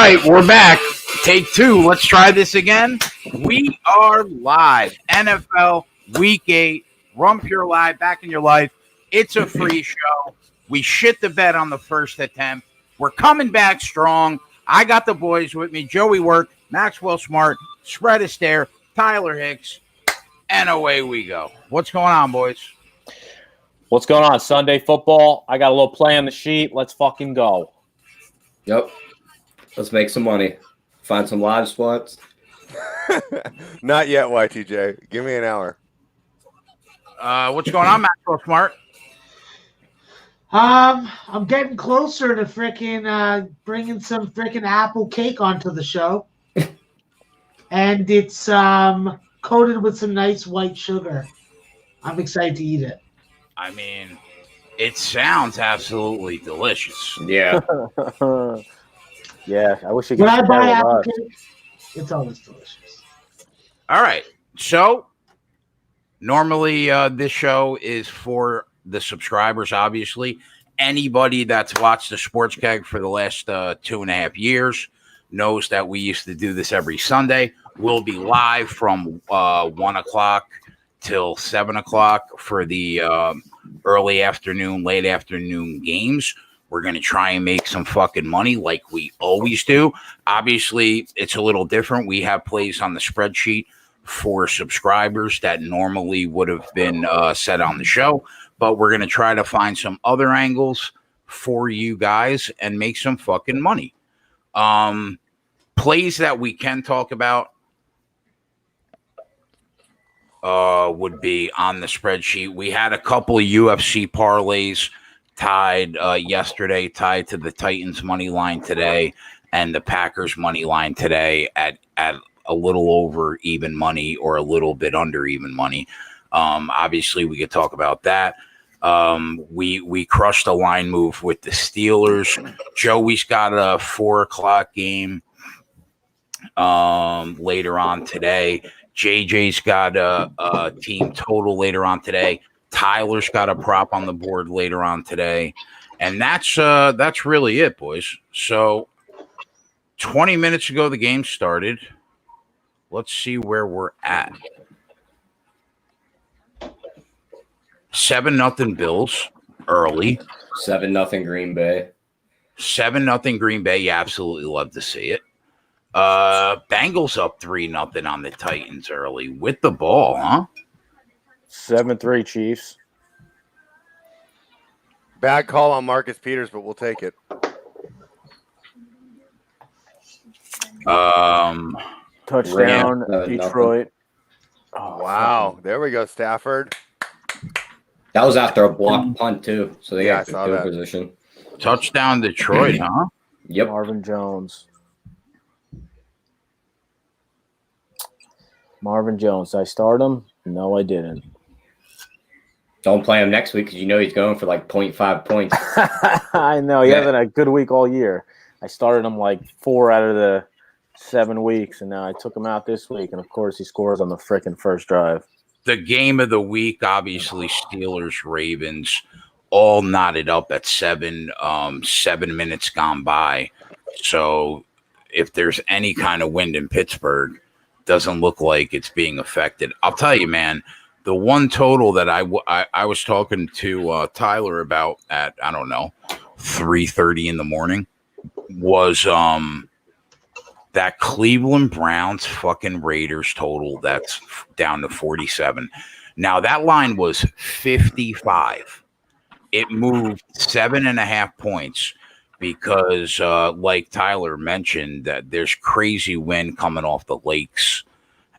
right, we're back. Take two. Let's try this again. We are live. NFL Week 8. Run Pure Live. Back in your life. It's a free show. We shit the bed on the first attempt. We're coming back strong. I got the boys with me. Joey Work, Maxwell Smart, Spread Astaire, Tyler Hicks, and away we go. What's going on, boys? What's going on? Sunday football. I got a little play on the sheet. Let's fucking go. Yep. Let's make some money. Find some live spots. Not yet, YTJ. Give me an hour. What's going on, Maxwell Smart? I'm getting closer to freaking bringing some freaking apple cake onto the show, and it's coated with some nice white sugar. I'm excited to eat it. I mean, it sounds absolutely delicious. Yeah. Yeah, I wish you could. When I buy share apple with us. cake, it's always delicious. All right. So normally this show is for the subscribers, obviously. Anybody that's watched the Sports Keg for the last 2.5 years knows that we used to do this every Sunday. We'll be live from 1 o'clock till 7 o'clock for the early afternoon, late afternoon games. We're going to try and make some fucking money like we always do. Obviously, it's a little different. We have plays on the spreadsheet for subscribers that normally would have been set on the show. But we're going to try to find some other angles for you guys and make some fucking money. Plays that we can talk about would be on the spreadsheet. We had a couple of UFC parlays tied yesterday, tied to the Titans money line today and the Packers money line today at a little over even money or a little bit under even money. Obviously, we could talk about that. We crushed a line move with the Steelers. Joey's got a 4 o'clock game later on today. JJ's got a team total later on today. Tyler's got a prop on the board later on today. And that's really it, boys. So 20 minutes ago, the game started. Let's see where we're at. 7-0 Bills early. 7-0 Green Bay. 7-0 Green Bay. You absolutely love to see it. Bengals up 3-0 on the Titans early with the ball, huh? 7-3 Chiefs. Bad call on Marcus Peters, but we'll take it. Touchdown, Detroit. Oh, wow. There we go, Stafford. That was after a blocked punt, too. So they got saw field that. position. Touchdown Detroit, huh? Yep. Marvin Jones. Did I start him? No, I didn't. Don't play him next week because you know he's going for like 0.5 points. I know. He hasn't had a good week all year. I started him like 4 out of the 7 weeks, and now I took him out this week. And, of course, he scores on the frickin' first drive. The game of the week, obviously, Steelers-Ravens, all knotted up at 7 minutes gone by. So if there's any kind of wind in Pittsburgh, doesn't look like it's being affected. I'll tell you, man, the one total that I was talking to Tyler about at, I don't know, 3:30 in the morning was that Cleveland Browns fucking Raiders total that's down to 47. Now, that line was 55. It moved 7.5 points because, like Tyler mentioned, that there's crazy wind coming off the lakes,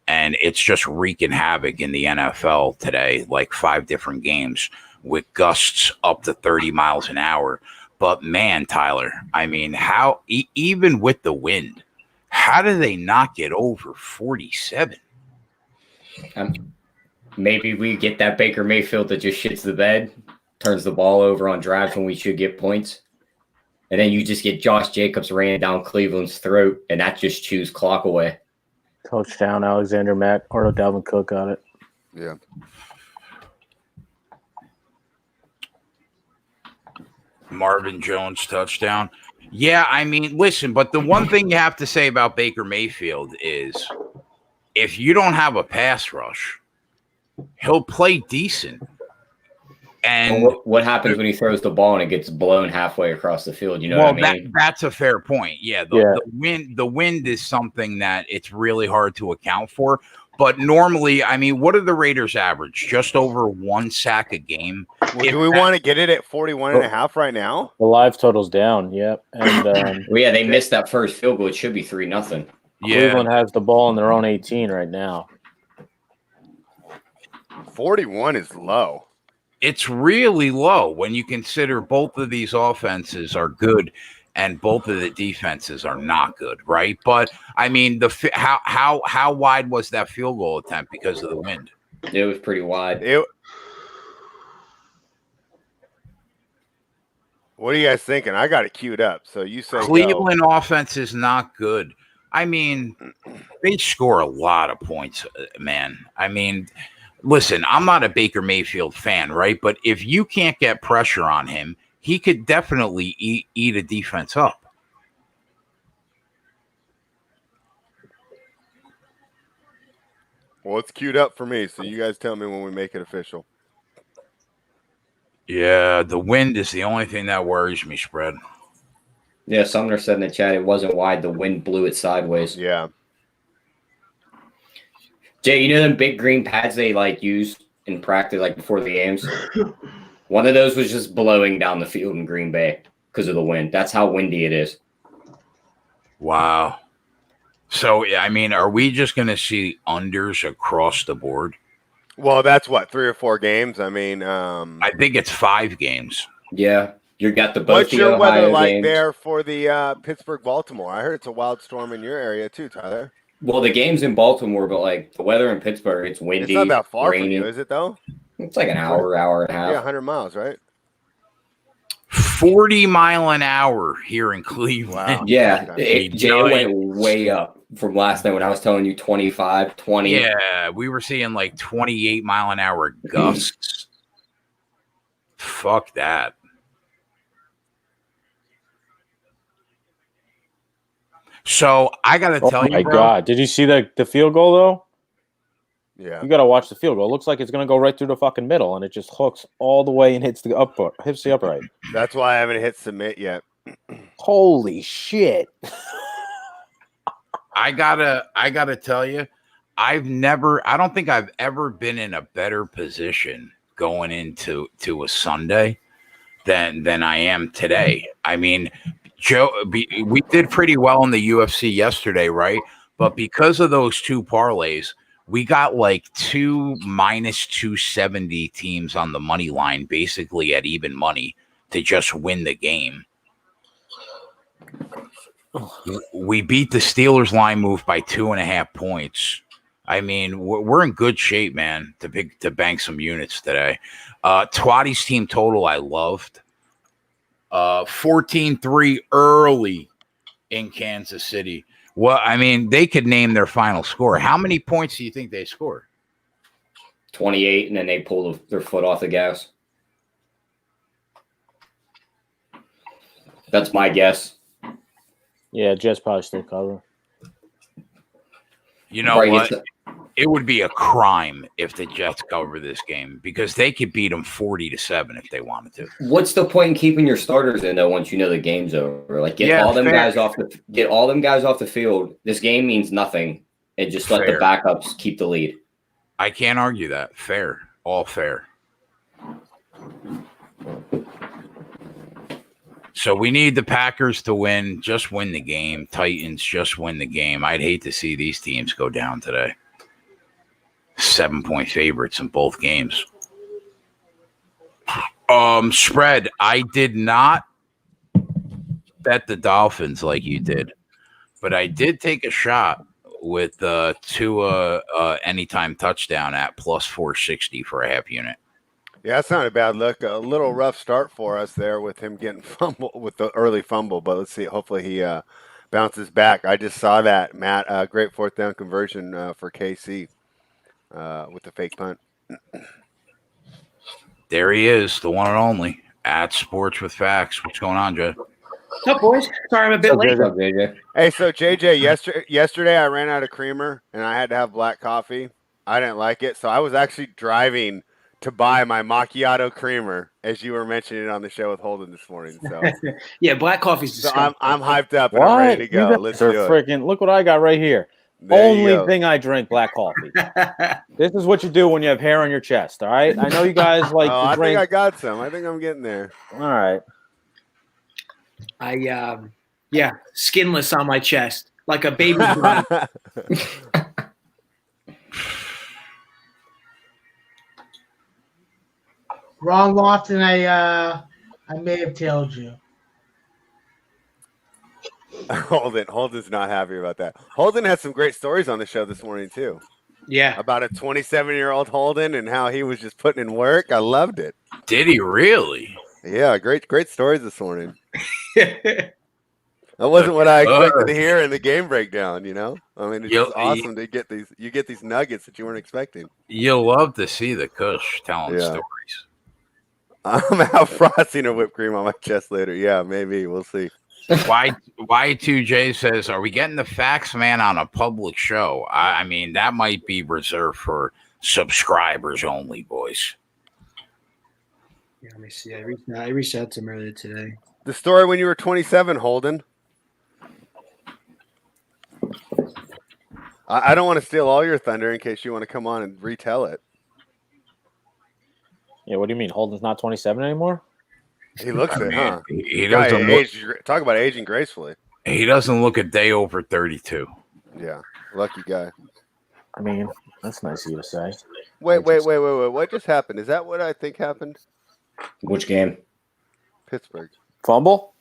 and it's just wreaking havoc in the NFL today, like 5 different games with gusts up to 30 miles an hour. But, man, Tyler, I mean, how even with the wind, how do they not get over 47? Maybe we get that Baker Mayfield that just shits the bed, turns the ball over on drives when we should get points. And then you just get Josh Jacobs ran down Cleveland's throat, and that just chews clock away. Touchdown, Alexander Mack. Or Dalvin Cook got it. Yeah. Marvin Jones touchdown. Yeah, I mean, listen, but the one thing you have to say about Baker Mayfield is if you don't have a pass rush, he'll play decent. And Well, what happens when he throws the ball and it gets blown halfway across the field? You know what I mean? that's a fair point. Yeah, the wind is something that it's really hard to account for. But normally, I mean, what do the Raiders average? Just over 1 sack a game. Well, do we want to get it at 41.5 right now? The live total's down. Yep. And Well, yeah, they missed that first field goal. It should be 3-0. Yeah, Cleveland has the ball in their own 18 right now. 41 is low. it's really low when you consider both of these offenses are good and both of the defenses are not good, right? But I mean, how wide was that field goal attempt because of the wind? It was pretty wide. What are you guys thinking? I got it queued up. So you say Cleveland offense is not good. I mean, they score a lot of points, man. I mean, listen, I'm not a Baker Mayfield fan, right? But if you can't get pressure on him, he could definitely eat a defense up. Well, it's queued up for me, so you guys tell me when we make it official. Yeah, the wind is the only thing that worries me, Spread. Yeah, Sumner said in the chat it wasn't wide. The wind blew it sideways. Yeah. Jay, you know them big green pads they use in practice before the games? One of those was just blowing down the field in Green Bay because of the wind. That's how windy it is. Wow. So, I mean, are we just going to see unders across the board? Well, that's what, 3 or 4 games? I mean, I think it's 5 games. Yeah. You got both what's the your Ohio weather like games. there for the Pittsburgh-Baltimore? I heard it's a wild storm in your area too, Tyler. Well, the game's in Baltimore, but the weather in Pittsburgh, it's windy. It's not that far rainy. from you, is it though? It's like an hour and a half. Yeah, 100 miles, right? 40 mile an hour here in Cleveland. Wow. Yeah, Okay. Jay went way up from last night when I was telling you 25, 20. Yeah, we were seeing 28 mile an hour gusts. Fuck that. So I gotta tell you, my bro, God, did you see the field goal though? Yeah. You gotta watch the field goal. It looks like it's gonna go right through the fucking middle, and it just hooks all the way and hits the upright. That's why I haven't hit submit yet. Holy shit! I gotta tell you, I don't think I've ever been in a better position going into a Sunday than I am today. I mean, Joe, we did pretty well in the UFC yesterday, right? But because of those 2 parlays, we got 2 minus 270 teams on the money line, basically at even money to just win the game. We beat the Steelers line move by 2.5 points. I mean, we're in good shape, man, to bank some units today. Twatty's team total I loved. 14-3 early in Kansas City. Well, I mean, they could name their final score. How many points do you think they scored? 28, and then they pull their foot off the gas. That's my guess. Yeah, Jets probably still cover. You know what? It would be a crime if the Jets cover this game because they could beat them 40-7 if they wanted to. What's the point in keeping your starters in though once you know the game's over? Get all them guys off the field. This game means nothing, and just let the backups keep the lead. I can't argue that. Fair, all fair. So we need the Packers to win. Just win the game. Titans just win the game. I'd hate to see these teams go down today. 7-point favorites in both games. Spread. I did not bet the Dolphins like you did, but I did take a shot with Tua anytime touchdown at plus 460 for a half unit. Yeah, that's not a bad look. A little rough start for us there with him getting fumbled with the early fumble, but let's see. Hopefully he bounces back. I just saw that, Matt. Great 4th down conversion for KC with the fake punt. There he is, the one and only at Sports with Facts. What's going on, Joe? What's up, boys? Sorry, I'm a bit So late. good. What's up, JJ? Hey, so JJ, yesterday I ran out of creamer and I had to have black coffee. I didn't like it, so I was actually driving to buy my macchiato creamer, as you were mentioning on the show with Holden this morning. So, Yeah, black coffee's so disgusting. I'm hyped up and I'm ready to What? go. You Let's guys are do it. freaking. Look what I got right here. There you Only go. thing I drink black coffee. This is what you do when you have hair on your chest. All right. I know you guys like Oh, to I drink. think I got some. I think I'm getting there. All right. Yeah, skinless on my chest, like a baby's body. Ron Lofton, I may have tailed you. Holden's not happy about that. Holden had some great stories on the show this morning too. Yeah. About a 27-year-old Holden and how he was just putting in work. I loved it. Did he really? Yeah, great stories this morning. That wasn't what I expected to hear in the game breakdown, you know? I mean, it's just awesome to get these nuggets that you weren't expecting. You'll love to see the Kush telling Yeah. stories. I'm out frosting a whipped cream on my chest later. Yeah, maybe. We'll see. Y2J says, are we getting the facts man on a public show? I mean, that might be reserved for subscribers only, boys. Yeah, let me see. I reached out to him earlier today. The story when you were 27, Holden. I don't want to steal all your thunder in case you want to come on and retell it. Yeah. What do you mean? Holden's not 27 anymore? He looks it, huh? He Guy doesn't look, talk about aging gracefully. he doesn't look a day over 32. Yeah, lucky guy. I mean, that's nice of you to say. Wait. What just happened? Is that what I think happened? Which game? Pittsburgh. Fumble?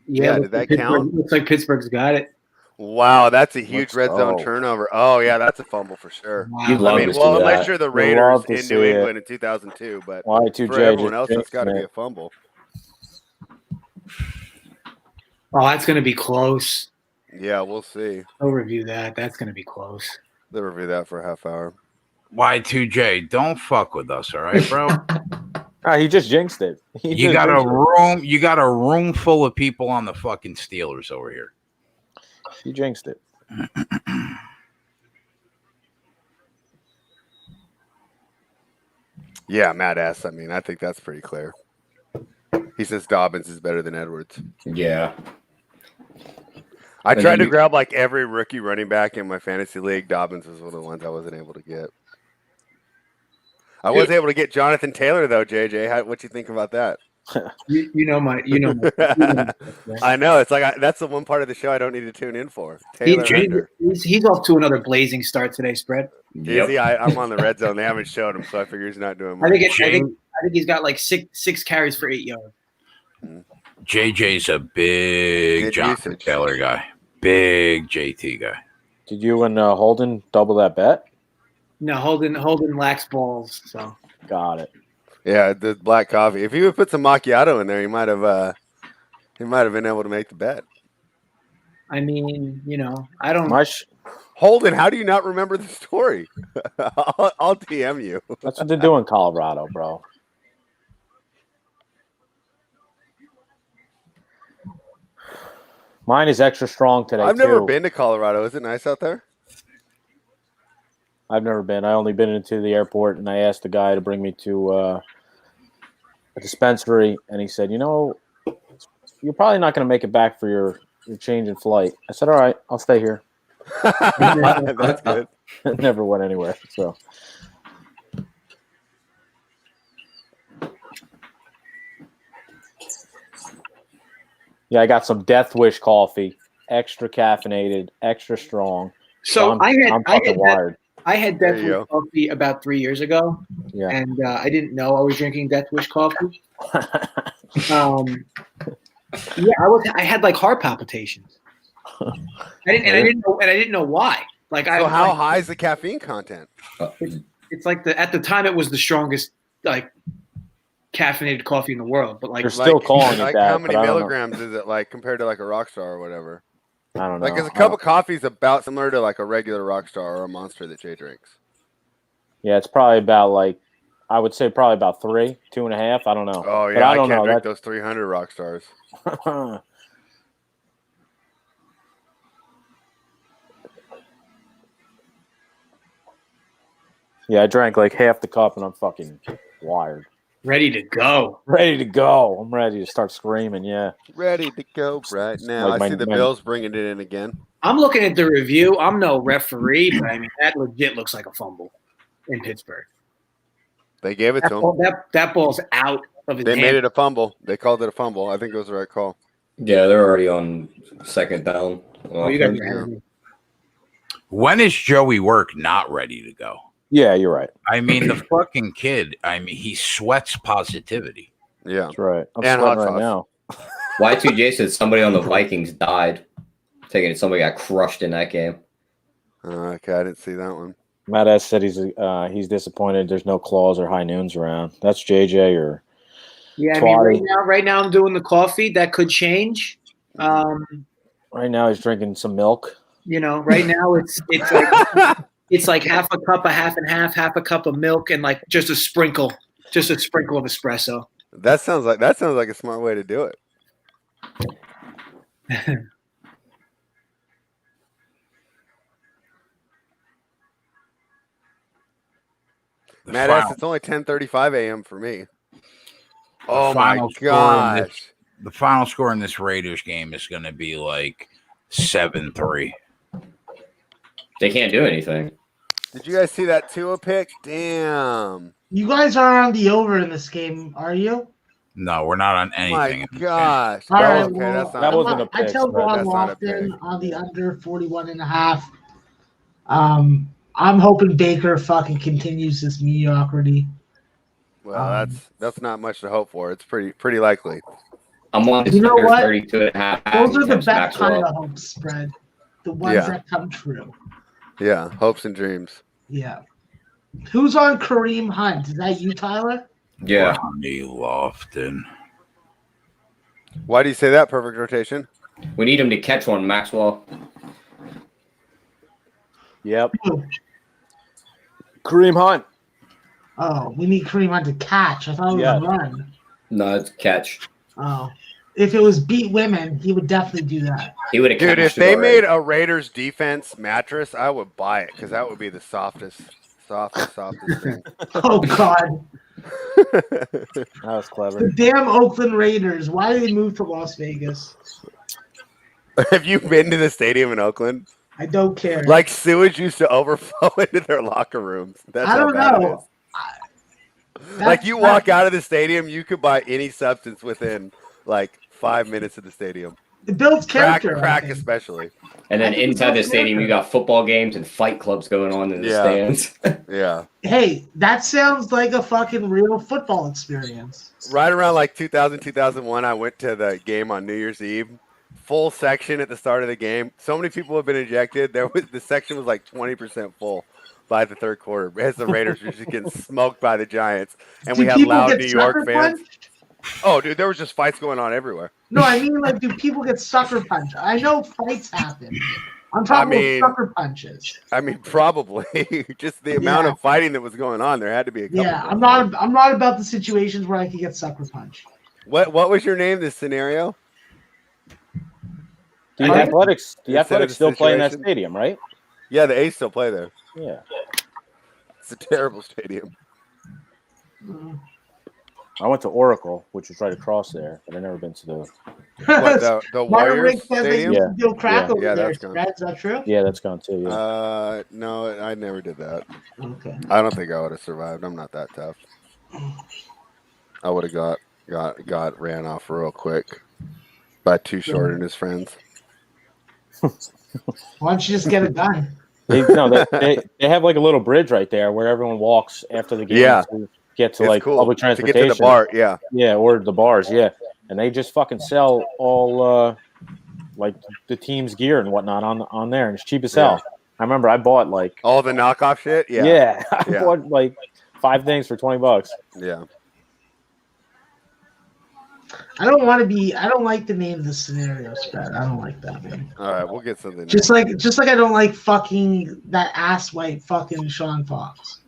Yeah, did that count? Looks like Pittsburgh's got it. Wow, that's a huge Let's red zone go. turnover. Oh yeah, that's a fumble for sure. Wow. You'd love I mean, to see well, unless that. you're the You'd Raiders love to in see New it. England in 2002, but Y2J for everyone just else, that's got to jinxing be it. a fumble. Oh, that's going to be close. Yeah, we'll see. I'll review that. That's going to be close. They'll review that for a half hour. Y2J, don't fuck with us, all right, bro? He just jinxed it. You got a room full of people on the fucking Steelers over here. He jinxed it. Yeah, Matt S. I mean, I think that's pretty clear. He says Dobbins is better than Edwards. Yeah. I And tried then to grab like every rookie running back in my fantasy league. Dobbins was one of the ones I wasn't able to get. I was able to get Jonathan Taylor though, JJ. What you think about that? You know my. I know it's like that's the one part of the show I don't need to tune in for. Taylor Under. He's off to another blazing start today, Spread. Is he? I'm on the red zone. They haven't showed him, so I figure he's not doing much. I think he's got like six carries for 8 yards. JJ's a big Good Jonathan usage. Taylor guy. Big JT guy. Did you and Holden double that bet? No, Holden lacks balls. So Got it. Yeah, the black coffee. If he would put some macchiato in there, he might have been able to make the bet. I mean, I don't. Holden, how do you not remember the story? I'll DM you. That's what they do in Colorado, bro. Mine is extra strong today. I've never too. been to Colorado. Is it nice out there? I've never been. I only been into the airport, and I asked the guy to bring me to a dispensary, and he said, "You're probably not going to make it back for your change in flight." I said, "All right, I'll stay here." That's good. Never went anywhere. So, yeah, I got some Death Wish coffee, extra caffeinated, extra strong. So I'm fucking wired. I had There Death you Wish coffee about 3 years ago, Yeah. and I didn't know I was drinking Death Wish coffee. I had like heart palpitations. I didn't know why. Like, So how high is the caffeine content? It's like at the time it was the strongest like caffeinated coffee in the world, but like You're still calling it like that, how many but I don't know. milligrams is it like compared to like a Rockstar or whatever? I don't know. Like, is a cup of coffee is about similar to like a regular Rockstar or a Monster that Jay drinks? Yeah, it's probably about I would say probably about 3, 2.5. I don't know. Oh But yeah, I I don't can't know. drink those 300 Rockstars. Yeah, I drank like half the cup and I'm fucking wired. Ready to go. Ready to go. I'm ready to start screaming. Yeah. Ready to go right now. Like I see the Bills bringing it in again. I'm looking at the review. I'm no referee, but I mean that legit looks like a fumble in Pittsburgh. They gave it to him. That ball's out of his They hand. made it a fumble. They called it a fumble. I think it was the right call. Yeah, they're already on second down. Oh, you guys are ahead of me. When is Joey Work not ready to go? Yeah, you're right. I mean, the fucking kid. I mean, he sweats positivity. Yeah. That's right. I'm And sweating hot right sauce. now. Y2J said somebody on the Vikings died. Taking it, somebody got crushed in that game. Okay, I didn't see that one. Matt S said he's disappointed. There's no claws or high noons around. That's JJ or Yeah, I mean right now I'm doing the coffee. That could change. right now he's drinking some milk. You know, right now it's like it's like half a cup, a half and half a cup of milk, and like just a sprinkle of espresso. That sounds like a smart way to do it. Matt S, it's only 10:35 a.m. for me. Oh my gosh. The final score in this Raiders game is going to be like 7-3. They can't do anything. Did you guys see that Tua pick? Damn. You guys are on the over in this game, are you? No, we're not on anything. My gosh. All right, okay, well, that's not that wasn't a pick. I tell Ron that's not a Lofton pick. on the under 41.5. I'm hoping Baker fucking continues this mediocrity. Well, that's not much to hope for. It's pretty likely. I'm on You know what? 32.5. Those are the Temps best kind Maxwell. of hope spread. The ones Yeah. that come true. Yeah, hopes and dreams. Yeah. Who's on Kareem Hunt? Is that you, Tyler? Yeah. Ronnie Lofton. Why do you say that? Perfect rotation. We need him to catch one, Maxwell. Yep. Kareem Hunt. Oh, we need Kareem Hunt to catch. I thought it was Yeah. run. No, it's catch. Oh. If it was beat women, he would definitely do that. He would have Dude, catched if it they already. made a Raiders defense mattress, I would buy it because that would be the softest thing. Oh, God. That was clever. The damn Oakland Raiders. Why did they move to Las Vegas? Have you been to the stadium in Oakland? I don't care. Like sewage used to overflow into their locker rooms. That's I how don't bad it know. is. Like you walk out of the stadium, you could buy any substance within like 5 minutes of the stadium. It builds character. I Crack think. especially. And then I think inside the it's stadium, you got football games and fight clubs going on in the stands. Yeah. Hey, that sounds like a fucking real football experience. Right around like 2000, 2001, I went to the game on New Year's Eve. Full section at the start of the game. So many people have been ejected. The section was like 20% full by the third quarter as the Raiders were just getting smoked by the Giants. And Do we had people loud get New York sucker fans. punched? Oh, dude, there was just fights going on everywhere. No, I mean, like, do people get sucker punched? I know fights happen. I'm talking about sucker punches. I mean, probably just the amount of fighting that was going on. There had to be a couple. Yeah, I'm not about the situations where I could get sucker punched. What was your name? This scenario? The Athletics Instead of the still play in that situation? stadium, right? Yeah, the A's still play there. Yeah. It's a terrible stadium. I went to Oracle, which is right across there, but I've never been to the. What, the Martin Warriors Rick says they stadium? used to deal crack over Yeah, there. that's gone. Is that true? Yeah, that's gone too. Yeah. No, I never did that. Okay. I don't think I would have survived. I'm not that tough. I would have got ran off real quick by Too Short and his friends. Why don't you just get it done? They have like a little bridge right there where everyone walks after the game to get to It's like cool. public To transportation. get to the bar, yeah. Yeah, or the bars, yeah. And they just fucking sell all like the team's gear and whatnot on there, and it's cheap as hell. I remember I bought like all the knockoff shit. Yeah, yeah. I bought like 5 things for $20. Yeah. I don't like the name of the scenario spread. I don't like that, man. All right, we'll get something. Just like I don't like fucking that ass white fucking Sean Fox.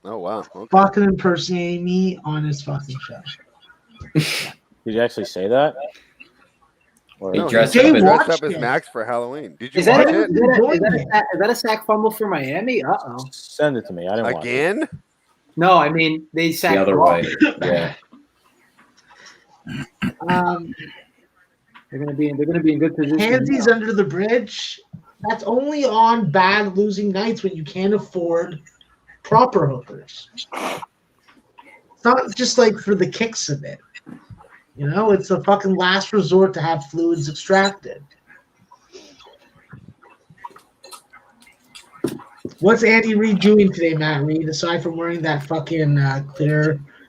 Oh wow. Okay. Fucking impersonating me on his fucking show. Did you actually say that? Or- He No, dressed Jay up as watched dressed up as it. Max for Halloween. Did you Is that, watch a, it is that a sack fumble for Miami? Uh-oh. Send it to me. I didn't watch it. again? No, I mean, they the sacked other Goff. way. Yeah. They're gonna be in good position. Pansies now. under the bridge. That's only on bad losing nights when you can't afford proper hookers. It's not just like for the kicks of it. You know, it's a fucking last resort to have fluids extracted. What's Andy Reid doing today, Matt Reid, aside from wearing that fucking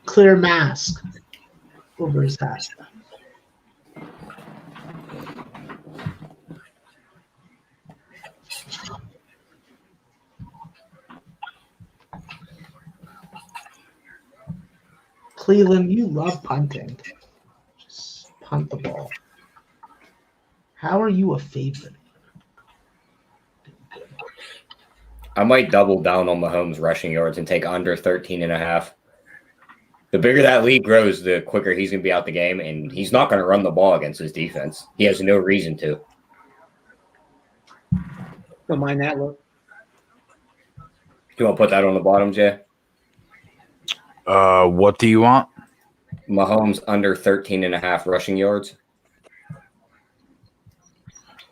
clear mask over his hat? Cleveland, you love punting. Just punt the ball. How are you a favorite? I might double down on Mahomes rushing yards and take under 13.5. The bigger that lead grows, the quicker he's going to be out the game, and he's not going to run the ball against his defense. He has no reason to. Don't mind that look. Do you want to put that on the bottom, Jay? What do you want? Mahomes under 13.5 rushing yards,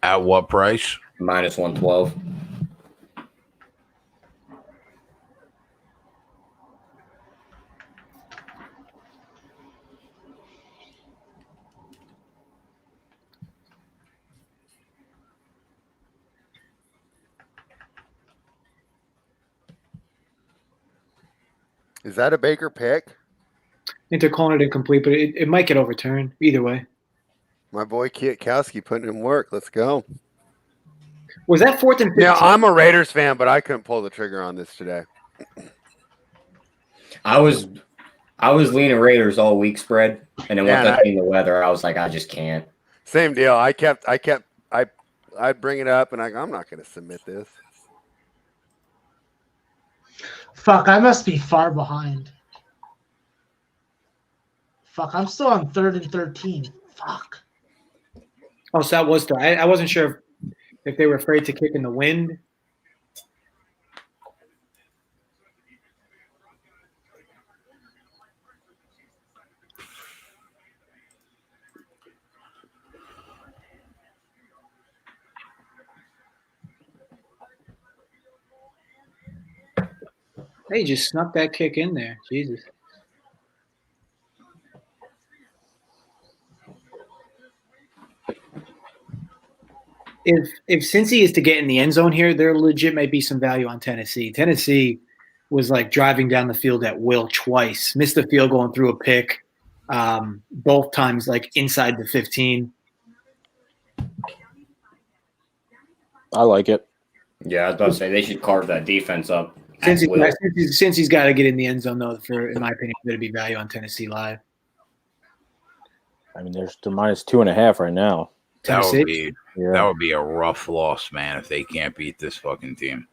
At what price? minus 112. Is that a Baker pick? I think they're calling it incomplete, but it might get overturned either way. My boy Kwiatkowski putting in work. Let's go. Was that 4th and 15? Now, I'm a Raiders fan, but I couldn't pull the trigger on this today. I was leaning Raiders all week spread, and then Yeah, once I seen the weather, I was like, I just can't. Same deal. I'd bring it up, and I'm not going to submit this. Fuck, I must be far behind. Fuck, I'm still on 3rd and 13. Fuck. Oh, so that was the. I wasn't sure if they were afraid to kick in the wind. They just snuck that kick in there. Jesus. If Cincy is to get in the end zone here, there legit might be some value on Tennessee. Tennessee was like driving down the field at will twice, missed the field goal and threw a pick, both times like inside the 15. I like it. Yeah, I was about to say they should carve that defense up. Since at will. he's got to get in the end zone, though, for in my opinion, there'd be value on Tennessee live. I mean, they're minus 2.5 right now. That Tennessee. would be Yeah. that would be a rough loss, man, if they can't beat this fucking team.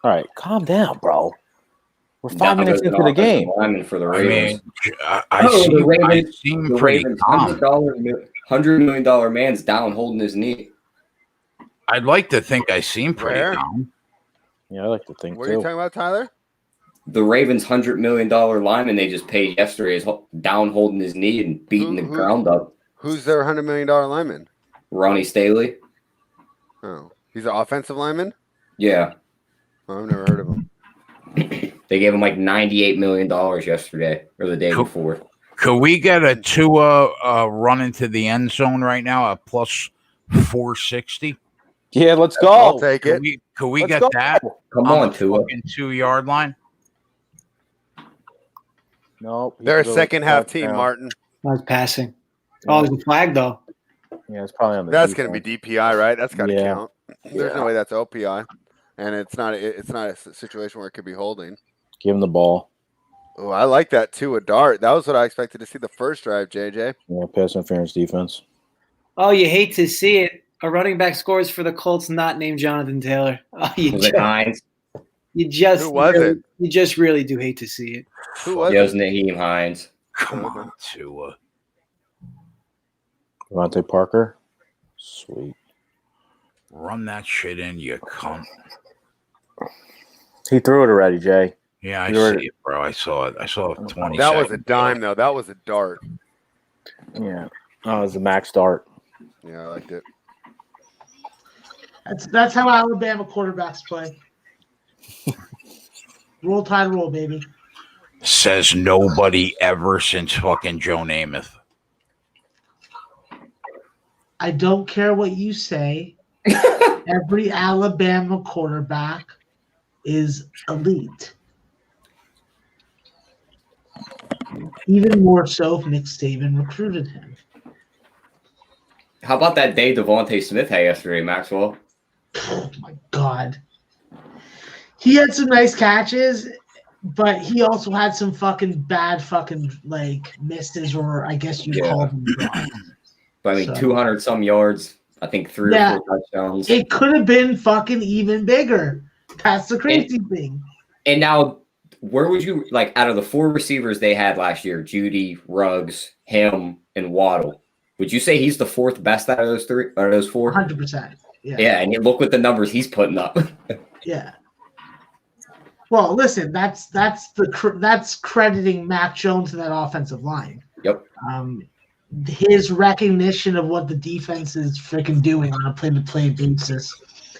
All right, calm down, bro. We're 5 That minutes was an into the offensive game. lineman for the I Ravens. mean, I the seem The pretty Ravens calm. $100 million man's down holding his knee. I'd like to think I seem pretty Where? calm. Yeah, I like to think What are you too. talking about, Tyler? The Ravens' $100 million lineman they just paid yesterday is down holding his knee and beating the ground up. Who's their $100 million lineman? Ronnie Staley. Oh, he's an offensive lineman? Yeah. Oh, I've never heard of him. They gave him like $98 million yesterday or the day Cool. before. Could we get a Tua run into the end zone right now at plus 460? Yeah, let's I'll go. take Could it. we Let's get go. that Come on on, the Tua. fucking 2-yard line? Nope. They're a He's second half team, touchdown. Martin. I was passing. Oh, there's a flag, though. Yeah, it's probably on the That's going defense. to be DPI, right? That's got to Yeah. count. There's no way that's OPI, and it's not a situation where it could be holding. Give him the ball. Oh, I like that too. A dart. That was what I expected to see the first drive, JJ. Yeah, pass interference defense. Oh, you hate to see it. A running back scores for the Colts not named Jonathan Taylor. Oh, Was it Hines? you just Who was really, it? You just really do hate to see it. Who was Yeah, it was it? Naheem Hines. Come on, Tua. Devontae Parker. Sweet. Run that shit in, you cunt. He threw it already, Jay. Yeah, I You were- see it, bro. I saw it. I saw it 20 That was a seconds dime, ago. though. That was a dart. Yeah. Oh, it was a max dart. Yeah, I liked it. That's how Alabama quarterbacks play. Roll Tide, roll, baby. Says nobody ever since fucking Joe Namath. I don't care what you say. Every Alabama quarterback is elite. Even more so if Nick Saban recruited him. How about that day Devontae Smith had yesterday, Maxwell? Oh my God. He had some nice catches, but he also had some fucking bad fucking like misses, or I guess you'd call them drops. But I mean, So- 200 some yards. I think 3 Yeah. or 4 touchdowns. It could have been fucking even bigger. That's the crazy thing. And now, where would you like out of the 4 receivers they had last year? Judy, Ruggs, him, and Waddle. Would you say he's the 4th best out of those 3 or those 4? 100%. Yeah. Yeah, and you look what the numbers he's putting up. Yeah. Well, listen, that's crediting Mac Jones to that offensive line. Yep. His recognition of what the defense is freaking doing on a play-to-play basis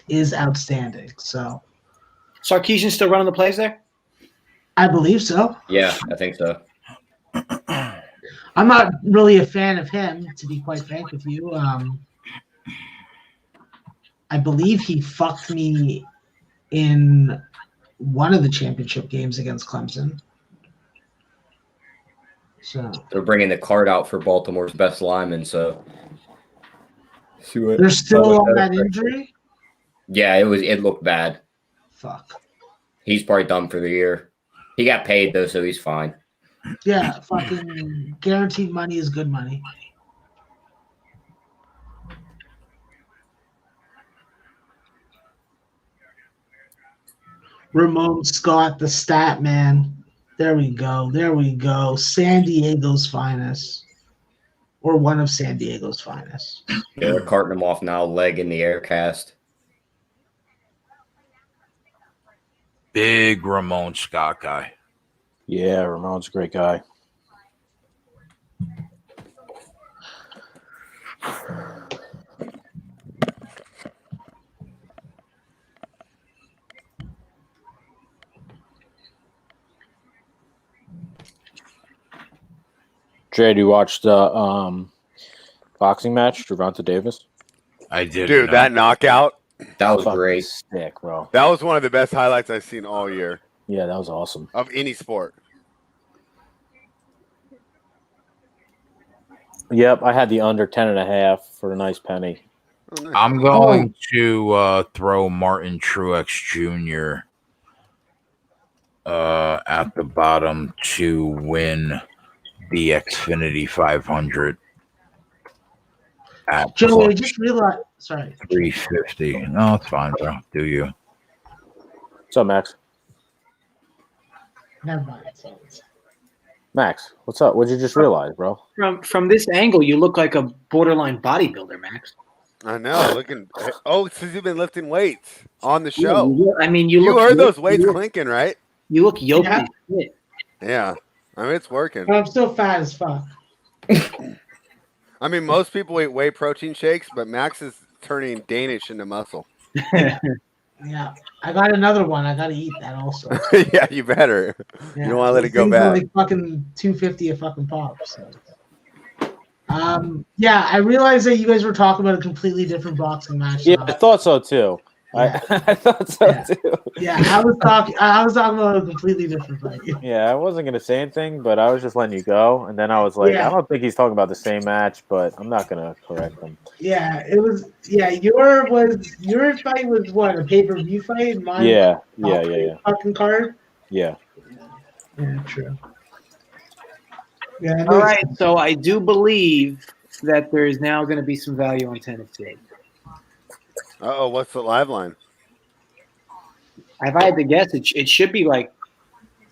is outstanding. So Sarkisian still running the plays there? I believe so. Yeah, I think so. I'm not really a fan of him, to be quite frank with you. I believe he fucked me in one of the championship games against Clemson. So They're bringing the card out for Baltimore's best lineman. So they're still on that injury? Yeah, it looked bad. Fuck. He's probably done for the year. He got paid though, so he's fine. Yeah, fucking guaranteed money is good money. Ramon Scott, the stat man. There we go. There we go. San Diego's finest. Or one of San Diego's finest. Yeah, they're carting him off now, leg in the air cast. Big Ramon Scott guy. Yeah, Ramon's a great guy. Jay, do you watch the boxing match, Gervonta Davis? I did. Dude, that knockout, That was Fucking great. sick, bro. that was one of the best highlights I've seen all year Yeah, that was awesome. of any sport. Yep, I had the under 10.5 for a nice penny. Oh, nice. I'm going to throw Martin Truex Jr. At the bottom to win the Xfinity 500 at Joey, I plus just realized. Sorry. 350. No, it's fine, bro. Do you? What's up, Max? Never mind. Max, what's up? What'd you just realize, bro? From this angle, you look like a borderline bodybuilder, Max. I know. Looking. Oh, since you've been lifting weights on the show, I mean, you look, heard those weights you look, clinking, right? you look yoked Yeah. as shit. Yeah. I mean, it's working. But I'm still fat as fuck. I mean, most people eat whey protein shakes, but Max is turning Danish into muscle. Yeah. I got another one. I got to eat that also. Yeah, you better. Yeah. You don't want to let it go Things are bad. like fucking $250 a fucking pop. So. Yeah, I realized that you guys were talking about a completely different boxing match. Yeah, I thought so too. Yeah. I thought so Yeah. too. Yeah, I was talking about a completely different fight. Yeah, I wasn't gonna say anything, but I was just letting you go, and then I was like, Yeah. I don't think he's talking about the same match, but I'm not gonna correct him. Yeah, it was. Yeah, your fight was what, a pay-per-view fight? Mine Yeah, was yeah. fucking card. Yeah. Yeah, true. Yeah. All right, so I do believe that there is now going to be some value on Tennessee. Uh-oh, what's the live line? If I had to guess, it should be like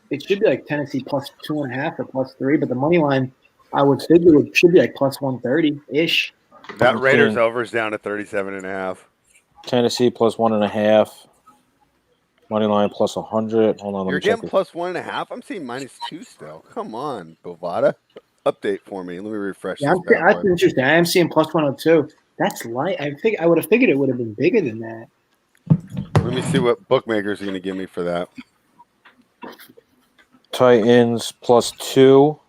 Tennessee plus 2.5 or plus 3, but the money line I would figure it should be like plus 130 ish. That I'm Raiders seeing over is down to 37.5. Tennessee plus 1.5. Money line plus 100. Hold on, let You're me check getting this. plus 1.5. I'm seeing -2 still. Come on, Bovada. Update for me. Let me refresh Yeah, this bad that's boy. interesting. I am seeing plus 102. That's light. I would have figured it would have been bigger than that. Let me see what bookmakers are going to give me for that. Titans plus 2.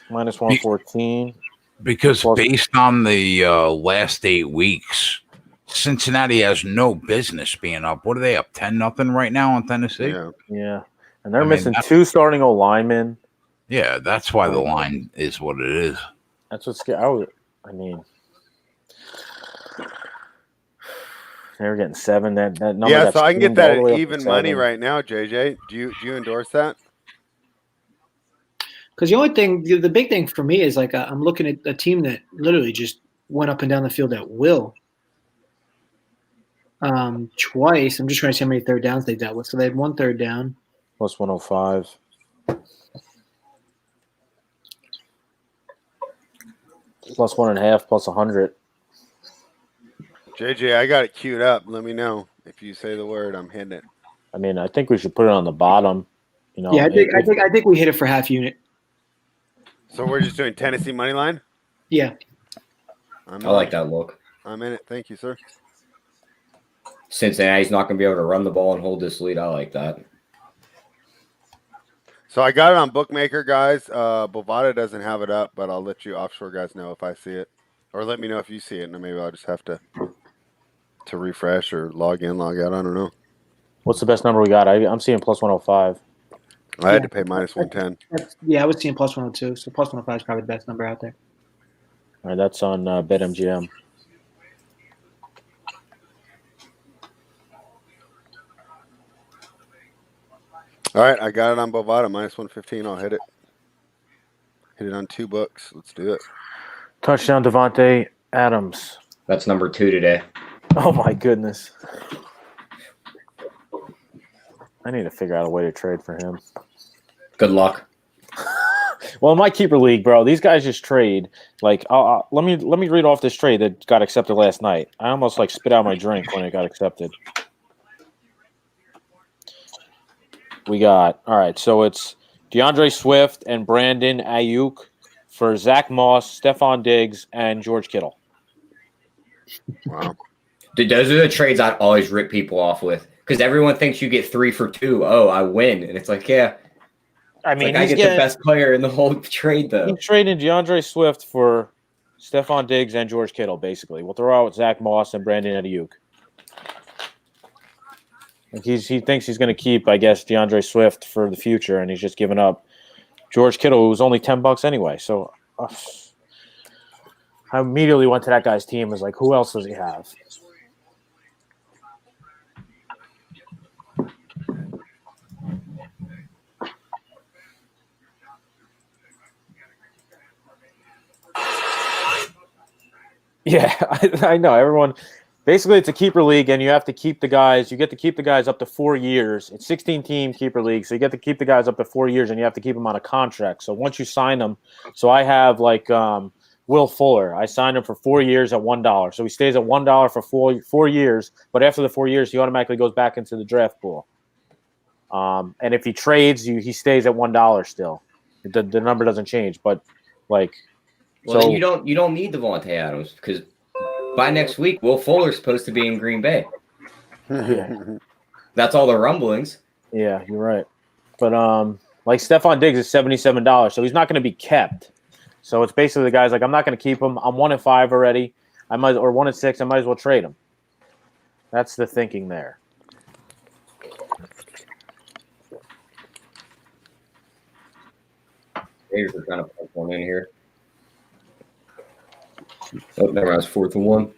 Minus 114. Because Plus, based on the last 8 weeks, Cincinnati has no business being up. What are they up 10-0 right now on Tennessee? Yeah. yeah. And they're I mean, missing 2 starting O linemen. Yeah, that's why the line is what it is. That's what's scary. I mean, they were getting 7. That number Yeah, got so I can get screamed all that the at way up to even money 7. right now, JJ. Do you endorse that? Because the only thing, the big thing for me is like I'm looking at a team that literally just went up and down the field at will. Twice. I'm just trying to see how many third downs they dealt with. So they had 1 third down. Plus 105. Plus 1.5. Plus 100. JJ, I got it queued up. Let me know if you say the word. I'm hitting it. I mean, I think we should put it on the bottom. You know, Yeah, I think we hit it for half unit. So we're just doing Tennessee money line. Yeah. I like that look. I'm in it. Thank you, sir. Cincinnati's not going to be able to run the ball and hold this lead. I like that. So I got it on Bookmaker, guys. Bovada doesn't have it up, but I'll let you offshore guys know if I see it, or let me know if you see it, and then maybe I'll just have to refresh or log in, log out. I don't know. What's the best number we got? I'm seeing plus 105. I had to pay minus 110. Yeah, I was seeing plus 102. So plus 105 is probably the best number out there. All right, that's on BetMGM. All right, I got it on Bovada, minus 115. I'll hit it. Hit it on 2 books. Let's do it. Touchdown, Devontae Adams. That's number 2 today. Oh, my goodness. I need to figure out a way to trade for him. Good luck. Well, in my keeper league, bro, these guys just trade. Like, let me read off this trade that got accepted last night. I almost like spit out my drink when it got accepted. We got, all right, so it's DeAndre Swift and Brandon Ayuk for Zach Moss, Stephon Diggs, and George Kittle. Wow. Dude, those are the trades I'd always rip people off with, because everyone thinks you get 3 for 2. Oh, I win. And it's like, yeah. I mean, like I get the best player in the whole trade, though. He's trading DeAndre Swift for Stephon Diggs and George Kittle, basically. We'll throw out Zach Moss and Brandon Ayuk. Like he thinks he's going to keep, I guess, DeAndre Swift for the future, and he's just giving up George Kittle, who was only $10 anyway. So I immediately went to that guy's team. Was like, who else does he have? Yeah, I know. Everyone. Basically, it's a keeper league, and you have to keep the guys. You get to keep the guys up to 4 years. It's 16-team keeper league, so you get to keep the guys up to 4 years, and you have to keep them on a contract. So once you sign them, so I have like Will Fuller. I signed him for 4 years at $1. So he stays at $1 for 4 years, but after the 4 years, he automatically goes back into the draft pool. And if he trades, he stays at $1 still. The number doesn't change, but like. Well, then you don't need Devontae Adams, because by next week, Will Fuller's supposed to be in Green Bay. Yeah. That's all the rumblings. Yeah, you're right. But like Stephon Diggs is $77, so he's not going to be kept. So it's basically the guy's like, I'm not going to keep him. I'm 1-5 already. Or 1-6. I might as well trade him. That's the thinking there. Raiders are trying to put one in here. Oh, never mind. It's 4th and 1.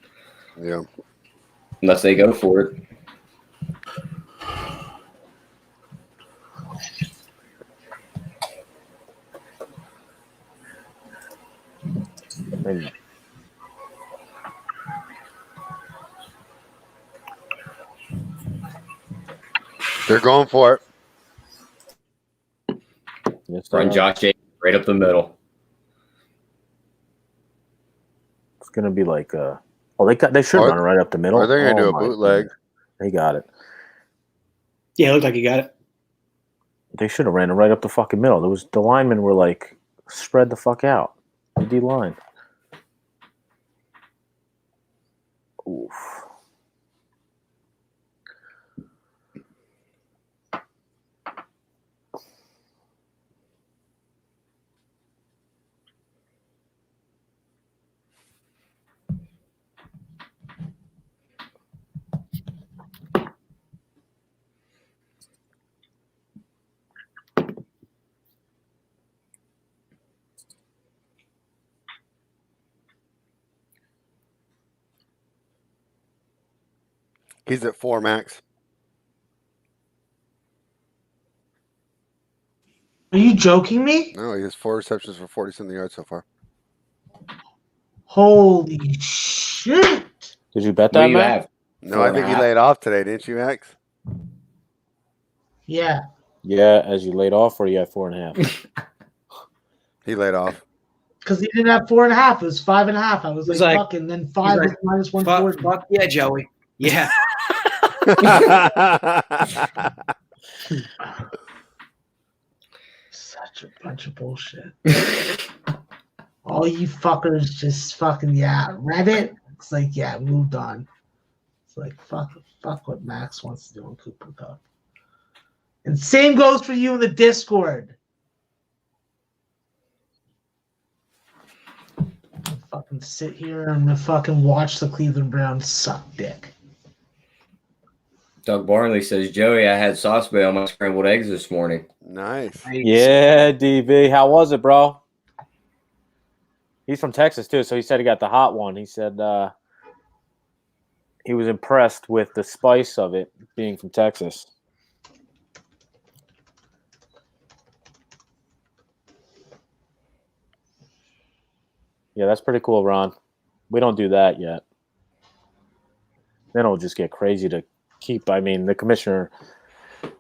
Yeah. Unless they go for it. They're going for it. Yes, Run Josh Jacobs right up the middle. gonna be like they should run it right up the middle. Or they're gonna do a my bootleg. goodness. They got it. Yeah, it looked like he got it. They should have ran it right up the fucking middle. The linemen were like spread the fuck out. The D line. Oof. He's at 4 max. Are you joking me? No, he has 4 receptions for 40-something yards so far. Holy shit! Did you bet What that, do you Matt? have? No, I think he laid off today, didn't you, Max? Yeah. Yeah, as you laid off, or you had 4.5. He laid off. Because he didn't have 4.5. It was 5.5. I was He's like, like- fucking. Then 5 like, was minus Fuck, 140. fuck yeah, Joey. Yeah. Such a bunch of bullshit. All you fuckers just fucking, read it. It's like, moved on. It's like, fuck what Max wants to do in Cooper Cup. And same goes for you in the Discord. Fucking sit here and fucking watch the Cleveland Browns suck dick. Doug Barnley says, Joey, I had sauce bay on my scrambled eggs this morning. Nice. Yeah, DB. How was it, bro? He's from Texas, too, so he said he got the hot one. He said he was impressed with the spice of it being from Texas. Yeah, that's pretty cool, Ron. We don't do that yet. Then it'll just get crazy to keep. I mean, the commissioner,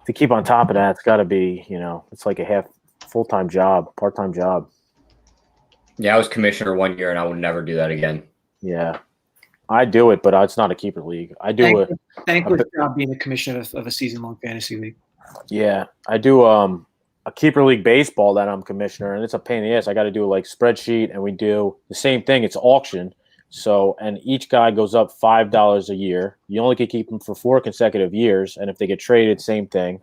to keep on top of that, it's got to be, it's like a half full-time job, part-time job. Yeah, I was commissioner 1 year, and I would never do that again. Yeah. I do it, but it's not a keeper league. I do it. Thankless job being the commissioner of a season-long fantasy league. Yeah. I do a keeper league baseball that I'm commissioner, and it's a pain in the ass. I got to do like spreadsheet, and we do the same thing. It's auction. So, and each guy goes up $5 a year. You only can keep them for 4 consecutive years, and if they get traded, same thing.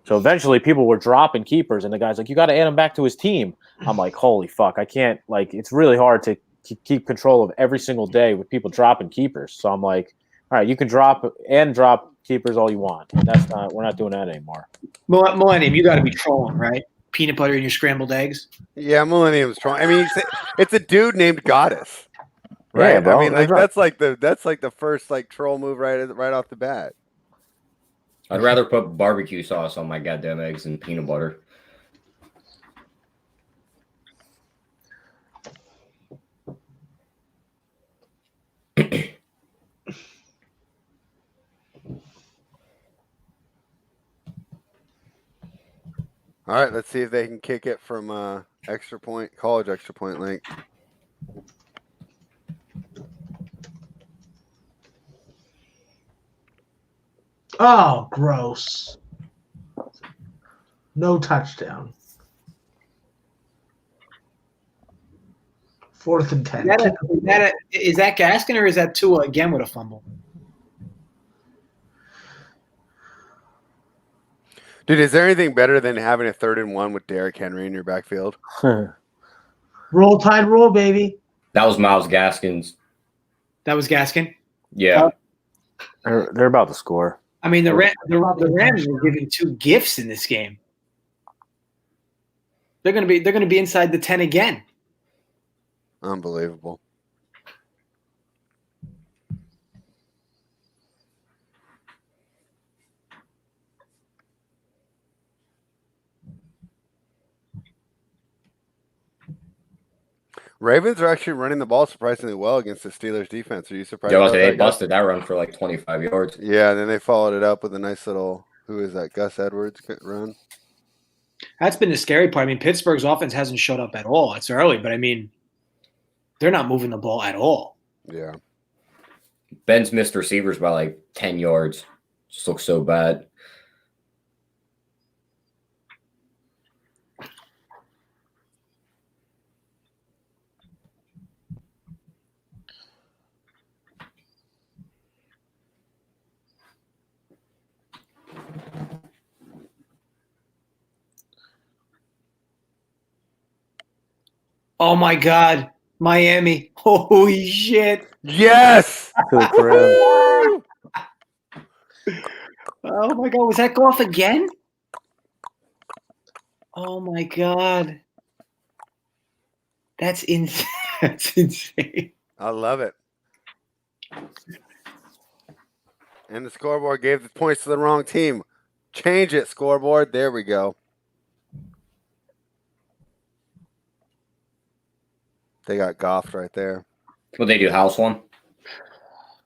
So eventually people were dropping keepers, and the guy's like, you got to add him back to his team. I'm like, holy fuck, I can't, it's really hard to keep control of every single day with people dropping keepers. So I'm like, all right, you can drop keepers all you want. We're not doing that anymore. Millennium, you got to be trolling, right? Peanut butter in your scrambled eggs. Yeah, Millennium's strong. I mean, it's a dude named Goddess, right? Yeah, bro, I mean, like that's that's like the first troll move right off the bat. I'd rather put barbecue sauce on my goddamn eggs than peanut butter. All right, let's see if they can kick it from college extra point link. Oh, gross. No touchdown. 4th and 10. Is that Gaskin or is that Tua again with a fumble? Dude, is there anything better than having a 3rd and 1 with Derrick Henry in your backfield? Roll Tide roll, baby. That was Miles Gaskins. That was Gaskin. Yeah. They're about to score. I mean, the Rams were giving 2 gifts in this game. They're going to be inside the 10 again. Unbelievable. Ravens are actually running the ball surprisingly well against the Steelers defense. Are you surprised? Yeah, about they that, busted that run for like 25 yards. Yeah, and then they followed it up with a nice little, who is that, Gus Edwards run? That's been the scary part. I mean, Pittsburgh's offense hasn't showed up at all. It's early, but I mean, they're not moving the ball at all. Yeah. Ben's missed receivers by like 10 yards. Just looks so bad. Oh my God, Miami! Holy shit! Yes. To the crib. Oh my God, was that Goff again? Oh my God, that's insane. That's insane. I love it. And the scoreboard gave the points to the wrong team. Change it, scoreboard. There we go. They got Goff right there. What they do, house one?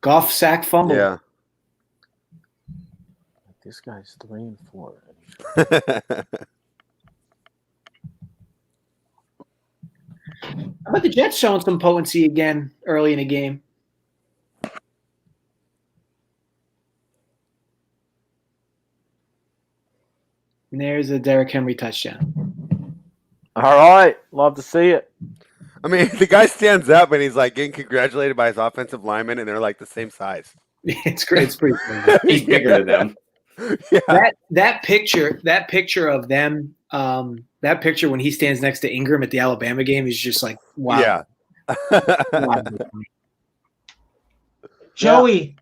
Goff sack fumble. Yeah. This guy's 3-4. How about the Jets showing some potency again early in the game? And there's a Derrick Henry touchdown. All right. Love to see it. I mean, the guy stands up and he's like getting congratulated by his offensive lineman, and they're like the same size. It's great. It's pretty cool. He's bigger than them. Yeah. That picture of them, that picture when he stands next to Ingram at the Alabama game is just like, wow. Yeah. Wow. Joey,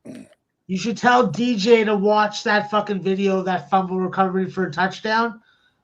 you should tell DJ to watch that fucking video of that fumble recovery for a touchdown.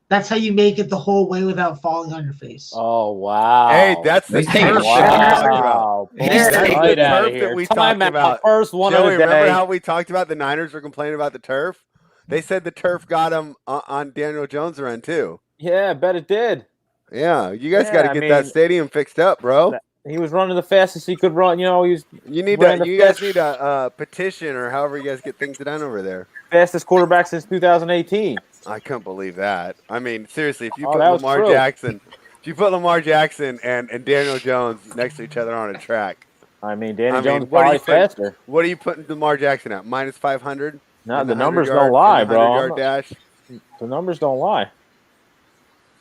That's how you make it the whole way without falling on your face. Oh, wow. Hey, that's the He's taking turf a that we shot. talked about. Wow. He's That's taking right the out of turf here. that we Time talked out. about. First one Joey, of the remember day. how we talked about the Niners were complaining about the turf? They said the turf got him on Daniel Jones' run too. Yeah, I bet it did. Yeah, you guys Yeah, got to I get that mean- stadium fixed up, bro. He was running the fastest he could run. You know, he was You need ran to. the You guys fast- need a petition or however you guys get things done over there. fastest quarterback since 2018. I couldn't believe that. I mean, seriously, if you Oh, put that was Lamar true. Jackson, if you put Lamar Jackson and Daniel Jones next to each other on a track, I mean, Danny I mean, Jones what are probably you putting- faster. what are you putting Lamar Jackson at? Minus 500? No, In the numbers 100-yard don't lie, in the bro. 100-yard dash. The numbers don't lie.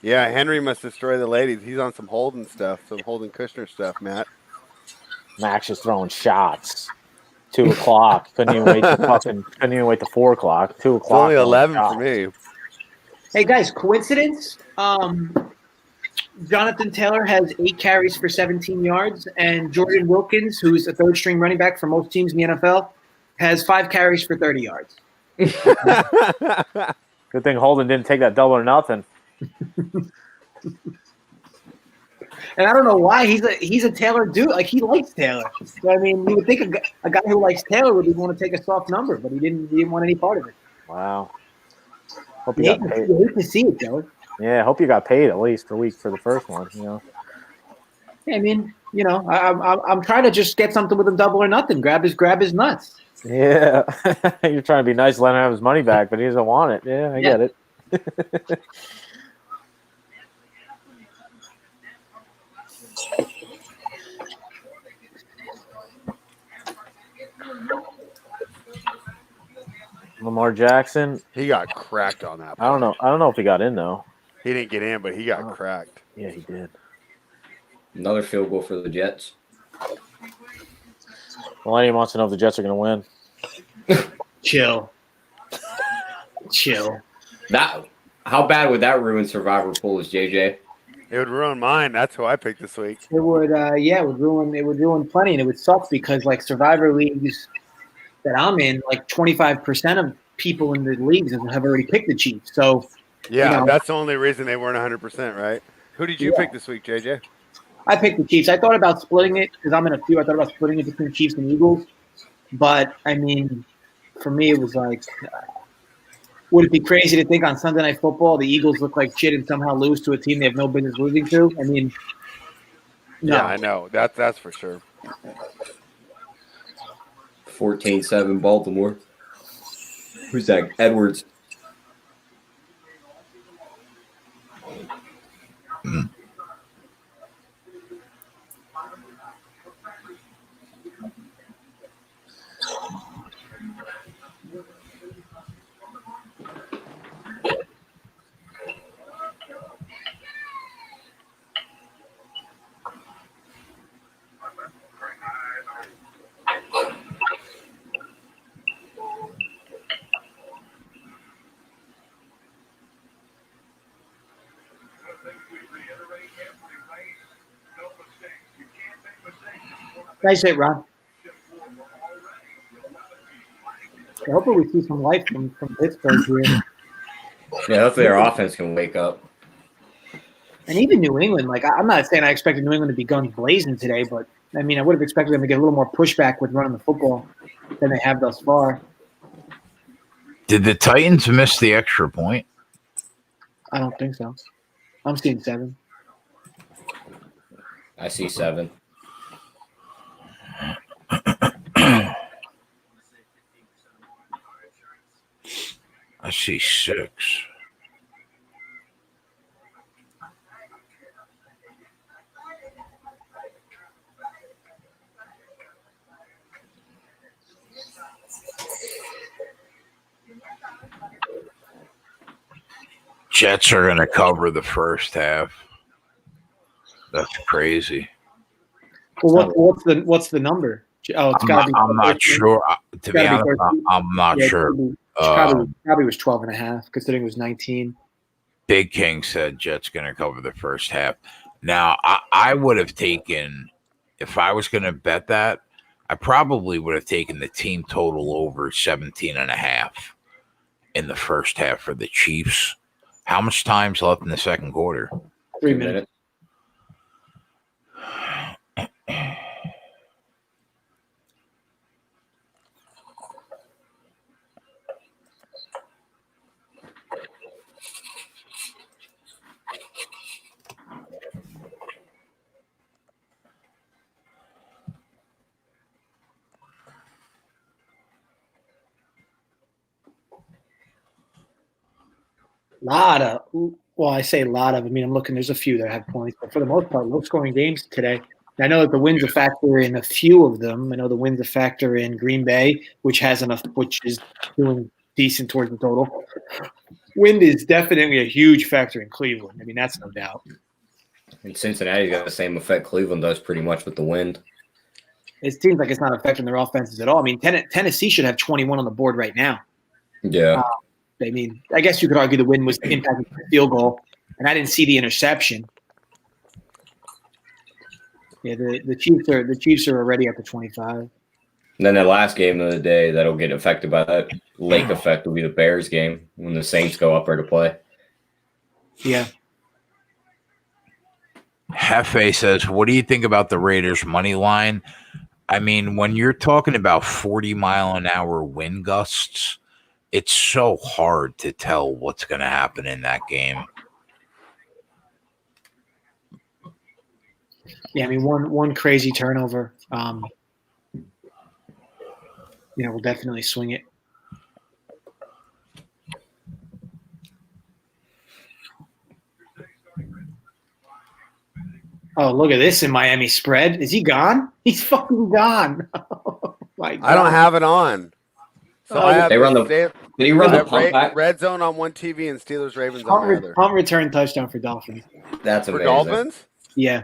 Yeah, Henry must destroy the ladies. He's on some Holden stuff, some Holden Kushner stuff, Matt. Max is throwing shots. 2 o'clock. Couldn't even wait to 4 o'clock. 2 o'clock. It's only throwing 11 shots. for me. Hey guys, coincidence? Jonathan Taylor has 8 carries for 17 yards, and Jordan Wilkins, who's a third string running back for most teams in the NFL, has 5 carries for 30 yards. Good thing Holden didn't take that double or nothing. And I don't know why he's a Taylor dude. Like, he likes Taylor. So, I mean, you would think a guy who likes Taylor would want to take a soft number, but he didn't want any part of it. Wow. Hope You you hate, got to, paid. you hate to see it, Joey. Yeah, hope you got paid at least for the first one. You know. Yeah, I mean, you know, I'm trying to just get something with him, double or nothing. Grab his nuts. Yeah, you're trying to be nice, let him have his money back, but he doesn't want it. Yeah, I get it. Lamar Jackson. He got cracked on that. I don't know. I don't know if he got in though. He didn't get in, but he got Oh. cracked. Yeah, he did. Another field goal for the Jets. Millennium wants to know if the Jets are going to win. Chill. Chill. How bad would that ruin Survivor Pool as JJ? It would ruin mine. That's who I picked this week. It would, it would ruin plenty, and it would suck because like Survivor leagues that I'm in, like 25% of people in the leagues have already picked the Chiefs. So Yeah, you know. that's the only reason they weren't 100%, right? Who did you Yeah. pick this week, JJ? I picked the Chiefs. I thought about splitting it because I'm in a few. I thought about splitting it between Chiefs and Eagles, but I mean, for me, it was like, would it be crazy to think on Sunday Night Football the Eagles look like shit and somehow lose to a team they have no business losing to? I mean, no. Yeah, I know. That's for sure. 14-7 Baltimore. Who's that? Edwards. Nice hit, Ron. So hopefully we see some life from Pittsburgh here. Yeah, hopefully our offense can wake up. And even New England, like I'm not saying I expected New England to be guns blazing today, but I mean I would have expected them to get a little more pushback with running the football than they have thus far. Did the Titans miss the extra point? I don't think so. I'm seeing 7. I see 7. I see 6. Jets are going to cover the first half. That's crazy. Well, what's the number? Oh, it's got to be. I'm not sure. To be honest, I'm not sure. Probably was 12.5, considering it was 19. Big King said Jets going to cover the first half. Now, I would have taken, if I was going to bet that, I probably would have taken the team total over 17.5 in the first half for the Chiefs. How much time's left in the second quarter? 3 minutes. I say a lot of. I mean, I'm looking. There's a few that have points, but for the most part, low-scoring games today. I know that the wins a factor in a few of them. I know the wins a factor in Green Bay, which is doing decent towards the total. Wind is definitely a huge factor in Cleveland. I mean, that's no doubt. And Cincinnati's got the same effect Cleveland does pretty much with the wind. It seems like it's not affecting their offenses at all. I mean, Tennessee should have 21 on the board right now. Yeah. I mean, I guess you could argue the win was impacted by the field goal, and I didn't see the interception. Yeah, the Chiefs are already up to 25. And then the last game of the day that'll get affected by that lake effect will be the Bears game when the Saints go up there to play. Yeah. Hefe says, what do you think about the Raiders money line? I mean, when you're talking about 40-mile-an-hour wind gusts, it's so hard to tell what's going to happen in that game. Yeah, I mean, one crazy turnover, will definitely swing it. Oh, look at this in Miami spread. Is he gone? He's fucking gone. Oh, my God. I don't have it on. So I have did he run the pump back? Red Zone on one TV and Steelers Ravens on the other. Punt return touchdown for Dolphins. That's For amazing. Dolphins? Yeah.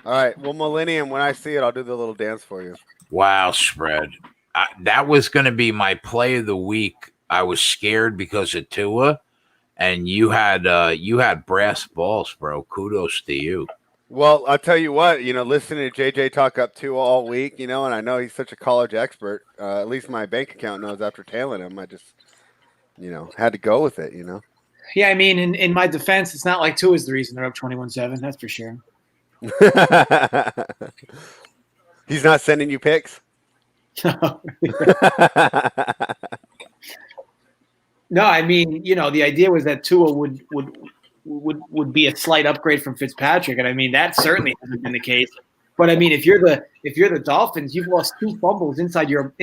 All right. Well, Millennium, when I see it, I'll do the little dance for you. Wow, spread. That was going to be my play of the week. I was scared because of Tua, and you had brass balls, bro. Kudos to you. Well, I'll tell you what, listening to JJ talk up Tua all week, and I know he's such a college expert. At least my bank account knows after tailing him. I just, had to go with it, Yeah, I mean, in my defense, it's not like Tua is the reason they're up 21-7. That's for sure. He's not sending you pics? No, I mean, the idea was that Tua would be a slight upgrade from Fitzpatrick, and I mean that certainly hasn't been the case. But I mean, if you're the Dolphins, you've lost 2 fumbles inside your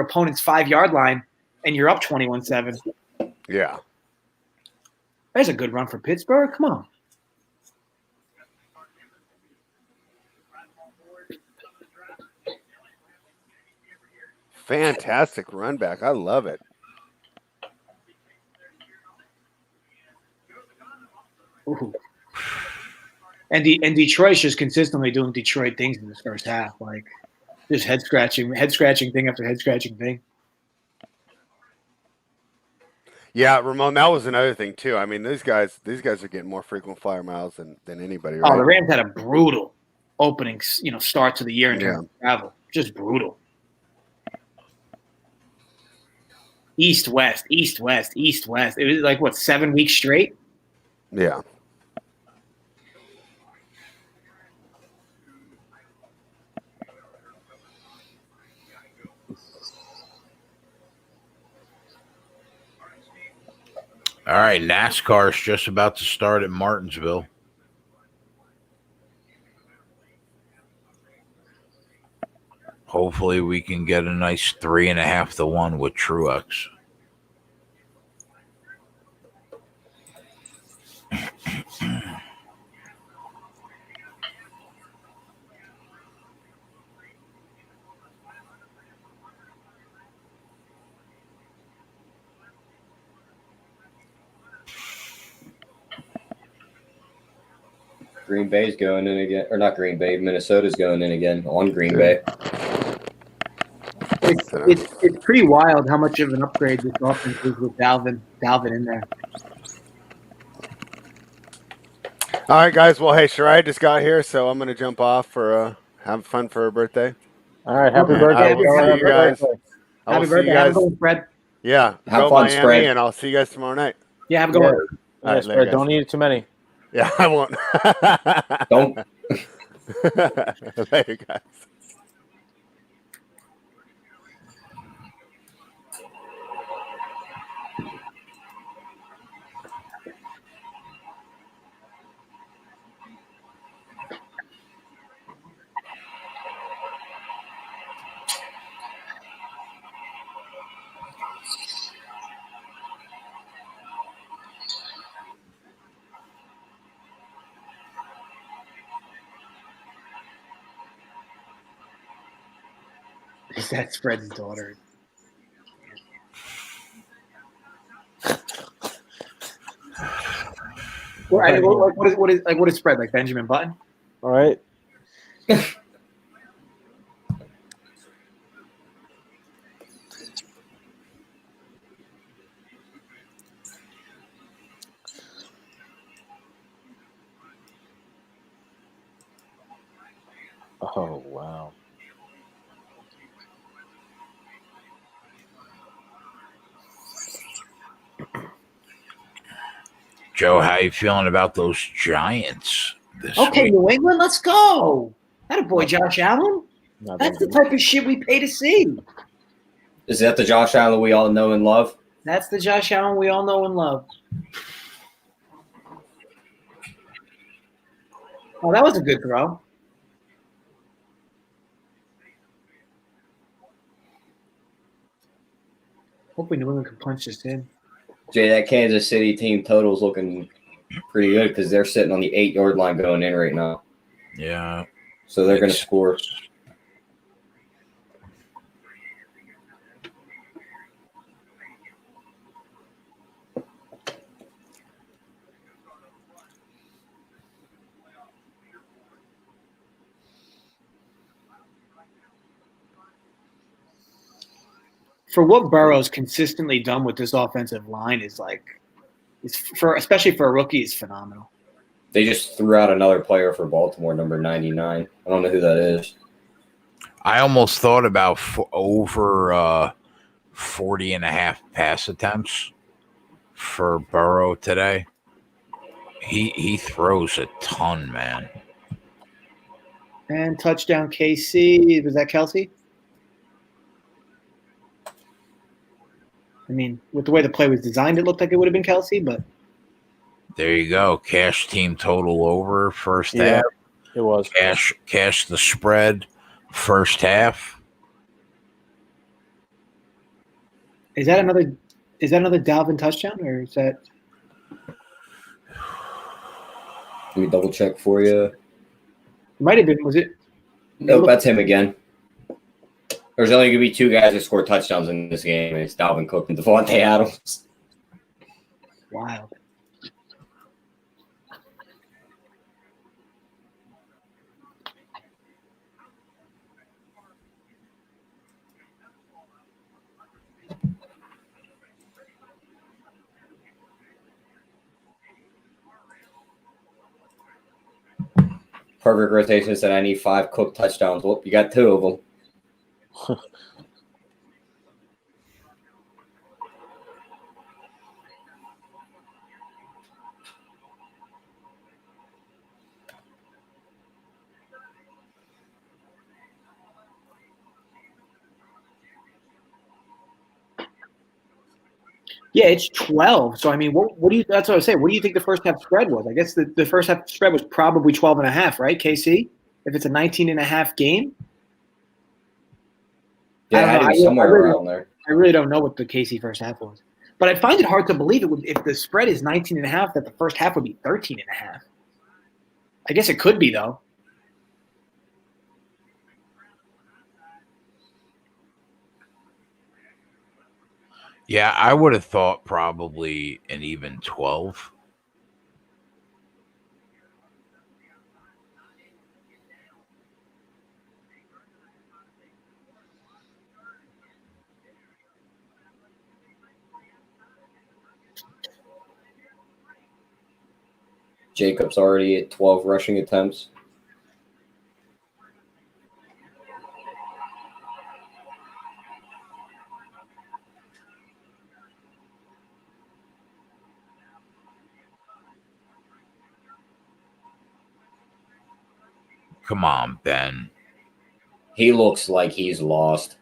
opponent's 5-yard line, and you're up 21-7. Yeah, That's a good run for Pittsburgh. Come on. fantastic run back. I love it. Ooh. And Detroit's just consistently doing Detroit things in this first half, like just head scratching thing after head scratching thing. Yeah, Ramon, that was another thing too. I mean, these guys are getting more frequent flyer miles than anybody. Right? Oh, the Rams had a brutal openings, starts of the year in terms of travel. Just brutal. East, west, east, west, east, west. It was like, 7 weeks straight? Yeah. All right, NASCAR is just about to start at Martinsville. Hopefully, we can get a nice 3.5-1 with Truex. Green Bay's going in again, or not Green Bay. Minnesota's going in again on Green Bay. It's pretty wild how much of an upgrade this offense is with Dalvin in there. All right, guys. Well, hey, Shirai just got here, so I'm going to jump off for have fun for her birthday. All right, happy And birthday. I will see you guys. I Happy will see birthday. you Have a guys. good one, Fred. Yeah, Have go fun, Miami, Spread. and I'll see you guys tomorrow night. Yeah, have a good one. All right, Yes, later, but don't eat too many. Yeah, I won't. Don't. Later, guys. Is that Fred's daughter? What is Fred, like Benjamin Button? All right. Oh, wow. Joe, how you feeling about those Giants this Okay, week? New England, let's go. That a boy, Josh Allen. Not That's very the good. type of shit we pay to see. Is that the Josh Allen we all know and love? That's the Josh Allen we all know and love. Oh, that was a good throw. Hopefully New England can punch this in. Jay, that Kansas City team total is looking pretty good because they're sitting on the 8-yard line going in right now. Yeah. So they're going to score. For what Burrow's consistently done with this offensive line is especially for a rookie, is phenomenal. They just threw out another player for Baltimore, number 99. I don't know who that is. I almost thought about over 40.5 pass attempts for Burrow today. He throws a ton, man. And touchdown KC. Was that Kelsey? I mean, with the way the play was designed, it looked like it would have been Kelsey, but There you go. Cash team total over first Yeah. half. It was. Cash the spread first half. is that another Dalvin touchdown, or is that? Let me double check for you. It might have been. Was it? Nope, that's him again. There's only going to be two guys that score touchdowns in this game. It's Dalvin Cook and Devontae Adams. Wild. Perfect rotation said I need 5 Cook touchdowns. Well, you got 2 of them. Yeah, it's 12. So, I mean, what do you – that's what I was saying. What do you think the first half spread was? I guess the first half spread was probably 12.5, right, KC? If it's a 19.5 game? Yeah, I it don't had know. to be somewhere around there. I really don't know what the KC first half was. But I find it hard to believe if the spread is 19.5 that the first half would be 13.5. I guess it could be, though. Yeah, I would have thought probably an even 12. Jacobs already at 12 rushing attempts. Come on, Ben. He looks like he's lost.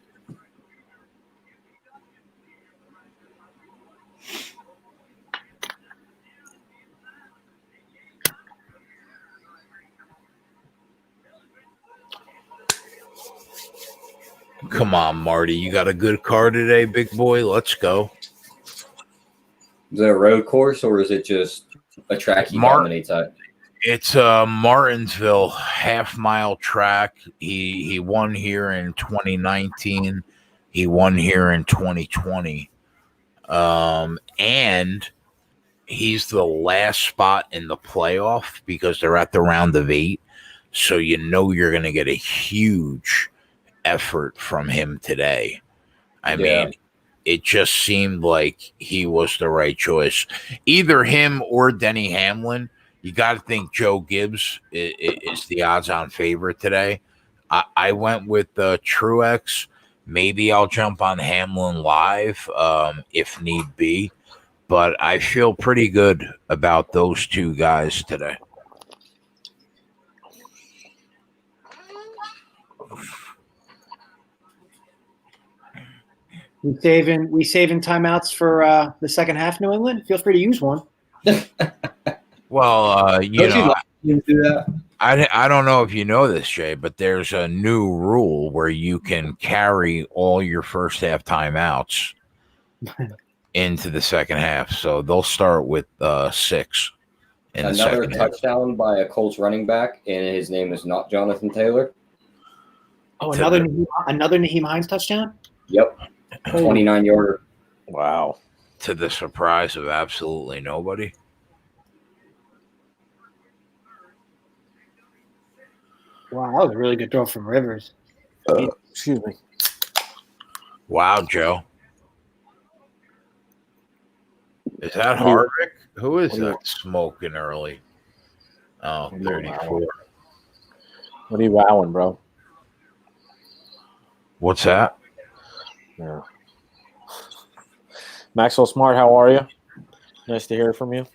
Come on, Marty. You got a good car today, big boy. Let's go. Is it a road course or is it just a track he dominates at? It's a Martinsville half-mile track. He won here in 2019. He won here in 2020. And he's the last spot in the playoff because they're at the round of 8. So you know you're going to get a huge effort from him today. I mean, it just seemed like he was the right choice. Either him or Denny Hamlin. You got to think Joe Gibbs is the odds-on favorite today. I went with Truex. Maybe I'll jump on Hamlin live if need be. But I feel pretty good about those 2 guys today. We saving timeouts for the second half, New England? Feel free to use one. Well, you know, do that? I don't know if you know this, Jay, but there's a new rule where you can carry all your first half timeouts into the second half. So they'll start with 6 in the Another second half. touchdown by a Colts running back, and his name is not Jonathan Taylor. Oh, another Naheem Hines touchdown? Yep. 29-yarder. Wow. To the surprise of absolutely nobody. Wow, that was a really good throw from Rivers. Excuse me. Wow, Joe. Is that Harvick? Who is that smoking early? Oh, 34. What are you wowing, bro? What's that? Yeah. Maxwell Smart, how are you? Nice to hear from you.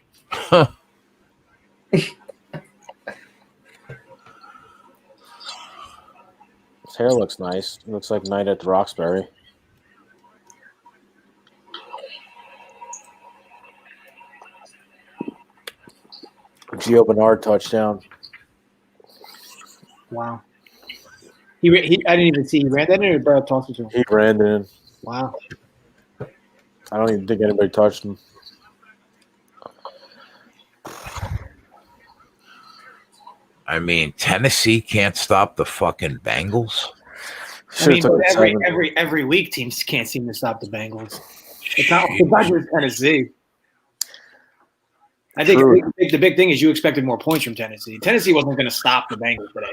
His hair looks nice. It looks like Night at the Roxbury. Gio Bernard touchdown. Wow. I didn't even see he ran that in or Burrow tossed it to him. He ran it in. Wow. I don't even think anybody touched him. I mean, Tennessee can't stop the fucking Bengals. I mean, every week teams can't seem to stop the Bengals. It's not just Tennessee. I think the big thing is you expected more points from Tennessee. Tennessee wasn't going to stop the Bengals today.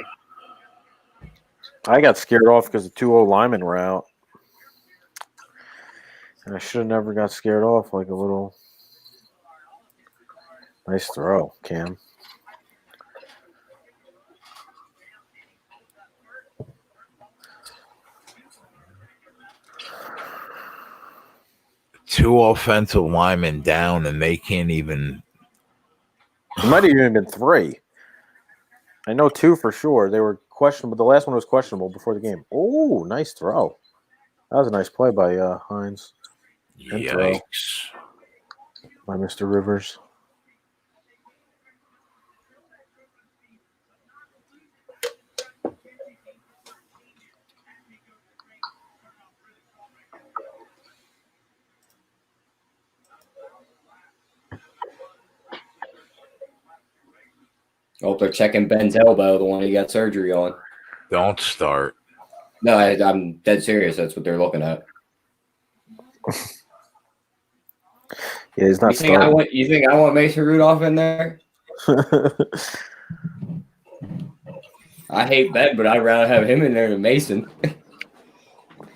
I got scared off because the 2 linemen were out. And I should have never got scared off like a little nice throw, Cam. 2 offensive linemen down, and they can't even. It might have even been 3. I know 2 for sure. They were questionable. The last one was questionable before the game. Oh, nice throw. That was a nice play by Hines. Good throw Yikes. by Mr. Rivers. Oh, they're checking Ben's elbow, the one he got surgery on. Don't start. No, I'm dead serious. That's what they're looking at. Yeah, he's not starting. You think I want Mason Rudolph in there? I hate Ben, but I'd rather have him in there than Mason.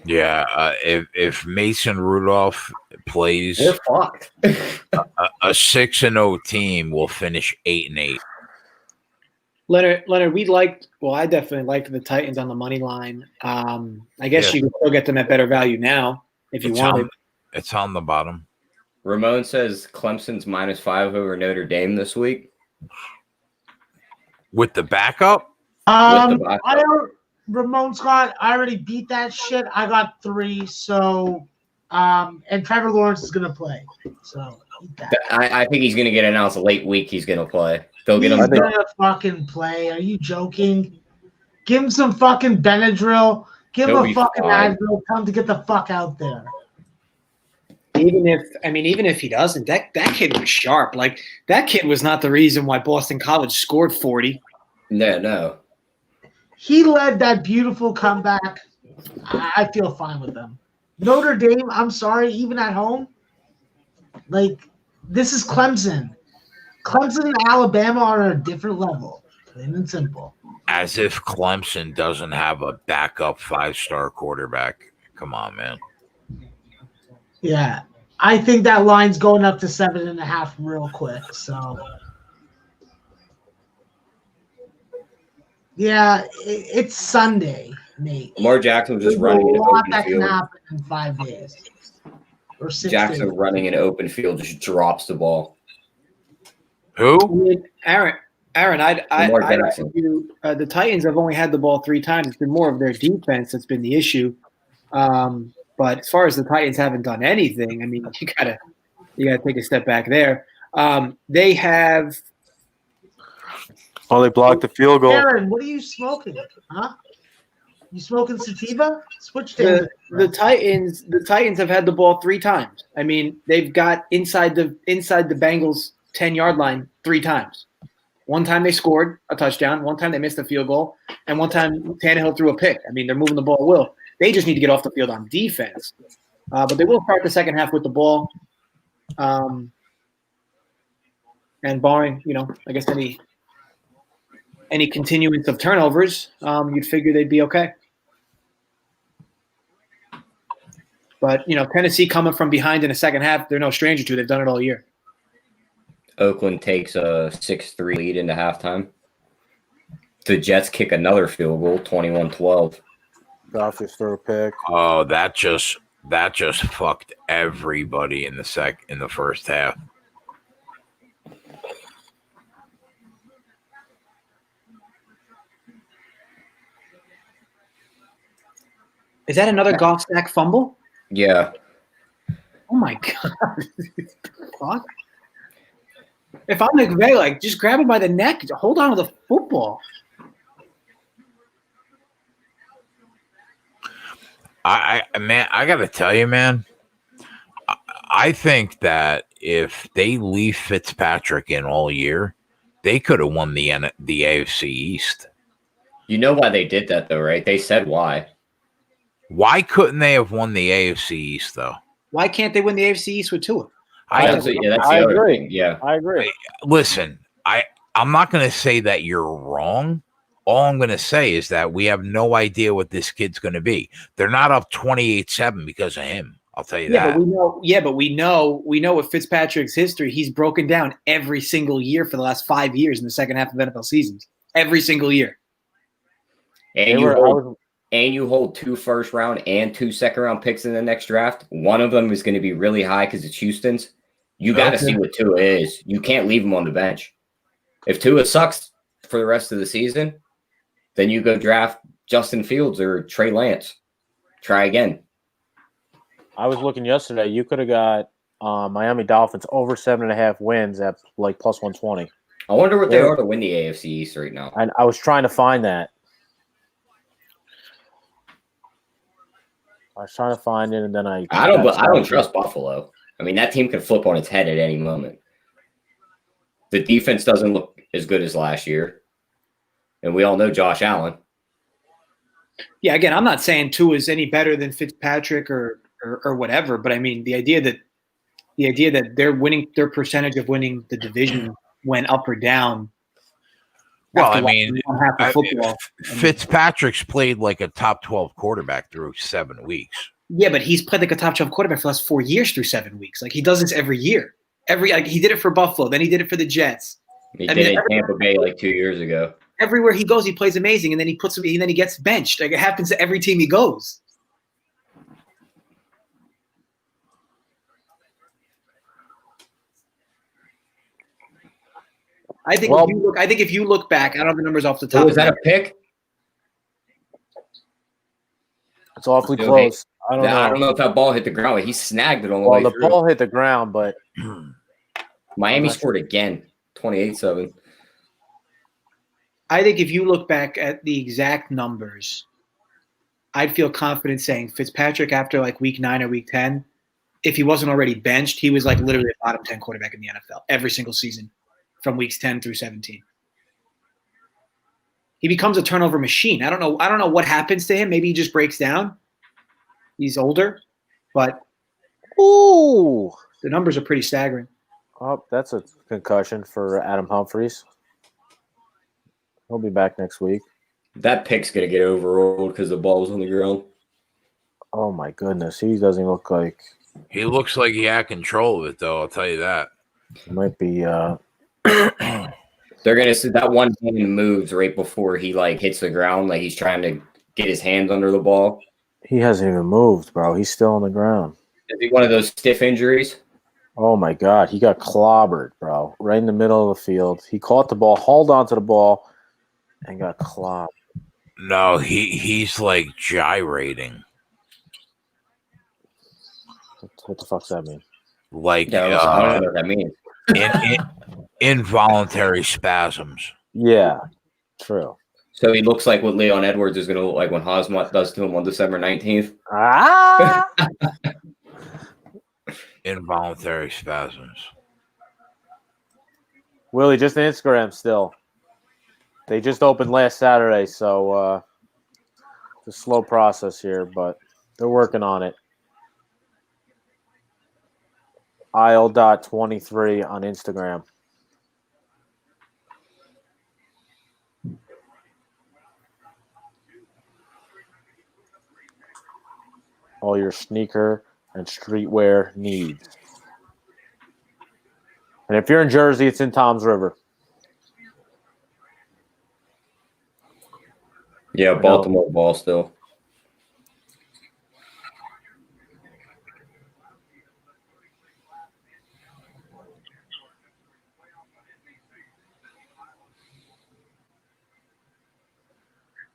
Yeah, if Mason Rudolph plays, We're fucked. a 6-0 team will finish 8-8. Leonard, I definitely liked the Titans on the money line. I guess you can still get them at better value now if you wanted. It's on the bottom. Ramon says Clemson's -5 over Notre Dame this week. With the backup? Ramon Scott, I already beat that shit. I got 3, so and Trevor Lawrence is gonna play. So eat that. I think he's gonna get announced late week. He's gonna play. They'll get him. He's gonna fucking play. Are you joking? Give him some fucking Benadryl. Give him a fucking Advil. Tell him to get the fuck out there. Even if he doesn't, that kid was sharp. Like, that kid was not the reason why Boston College scored 40. No. He led that beautiful comeback. I feel fine with them. Notre Dame, I'm sorry, even at home, like, this is Clemson. Clemson and Alabama are on a different level. Plain and simple. As if Clemson doesn't have a backup 5-star quarterback. Come on, man. Yeah. I think that line's going up to 7.5 real quick. So, yeah, it's Sunday, Nate. Lamar Jackson was just running in a lot open that field. can happen in 5 days. Or 6 Jackson days. running in open field just drops the ball. Who? Aaron, the Titans have only had the ball 3 times. It's been more of their defense that's been the issue. But as far as the Titans haven't done anything, I mean, you gotta take a step back there. They have. Oh, they blocked the field goal. Aaron, what are you smoking? Huh? You smoking sativa? Switch to the Titans. The Titans have had the ball 3 times. I mean, they've got inside the Bengals 10-yard line 3 times. One time they scored a touchdown. One time they missed a field goal, and one time Tannehill threw a pick. I mean, they're moving the ball well. They just need to get off the field on defense. But they will start the second half with the ball. And barring, I guess any continuance of turnovers, you'd figure they'd be okay. But, Tennessee coming from behind in the second half, they're no stranger to. They've done it all year. Oakland takes a 6-3 lead into halftime. The Jets kick another field goal, 21-12. Goff just threw a pick. Oh, that just fucked everybody in the first half. Is that another Goff sack fumble? Yeah. Oh my god! Fuck. If I'm McVay, just grab him by the neck, hold on to the football. I gotta tell you, man. I think that if they leave Fitzpatrick in all year, they could have won the AFC East. You know why they did that, though, right? They said why. Why couldn't they have won the AFC East, though? Why can't they win the AFC East with Tua? I agree. Yeah, I agree. Listen, I'm not going to say that you're wrong. All I'm going to say is that we have no idea what this kid's going to be. They're not up 28-7 because of him. I'll tell you that. But we know with Fitzpatrick's history, he's broken down every single year for the last 5 years in the second half of NFL seasons. Every single year. And and you hold 2 first round and 2 second round picks in the next draft, one of them is going to be really high because it's Houston's. You got to see what Tua is. You can't leave him on the bench. If Tua sucks for the rest of the season, then you go draft Justin Fields or Trey Lance. Try again. I was looking yesterday. You could have got Miami Dolphins over 7.5 wins at like plus 120. I wonder what they are to win the AFC East right now. And I was trying to find that. I was trying to find it, and then I don't trust Buffalo. I mean, that team can flip on its head at any moment. The defense doesn't look as good as last year, and we all know Josh Allen. Yeah, again, I'm not saying Tua is any better than Fitzpatrick or whatever, but I mean the idea that they're winning, their percentage of winning the division went up or down. Well, I mean, football. Fitzpatrick's played like a top 12 quarterback through 7 weeks. Yeah, but he's played like a top 12 quarterback for the last 4 years through 7 weeks. Like he does this every year. He did it for Buffalo, then he did it for the Jets. He did it in Tampa Bay like 2 years ago. Everywhere he goes, he plays amazing, and then he gets benched. Like it happens to every team he goes. I think if you look back, I don't have the numbers off the top. Was that a pick? It's awfully close. I don't know if that ball hit the ground. He snagged it on the way through. The ball hit the ground, but Miami scored again, 28-7. I think if you look back at the exact numbers, I'd feel confident saying Fitzpatrick after like week 9 or week 10, if he wasn't already benched, he was like literally a bottom 10 quarterback in the NFL every single season from weeks 10 through 17. He becomes a turnover machine. I don't know what happens to him. Maybe he just breaks down. He's older, but the numbers are pretty staggering. Oh, that's a concussion for Adam Humphries. He'll be back next week. That pick's going to get overruled because the ball was on the ground. Oh, my goodness. He doesn't look like... He looks like he had control of it, though. I'll tell you that. It might be... They're going to see that one hand moves right before he, like, hits the ground. Like, he's trying to get his hands under the ball. He hasn't even moved, bro. He's still on the ground. Is he one of those stiff injuries? Oh, my God. He got clobbered, bro. Right in the middle of the field. He caught the ball, hauled onto the ball, and got clobbered. No, he's like gyrating. What the fuck's that mean? Like, I don't know what that means. Involuntary spasms. Yeah, true. So he looks like what Leon Edwards is going to look like when Hosmut does to him on December 19th. Ah! Involuntary spasms. Willie, just an Instagram still. They just opened last Saturday, so it's a slow process here, but they're working on it. Isle.23 on Instagram. All your sneaker and streetwear needs. And if you're in Jersey, it's in Tom's River. Yeah, Baltimore ball still.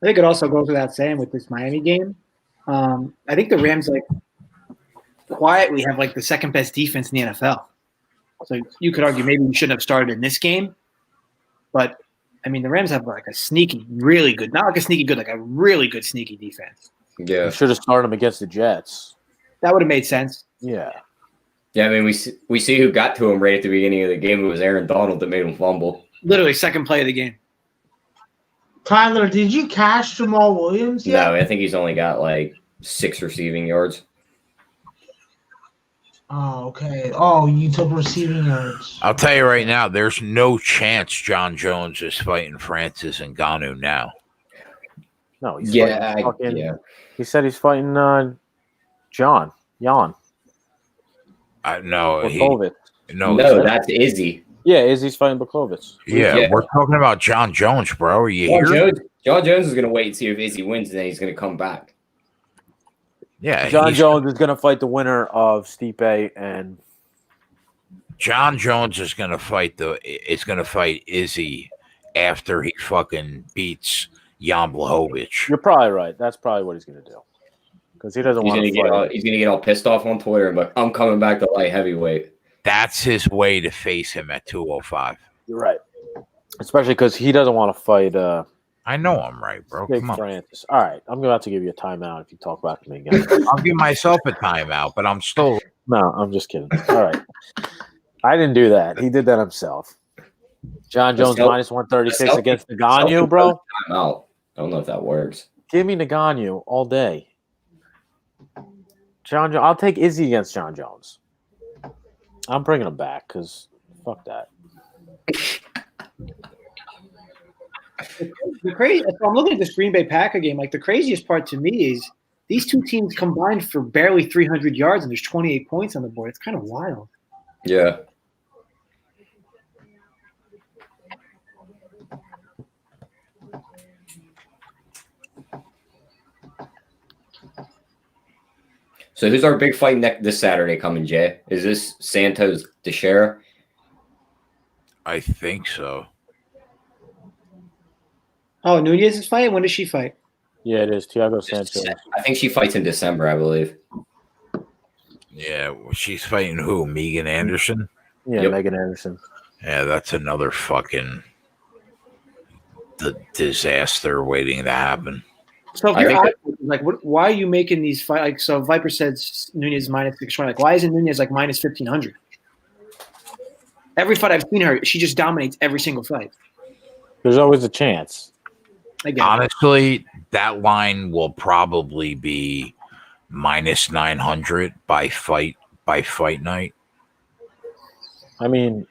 I think it also goes without saying with this Miami game. I think the Rams like quietly have like the second best defense in the NFL. So you could argue maybe we shouldn't have started in this game, but I mean the Rams have like a sneaky, really good, not like a sneaky good, like a really good sneaky defense. Yeah, you should have started them against the Jets. That would have made sense. Yeah. Yeah, I mean we see who got to him right at the beginning of the game. It was Aaron Donald that made him fumble. Literally second play of the game. Tyler, did you cash Jamal Williams yet? No, I think he's only got like 6 receiving yards. Oh, okay. Oh, you took receiving yards. I'll tell you right now, there's no chance John Jones is fighting Francis Ngannou now. No, he's fighting yeah. He said he's fighting Jan. No, that's Izzy. Yeah, Izzy's fighting Bukovic. Yeah, we're talking about John Jones, bro. Are you here? John Jones is going to wait and see if Izzy wins, and then he's going to come back. Yeah, John Jones is going to fight the winner of Stipe and John Jones is going to fight Izzy after he fucking beats Jan Blachowicz. You're probably right. That's probably what he's going to do because he doesn't He's want going to to fight. he's going to get all pissed off on Twitter, but I'm coming back to light heavyweight. That's his way to face him at 205. You're right, especially because he doesn't want to fight. I know I'm right, bro. Big Come on. Francis. All right, I'm about to give you a timeout if you talk back to me again. I'll give myself a timeout, but I'm still. No, I'm just kidding. All right, I didn't do that. He did that himself. John Jones minus 136 against Ngannou, bro. Timeout. I don't know if that works. Give me Ngannou all day. John, I'll take Izzy against John Jones. I'm bringing him back because fuck that. The crazy. So I'm looking at this Green Bay Packer game. Like the craziest part to me is these two teams combined for barely 300 yards, and there's 28 points on the board. It's kind of wild. Yeah. So who's our big fight this Saturday coming, Jay? Is this Santos Teixeira? I think so. Oh, Nunez is fighting. When does she fight? Yeah, it is Thiago Santos. I think she fights in December, I believe. Yeah, she's fighting who? Megan Anderson? Yeah, Yep. Megan Anderson. Yeah, that's another fucking disaster waiting to happen. So if I you're think like, why are you making these fight? Like, so Viper says Nunez minus 620. Like, why isn't Nunez like minus 1500? Every fight I've seen her, she just dominates every single fight. There's always a chance. Again, Honestly, that line will probably be minus 900 by fight night. I mean,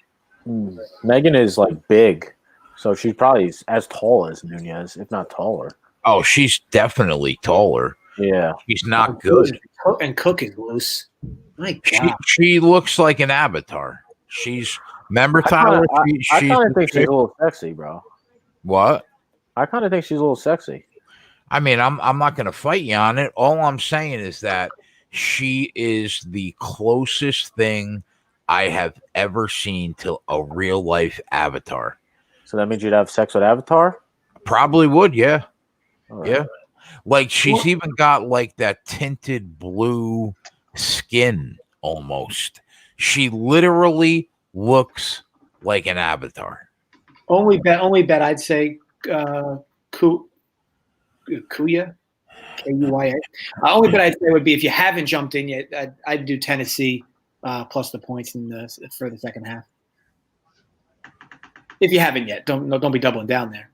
Megan is like big, so she's probably as tall as Nunez, if not taller. Oh, she's definitely taller. Yeah, She's not good. And Cook is loose. My She God. she looks like an avatar. She's remember Tyler. I kind of think she's a little sexy, bro. What? I kind of think she's a little sexy. I mean, I'm not going to fight you on it. All I'm saying is that she is the closest thing I have ever seen to a real life avatar. So that means you'd have sex with Avatar? Probably would, yeah. All right. Yeah. Like she's even got like that tinted blue skin almost. She literally looks like an avatar. Only bet I'd say Kuya, Kuya. Only bet I'd say would be if you haven't jumped in yet, I'd do Tennessee plus the points for the second half. If you haven't yet, don't be doubling down there.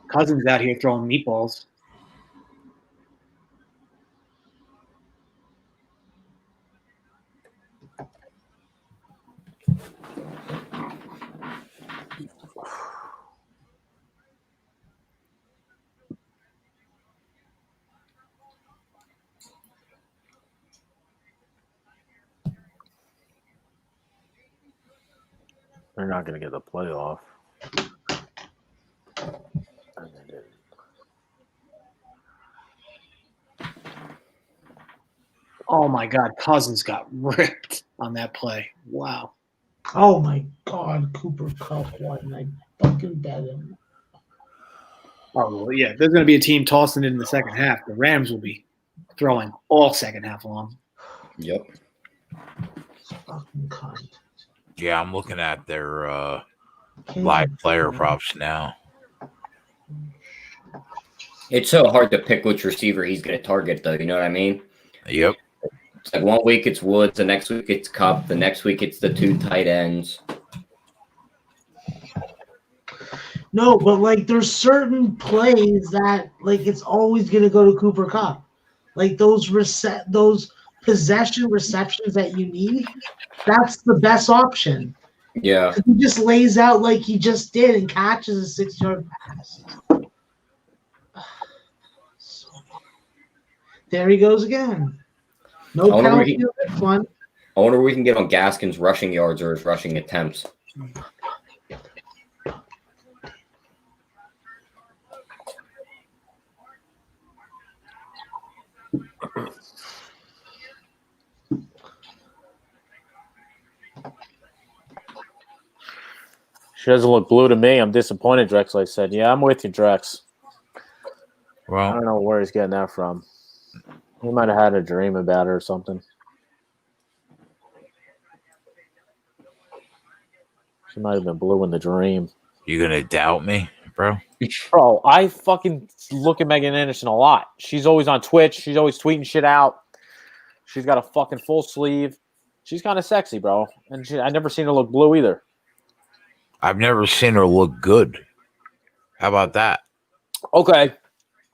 Cousins out here throwing meatballs. They're not going to get the playoff. Oh my God, Cousins got ripped on that play. Wow. Oh my God, Cooper Cup won. I fucking bet him. Oh well, yeah. There's going to be a team tossing it in the second half. The Rams will be throwing all second half long. Yep. Fucking cunt. Yeah, I'm looking at their live player props now. It's so hard to pick which receiver he's going to target, though. You know what I mean? Yep. It's like 1 week it's Woods, the next week it's Cup, the next week it's the 2 tight ends. No, but like there's certain plays that like it's always gonna go to Cooper Cup. Like those possession receptions that you need, that's the best option. Yeah. He just lays out like he just did and catches a 6-yard pass. There he goes again. No penalty on this one. I wonder what we can get on Gaskin's rushing yards or his rushing attempts. She doesn't look blue to me. I'm disappointed, Drexel. I said, yeah, I'm with you, Drex. I Well, don't know where he's getting that from. He might have had a dream about it or something. She might have been blue in the dream. you gonna doubt me, bro? Bro, I fucking look at Megan Anderson a lot. She's always on Twitch. She's always tweeting shit out. She's got a fucking full sleeve. She's kind of sexy, bro. And I never seen her look blue either. I've never seen her look good. How about that? Okay.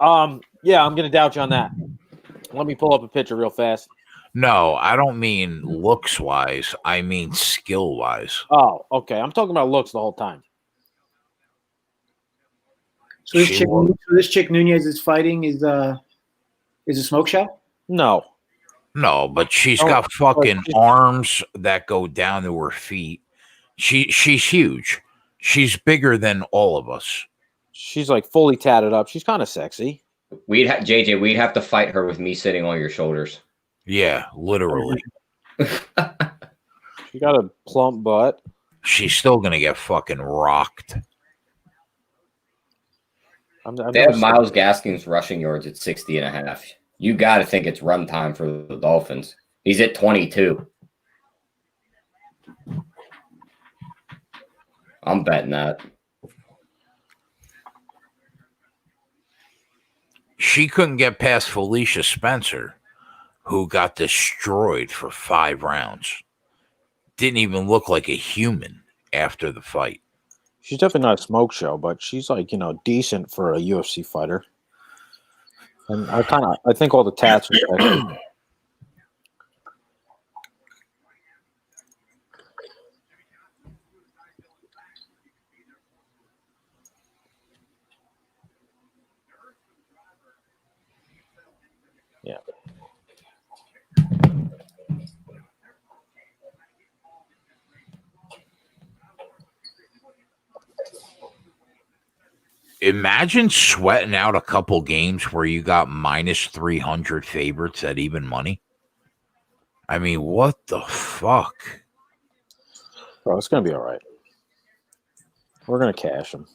Yeah, I'm gonna doubt you on that. Let me pull up a picture real fast. No, I don't mean looks wise. I mean skill wise. Oh, okay. I'm talking about looks the whole time. So this chick Nunez is fighting is a smoke show? No. No, but she's got fucking arms that go down to her feet. She's huge. She's bigger than all of us. She's like fully tatted up. She's kind of sexy. JJ, we'd have to fight her with me sitting on your shoulders. Yeah, literally. She got a plump butt. She's still gonna get fucking rocked. They have Myles Gaskin's rushing yards at 60.5. You got to think it's run time for the Dolphins. He's at 22. I'm betting that. She couldn't get past Felicia Spencer, who got destroyed for 5 rounds. Didn't even look like a human after the fight. She's definitely not a smoke show, but she's like, decent for a UFC fighter. And I think all the tats are sexy. Yeah. Imagine sweating out a couple games where you got minus 300 favorites at even money. I mean, what the fuck? Bro, it's going to be all right. We're going to cash them.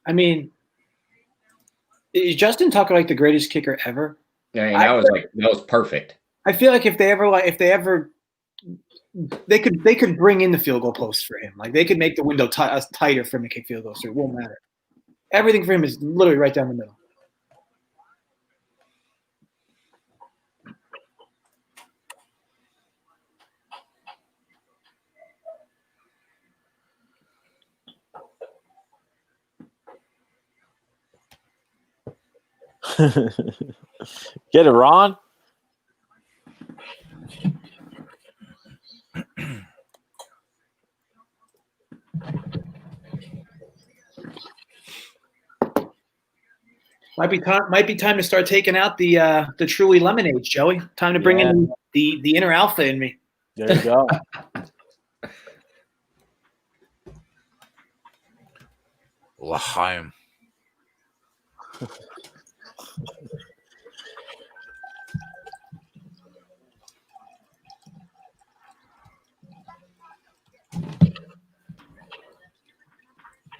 I mean, is Justin Tucker like the greatest kicker ever? Yeah, that was perfect. I feel like if they could bring in the field goal post for him. Like they could make the window tighter for him to kick field goals through. It won't matter. Everything for him is literally right down the middle. Get it, Ron. Might be time to start taking out the Truly lemonade, Joey. Time to bring in the inner alpha in me. There you go. L'chaim.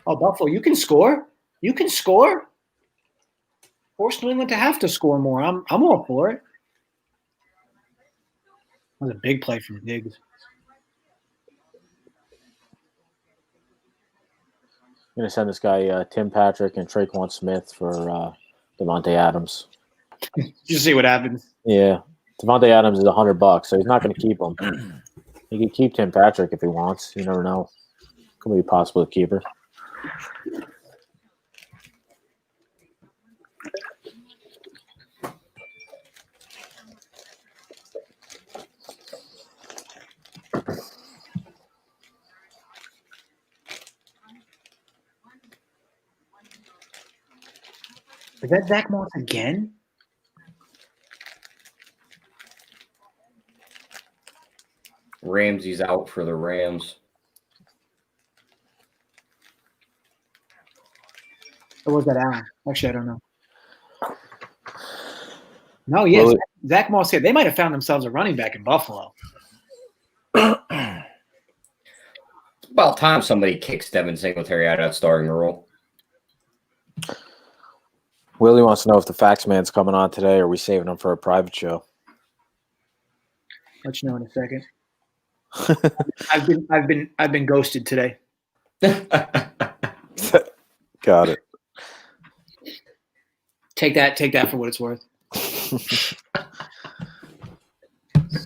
Oh, Buffalo, you can score. You can score. Force New England to have to score more. I'm all for it. That was a big play from Diggs. going to send this guy Tim Patrick and Traquan Smith for Devontae Adams. Just see what happens. Yeah. Devontae Adams is $100, so he's not going to keep him. He can keep Tim Patrick if he wants. You never know. Could be possible to keep her. Is that Zach Moss again? Ramsey's out for the Rams. Or was that Allen? Actually, I don't know. No, yes. Well, Zach Moss said they might have found themselves a running back in Buffalo. It's about time somebody kicks Devin Singletary out of that starting role. Willie wants to know if the fax man's coming on today, or are we saving him for a private show? Let you know in a second. I've been ghosted today. Got it. Take that for what it's worth.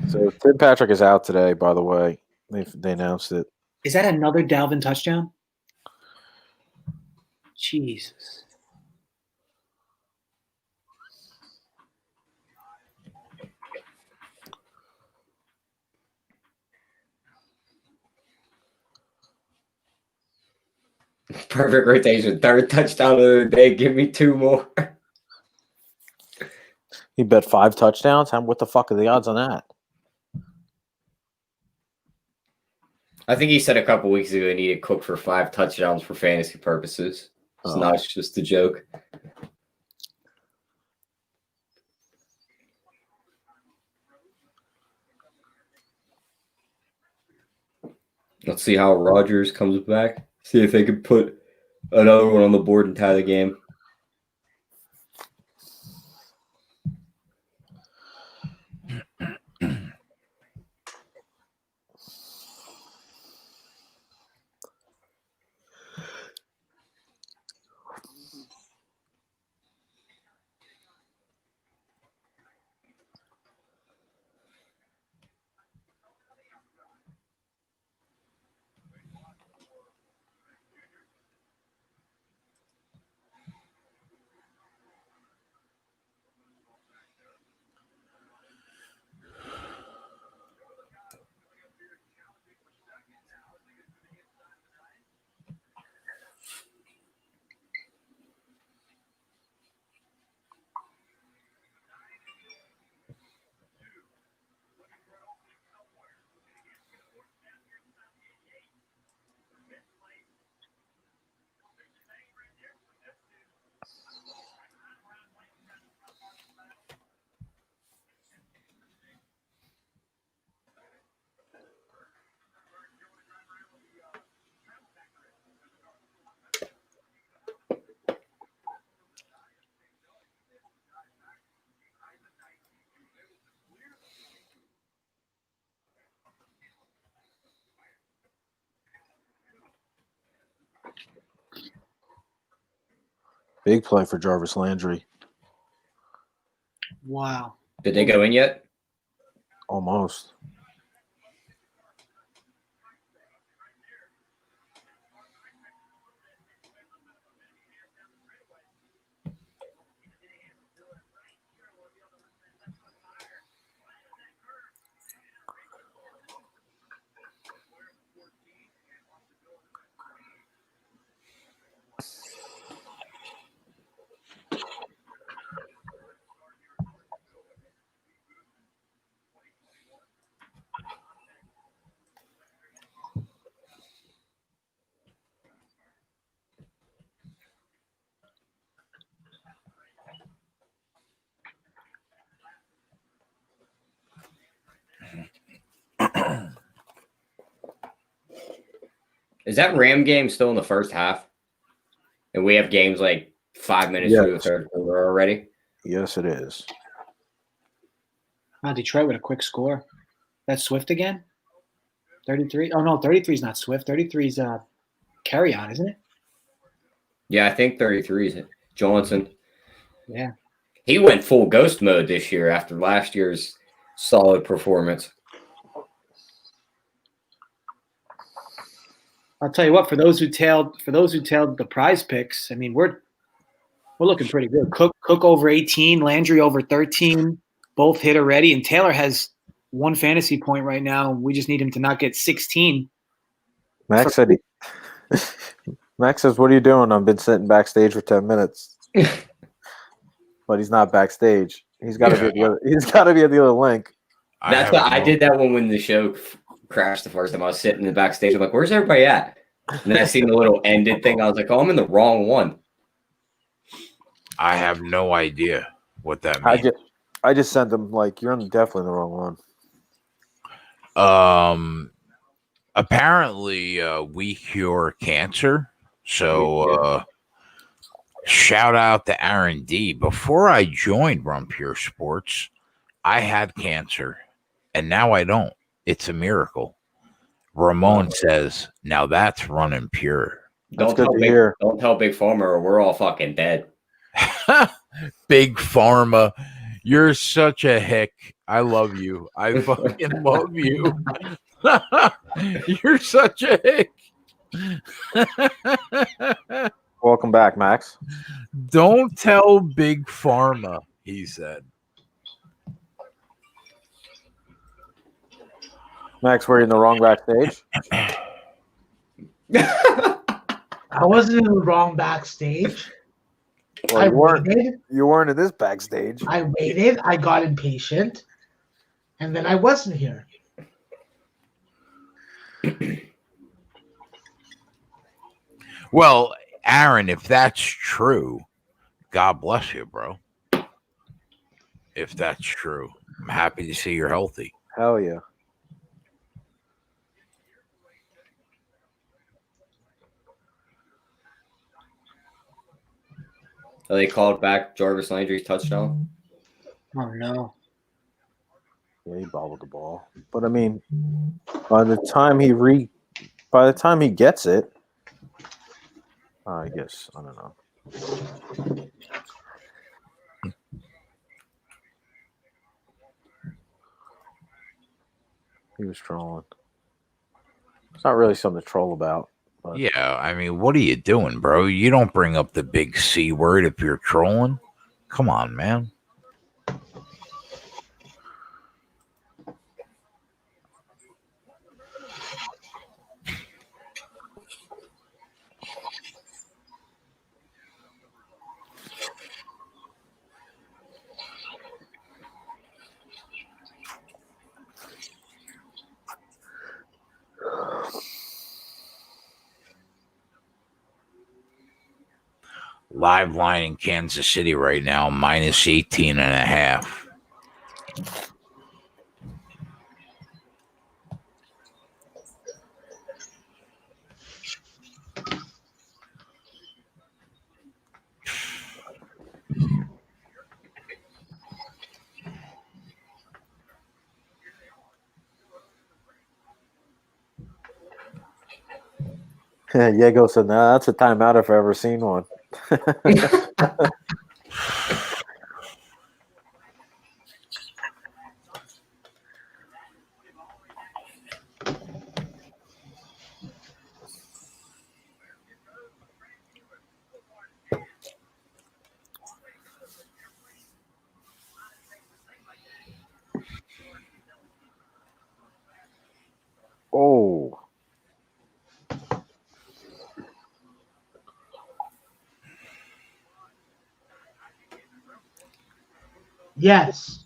So Tim Patrick is out today, by the way. They announced it. Is that another Dalvin touchdown? Jesus. Perfect rotation. Third touchdown of the day. Give me 2 more. He bet 5 touchdowns. What the fuck are the odds on that? I think he said a couple weeks ago he needed Cook for 5 touchdowns for fantasy purposes. It's not just a joke. Let's see how Rodgers comes back. See if they could put another one on the board and tie the game. Big play for Jarvis Landry. Wow. Did they go in yet? Almost. Is that Ram game still in the first half? And we have games like 5 minutes through the third quarter already? Yes, it is. Wow, Detroit with a quick score. That's Swift again? 33? Oh, no, 33 is not Swift. 33 is carry on, isn't it? Yeah, I think 33 is Johnson. Yeah. He went full ghost mode this year after last year's solid performance. I'll tell you what, for those who tailed the prize picks, I mean, we're looking pretty good. Cook over 18, Landry over 13, both hit already, and Taylor has 1 fantasy point right now. We just need him to not get 16. Max said Max says, "What are you doing?" I've been sitting backstage for 10 minutes. But he's not backstage. He's got to be at the other. He's got to be at the other link. That's what I did that when the show crashed the first time. I was sitting in the backstage. I'm like, "Where's everybody at?" And then I seen the little ended thing. I was like, "Oh, I'm in the wrong one." I have no idea what that means. I just sent him like, "You're definitely in the wrong one." Apparently, we cure cancer. So, shout out to Aaron D. Before I joined Run Pure Sports, I had cancer, and now I don't. It's a miracle. Ramon says, "Now that's running pure." That's good to hear. Don't tell Big Pharma or we're all fucking dead. Big Pharma, you're such a hick. I love you. I fucking love you. You're such a hick. Welcome back, Max. Don't tell Big Pharma, he said. Max, were you in the wrong backstage? I wasn't in the wrong backstage. Well, you weren't in this backstage. I waited. I got impatient, and then I wasn't here. Well, Aaron, if that's true, God bless you, bro. If that's true, I'm happy to see you're healthy. Hell yeah. So they called back Jarvis Landry's touchdown. Oh no. Yeah, he bobbled the ball. But I mean, by the time he gets it, I guess I don't know. He was trolling. It's not really something to troll about. But. Yeah, I mean, what are you doing, bro? You don't bring up the big C word if you're trolling. Come on, man. Live line in Kansas City right now, minus 18 and a half. Diego said, "Nah, that's a timeout if I've ever seen one." Oh. Yes.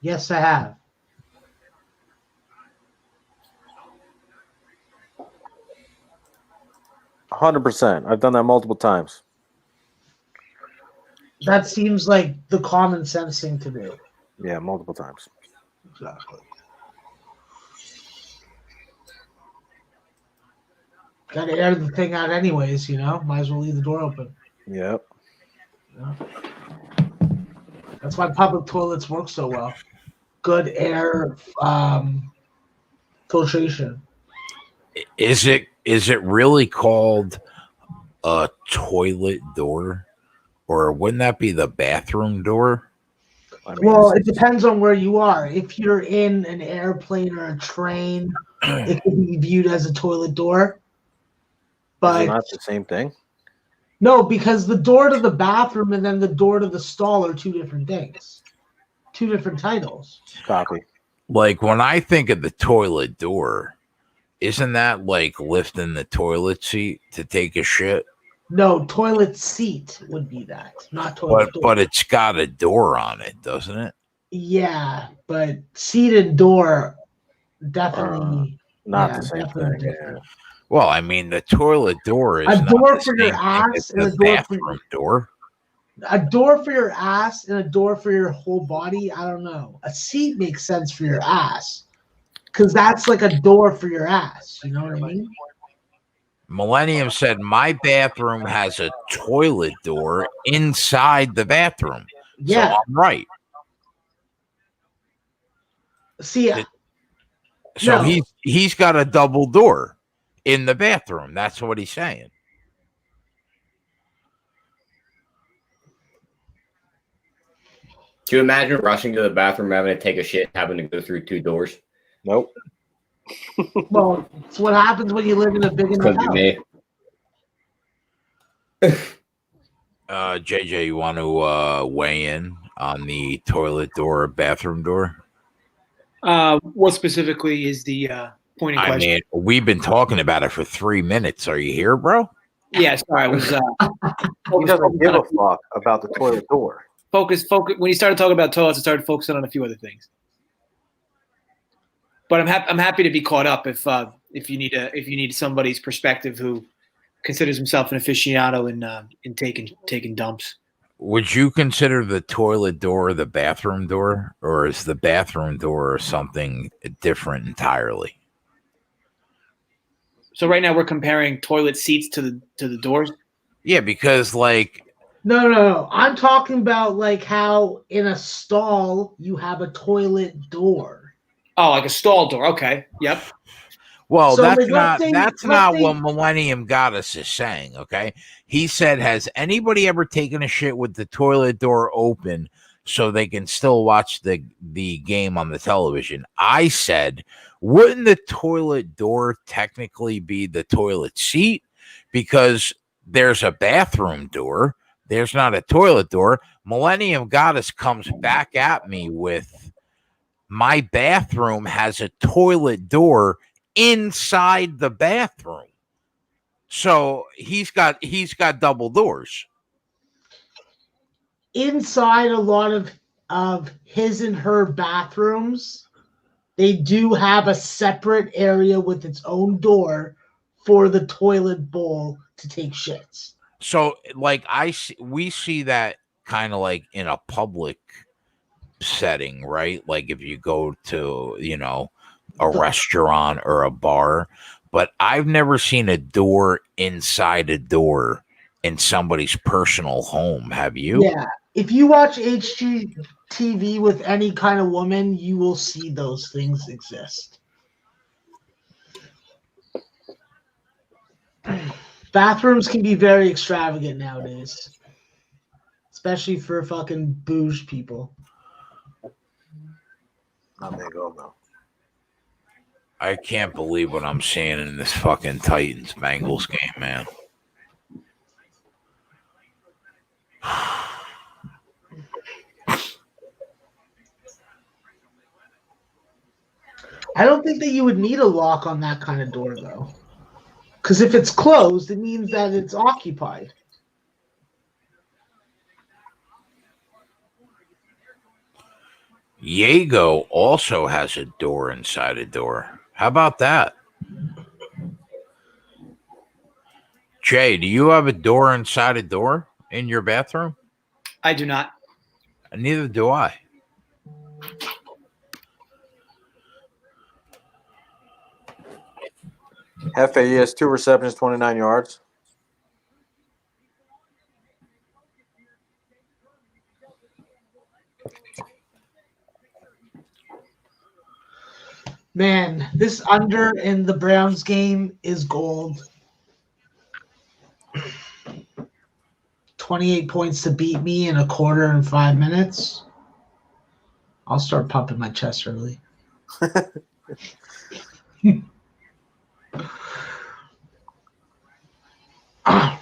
Yes, I have. %. I've done that multiple times. That seems like the common sense thing to do. Yeah, multiple times. Exactly. Got to air the thing out anyways, you know? Might as well leave the door open. Yep. Yeah. That's why public toilets work so well. Good air filtration. Is it really called a toilet door, or wouldn't that be the bathroom door? I mean, Well, it depends on where you are. If you're in an airplane or a train, it could be viewed as a toilet door. is it But not the same thing? no, because the door to the bathroom and then the door to the stall are two different things, two different titles. Copy. Like when I think of the toilet door, isn't that like lifting the toilet seat to take a shit? No, toilet seat would be that, not toilet door. But it's got a door on it, doesn't it? Yeah, but seat and door definitely Not yeah, the same definitely thing. different. Well, I mean, the toilet door is A not door the for your same thing ass as and the a door for bathroom door. a door for your ass and a door for your whole body. I don't know. A seat makes sense for your ass because that's like a door for your ass. You know what I mean? Millennium said my bathroom has a toilet door inside the bathroom. So Yeah. I'm right. See, So no. he's got a double door in the bathroom. That's what he's saying. Do you imagine rushing to the bathroom, having to take a shit, having to go through 2 doors? Nope. Well, it's what happens when you live in a big enough Couldn't be house. me. JJ, you want to weigh in on the toilet door or bathroom door? What specifically is the point in I question? mean, we've been talking about it for 3 minutes. Are you here, bro? Yeah, sorry, I was He doesn't give a fuck about the toilet door. focus. When you started talking about toilets, I started focusing on a few other things. But I'm happy to be caught up if you need somebody's perspective who considers himself an aficionado in taking dumps. Would you consider the toilet door the bathroom door, or is the bathroom door something different entirely? So right now we're comparing toilet seats to the doors. Yeah, because like No. I'm talking about like how in a stall you have a toilet door. Oh, like a stall door. Okay. Yep. well, So, that's like, let's not say- what Millennium Goddess is saying, okay? He said, has anybody ever taken a shit with the toilet door open so they can still watch the game on the television? I said, wouldn't the toilet door technically be the toilet seat? Because there's a bathroom door. There's not a toilet door. Millennium Goddess comes back at me with, my bathroom has a toilet door inside the bathroom. So he's got double doors. Inside a lot of his and her bathrooms, they do have a separate area with its own door for the toilet bowl to take shits. So like we see that kind of like in a public setting, right? Like if you go to, a restaurant or a bar, but I've never seen a door inside a door in somebody's personal home. Have you? Yeah. If you watch HGTV with any kind of woman, you will see those things exist. Bathrooms can be very extravagant nowadays, especially for fucking bouge people. Not big though. I can't believe what I'm seeing in this fucking Titans Bengals game, man. I don't think that you would need a lock on that kind of door, though. Because if it's closed, it means that it's occupied. Yago also has a door inside a door. How about that? Jay, do you have a door inside a door in your bathroom? I do not. Neither do I. Hefe, he has 2 receptions, 29 yards. Man, this under in the Browns game is gold. 28 points to beat me in a quarter and 5 minutes, I'll start pumping my chest early.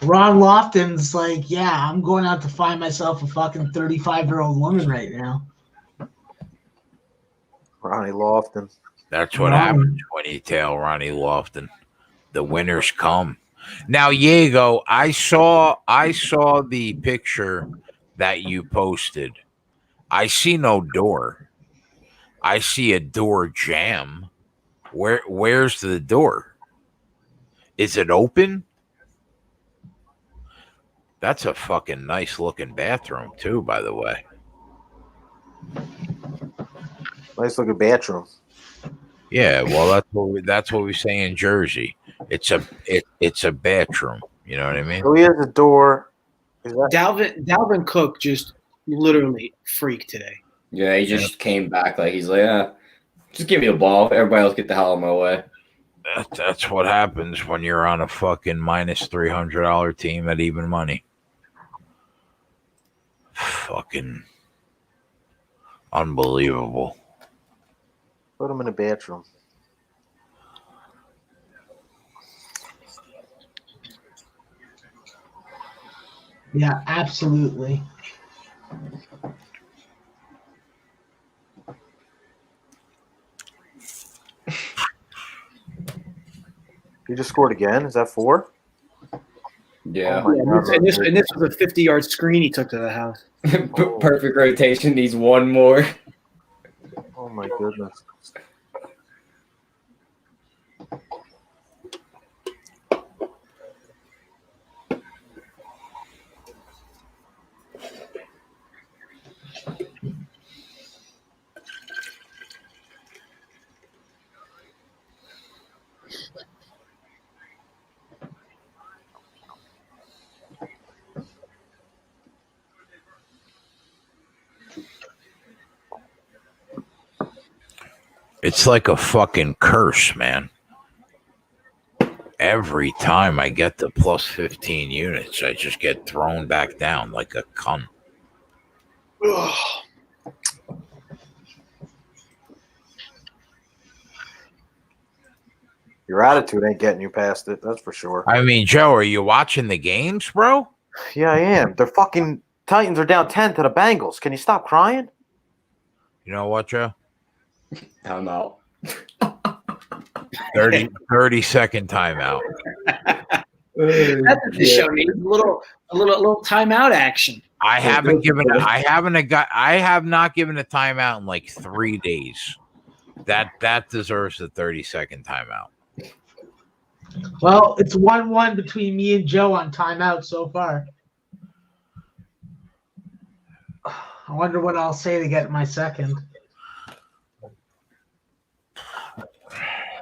Ron Lofton's like, yeah, I'm going out to find myself a fucking 35-year-old woman right now. Ronnie Lofton. That's what Ronnie. happens when you tail Ronnie Lofton. The winners come. Now, Diego, I saw the picture that you posted. I see no door. I see a door jam. Where's the door? Is it open? That's a fucking nice looking bathroom too, by the way. Nice looking bathroom. Yeah, well, that's what we say in Jersey. It's a bathroom. You know what I mean? So here's the door. Is that Dalvin Cook just literally freaked today. Yeah, he just came back like he's like, just give me the ball. Everybody else get the hell out of my way. That's what happens when you're on a fucking minus $300 team at even money. Fucking unbelievable. put him in the bathroom? Yeah, absolutely. He just scored again. Is that 4? Yeah. Oh my God. And this was a 50-yard screen he took to the house. Perfect rotation. Needs one more. Oh my goodness. It's like a fucking curse, man. Every time I get the plus 15 units, I just get thrown back down like a cunt. Your attitude ain't getting you past it. That's for sure. I mean, Joe, are you watching the games, bro? Yeah, I am. They're fucking Titans are down 10 to the Bengals. Can you stop crying? You know what, Joe? I'm out. 30-second timeout. That's what the show needs. A little timeout action. I have not given a timeout in like 3 days. That deserves a 30-second timeout. Well, it's 1-1 between me and Joe on timeout so far. I wonder what I'll say to get my second.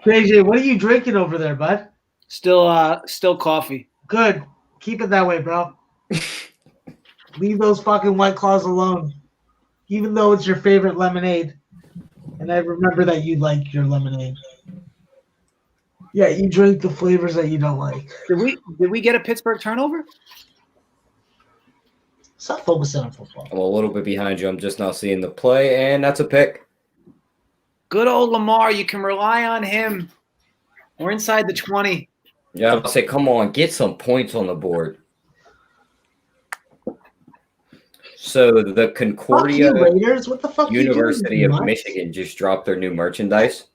JJ, what are you drinking over there, bud? Still coffee. Good. Keep it that way, bro. Leave those fucking White Claws alone. Even though it's your favorite lemonade. And I remember that you like your lemonade. Yeah, you drink the flavors that you don't like. Did we get a Pittsburgh turnover? Stop focusing on football. I'm a little bit behind you. I'm just not seeing the play, and that's a pick. Good old Lamar. You can rely on him. We're inside the 20. Yeah, I'll say, come on, get some points on the board. So the Concordia Fuck you, Raiders. What the fuck University you doing? of Michigan just dropped their new merchandise.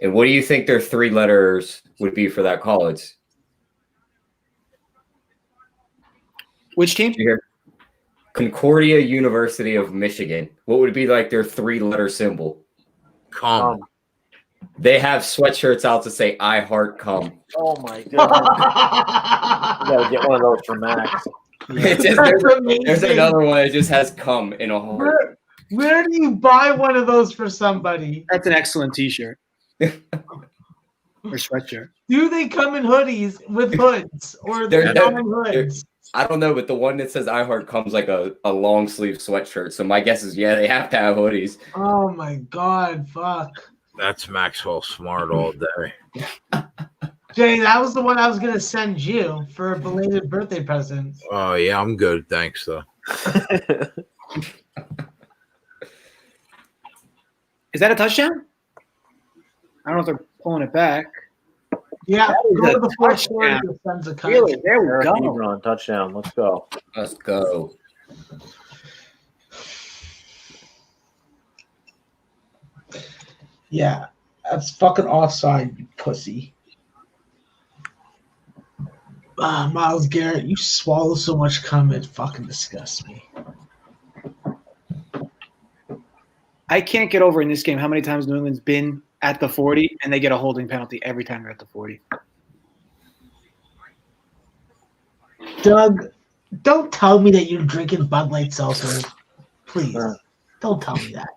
And what do you think their 3 letters would be for that college? Which team? Did you hear? Concordia University of Michigan. What would be like their 3-letter symbol? Come. They have sweatshirts out to say "I heart cum." Oh my goodness. You gotta get one of those for Max. It's just, That's there's amazing. another one that just has "cum" in a heart. Where do you buy one of those for somebody? That's an excellent T-shirt. Or sweatshirt. Do they come in hoodies with hoods? Or they They're- come in hoods? I don't know, but the one that says "I heart cum's like a long sleeve sweatshirt. So my guess is, yeah, they have to have hoodies. Oh my god, fuck. That's Maxwell Smart all day. Jay, that was the one I was gonna send you for a belated birthday present. Oh yeah, I'm good. Thanks though. Is that a touchdown? I don't know if they're pulling it back. Yeah, That is go a to the fourth quarter. touchdown. The Suns are cut. Really? There we Eric go. Ebron, touchdown. Let's go. Let's go. Yeah, that's fucking offside, you pussy. Miles Garrett, you swallow so much cum, it fucking disgusts me. I can't get over in this game how many times New England's been at the 40 and they get a holding penalty every time they're at the 40. Doug, don't tell me that you're drinking Bud Light seltzer. Please, don't tell me that.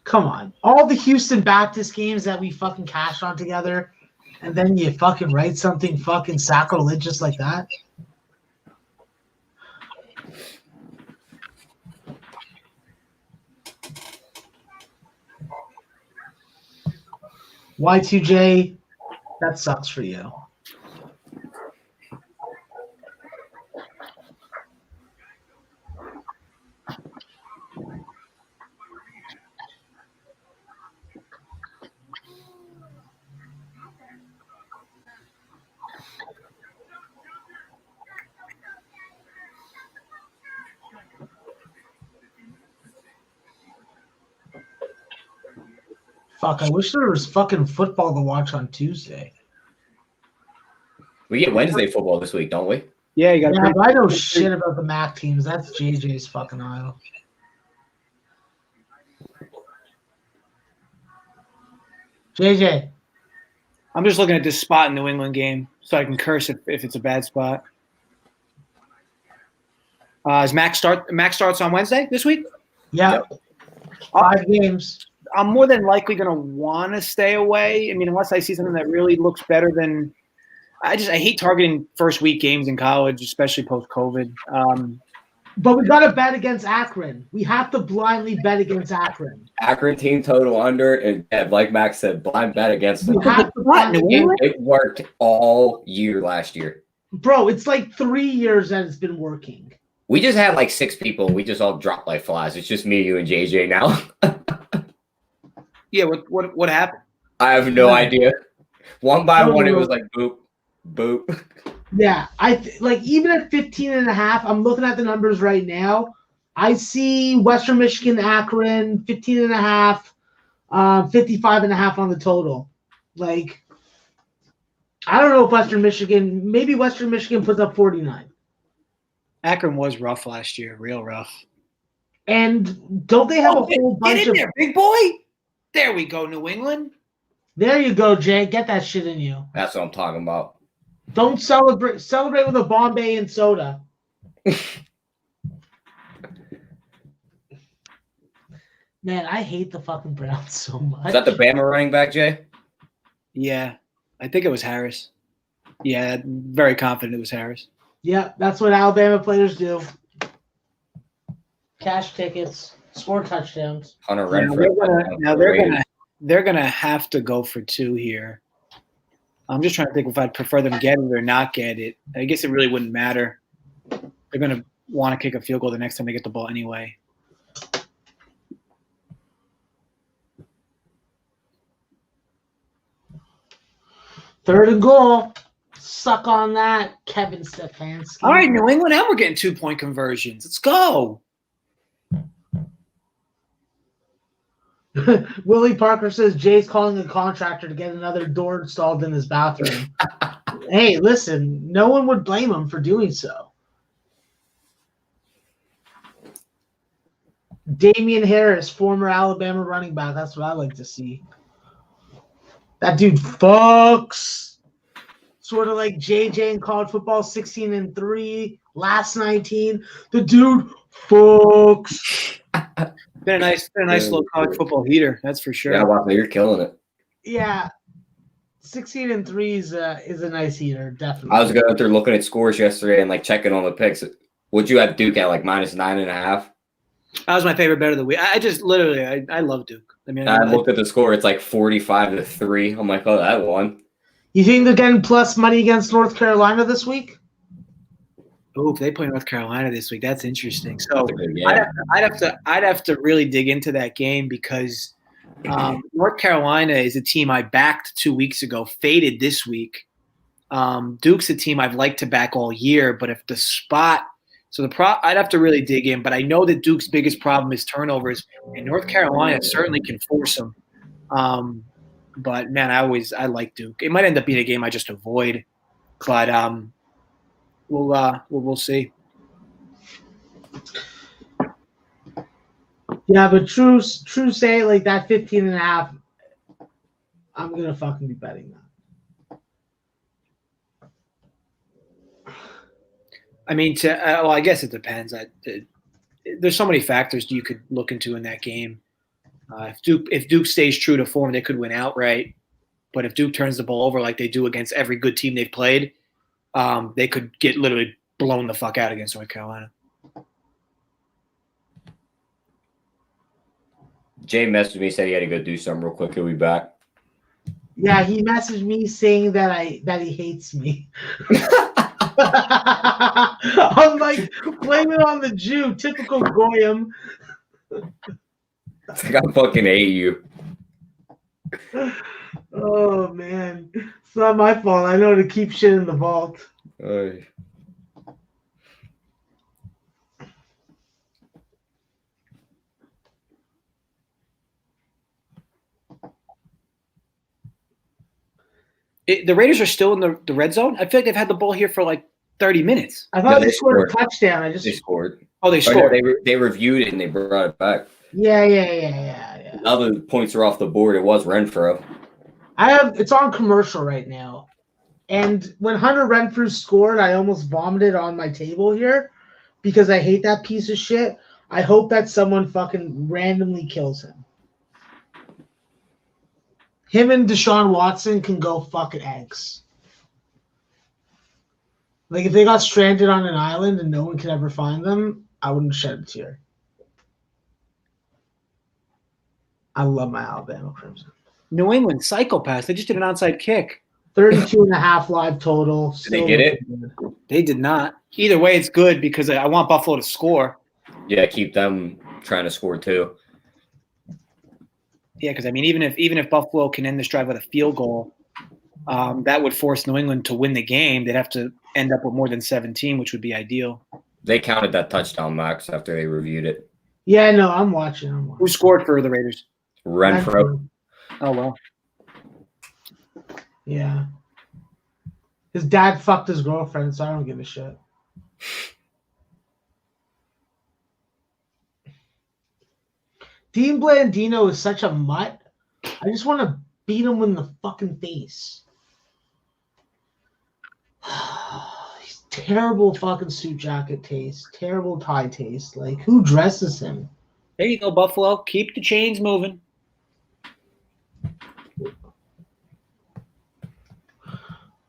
Come on. All the Houston Baptist games that we fucking cashed on together, and then you fucking write something fucking sacrilegious like that? Y2J, that sucks for you. Fuck, I wish there was fucking football to watch on Tuesday. We get Wednesday football this week, don't we? Yeah, you got Yeah, to but I know shit about the MAC teams. That's JJ's fucking aisle. JJ. I'm just looking at this spot in New England game so I can curse if it's a bad spot. Is Max starts on Wednesday this week? Yeah. Yep. 5 games. I'm more than likely going to want to stay away. I mean, unless I see something that really looks better than – I hate targeting first week games in college, especially post-COVID. But we got to bet against Akron. We have to blindly bet against Akron. Akron team total under, and like Max said, blind bet against them. We have to What, blindly New bet- England? It worked all year last year. Bro, it's like 3 years that it's been working. We just had like 6 people. We just all dropped like flies. It's just me, you, and JJ now. Yeah, what happened? I have no idea. One by No, one, it no. was like boop, boop. Yeah, like even at 15 and a half, I'm looking at the numbers right now. I see Western Michigan, Akron, 15 and a half, 55 and a half on the total. Like, I don't know if maybe Western Michigan puts up 49. Akron was rough last year, real rough. And don't they have a whole bunch Get in of there, big boy. There we go, New England. There you go, Jay. Get that shit in you. That's what I'm talking about. Don't celebrate with a Bombay and soda. Man, I hate the fucking Browns so much. Is that the Bama running back, Jay? Yeah, I think it was Harris. Yeah, very confident it was Harris. Yeah, that's what Alabama players do. Cash tickets, score touchdowns. Hunter Now Renfro. they're gonna have to go for 2 here. I'm just trying to think if I'd prefer them get it or not get it. I guess it really wouldn't matter. They're gonna want to kick a field goal the next time they get the ball anyway. Third and goal. Suck on that, Kevin Stefanski. All right, New England, now we're getting 2-point conversions. Let's go. Willie Parker says Jay's calling a contractor to get another door installed in his bathroom. Hey, listen, no one would blame him for doing so. Damian Harris, former Alabama running back. That's what I like to see. That dude fucks. Sort of like JJ in college football, 16-3, last 19. The dude fucks. Been a nice little college football heater, that's for sure. Yeah, wow, you're killing it. Yeah. 16-3 is a nice heater, definitely. I was going through looking at scores yesterday and like checking on the picks. Would you have Duke at like -9.5? That was my favorite bet of the week. I just literally, I love Duke. I mean, I looked at the score. It's like 45-3. I'm like, oh, that one. You think they're getting plus money against North Carolina this week? Oh, if they play North Carolina this week, that's interesting. So That's a good game. I'd have to really dig into that game because North Carolina is a team I backed 2 weeks ago, faded this week. Duke's a team I've liked to back all year, but if the spot, I'd have to really dig in. But I know that Duke's biggest problem is turnovers, and North Carolina certainly can force them. But man, I like Duke. It might end up being a game I just avoid, but we'll see. Yeah, but true say like that 15.5. I'm gonna fucking be betting that. I mean, well, I guess it depends. There's so many factors you could look into in that game. If Duke stays true to form, they could win outright. But if Duke turns the ball over like they do against every good team they've played, they could get literally blown the fuck out against North Carolina. Jay messaged me, said he had to go do something real quick. He'll be back. Yeah, he messaged me saying that he hates me. I'm like, blame it on the Jew, typical goyim. It's like I fucking hate you. Oh man, it's not my fault. I know to keep shit in the vault. The Raiders are still in the red zone. I feel like they've had the ball here for like 30 minutes. I thought No, they scored a touchdown. They scored. Oh, they Oh, scored. no, they reviewed it and they brought it back. Yeah. Now the points are off the board. It was Renfro. It's on commercial right now. And when Hunter Renfrew scored, I almost vomited on my table here because I hate that piece of shit. I hope that someone fucking randomly kills him. Him and Deshaun Watson can go fucking eggs. Like, if they got stranded on an island and no one could ever find them, I wouldn't shed a tear. I love my Alabama Crimson. New England, psychopaths. They just did an onside kick. 32.5 live total. Did they get it? They did not. Either way, it's good because I want Buffalo to score. Yeah, keep them trying to score too. Yeah, because I mean, even if Buffalo can end this drive with a field goal, that would force New England to win the game. They'd have to end up with more than 17, which would be ideal. They counted that touchdown, Max, after they reviewed it. Yeah, no, I'm watching. Who scored for the Raiders? Renfro. Oh, well. Yeah. His dad fucked his girlfriend, so I don't give a shit. Dean Blandino is such a mutt. I just want to beat him in the fucking face. He's terrible fucking suit jacket taste. Terrible tie taste. Like, who dresses him? There you go, Buffalo. Keep the chains moving.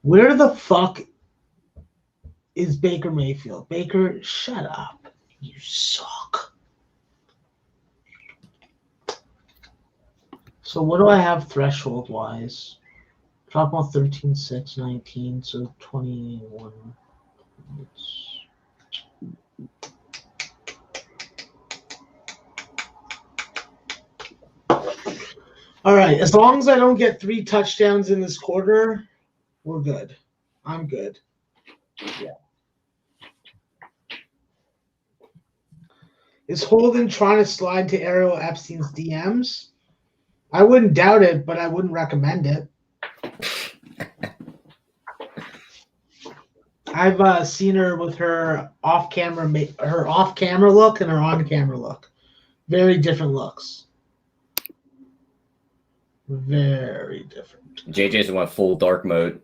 Where the fuck is Baker Mayfield? Baker, shut up. You suck. So what do I have threshold-wise? Drop off 13, 6, 19, so 21. All right, as long as I don't get 3 touchdowns in this quarter, we're good. I'm good. Yeah. Is Holden trying to slide to Ariel Epstein's DMs? I wouldn't doubt it, but I wouldn't recommend it. I've seen her with her off-camera look and her on-camera look. Very different looks. Very different. JJ's went full dark mode.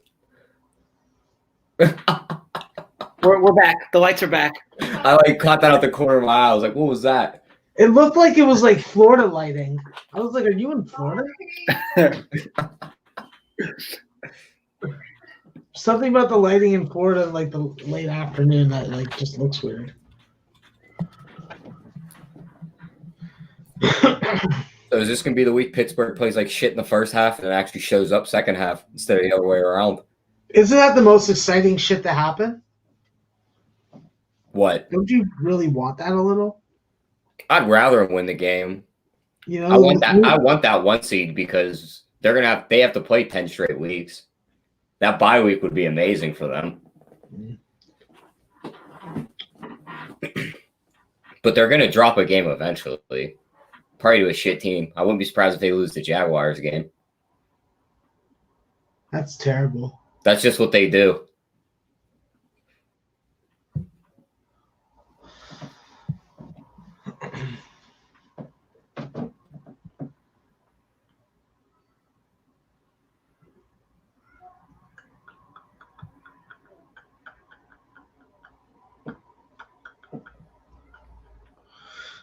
We're back. The lights are back. I caught that out the corner of my eye. I was like, what was that? It looked like it was like Florida lighting. I was like, are you in Florida? Something about the lighting in Florida in like the late afternoon that like just looks weird. So is this going to be the week Pittsburgh plays like shit in the first half and it actually shows up second half instead of the other way around? Isn't that the most exciting shit to happen? What? Don't you really want that a little? I'd rather win the game. You know, I want that 1 seed because they have to play 10 straight weeks. That bye week would be amazing for them. But they're going to drop a game eventually. Probably to a shit team. I wouldn't be surprised if they lose the Jaguars game. That's terrible. That's just what they do.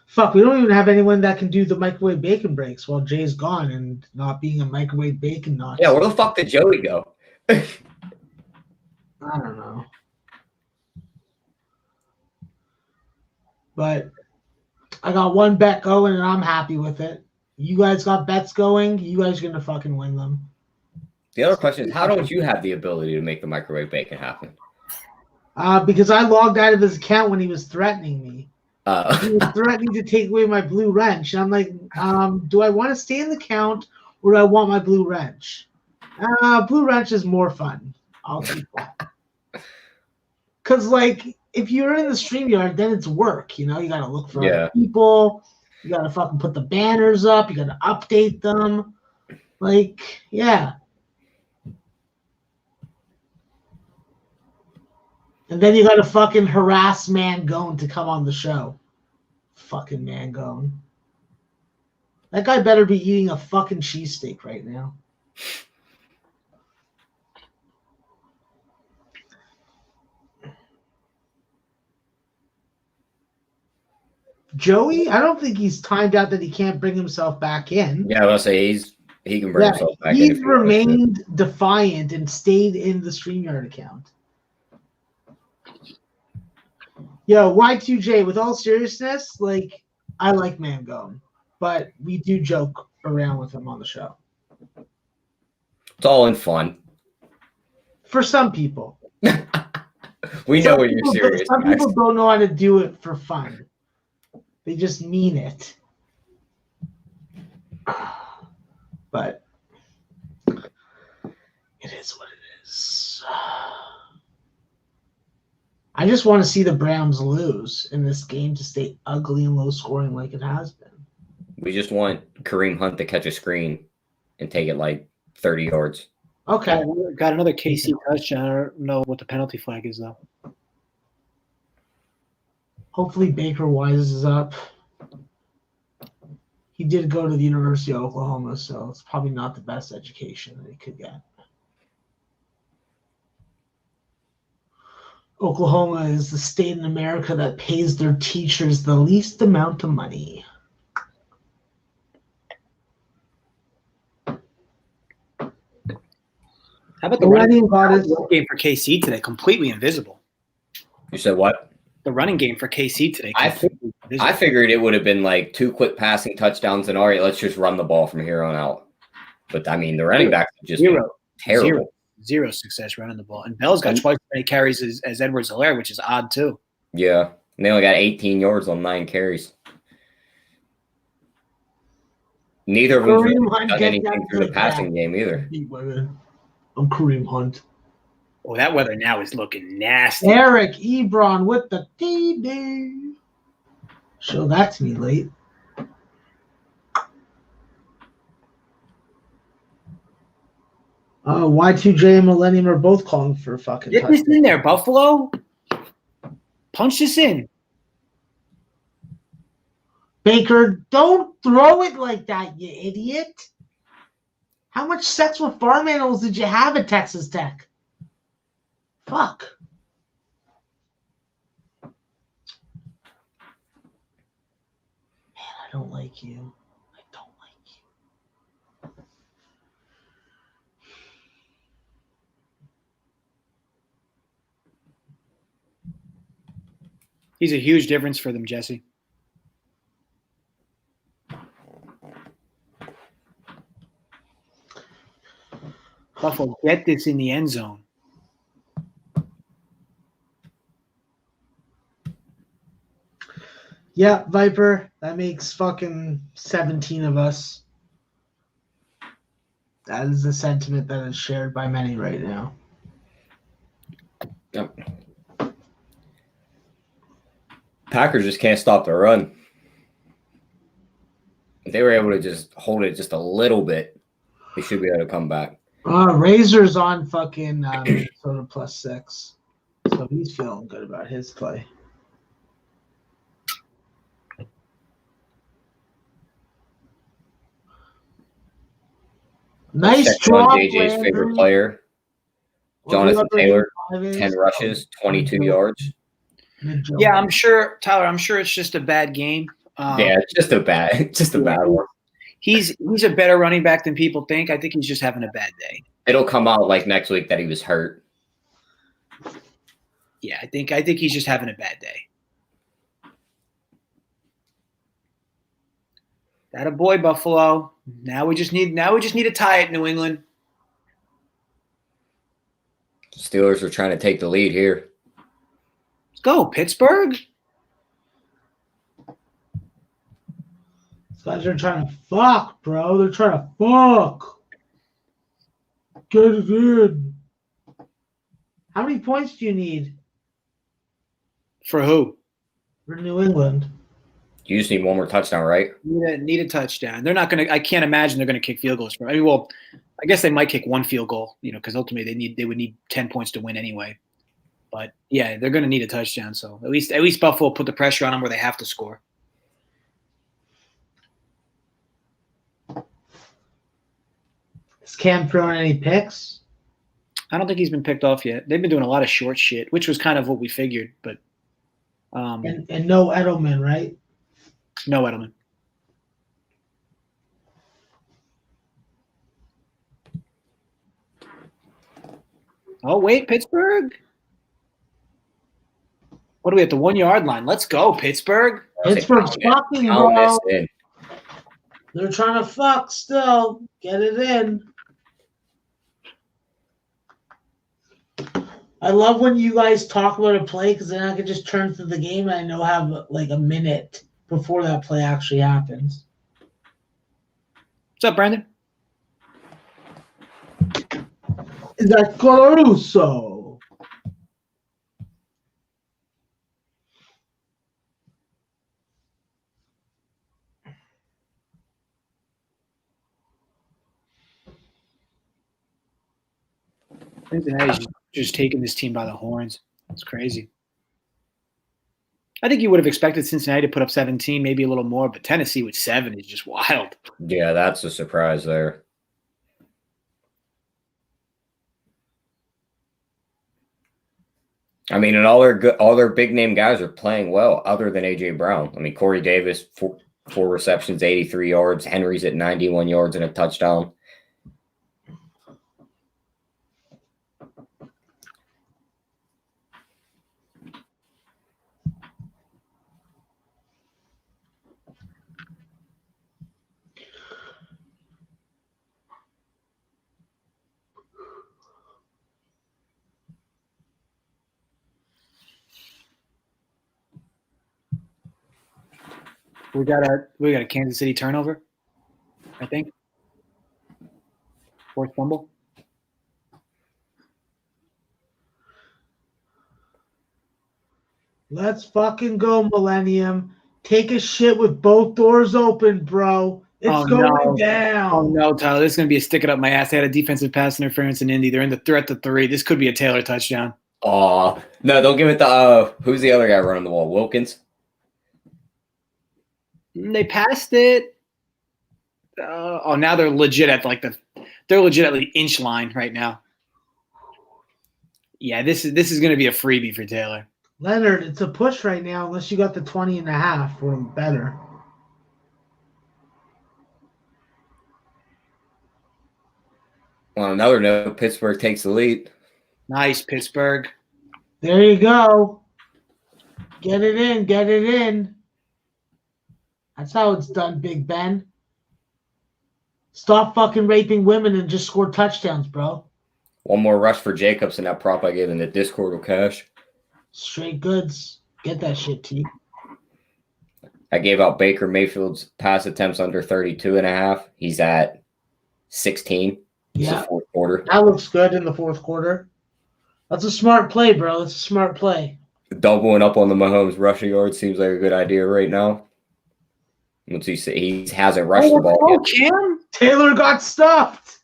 Fuck, we don't even have anyone that can do the microwave bacon breaks while Jay's gone and not being a microwave bacon Nazi. Yeah, where the fuck did Joey go? I don't know. But I got one bet going and I'm happy with it. You guys got bets going, you guys are gonna fucking win them. The other question is, how don't you have the ability to make the microwave bacon happen? Because I logged out of his account when he was threatening me. He was threatening to take away my blue wrench. And I'm like, do I want to stay in the count or do I want my blue wrench? Blue wrench is more fun. I'll keep that. Because, like, if you're in the StreamYard, then it's work. You know, you got to look for other people. You got to fucking put the banners up. You got to update them. Like, yeah. And then you got to fucking harass Mangone to come on the show. Fucking Mangone. That guy better be eating a fucking cheesesteak right now. Joey, I don't think he's timed out that he can't bring himself back in. Yeah, I was gonna say he can bring himself back in. He's remained defiant and stayed in the StreamYard account. Yo, Y2J, with all seriousness, like, I like Mangone, but we do joke around with him on the show. It's all in fun. For some people. We know when you're serious. Some people don't know how to do it for fun. They just mean it. But it is what it is. I just want to see the Browns lose in this game to stay ugly and low scoring like it has been. We just want Kareem Hunt to catch a screen and take it like 30 yards. Okay. Got another KC touchdown. I don't know what the penalty flag is, though. Hopefully Baker wises up. He did go to the University of Oklahoma, so it's probably not the best education that he could get. Oklahoma is the state in America that pays their teachers the least amount of money. How about the running game for KC today? Completely invisible. You said what? The running game for KC today. I figured it would have been like 2 quick passing touchdowns and all right, let's just run the ball from here on out. But I mean, the running backs are just terrible. Zero success running the ball. And Bell's got twice as many carries as Edwards-Helaire, which is odd too. Yeah. And they only got 18 yards on 9 carries. Neither of them really done anything through the passing game either. I'm Kareem Hunt. Oh, that weather now is looking nasty. Eric Ebron with the TD. Show that to me late. Y2J and Millennium are both calling for a fucking Get this in there, Buffalo. Punch this in. Baker, don't throw it like that, you idiot. How much sex with farm animals did you have at Texas Tech? Fuck. Man, I don't like you. I don't like you. He's a huge difference for them, Jesse. Buffalo, get this in the end zone. Yeah, Viper. That makes fucking 17 of us. That is the sentiment that is shared by many right now. Yep. Packers just can't stop the run. If they were able to just hold it just a little bit, they should be able to come back. Razor's on fucking Minnesota +6. So he's feeling good about his play. Nice Check drop, on JJ's favorite Landry. player, Jonathan Whoever Taylor, his 5 is. 10 rushes, 22 yards. Yeah, I'm sure, Tyler. I'm sure it's just a bad game. Yeah, it's just a bad one. He's a better running back than people think. I think he's just having a bad day. It'll come out like next week that he was hurt. Yeah, I think he's just having a bad day. That a boy, Buffalo. Now we just need to tie it, New England. Steelers are trying to take the lead here. Let's go, Pittsburgh. These guys are trying to fuck, bro. They're trying to fuck. Get it in. How many points do you need For who? for New England? You just need one more touchdown, right? Need a touchdown. They're not gonna. I can't imagine they're gonna kick field goals. I guess they might kick one field goal. Because ultimately they would need 10 points to win anyway. But yeah, they're gonna need a touchdown. So at least Buffalo put the pressure on them where they have to score. Is Cam throwing any picks? I don't think he's been picked off yet. They've been doing a lot of short shit, which was kind of what we figured. But And no Edelman, right? no Edelman. Oh, wait, Pittsburgh? What are we at the 1 yard line? Let's go, Pittsburgh. Pittsburgh's fucking, Count bro. this in. They're trying to fuck still. Get it in. I love when you guys talk about a play because then I can just turn through the game and I know I have like a minute before that play actually happens. What's up, Brandon? Is that Caruso? Cincinnati's just taking this team by the horns. It's crazy. I think you would have expected Cincinnati to put up 17, maybe a little more, but Tennessee with 7 is just wild. Yeah, that's a surprise there. I mean, and all their big name guys are playing well, other than AJ Brown. I mean, Corey Davis, four receptions, 83 yards. Henry's at 91 yards and a touchdown. We got a Kansas City turnover, I think. Fourth fumble. Let's fucking go, Millennium. Take a shit with both doors open, bro. It's going down. Oh no, Tyler! This is gonna be a stick it up my ass. They had a defensive pass interference in Indy. They're in the threat to 3. This could be a Taylor touchdown. Oh no! Don't give it to who's the other guy running the wall? Wilkins. They passed it. Now they're legit at they're legit at the inch line right now. Yeah, this is gonna be a freebie for Taylor. Leonard, it's a push right now unless you got the 20.5 or better. On another note, Pittsburgh takes the lead. Nice, Pittsburgh. There you go. Get it in. Get it in. That's how it's done, Big Ben. Stop fucking raping women and just score touchdowns, bro. One more rush for Jacobs, and that prop I gave in the Discord will cash. Straight goods. Get that shit, T. I gave out Baker Mayfield's pass attempts under 32.5. He's at 16. It's Yeah. the fourth quarter. That looks good in the fourth quarter. That's a smart play, bro. That's a smart play. Doubling up on the Mahomes rushing yard seems like a good idea right now. Once he hasn't rushed the ball Oh, yet. Cam? Taylor got stuffed.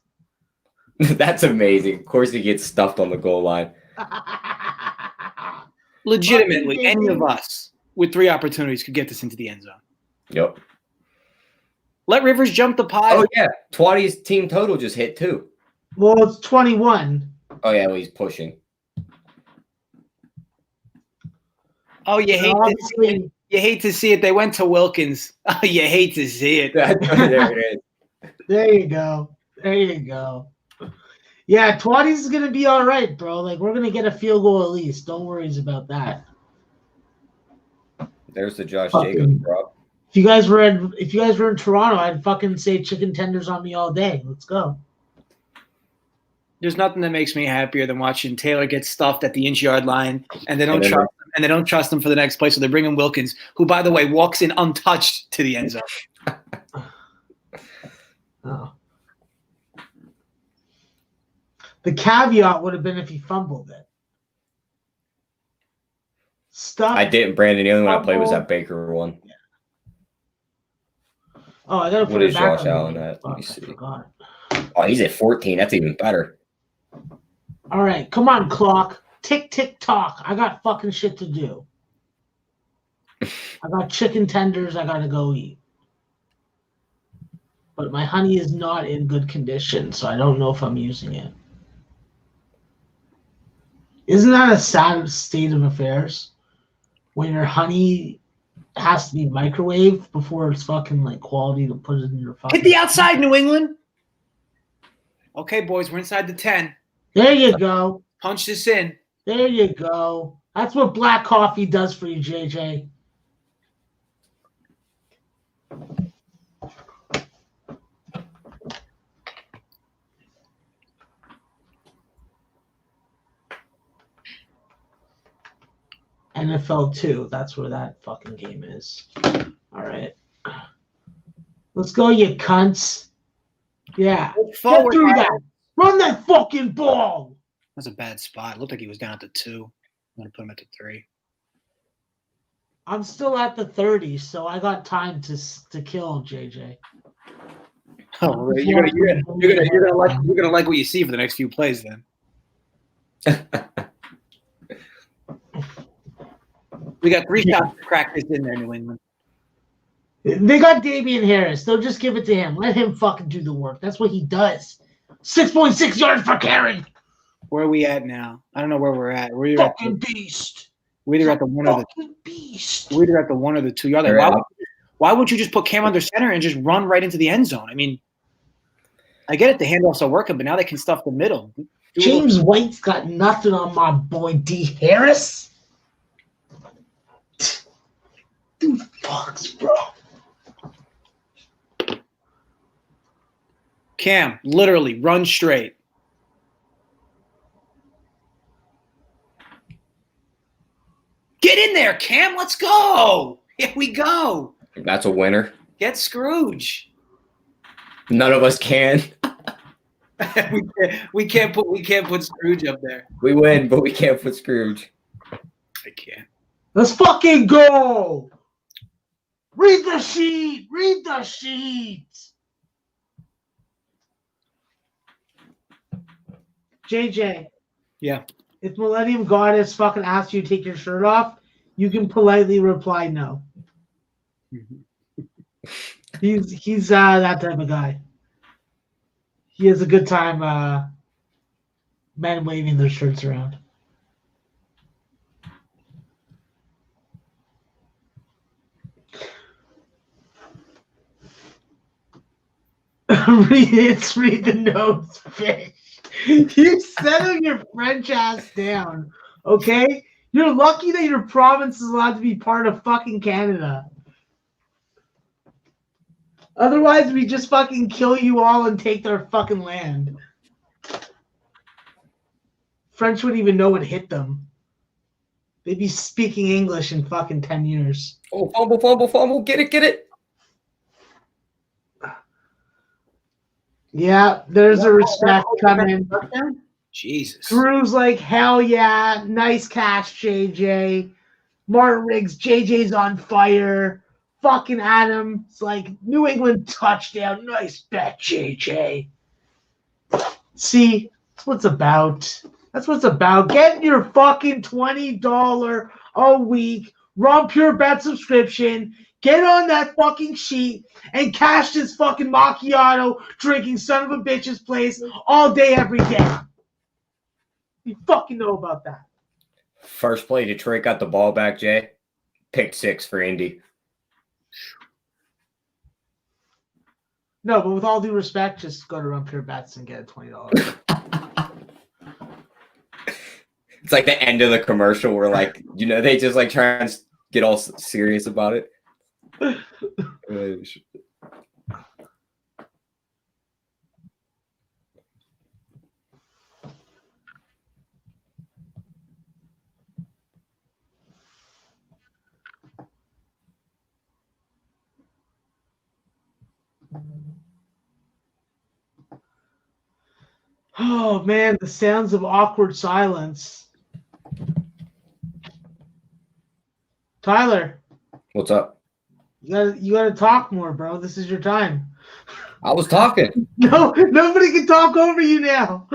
That's amazing. Of course, he gets stuffed on the goal line. Legitimately, Fucking any baby. of us with 3 opportunities could get this into the end zone. Yep. Let Rivers jump the pie. Oh yeah, Twatty's team total just hit too. Well, it's 21. Oh yeah, well, he's pushing. Oh, you hate to see it. Obviously, You hate to see it. They went to Wilkins. Oh, you hate to see it. there it is. there you go. There you go. Yeah, Twatty's is gonna be all right, bro. Like we're gonna get a field goal at least. Don't worry about that. There's the Josh Fucking- Jacobs prop. If you guys were in Toronto, I'd fucking say chicken tenders on me all day. Let's go. There's nothing that makes me happier than watching Taylor get stuffed at the inch-yard line, and they don't trust him for the next play, so they bring in Wilkins, who, by the way, walks in untouched to the end zone. Oh. The caveat would have been if he fumbled it. Stuff. I didn't, Brandon. The only one I played was Fumble. that Baker one. Oh, I gotta put What it is back Josh on Allen the- at? Let me Fuck, I see. forgot. Oh, he's at 14. That's even better. All right, come on, clock. Tick, tick, tock. I got fucking shit to do. I got chicken tenders I gotta go eat. But my honey is not in good condition, so I don't know if I'm using it. Isn't that a sad state of affairs? When your honey has to be microwaved before it's fucking like quality to put it in your fucking. Hit the outside, New England. Okay, boys, we're inside the 10. There you go. Punch this in. There you go. That's what black coffee does for you, JJ. NFL 2. That's where that fucking game is. All right. Let's go, you cunts. Yeah. Get Forward, through Alex. that. Run that fucking ball. That's a bad spot. It looked like he was down at the 2. I'm going to put him at the 3. I'm still at the 30, so I got time to kill JJ. Oh, right. You're gonna like what you see for the next few plays then. We got 3 shots to crack this in there, New England. They got Damian Harris. They'll just give it to him. Let him fucking do the work. That's what he does. 6.6 yards per carry. Where are we at now? I don't know where we're at. Fucking beast. We're either at the 1 or the Fucking beast. we're either at the 1 or the 2 yard line. Why woouldn't you just put Cam under center and just run right into the end zone? I mean, I get it, the handoffs are working, but now they can stuff the middle. James White's got nothing on my boy D. Harris. Dude, fucks, bro. Cam, literally, run straight. Get in there, Cam. Let's go. Here we go. That's a winner. Get Scrooge. None of us can. we can't put Scrooge up there. We win, but we can't put Scrooge. I can't. Let's fucking go. Read the sheet. Read the sheet. JJ. Yeah. If Millennium Goddess fucking asks you to take your shirt off, you can politely reply no. He's that type of guy. He has a good time men waving their shirts around. Read the notes, fish. You settle your French ass down, okay? You're lucky that your province is allowed to be part of fucking Canada. Otherwise, we just fucking kill you all and take their fucking land. French wouldn't even know what hit them. They'd be speaking English in fucking 10 years. Oh, fumble, fumble, fumble. Get it, get it. Yeah, there's a respect coming. Jesus. Drew's like, hell yeah, nice catch, JJ. Martin Riggs, JJ's on fire. Fucking Adams, like, New England touchdown. Nice bet, JJ. See, that's what it's about. That's what it's about. Get your fucking $20 a week Raw Pure Bet subscription. Get on that fucking sheet and cash this fucking macchiato drinking son of a bitch's place all day, every day. You fucking know about that. First play, Detroit got the ball back, Jay. Picked 6 for Indy. No, but with all due respect, just go to Run Pure Bets and get a $20. It's like the end of the commercial where, like, you know, they just like try and get all serious about it. Oh man, the sounds of awkward silence. Tyler, What's up? you gotta talk more, bro. This is your time. I was talking. No, nobody can talk over you now.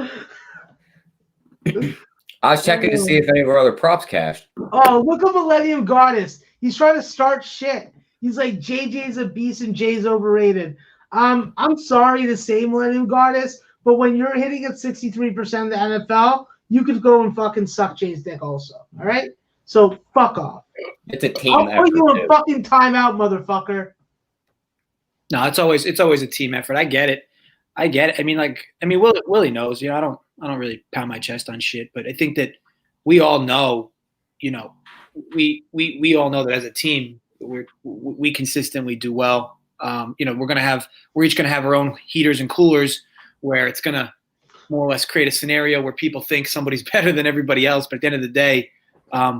I was checking to see if any of our other props cashed. Oh, look at Millennium Goddess. He's trying to start shit. He's like, JJ's a beast and Jay's overrated. I'm sorry to say, Millennium Goddess, but when you're hitting at 63% of the NFL, you could go and fucking suck Jay's dick also. All right? So fuck off. It's a team I'll effort. put you in Too. fucking timeout, motherfucker. No, it's always a team effort. I get it. I mean, Willie knows. You know, I don't really pound my chest on shit, but I think that we all know. You know, we all know that as a team, we consistently do well. You know, we're each gonna have our own heaters and coolers, where it's gonna more or less create a scenario where people think somebody's better than everybody else. But at the end of the day,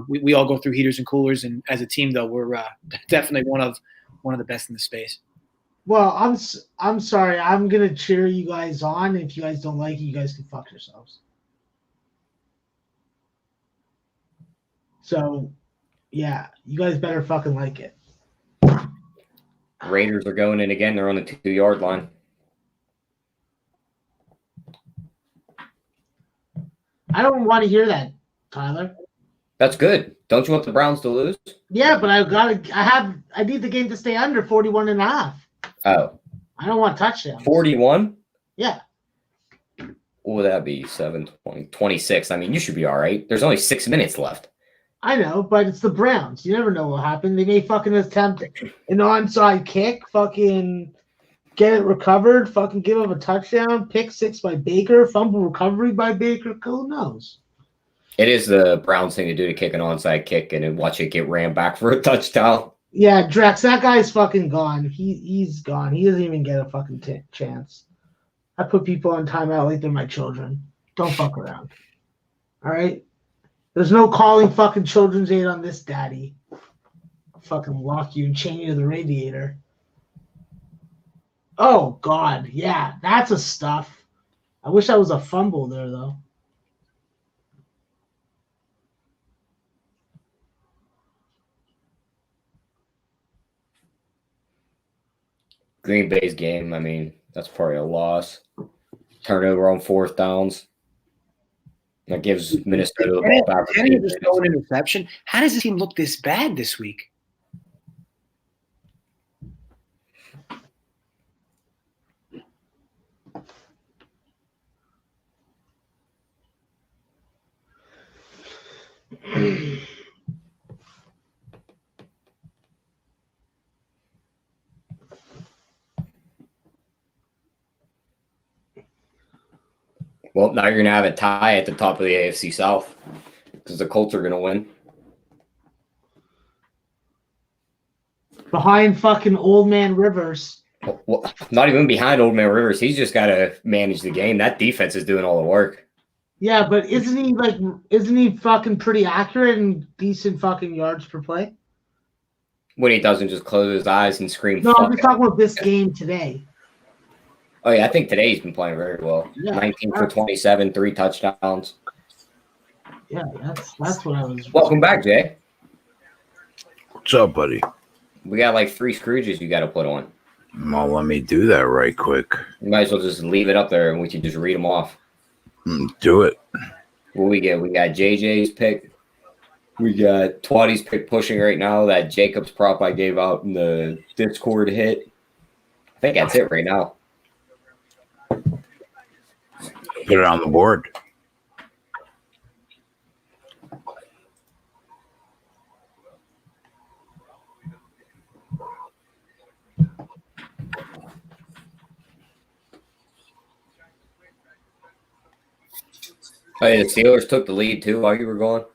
we all go through heaters and coolers, and as a team, though, we're definitely one of the best in the space. Well, I'm sorry. I'm gonna cheer you guys on. If you guys don't like it, you guys can fuck yourselves. So, yeah, you guys better fucking like it. Raiders are going in again. They're on the 2-yard line. I don't want to hear that, Tyler. That's good. Don't you want the Browns to lose? Yeah, but I need the game to stay under 41.5. Oh. I don't want touchdowns. 41? Yeah. What would that be? 7, 20, 26. I mean, you should be all right. There's only 6 minutes left. I know, but it's the Browns. You never know what happened. They may fucking attempt an onside kick, fucking get it recovered, fucking give up a touchdown, pick 6 by Baker, fumble recovery by Baker. Who knows? It is the Browns thing to do, to kick an onside kick and then watch it get ran back for a touchdown. Yeah, Drex, that guy's fucking gone. He's gone. He doesn't even get a fucking chance. I put people on timeout like they're my children. Don't fuck around. All right? There's no calling fucking children's aid on this, daddy. I'll fucking lock you and chain you to the radiator. Oh, God. Yeah, that's a stuff. I wish I was a fumble there, though. Green Bay's game, I mean, that's probably a loss. Turnover on 4th downs. That gives Minnesota the ball back. Kenny just throwing an interception. How does this team look this bad this week? Well, now you're going to have a tie at the top of the AFC South because the Colts are going to win. Behind fucking Old Man Rivers. Well, not even behind Old Man Rivers. He's just got to manage the game. That defense is doing all the work. Yeah, but isn't he fucking pretty accurate and decent fucking yards per play? When he doesn't just close his eyes and scream. No, I'm Fuck just talking about this game today. Oh yeah, I think today he's been playing very well. Yeah. 19 for 27, 3 touchdowns. Yeah, that's what I was. Welcome back, Jay. What's up, buddy? We got like 3 Scrooges you got to put on. Well, let me do that right quick. You might as well just leave it up there and we can just read them off. Do it. What we get? We got JJ's pick. We got Twatty's pick pushing right now. That Jacobs prop I gave out in the Discord hit. I think that's it right now. Put it on the board. Hey, the Steelers took the lead too while you were gone.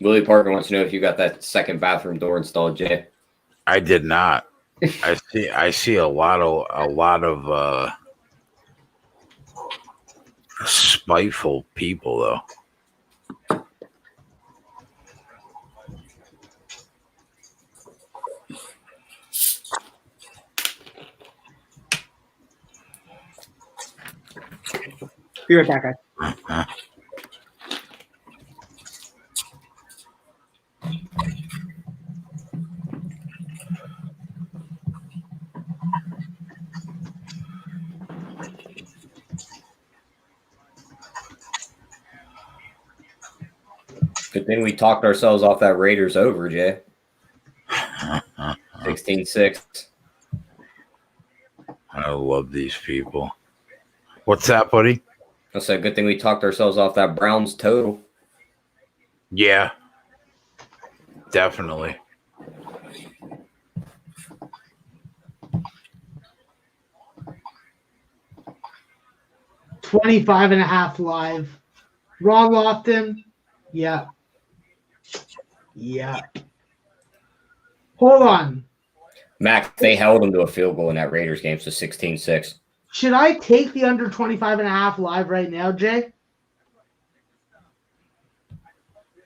Willie Parker wants to know if you got that second bathroom door installed, Jay. I did not. I see a lot of spiteful people though. Be right back, guys. Good thing we talked ourselves off that Raiders over, Jay. 16-6. I love these people. What's that, buddy? I said, good thing we talked ourselves off that Browns total. Yeah, definitely. $25.5 live. Ron Lofton. Yeah. Yeah. Hold on. Max, they held them to a field goal in that Raiders game, so 16-6. Should I take the under 25.5 live right now, Jay?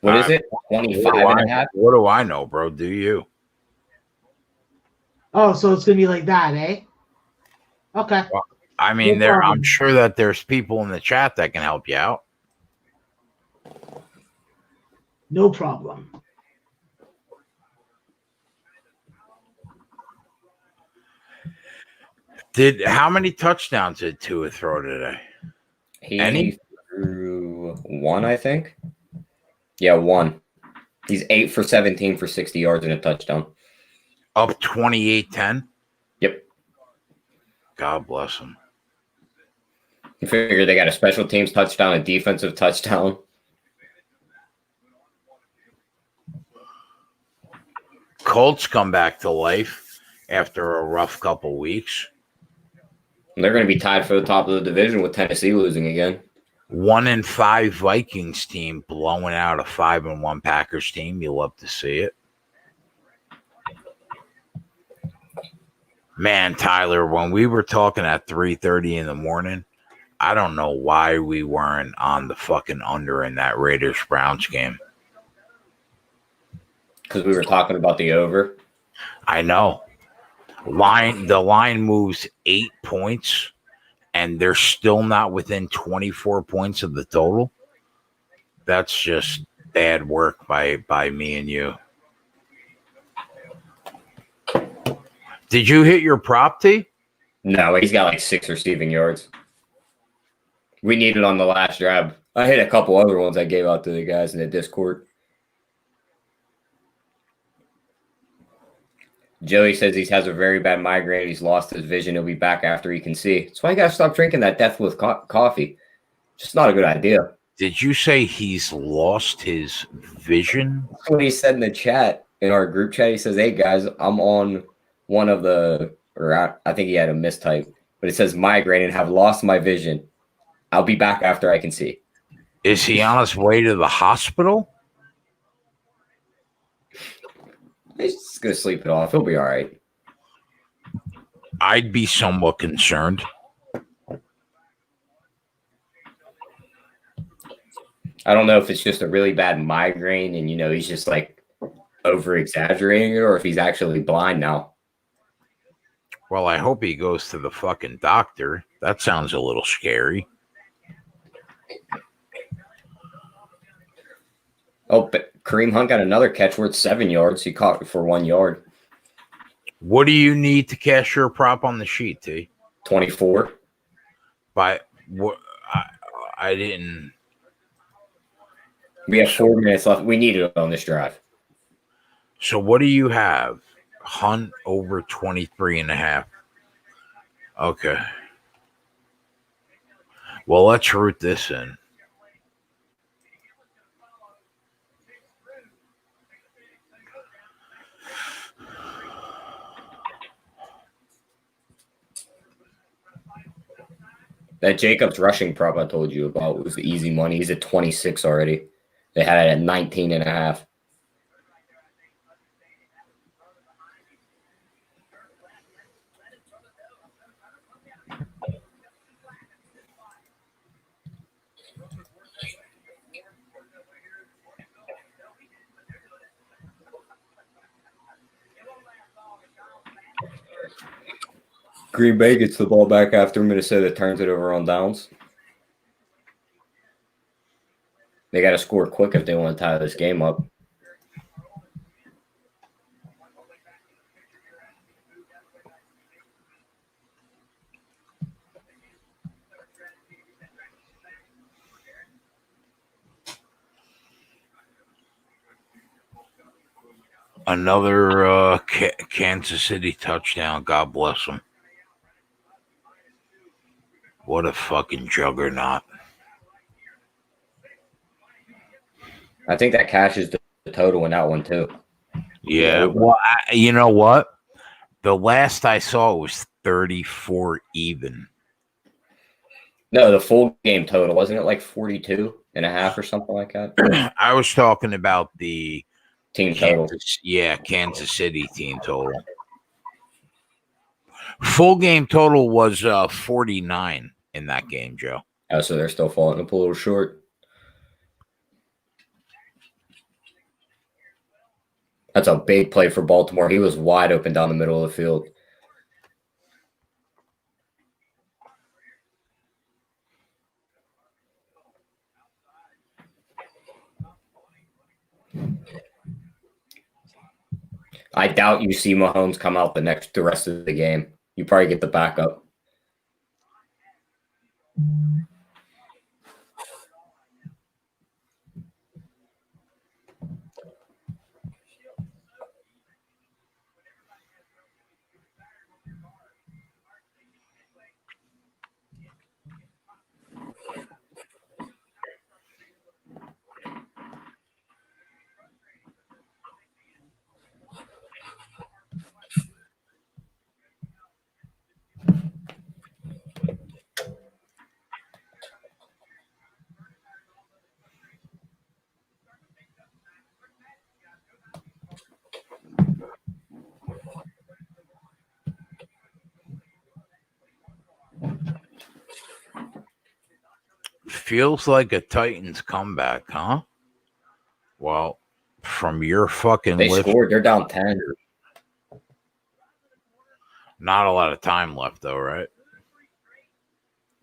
What is it? 25.5? What do I know, bro? Do you? Oh, so it's gonna be like that, eh? Okay. Well, I mean, No problem. I'm sure that there's people in the chat that can help you out. No problem. How many touchdowns did Tua throw today? He threw 1, I think. Yeah, 1. He's 8 for 17 for 60 yards and a touchdown. Up 28-10? Yep. God bless him. You figure they got a special teams touchdown, a defensive touchdown. Colts come back to life after a rough couple weeks. And they're going to be tied for the top of the division with Tennessee losing again. 1-5 Vikings team blowing out a 5-1 Packers team. You love to see it. Man, Tyler, when we were talking at 3:30 in the morning, I don't know why we weren't on the fucking under in that Raiders-Browns game. Because we were talking about the over. I know. The line moves 8 points, and they're still not within 24 points of the total. That's just bad work by me and you. Did you hit your prop, T? No, he's got like 6 receiving yards. We needed on the last drive. I hit a couple other ones I gave out to the guys in the Discord. Joey says he has a very bad migraine. He's lost his vision. He'll be back after he can see. That's why you got to stop drinking that Death with coffee. Just not a good idea. Did you say he's lost his vision? That's what he said in the chat, in our group chat. He says, hey, guys, I'm on one of the, or I think he had a mistype, but it says migraine and have lost my vision. I'll be back after I can see. Is he on his way to the hospital? He's just gonna sleep it off. He'll be all right. I'd be somewhat concerned. I don't know if it's just a really bad migraine and he's just like over exaggerating it, or if he's actually blind now. Well, I hope he goes to the fucking doctor. That sounds a little scary. Oh, but Kareem Hunt got another catch worth 7 yards. He caught it for 1 yard. What do you need to cash your prop on the sheet, T? 24. But what I didn't. We have 4 minutes left. We need it on this drive. So what do you have? Hunt over 23.5. Okay. Well, let's root this in. That Jacobs rushing prop I told you about was the easy money. He's at 26 already. They had it at 19.5. Green Bay gets the ball back after Minnesota turns it over on downs. They got to score quick if they want to tie this game up. Another Kansas City touchdown. God bless them. What a fucking juggernaut. I think that cashes the total in that one, too. Yeah. Well, you know what? The last I saw was 34 even. No, the full game total. Wasn't it like 42.5 or something like that? I was talking about the Team total. Kansas City team total. Full game total was 49 in that game, Joe. Oh, so they're still falling up a little short. That's a big play for Baltimore. He was wide open down the middle of the field. I doubt you see Mahomes come out the rest of the game. You probably get the backup. Feels like a Titans comeback, huh? Well, from your fucking They list, scored. They're down 10. not a lot of time left, though, right?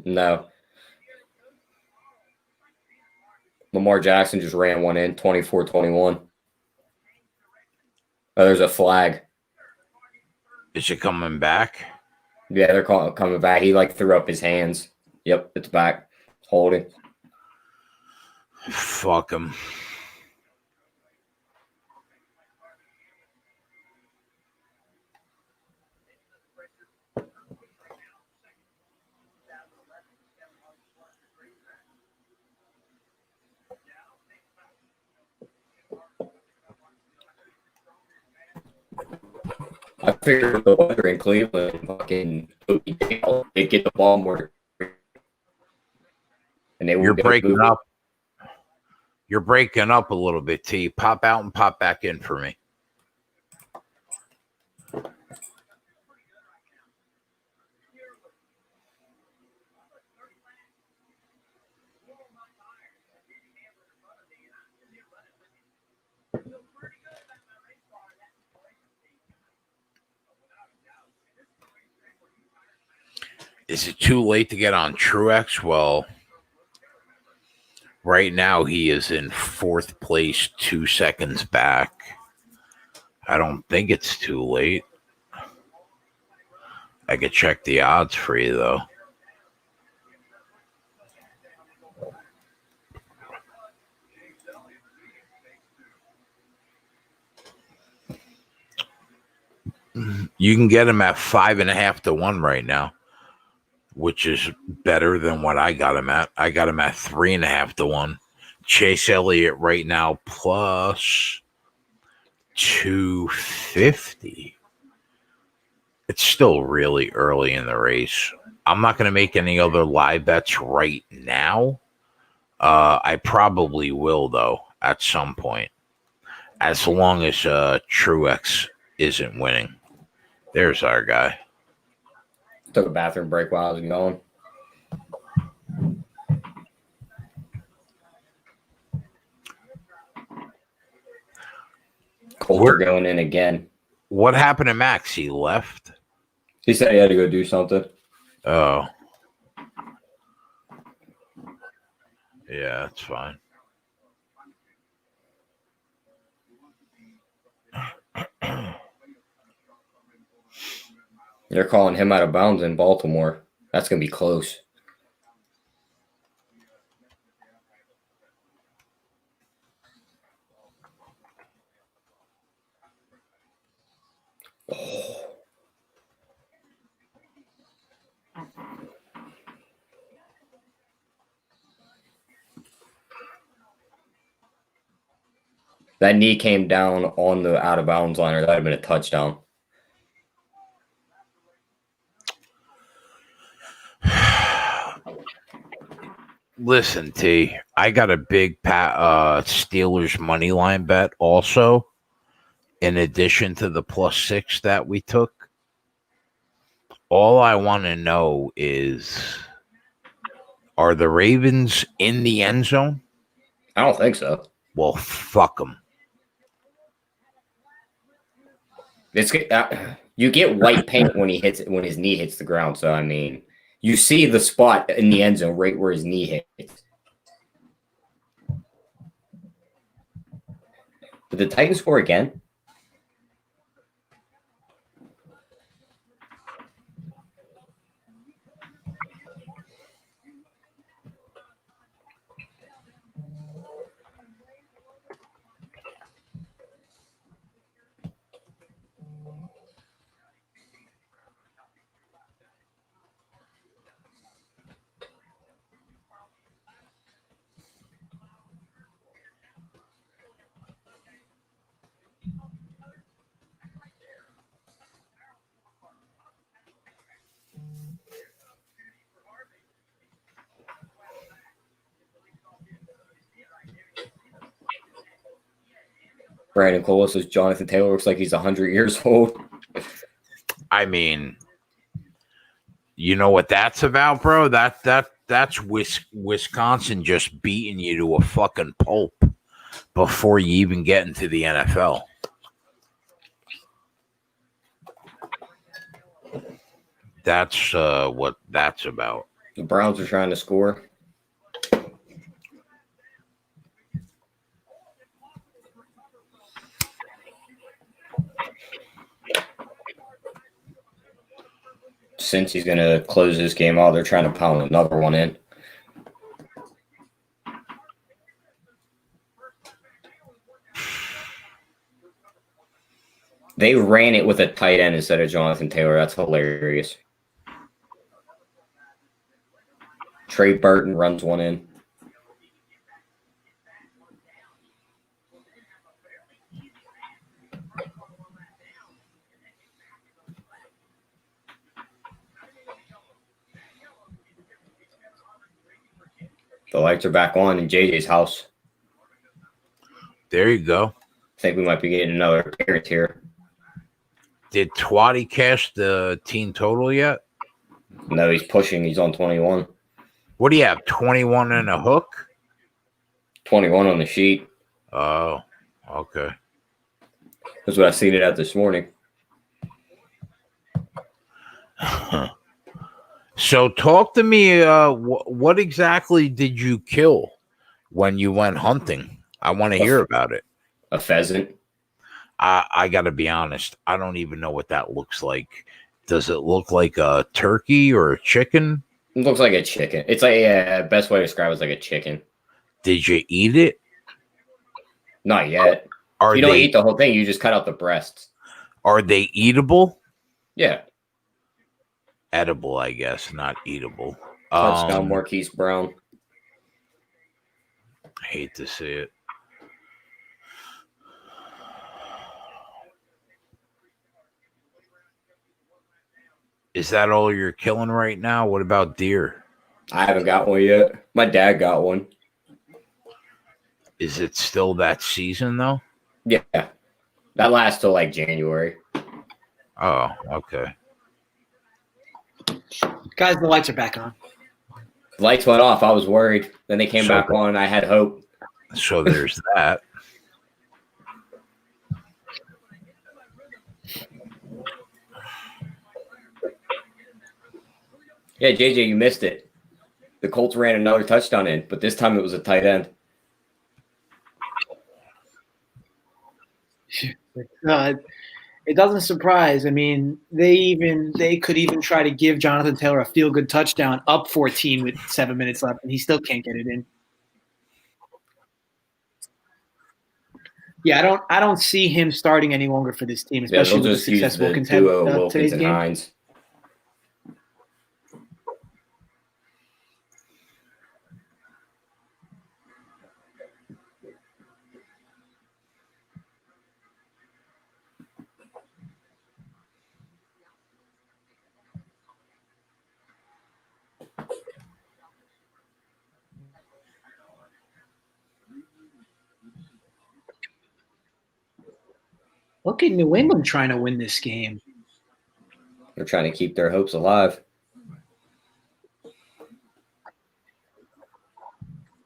No. Lamar Jackson just ran one in, 24-21. Oh, there's a flag. Is it coming back? Yeah, they're coming back. He threw up his hands. Yep, it's back. Holding. Fuck him. I figure the weather in Cleveland, fucking they get the ball more, and they You're will breaking up. You're breaking up a little bit, T. Pop out and pop back in for me. Is it too late to get on Truex? Well, right now he is in 4th place, 2 seconds back. I don't think it's too late. I could check the odds for you, though. You can get him at 5.5 to 1 right now, which is better than what I got him at. I got him at 3.5 to 1. Chase Elliott right now plus 250. It's still really early in the race. I'm not going to make any other live bets right now. I probably will, though, at some point, as long as Truex isn't winning. There's our guy. Took a bathroom break while I was going. Coulter going in again. What happened to Max? He left? He said he had to go do something. Oh. Yeah, that's fine. They're calling him out of bounds in Baltimore. That's going to be close. Oh. That knee came down on the out of bounds line, or that would have been a touchdown. Listen, T, I got a big Steelers money line bet also, in addition to the +6 that we took. All I want to know is, are the Ravens in the end zone? I don't think so. Well, fuck them. It's you get white paint when his knee hits the ground. So I mean, you see the spot in the end zone right where his knee hits. Did the Titans score again? Brandon Cole says Jonathan Taylor looks like he's 100 years old. I mean, you know what that's about, bro? That's Wisconsin just beating you to a fucking pulp before you even get into the NFL. That's what that's about. The Browns are trying to score. Since he's going to close this game out, they're trying to pound another one in. They ran it with a tight end instead of Jonathan Taylor. That's hilarious. Trey Burton runs one in. The lights are back on in JJ's house. There you go. I think we might be getting another appearance here. Did Twatty cash the team total yet? No, he's pushing. He's on 21. What do you have? 21 and a hook? 21 on the sheet. Oh, okay. That's what I seen it at this morning. So talk to me. What exactly did you kill when you went hunting? I want to hear about it. A pheasant. I got to be honest. I don't even know what that looks like. Does it look like a turkey or a chicken? It looks like a chicken. It's like best way to describe it is like a chicken. Did you eat it? Not yet. Are You don't they eat the whole thing. You just cut out the breasts. are they eatable? Yeah. Edible, I guess, not eatable. Touchdown, Marquise Brown. I hate to see it. Is that all you're killing right now? What about deer? I haven't got one yet. My dad got one. Is it still that season though? Yeah. That lasts till like January. Oh, okay. Guys, the lights are back on. Lights went off. I was worried. Then they came So back the- on. I had hope. So there's that. Yeah, JJ, you missed it. The Colts ran another touchdown in, but this time it was a tight end. It doesn't surprise. I mean, they could even try to give Jonathan Taylor a feel-good touchdown up 14 with 7 minutes left, and he still can't get it in. Yeah, I don't see him starting any longer for this team, especially with the successful use the contest duo Wilkins today's and game. Hines. Look at New England trying to win this game. They're trying to keep their hopes alive.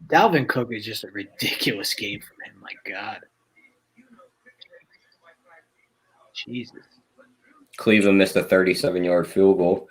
Dalvin Cook is just a ridiculous game from him. My God. Jesus. Cleveland missed a 37-yard field goal.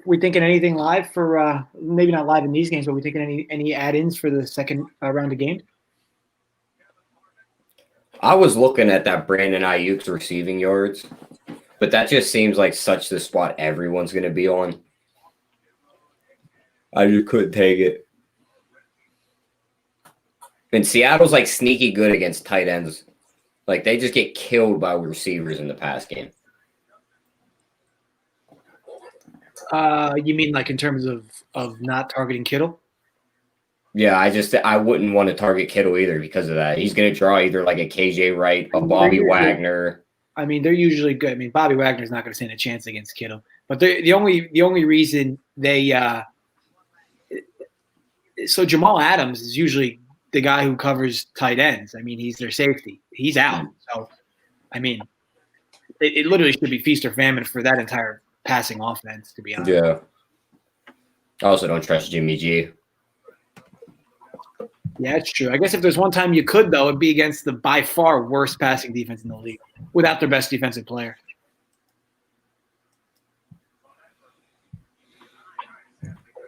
We thinking anything live for maybe not live in these games, but we thinking any add-ins for the second round of games? I was looking at that Brandon Ayuk's receiving yards, but that just seems like such the spot everyone's going to be on. I just couldn't take it. And Seattle's like sneaky good against tight ends. Like they just get killed by receivers in the pass game. You mean like in terms of not targeting Kittle? Yeah, I wouldn't want to target Kittle either because of that. He's going to draw either like a KJ Wright, a Bobby Wagner. I mean, they're usually good. I mean, Bobby Wagner's not going to stand a chance against Kittle. But the only reason they so Jamal Adams is usually the guy who covers tight ends. I mean, he's their safety. He's out. So, I mean, it literally should be feast or famine for that entire passing offense, to be honest. Yeah. I also don't trust Jimmy G. Yeah, it's true. I guess if there's one time you could, though, it'd be against the by far worst passing defense in the league without their best defensive player.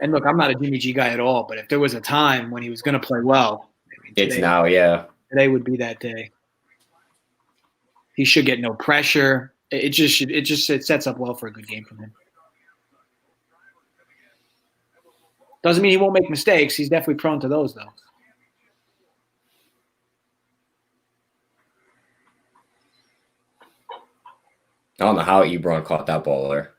And look, I'm not a Jimmy G guy at all, but if there was a time when he was going to play well, I mean, It's now, yeah. Today would be that day. He should get no pressure. It sets up well for a good game from him. Doesn't mean he won't make mistakes. He's definitely prone to those, though. I don't know how Ebron caught that ball there.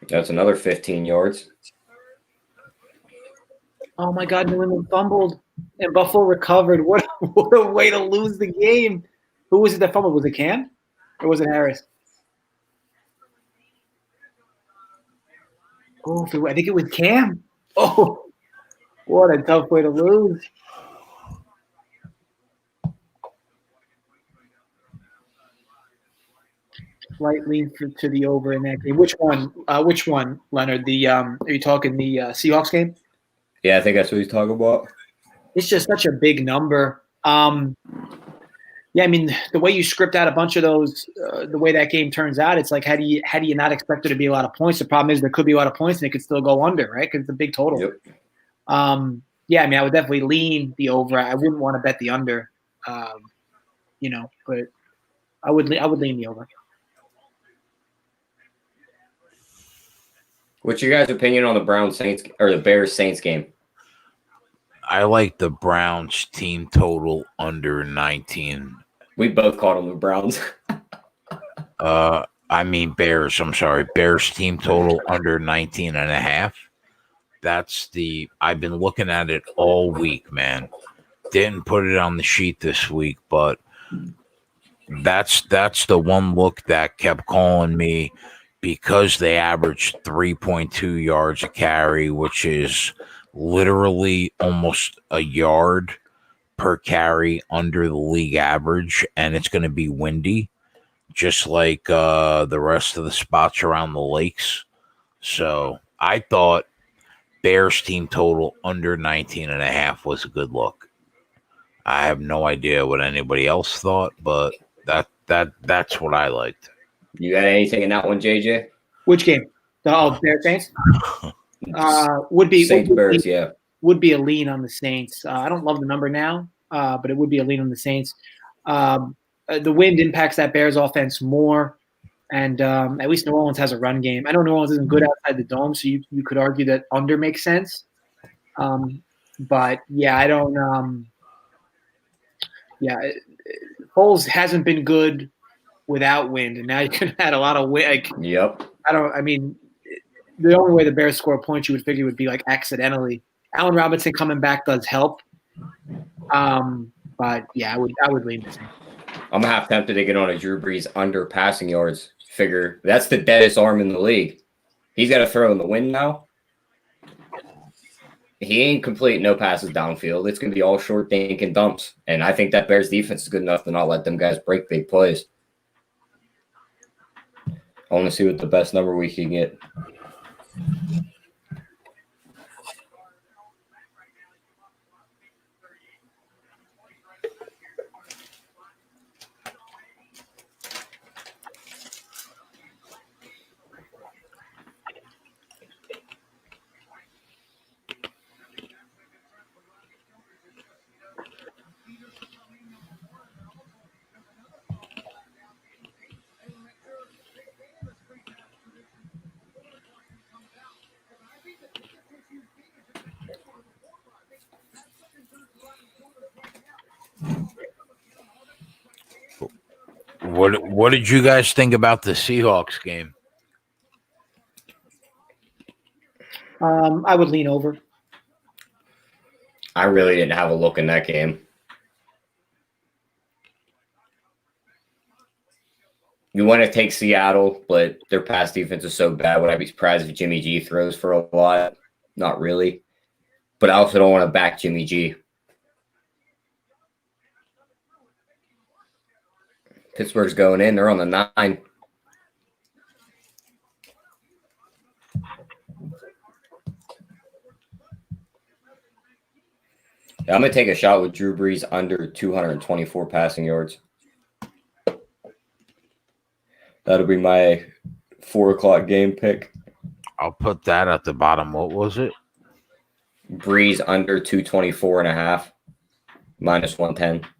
That's another 15 yards. Oh my God, New England fumbled and Buffalo recovered. What a way to lose the game. Who was it that fumbled? Was it Cam or was it Harris? Oh, I think it was Cam. Oh, what a tough way to lose. Slight lean to the over in that game. Which one? Which one, Leonard? Are you talking the Seahawks game? Yeah, I think that's what he's talking about. It's just such a big number. Yeah, I mean, the way you script out a bunch of those, the way that game turns out, it's like how do you not expect there to be a lot of points? The problem is there could be a lot of points and it could still go under, right? Because it's a big total. Yep. Yeah, I mean, I would definitely lean the over. I wouldn't want to bet the under, but I would lean the over. What's your guys' opinion on the Browns Saints or the Bears Saints game? I like the Browns team total under 19. We both called them the Browns. Bears. I'm sorry. Bears team total under 19 and a half. I've been looking at it all week, man. Didn't put it on the sheet this week, but that's the one look that kept calling me because they averaged 3.2 yards a carry, which is literally almost a yard per carry under the league average, and it's going to be windy, just like the rest of the spots around the lakes. So I thought Bears team total under 19 and a half was a good look. I have no idea what anybody else thought, but that's what I liked. You got anything in that one, JJ? Which game? The Bears Saints? Would be Saints Bears, yeah. Would be a lean on the Saints. I don't love the number now, but it would be a lean on the Saints. The wind impacts that Bears offense more, and at least New Orleans has a run game. I know New Orleans isn't good outside the dome, so you could argue that under makes sense. But yeah, I don't. Foles hasn't been good without wind, and now you can add a lot of wind. Like, Yep. I mean, the only way the Bears score points you would figure would be like accidentally. Allen Robinson coming back does help. But yeah, I would lean the same. I'm half tempted to get on a Drew Brees under passing yards. Figure that's the deadest arm in the league. He's got to throw in the wind now. He ain't complete no passes downfield. It's going to be all short dink and dumps. And I think that Bears defense is good enough to not let them guys break big plays. I want to see what the best number we can get. What did you guys think about the Seahawks game? I would lean over. I really didn't have a look in that game. You want to take Seattle, but their pass defense is so bad. Would I be surprised if Jimmy G throws for a lot? Not really. But I also don't want to back Jimmy G. Pittsburgh's going in. They're on the 9. Yeah, I'm going to take a shot with Drew Brees under 224 passing yards. That'll be my 4 o'clock game pick. I'll put that at the bottom. What was it? Breeze under 224.5, minus 110.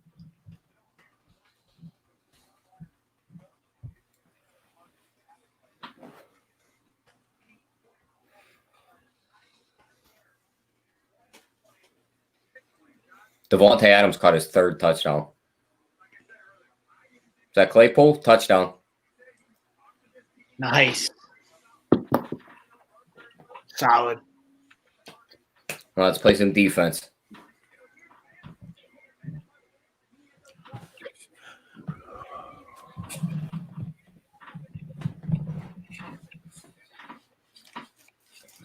Devontae Adams caught his 3rd touchdown. Is that Claypool? Touchdown. Nice. Solid. Well, let's play some defense.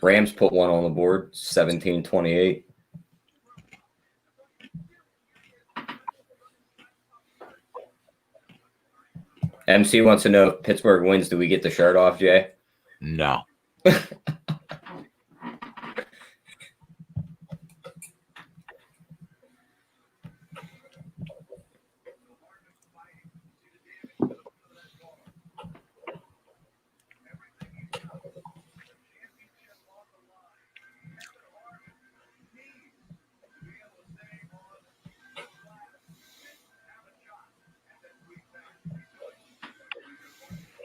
Rams put one on the board, 17-28. MC wants to know if Pittsburgh wins, do we get the shirt off, Jay? No.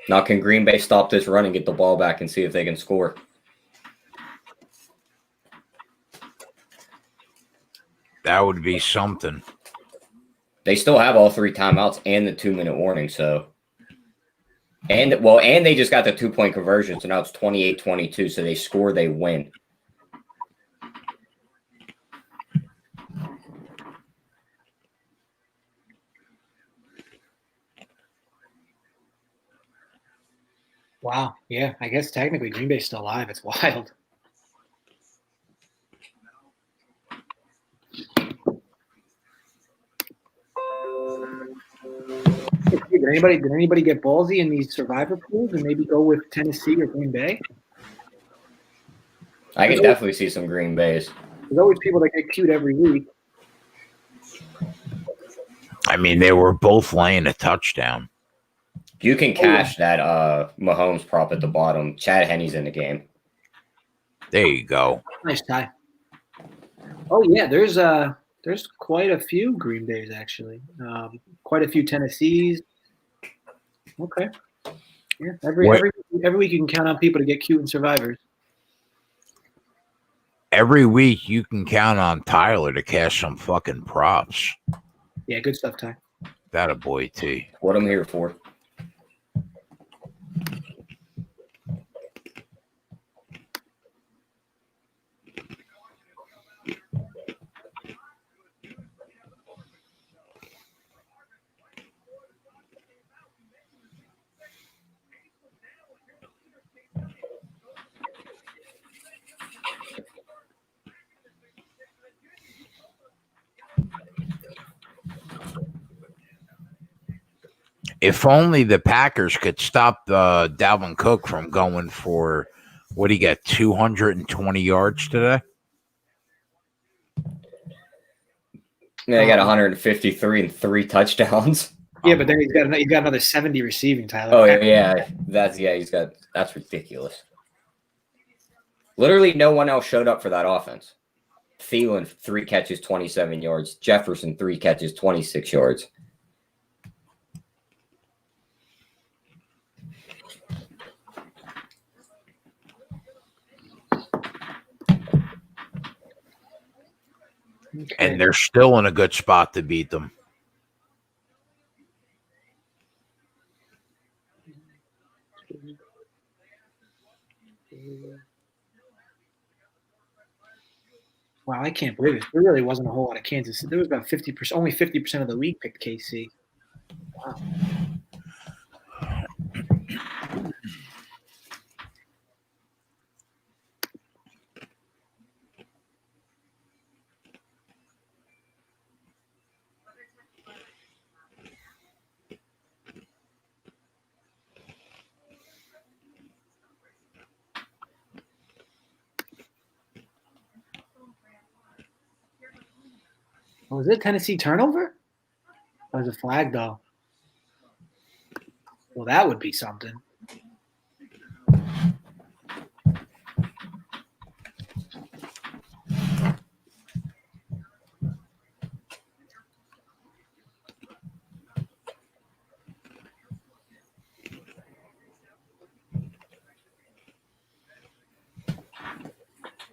Now, can Green Bay stop this run and get the ball back and see if they can score? That would be something. They still have all 3 timeouts and the 2-minute warning, so. And they just got the 2-point conversion, so now it's 28-22. So they score, they win. Wow. Yeah, I guess technically Green Bay's still alive. It's wild. Did anybody get ballsy in these survivor pools and maybe go with Tennessee or Green Bay? I can definitely see some Green Bays. There's always people that get cute every week. I mean, they were both laying a touchdown. You can cash that Mahomes prop at the bottom. Chad Henney's in the game. There you go. Nice tie. Oh yeah, there's quite a few Green Bays actually. Quite a few Tennessees. Okay. Yeah. Every week you can count on people to get cute in survivors. Every week you can count on Tyler to cash some fucking props. Yeah, good stuff, Ty. That a boy, T. What I'm here for. If only the Packers could stop Dalvin Cook from going for, what do you get, 220 yards today? Yeah, he got 153 and 3 touchdowns. Yeah, but then he's got another 70 receiving, Tyler. Oh yeah, that's ridiculous. Literally, no one else showed up for that offense. Thielen 3 catches, 27 yards. Jefferson 3 catches, 26 yards. Okay. And they're still in a good spot to beat them. Wow, I can't believe it. There really wasn't a whole lot of Kansas. There was about 50%, only 50% of the league picked KC. Wow. Was it Tennessee turnover? That was a flag, though. Well, that would be something.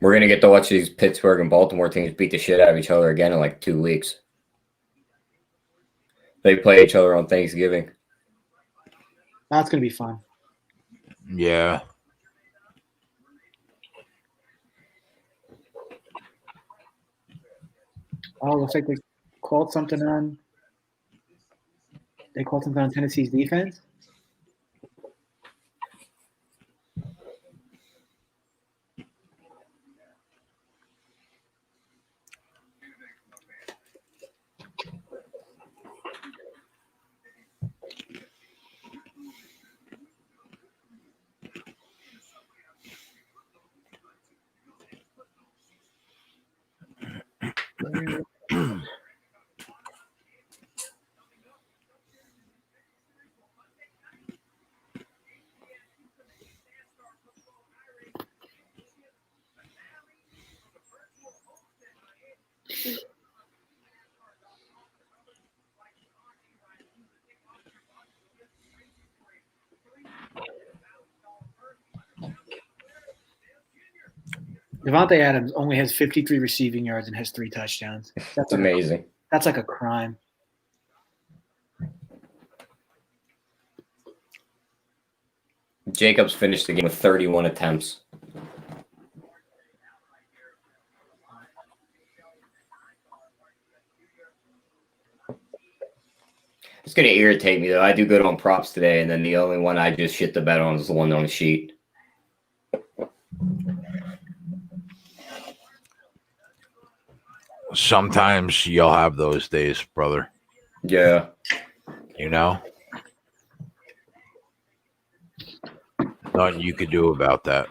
We're gonna get to watch these Pittsburgh and Baltimore teams beat the shit out of each other again in like 2 weeks. They play each other on Thanksgiving. That's going to be fun. Yeah. Oh, looks like they called something on. They called something on Tennessee's defense. Devontae Adams only has 53 receiving yards and has 3 touchdowns. That's amazing. That's like a crime. Jacobs finished the game with 31 attempts. It's going to irritate me, though. I do good on props today, and then the only one I just shit the bed on is the one on the sheet. Sometimes you'll have those days, brother. Yeah. You know? Nothing you could do about that.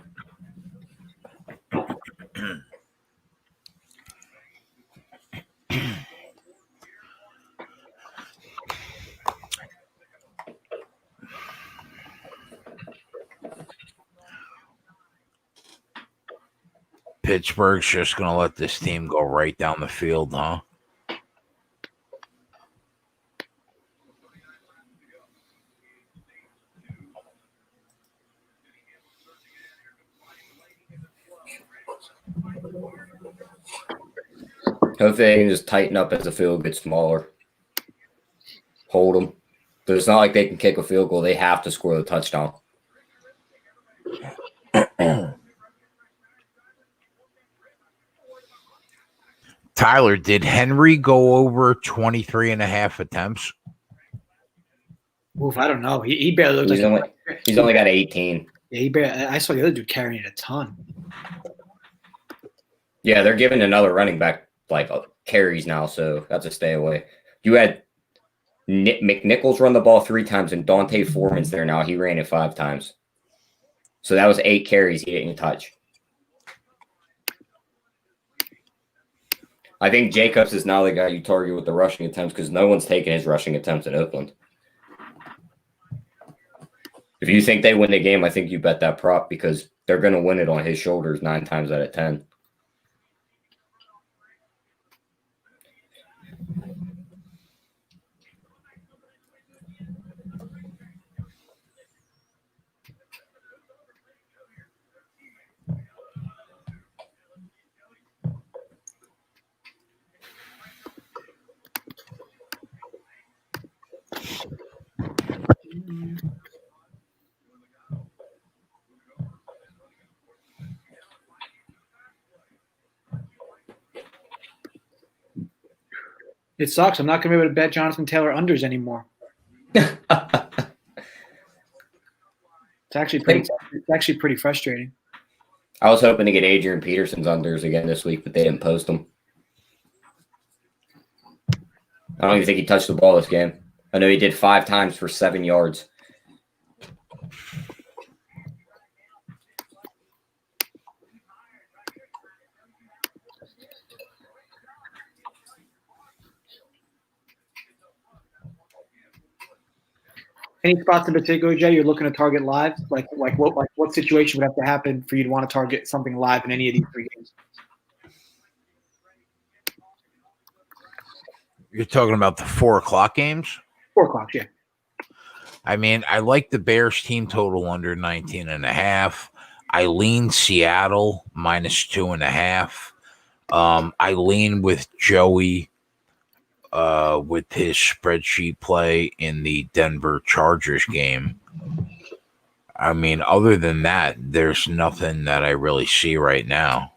Pittsburgh's just going to let this team go right down the field, huh? Hopefully they can just tighten up as the field gets smaller. Hold them. But it's not like they can kick a field goal. They have to score the touchdown. Tyler, did Henry go over 23 and a half attempts? Oof, I don't know. He barely looked He's only got 18. Yeah, he barely. I saw the other dude carrying a ton. Yeah, they're giving another running back like carries now, so that's a stay away. You had McNichols run the ball 3 times, and Dante Foreman's there now. He ran it 5 times. So that was 8 carries he didn't touch. I think Jacobs is now the guy you target with the rushing attempts because no one's taking his rushing attempts at Oakland. If you think they win the game, I think you bet that prop because they're going to win it on his shoulders 9 times out of 10. It sucks. I'm not going to be able to bet Jonathan Taylor unders anymore. It's actually pretty frustrating. I was hoping to get Adrian Peterson's unders again this week, but they didn't post them. I don't even think he touched the ball this game. I know he did 5 times for 7 yards. Any spots in particular, Jay, you're looking to target live? Like what situation would have to happen for you to want to target something live in any of these 3 games? You're talking about the 4:00 games? 4:00, yeah. I mean, I like the Bears team total under 19.5. I lean Seattle -2.5. I lean with Joey with his spreadsheet play in the Denver Chargers game. I mean, other than that, there's nothing that I really see right now.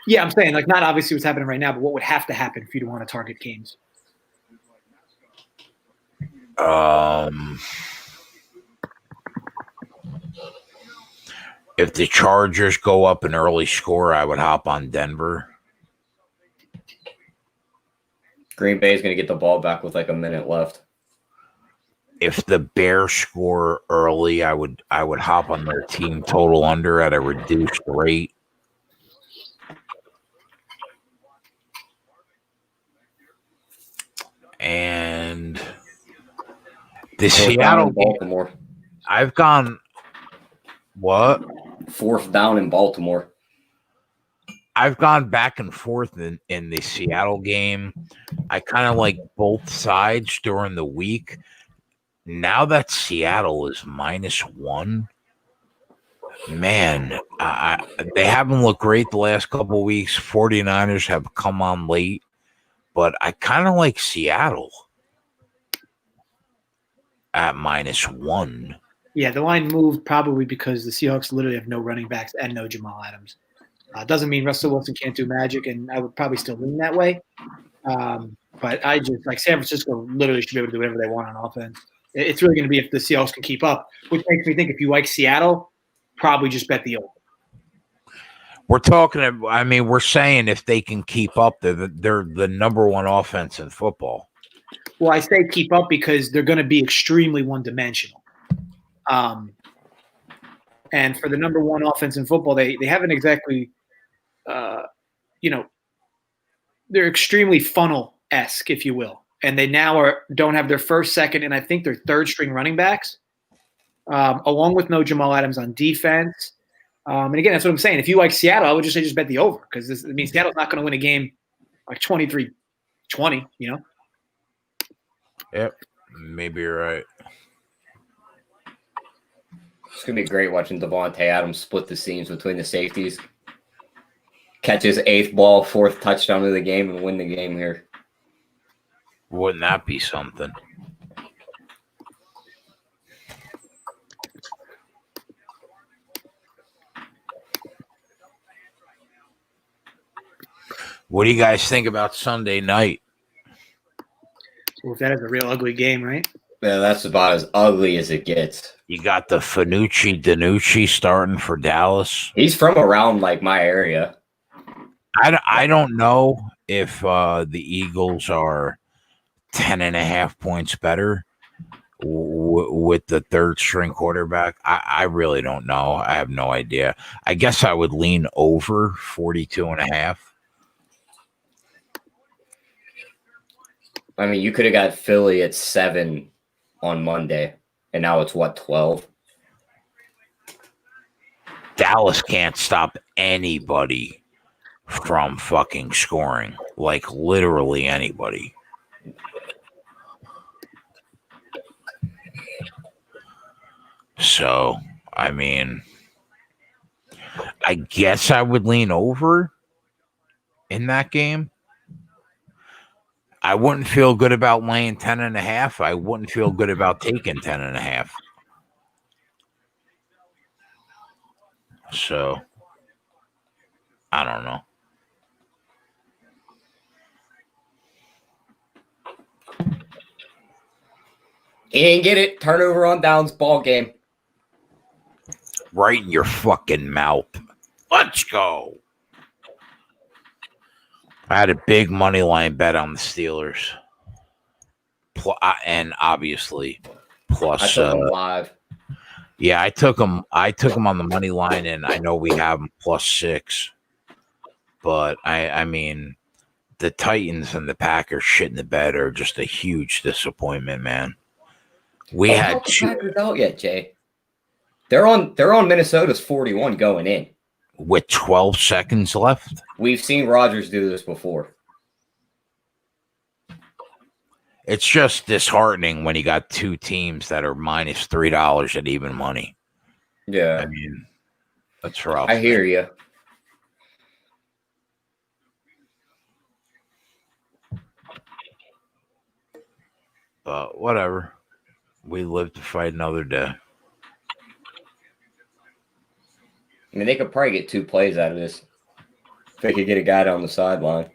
Yeah, I'm saying like not obviously what's happening right now, but what would have to happen for you to want to target games? If the Chargers go up an early score, I would hop on Denver. Green Bay is going to get the ball back with like a minute left. If the Bears score early, I would hop on their team total under at a reduced rate. And the Seattle game, Baltimore. I've gone what? 4th down in Baltimore. I've gone back and forth in the Seattle game. I kind of like both sides during the week. Now that Seattle is -1, man, they haven't looked great the last couple of weeks. 49ers have come on late, but I kind of like Seattle at -1. Yeah, the line moved probably because the Seahawks literally have no running backs and no Jamal Adams. Doesn't mean Russell Wilson can't do magic, and I would probably still lean that way. But I just like San Francisco literally should be able to do whatever they want on offense. It's really going to be if the Seahawks can keep up, which makes me think if you like Seattle, probably just bet the over. We're saying if they can keep up, they're the number 1 offense in football. Well, I say keep up because they're going to be extremely one-dimensional. And for the number 1 offense in football, they haven't exactly, they're extremely funnel-esque, if you will. And they now don't have their first, second, and I think their 3rd string running backs, along with no Jamal Adams on defense. And again, that's what I'm saying. If you like Seattle, I would just say just bet the over because Seattle's not going to win a game like 23-20, Yep, maybe you're right. It's going to be great watching Devontae Adams split the seams between the safeties. Catch his 8th ball, 4th touchdown of the game, and win the game here. Wouldn't that be something? What do you guys think about Sunday night? Well, that is a real ugly game, right? Yeah, that's about as ugly as it gets. You got the Danucci starting for Dallas. He's from around like my area. I don't know if the Eagles are 10.5 points better with the 3rd string quarterback. I really don't know. I have no idea. I guess I would lean over 42.5. I mean, you could have got Philly at 7 on Monday, and now it's what, 12? Dallas can't stop anybody from fucking scoring, like literally anybody. So, I mean, I guess I would lean over in that game. I wouldn't feel good about laying 10.5. I wouldn't feel good about taking 10.5. So, I don't know. He didn't get it. Turnover on downs, ball game. Right in your fucking mouth. Let's go. I had a big money line bet on the Steelers. And obviously, plus I took him live. Yeah, I took them on the money line, and I know we have them +6. But I mean, the Titans and the Packers shit in the bed are just a huge disappointment, man. We Oh, had not the two, Packers out yet, Jay. They're on Minnesota's 41 going in. with 12 seconds left. We've seen Rodgers do this before. It's just disheartening when you got two teams that are minus $3 at even money. Yeah, I mean, that's rough. I hear you. But whatever. We live to fight another day. I mean, they could probably get 2 plays out of this if they could get a guy down the sideline.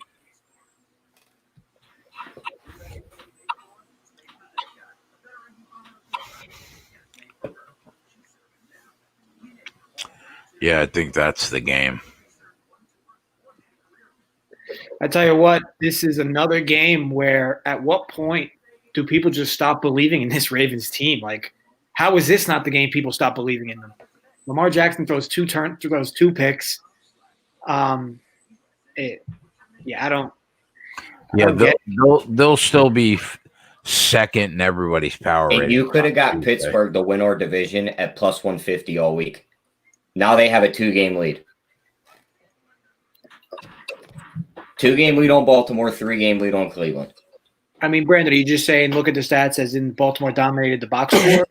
Yeah, I think that's the game. I tell you what, this is another game where at what point do people just stop believing in this Ravens team? Like, how is this not the game people stop believing in them? Lamar Jackson throws two picks. I don't. Yeah, they'll still be second in everybody's power And rating. you could have got Tuesday. Pittsburgh to win our division at plus 150 all week. Now they have a 2-game lead. 2-game lead on Baltimore, 3-game lead on Cleveland. I mean, Brandon, are you just saying look at the stats as in Baltimore dominated the box score?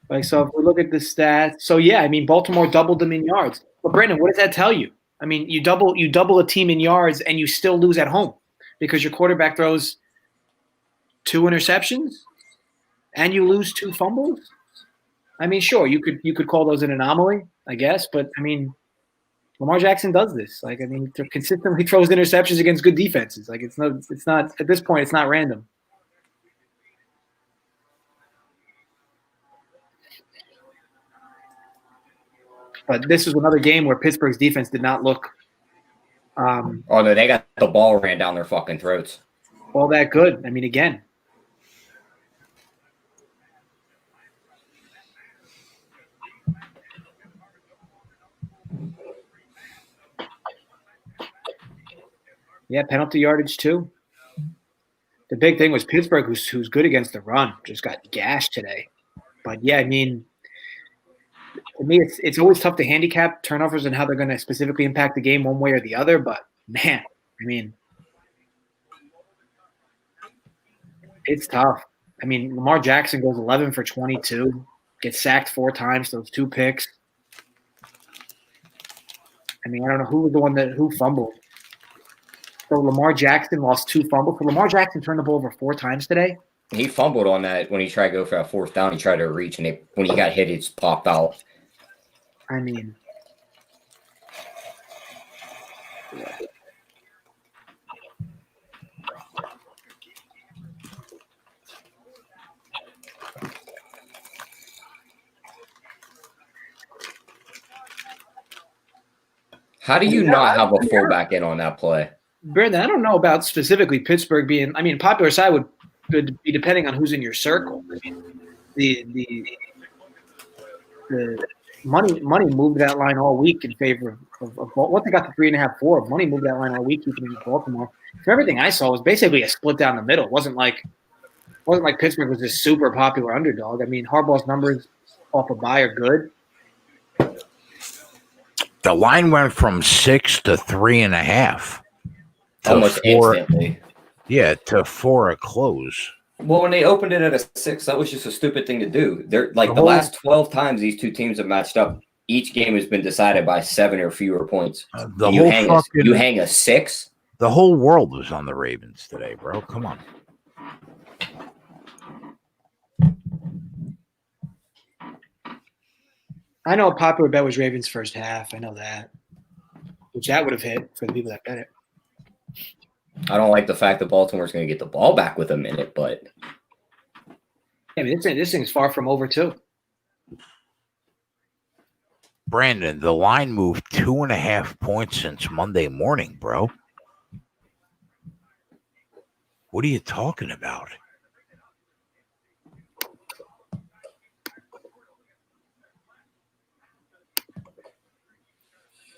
Like, so if we look at the stats, so yeah, I mean, Baltimore doubled them in yards. But Brandon, what does that tell you? I mean, you double a team in yards and you still lose at home because your quarterback throws 2 interceptions and you lose 2 fumbles. I mean, sure, you could call those an anomaly, I guess, but I mean, Lamar Jackson does this. Like, I mean, he consistently throws interceptions against good defenses. Like, it's not at this point, it's not random. But this was another game where Pittsburgh's defense did not look Oh, no, they got the ball ran down their fucking throats. all that good. I mean, again. Yeah, penalty yardage too. The big thing was Pittsburgh, who's good against the run, just got gashed today. But yeah, I mean, to me, it's always tough to handicap turnovers and how they're going to specifically impact the game one way or the other. But man, I mean, it's tough. I mean, Lamar Jackson goes 11 for 22, gets sacked 4 times, those 2 picks. I mean, I don't know who was the one who fumbled. So Lamar Jackson lost 2 fumbles. So Lamar Jackson turned the ball over 4 times today. He fumbled on that when he tried to go for that 4th down. He tried to reach, and when he got hit, it just popped out. I mean, How do you not have a fullback in on that play? Brandon, I don't know about specifically Pittsburgh being. I mean, popular side would be depending on who's in your circle. I mean, the money moved that line all week in favor of what they got the 3.5, 4. Money moved that line all week, keeping it in Baltimore. From everything I saw, it was basically a split down the middle. It wasn't like Pittsburgh was this super popular underdog. I mean, Harbaugh's numbers off a bye are good. The line went from 6 to 3.5. Almost 4, instantly. Yeah, to 4 at close. Well, when they opened it at a 6, that was just a stupid thing to do. They're like the last 12 times these two teams have matched up, each game has been decided by 7 or fewer points. You hang a 6. The whole world was on the Ravens today, bro. Come on. I know a popular bet was Ravens first half. I know that, which that would have hit for the people that bet it. I don't like the fact that Baltimore's going to get the ball back with a minute, but I mean, this thing's far from over too. Brandon, the line moved 2.5 points since Monday morning, bro. What are you talking about?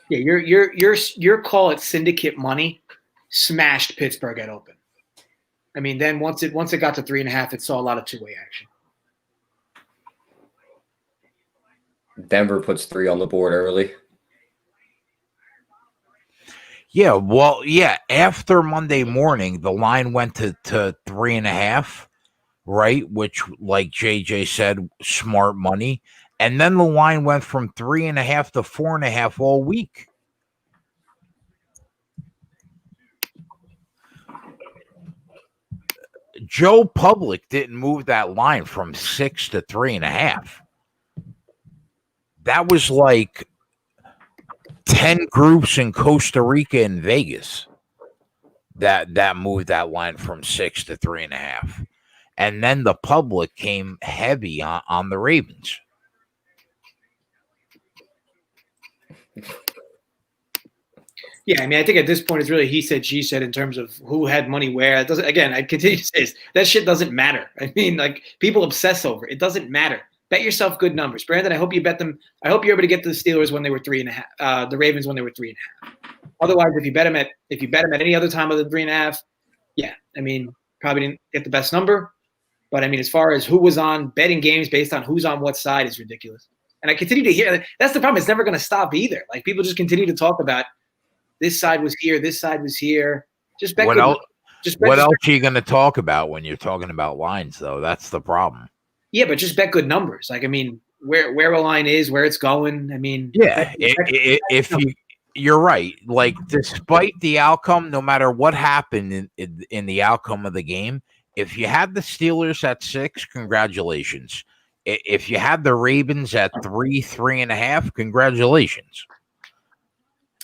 Yeah, your call at syndicate money smashed Pittsburgh at open. I mean, then once it got to 3.5, it saw a lot of two-way action. Denver puts 3 on the board early. Yeah, well, yeah. After Monday morning, the line went to 3.5, right? Which, like JJ said, smart money. And then the line went from 3.5 to 4.5 all week. Joe Public didn't move that line from 6 to 3.5. That was like 10 groups in Costa Rica and Vegas that moved that line from 6 to 3.5. And then the public came heavy on the Ravens. Yeah, I mean, I think at this point it's really he said, she said in terms of who had money where. It doesn't. Again, I continue to say this, that shit doesn't matter. I mean, like people obsess over it. It doesn't matter. Bet yourself good numbers, Brandon. I hope you bet them. I hope you're able to get to the Steelers when they were 3.5. The Ravens when they were 3.5. Otherwise, if you bet them at any other time other than 3.5, yeah, I mean, probably didn't get the best number. But I mean, as far as who was on betting games based on who's on what side is ridiculous. And I continue to hear that's the problem. It's never going to stop either. Like people just continue to talk about this side was here, this side was here. Just bet. What else are you going to talk about when you're talking about lines, though? That's the problem. Yeah, but just bet good numbers. Like I mean, where a line is, where it's going. I mean, yeah. You're right. Like despite the outcome, no matter what happened in the outcome of the game, if you had the Steelers at 6, congratulations. If you had the Ravens at 3.5, congratulations.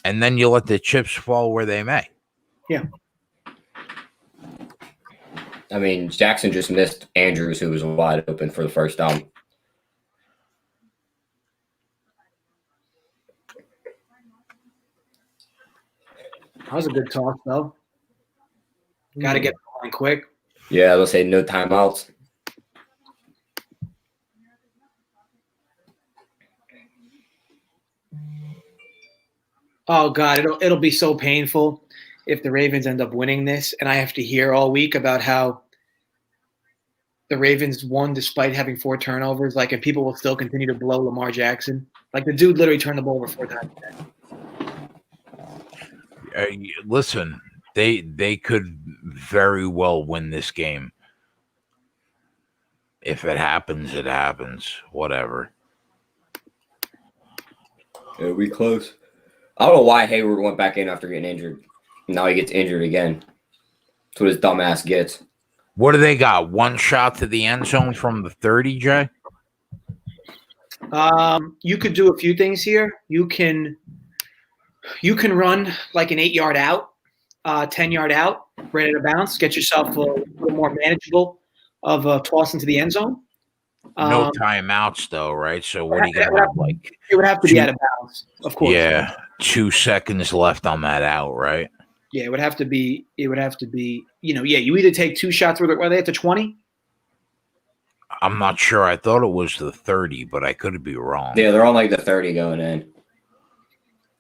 And then you let the chips fall where they may. Yeah. I mean, Jackson just missed Andrews, who was wide open for the first down. That was a good talk, though. Got to get the line quick. Yeah, they'll say no timeouts. Oh God, it'll be so painful if the Ravens end up winning this, and I have to hear all week about how the Ravens won despite having 4 turnovers. Like, and people will still continue to blow Lamar Jackson. Like the dude literally turned the ball over 4 times. Listen, they could very well win this game. If it happens, it happens. Whatever. Yeah, we close. I don't know why Hayward went back in after getting injured. Now he gets injured again. That's what his dumbass gets. What do they got? 1 shot to the end zone from the 30, Jay? You could do a few things here. You can run like an 8-yard out, 10-yard out, right at a bounce, get yourself a little more manageable of a toss into the end zone. No timeouts though, right? So what do you got? Like it would have to be out of bounds, of course. Yeah, 2 seconds left on that out, right? Yeah, it would have to be. You either take 2 shots. Were they at the 20? I'm not sure. I thought it was the 30, but I could be wrong. Yeah, they're on like the 30 going in.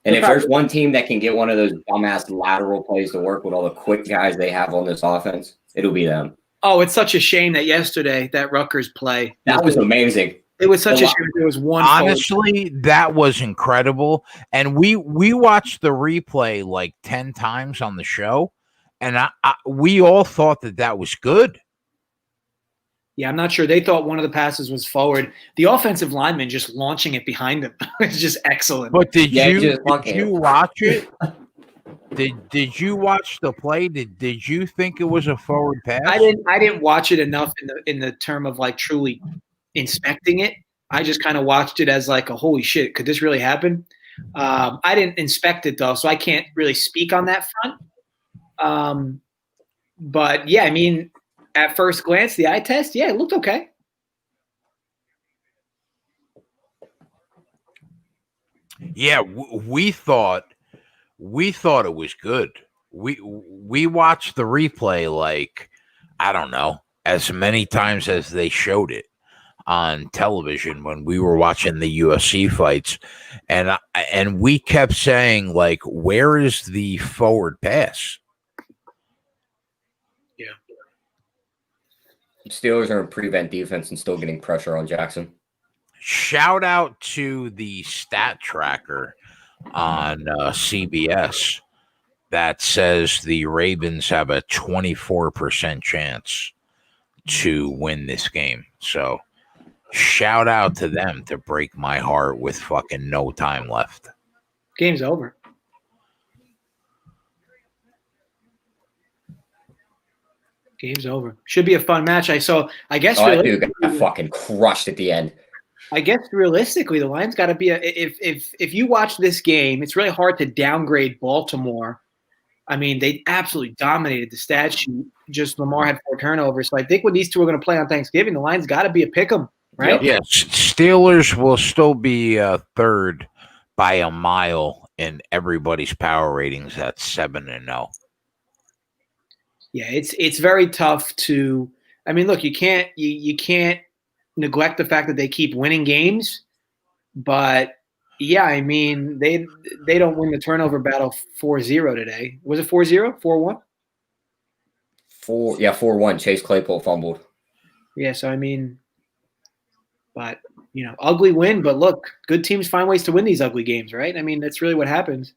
And if there's one team that can get one of those dumbass lateral plays to work with all the quick guys they have on this offense, it'll be them. Oh, it's such a shame that yesterday that Rutgers play. That was amazing. It was such a shame there was one. Honestly, that was incredible. And we watched the replay like 10 times on the show, and we all thought that was good. Yeah, I'm not sure. They thought one of the passes was forward. The offensive lineman just launching it behind him was just excellent. But did you watch it? Did you watch the play? Did you think it was a forward pass? I didn't watch it enough in the term of like truly inspecting it. I just kind of watched it as like a holy shit, could this really happen? I didn't inspect it though, so I can't really speak on that front. But yeah, I mean, at first glance, the eye test, yeah, it looked okay. Yeah, we thought it was good. We watched the replay like, I don't know, as many times as they showed it. on television when we were watching the UFC fights, and we kept saying, like, where is the forward pass? Steelers are in prevent defense and still getting pressure on Jackson. Shout out to the stat tracker on CBS that says the Ravens have a 24% chance to win this game. So shout out to them to break my heart with fucking no time left. Game's over. Game's over. Should be a fun match. I guess That dude got fucking crushed at the end. I guess realistically, the Lions got to be if you watch this game, it's really hard to downgrade Baltimore. I mean, they absolutely dominated the stat sheet. Just Lamar had 4 turnovers. So I think when these two are going to play on Thanksgiving, the Lions got to be a pick 'em, right? Yes, Steelers will still be third by a mile in everybody's power ratings at 7-0. Yeah, it's very tough to. I mean, look, you can't neglect the fact that they keep winning games, but yeah, I mean they don't win the turnover battle 4-0 today. Was it 4-0? 4-1? 4-1. Chase Claypool fumbled. Yeah, so I mean, but ugly win. But look, good teams find ways to win these ugly games, right? I mean, that's really what happens.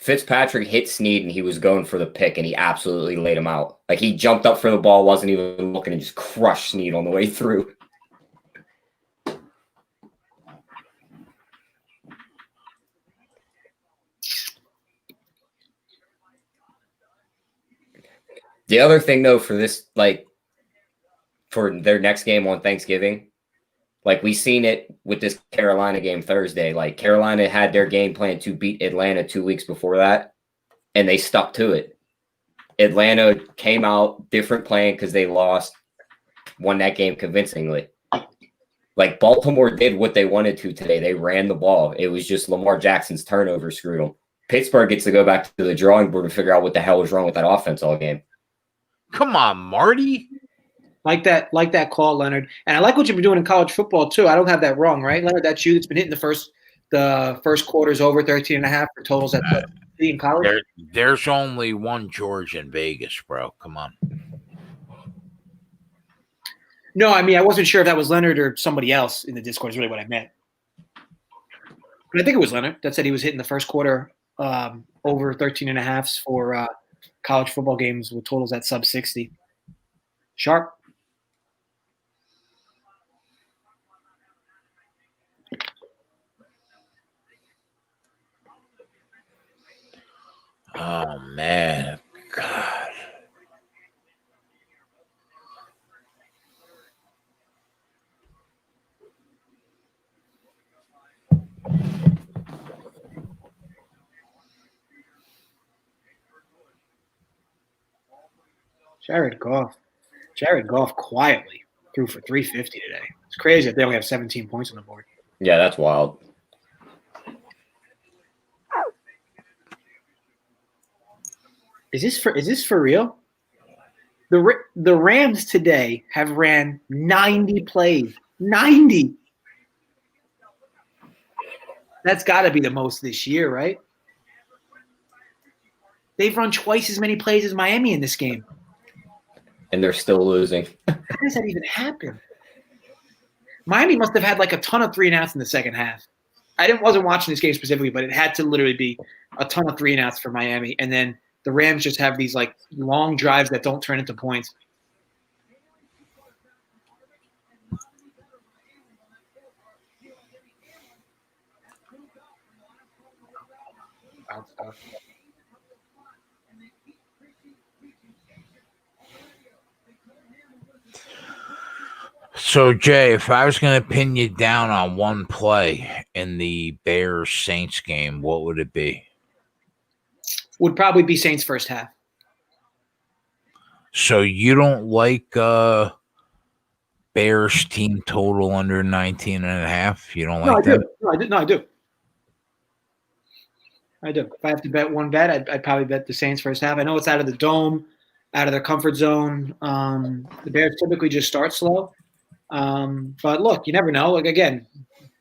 Fitzpatrick hit Snead and he was going for the pick and he absolutely laid him out. Like he jumped up for the ball, wasn't even looking, and just crushed Snead on the way through. The other thing though for this, like for their next game on Thanksgiving, like we seen it with this Carolina game Thursday. Like Carolina had their game plan to beat Atlanta 2 weeks before that, and they stuck to it. Atlanta came out different plan because they lost, won that game convincingly. Like Baltimore did what they wanted to today. They ran the ball. It was just Lamar Jackson's turnover screwed them. Pittsburgh gets to go back to the drawing board and figure out what the hell was wrong with that offense all game. Come on, Marty. Like that call, Leonard. And I like what you've been doing in college football too. I don't have that wrong, right, Leonard? That's you that's been hitting the first quarter's over 13.5 for totals at in college. There's only one George in Vegas, bro. Come on. No, I mean I wasn't sure if that was Leonard or somebody else in the Discord. Is really what I meant. But I think it was Leonard that said he was hitting the first quarter over 13.5 for college football games with totals at sub 60. Sharp. Oh man, God. Jared Goff quietly threw for 350 today. It's crazy that they only have 17 points on the board. Yeah, that's wild. Is this for real? The Rams today have ran 90 plays. 90. That's got to be the most this year, right? They've run twice as many plays as Miami in this game. And they're still losing. How does that even happen? Miami must have had like a ton of 3-and-outs in the second half. I wasn't watching this game specifically, but it had to literally be a ton of 3-and-outs for Miami. And then the Rams just have these like long drives that don't turn into points. So, Jay, if I was going to pin you down on one play in the Bears-Saints game, what would it be? Would probably be Saints first half. So you don't like Bears team total under 19.5? You don't like that? I do. I do. If I have to bet one bet, I'd probably bet the Saints first half. I know it's out of the dome. out of their comfort zone. The Bears typically just start slow. But look, you never know. Like, again,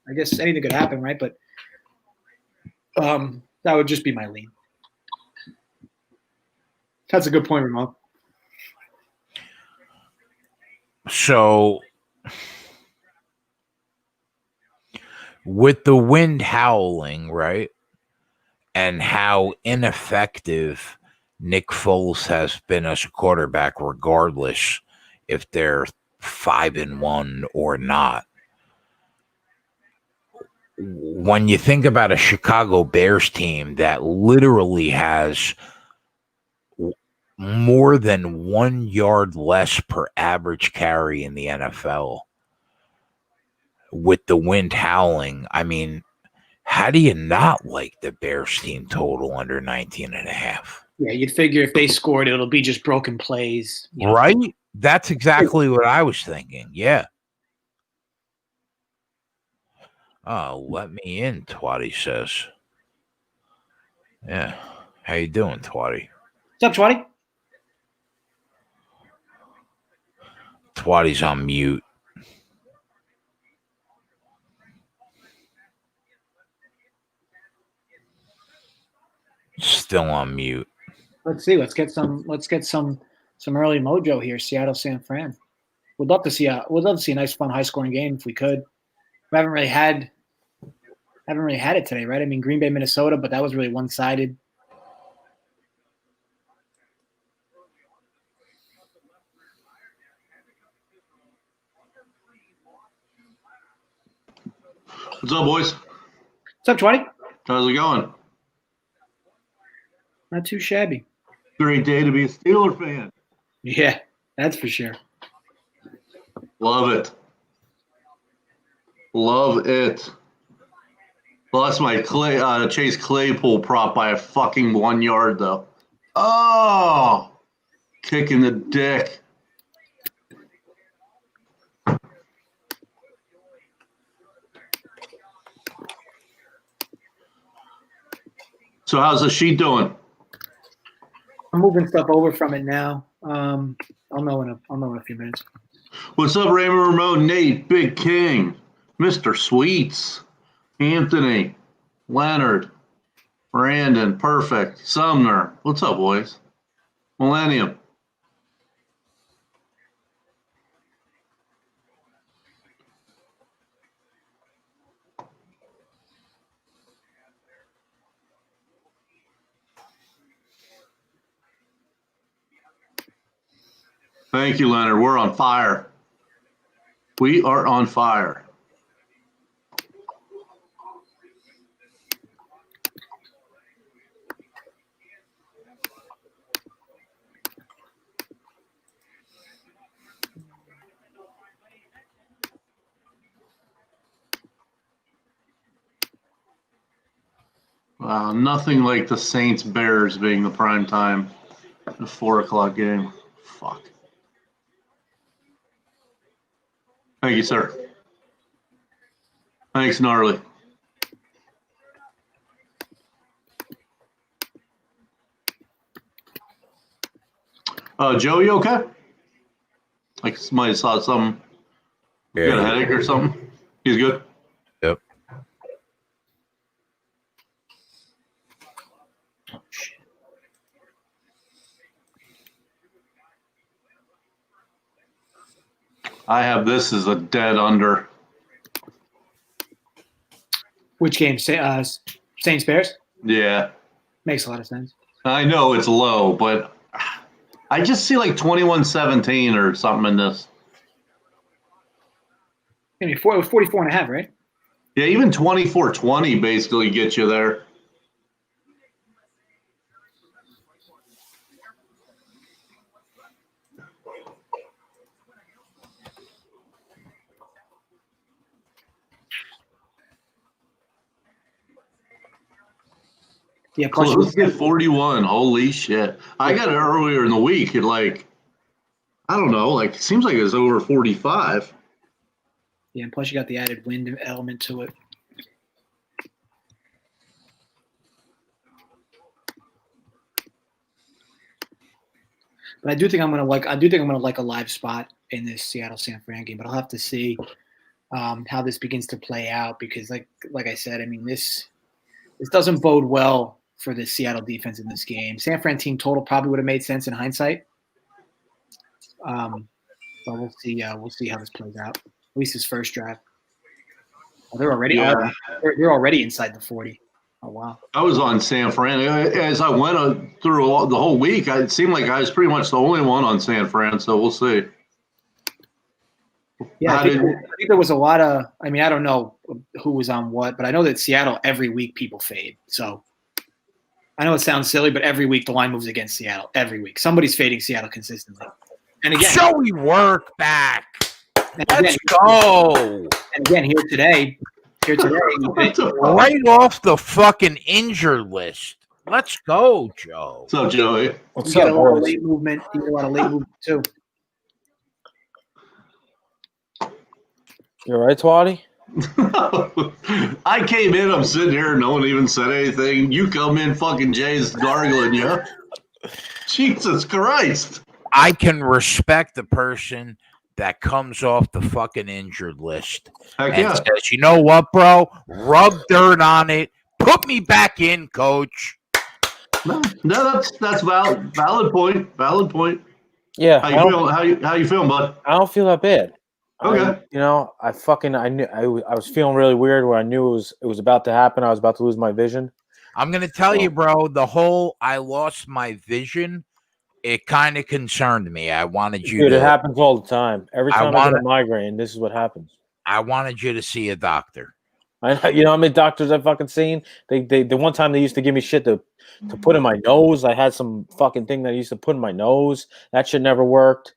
I guess anything could happen, right? But that would just be my lean. That's a good point, Ramon. So, with the wind howling, right, and how ineffective Nick Foles has been as a quarterback, regardless if they're 5-1 or not. When you think about a Chicago Bears team that literally has more than 1 yard less per average carry in the NFL with the wind howling, I mean, how do you not like the Bears team total under 19.5? Yeah, you'd figure if they scored, it'll be just broken plays. Right? That's exactly what I was thinking. Yeah. Oh, let me in, Twatty says. Yeah. How you doing, Twatty? What's up, Twatty? Twatty's on mute. Still on mute. Let's see. Let's get some early mojo here. Seattle, San Fran. We'd love to see a nice, fun, high scoring game if we could. We haven't really had it today, right? I mean, Green Bay, Minnesota, but that was really one sided. What's up, boys? What's up, Twatty? How's it going? Not too shabby. Great day to be a Steeler fan. Yeah, that's for sure. Love it. Love it. Lost my Chase Claypool prop by a fucking 1 yard, though. Oh! Kicking the dick. So how's the sheet doing? I'm moving stuff over from it now. I'll know in a few minutes. What's up, Raymond Ramon, Nate, Big King, Mr. Sweets, Anthony, Leonard, Brandon, Perfect, Sumner. What's up, boys? Millennium. Thank you, Leonard. We're on fire. We are on fire. Wow, nothing like the Saints Bears being the prime time, the 4 o'clock game. Fuck. Thank you, sir. Thanks, Gnarly. Joe, you okay? Like somebody saw something. You got a headache or something? He's good? Yep. I have this as a dead under. Which game? Saints Bears? Yeah. Makes a lot of sense. I know it's low, but I just see like 21-17 or something in this. I mean, it was 44.5, right? Yeah, even 24-20 basically gets you there. Yeah, Close to 41. Holy shit. I got it earlier in the week at like, I don't know, like, it seems like it was over 45. Yeah, and plus you got the added wind element to it. But I do think I'm gonna like a live spot in this Seattle San Fran game. But I'll have to see how this begins to play out because, like I said, I mean this doesn't bode well for the Seattle defense in this game. San Fran team total probably would have made sense in hindsight. But we'll see. We'll see how this plays out. At least his first drive. Oh, they're already they're already inside the 40. Oh wow! I was on San Fran as I went through the whole week. It seemed like I was pretty much the only one on San Fran. So we'll see. Yeah, I think there was a lot of. I mean, I don't know who was on what, but I know that Seattle every week people fade. So I know it sounds silly, but every week the line moves against Seattle. Every week somebody's fading Seattle consistently. And again, Joey work back. Let's go. And again, here today, right off the fucking injured list. Let's go, Joe. What's up, Joey? What's you up, get a lot of boys? late movement. You get a lot of late movement too. You all right, Twatty? I came in, I'm sitting here, no one even said anything. You come in, fucking Jay's gargling you. Jesus Christ. I can respect the person that comes off the fucking injured list Heck and yeah. says, you know what, bro? Rub dirt on it. Put me back in, coach. No, that's valid. Valid point. Yeah. How you feeling? How you feeling, bud? I don't feel that bad. Okay. I knew I was feeling really weird where I knew it was about to happen. I was about to lose my vision. I'm going to tell you, bro, the whole I lost my vision, it kind of concerned me. I wanted you Dude, to. it happens all the time. Every time I get a migraine, this is what happens. I wanted you to see a doctor. I know, you know how many doctors I've fucking seen? They the one time they used to give me shit to put in my nose. I had some fucking thing that I used to put in my nose. That shit never worked.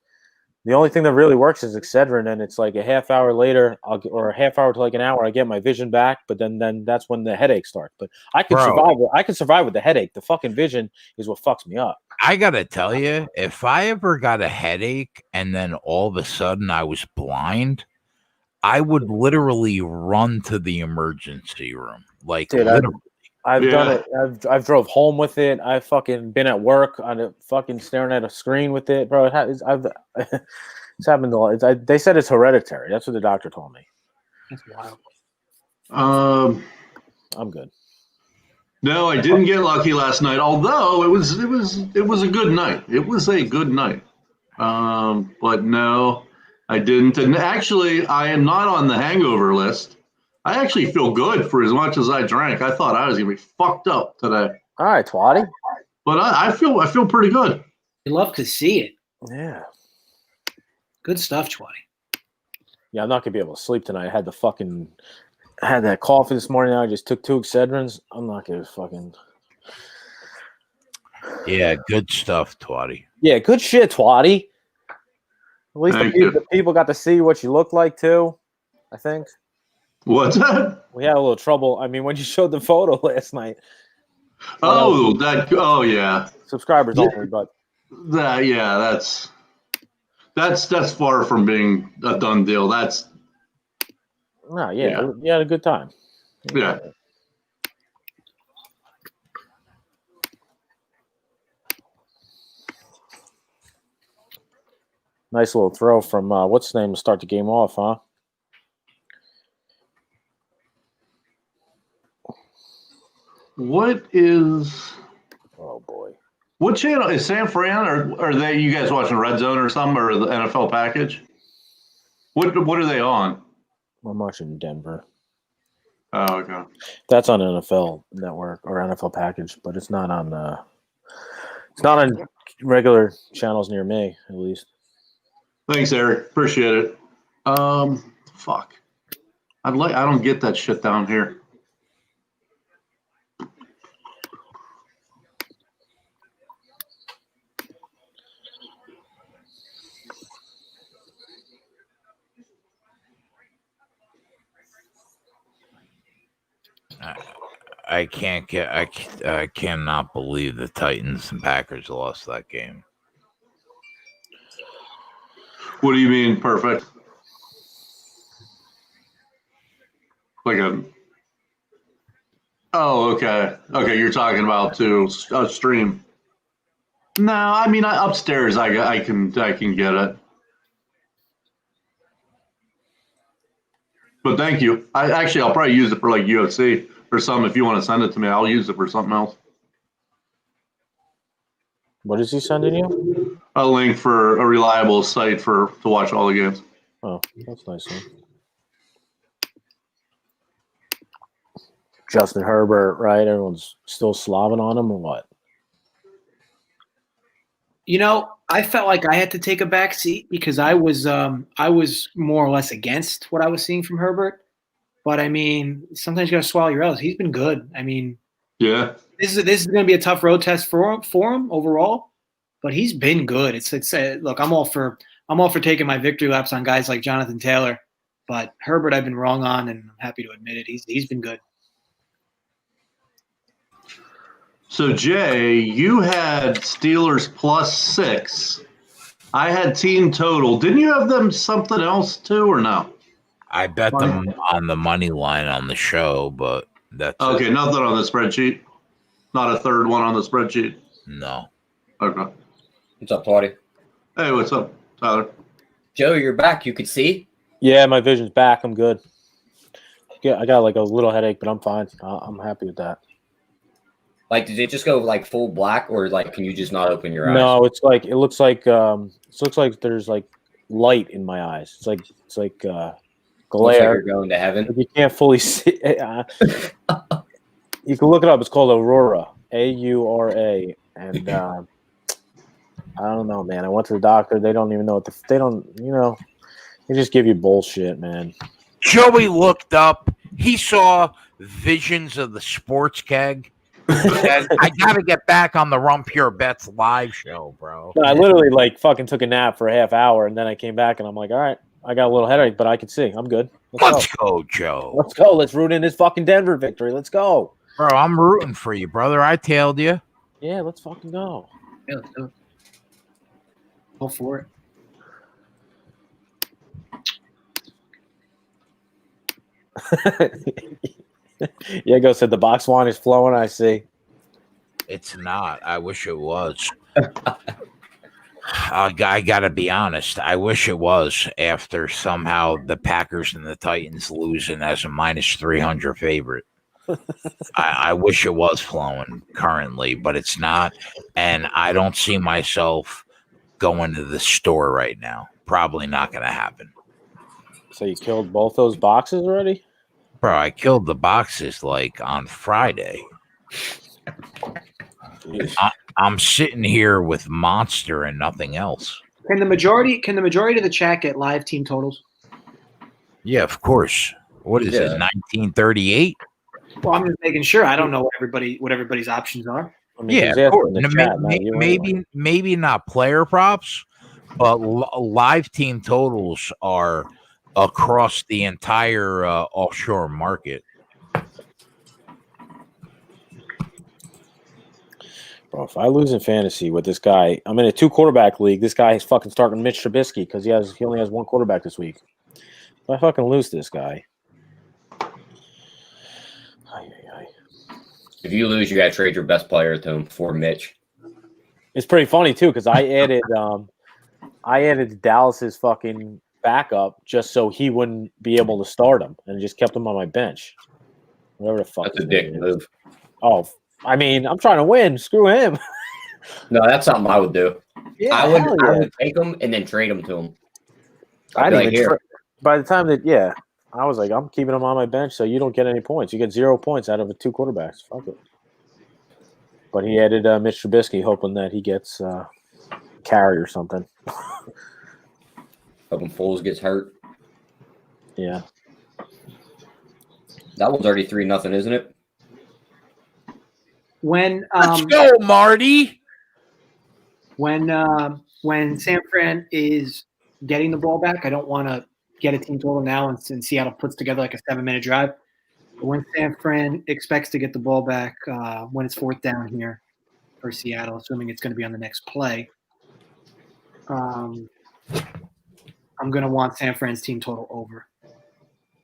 The only thing that really works is Excedrin, and it's like a half hour later, or a half hour to like an hour, I get my vision back. But then that's when the headache starts. But I can survive. I can survive with the headache. The fucking vision is what fucks me up. I gotta tell you, if I ever got a headache and then all of a sudden I was blind, I would literally run to the emergency room. Like, dude, literally. I've done it. I've drove home with it. I've fucking been at work on a fucking staring at a screen with it, bro. It's happened a lot. They said it's hereditary. That's what the doctor told me. That's wild. I'm good. No, I didn't get lucky last night. Although it was a good night. It was a good night. But no, I didn't. And actually, I am not on the hangover list. I actually feel good for as much as I drank. I thought I was gonna be fucked up today. All right, Twatty. But I feel pretty good. You love to see it. Yeah. Good stuff, Twatty. Yeah, I'm not gonna be able to sleep tonight. I had that coffee this morning. I just took 2 Excedrins. I'm not gonna fucking. Yeah, good stuff, Twatty. Yeah, good shit, Twatty. At least the people got to see what you look like too. I think. What's that? We had a little trouble. I mean, when you showed the photo last night. Yeah. Subscribers only, but that's far from being a done deal. you had a good time. Yeah. Nice little throw from what's his name to start the game off, huh? What is? Oh boy. What channel is San Fran? Or are they? You guys watching Red Zone or something, or the NFL package? What are they on? I'm watching Denver. Oh, okay. That's on NFL Network or NFL package, but it's not on. It's not on regular channels near me, at least. Thanks, Eric. Appreciate it. Fuck. I don't get that shit down here. I cannot believe the Titans and Packers lost that game. What do you mean perfect? Oh, okay. Okay, you're talking about to stream. No, I mean upstairs. I can get it. But thank you. I'll probably use it for like UFC or something. If you want to send it to me, I'll use it for something else. What is he sending you? A link for a reliable site to watch all the games. Oh, that's nice. Man. Justin Herbert, right? Everyone's still slobbing on him or what? You know, I felt like I had to take a back seat because I was more or less against what I was seeing from Herbert. But I mean, sometimes you got to swallow your L's. He's been good. I mean, Yeah. this is going to be a tough road test for him overall, but he's been good. It's look, I'm all for taking my victory laps on guys like Jonathan Taylor, but Herbert I've been wrong on, and I'm happy to admit it. He's been good. So Jay, you had Steelers +6. I had team total. Didn't you have them something else too, or no? I bet them on the money line on the show, but that's Okay, it. nothing on the spreadsheet. Not a third one on the spreadsheet. No. Okay. What's up, Party? Hey, what's up, Tyler? Joe, you're back. You could see. Yeah, my vision's back. I'm good. Yeah, I got like a little headache, but I'm fine. I'm happy with that. Like, did it just go like full black, or like, can you just not open your eyes? No, it looks like there's like light in my eyes. It's like Looks like glare. you're going to heaven. Like you can't fully see. You can look it up. It's called Aurora, AURA, and I don't know, man. I went to the doctor. They don't even know they don't. They just give you bullshit, man. Joey looked up. He saw visions of the sports keg. And I got to get back on the Run Pure Bets live show, bro. No, I literally like fucking took a nap for a half hour, and then I came back, and I'm like, all right, I got a little headache, but I can see. I'm good. Let's go, Joe. Let's go. Let's root in this fucking Denver victory. Let's go. Bro, I'm rooting for you, brother. I tailed you. Yeah, let's fucking go. Yeah, let's do it. Go for it. Diego said the box wine is flowing. I see. It's not. I wish it was. I got to be honest. I wish it was after somehow the Packers and the Titans losing as a -300 favorite. I wish it was flowing currently, but it's not. And I don't see myself going to the store right now. Probably not going to happen. So you killed both those boxes already? Bro, I killed the boxes like on Friday. I'm sitting here with Monster and nothing else. Can the majority of the chat get live team totals? Yeah, of course. What is it? 1938? Well, I'm just making sure. I don't know what everybody's options are. I mean, Yeah, he's of asking course. in the chat, not you. Maybe not player props, but live team totals are across the entire offshore market. Bro, if I lose in fantasy with this guy, I'm in a 2-quarterback league. This guy is fucking starting Mitch Trubisky because he only has 1 quarterback this week. If I fucking lose this guy. If you lose, you got to trade your best player to him for Mitch. It's pretty funny too because I added Dallas's fucking backup just so he wouldn't be able to start him and just kept him on my bench. Whatever the fuck. That's a dick move. Oh, I mean, I'm trying to win. Screw him. No, that's something I would do. Yeah, I would take him and then trade him to him. I I'd be didn't like, even by the time that I was like, I'm keeping him on my bench so you don't get any points. You get 0 points out of the 2 quarterbacks. Fuck it. But he added Mitch Trubisky, hoping that he gets carry or something. hoping Foles gets hurt. Yeah. That one's already 3-0, isn't it? When Let's go, Marty. When San Fran is getting the ball back, I don't want to get a team total now and Seattle puts together like a 7-minute drive. But when San Fran expects to get the ball back when it's 4th down here for Seattle, assuming it's going to be on the next play, I'm going to want San Fran's team total over.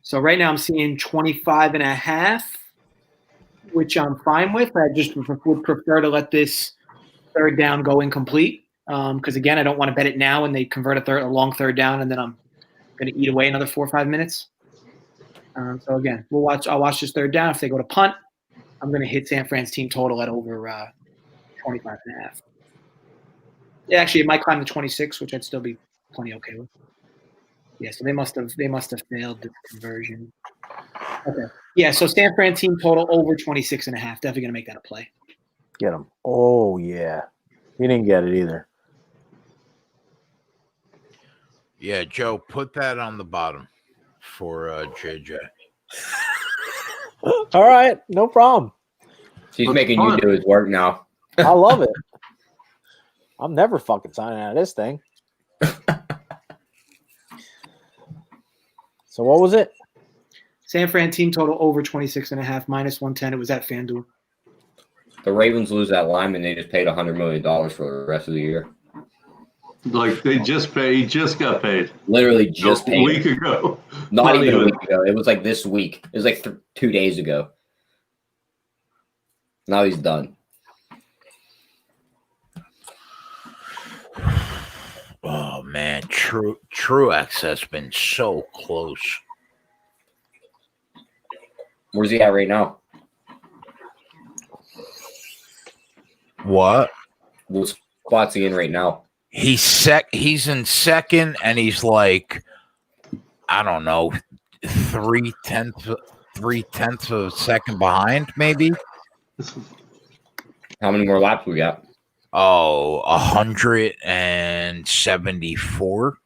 So right now I'm seeing 25.5, which I'm fine with. I just would prefer to let this third down go incomplete. Because again, I don't want to bet it now and they convert a long third down, and then I'm going to eat away another 4 or 5 minutes. So again, I'll watch this third down. If they go to punt, I'm going to hit San Fran's team total at over 25.5. Yeah, actually, it might climb to 26, which I'd still be plenty okay with. Yeah, so they must have failed the conversion. Okay. Yeah, so San Fran team total over 26.5. Definitely going to make that a play. Get him. Oh, yeah. He didn't get it either. Yeah, Joe, put that on the bottom for JJ. All right. No problem. He's making you do his work now. I love it. I'm never fucking signing out of this thing. So what was it? San Fran team total over 26.5, minus 110. It was at FanDuel. The Ravens lose that lineman. They just paid $100 million for the rest of the year. Like they just paid. He just got paid. Literally just paid. A week ago. Not even a week ago. It was like this week. It was like 2 days ago. Now he's done. Oh man, Truex has been so close. Where's he at right now? What? What spot's he in right now? He's in second, and he's like, I don't know, 3/10 of a second behind, maybe. How many more laps we got? Oh, 174.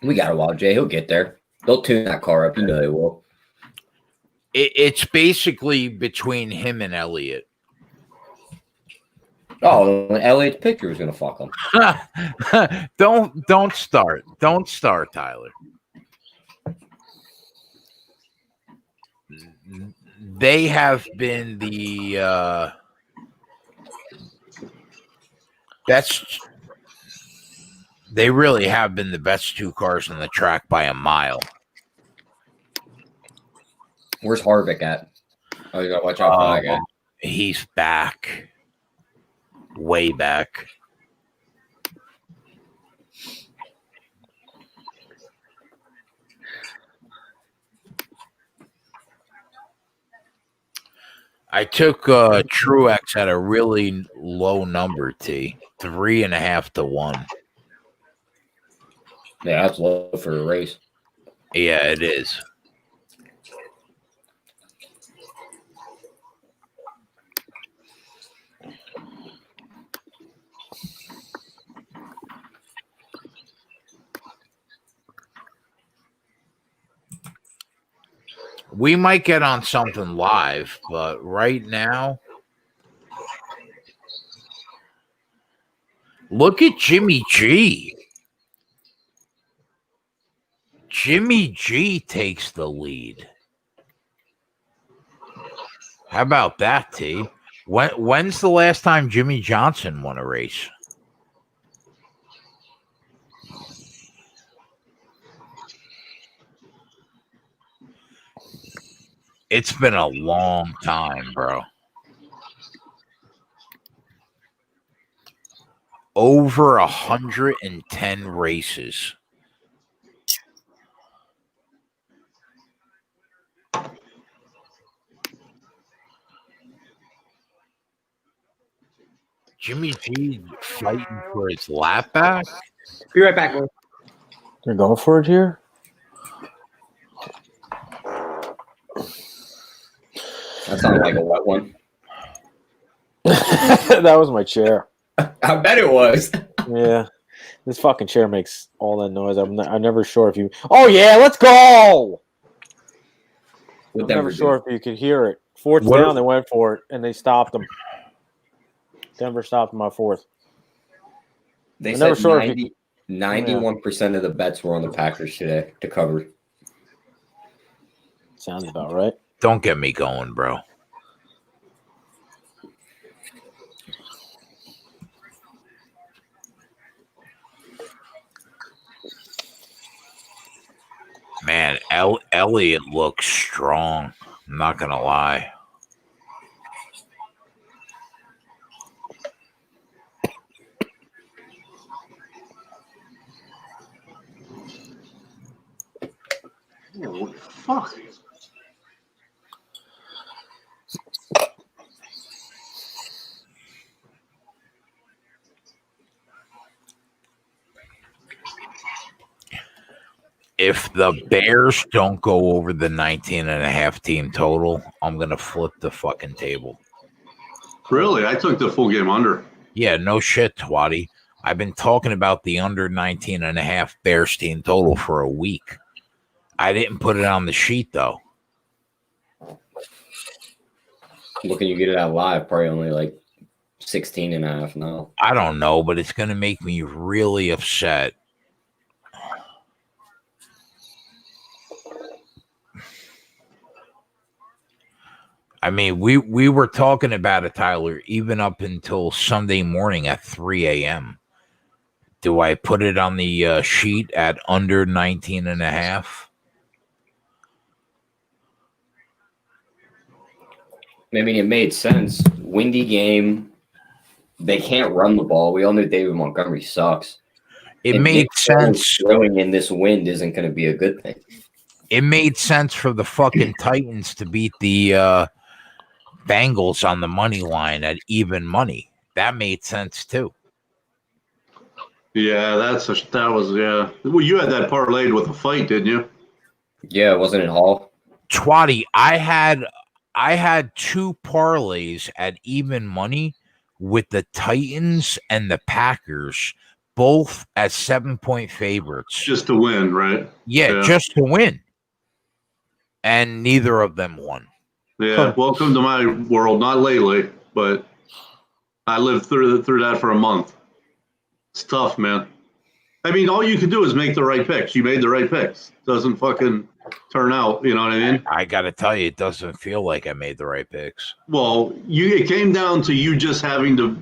We got a while, Jay. He'll get there. They'll tune that car up. You know they will. It's basically between him and Elliott. Oh, Elliott's picture is gonna fuck him. Don't start. Don't start, Tyler. They have been the they really have been the best two cars on the track by a mile. Where's Harvick at? Oh, you gotta watch out for that guy. He's back. Way back. I took Truex at a really low number, T. 3.5 to 1. Yeah, that's low for a race. Yeah, it is. We might get on something live, but right now, look at Jimmy G. Jimmy G takes the lead. How about that, T? When's the last time Jimmy Johnson won a race? It's been a long time, bro. Over 110 races. Jimmy G fighting for his lap back. Be right back, boys. They're going for it here. That sounded like a wet one. That was my chair. I bet it was. Yeah. This fucking chair makes all that noise. I'm never sure if you. Oh, yeah, let's go. I'm never sure if you could hear it. Fourth down, they went for it, and they stopped them. Denver stopped them on fourth. They I'm said never sure 91% of the bets were on the Packers today to cover. Sounds about right. Don't get me going, bro. Man, Elliott looks strong. I'm not going to lie. Oh, fuck. If the Bears don't go over the 19.5 team total, I'm going to flip the fucking table. Really? I took the full game under. Yeah, no shit, Twatty. I've been talking about the under 19.5 Bears team total for a week. I didn't put it on the sheet, though. What can you get it out live? Probably only like 16.5 now. I don't know, but it's going to make me really upset. I mean, we were talking about it, Tyler, even up until Sunday morning at 3 a.m. Do I put it on the sheet at under 19.5? I mean, it made sense. Windy game. They can't run the ball. We all knew David Montgomery sucks. It And made Nick Foles sense. Throwing in this wind isn't going to be a good thing. It made sense for the fucking Titans to beat the Bengals on the money line at even money. That made sense too. Yeah, that was. Well, you had that parlayed with a fight, didn't you? Yeah, wasn't it Hall? Twatty, I had two parlays at even money with the Titans and the Packers, both as 7-point favorites. Just to win, right? Yeah, just to win. And neither of them won. Yeah, welcome to my world. Not lately, but I lived through that for a month. It's tough, man. I mean, all you can do is make the right picks. You made the right picks. Doesn't fucking turn out. You know what I mean? I got to tell you, it doesn't feel like I made the right picks. Well, it came down to you just having to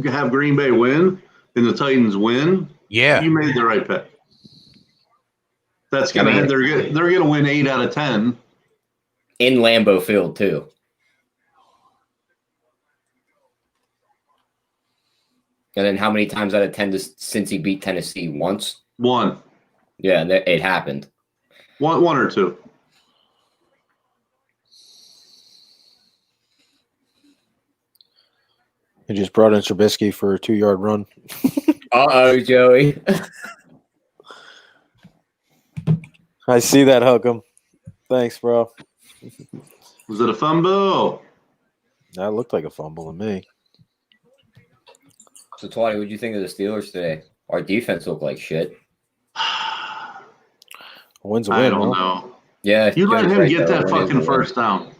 have Green Bay win and the Titans win. Yeah, you made the right pick. That's gonna they're gonna win 8 out of 10 in Lambeau Field too. And then how many times out of 10 does Cincy beat Tennessee? Once? One. Yeah, it happened. One or two. He just brought in Trubisky for a 2-yard run. Uh-oh, Joey. I see that, Huckum. Thanks, bro. Was it a fumble? That looked like a fumble to me. So, Twatty, what do you think of the Steelers today? Our defense looked like shit. A win's a win, I don't huh? know. Yeah. You let Joey's him right, get though. that fucking first down.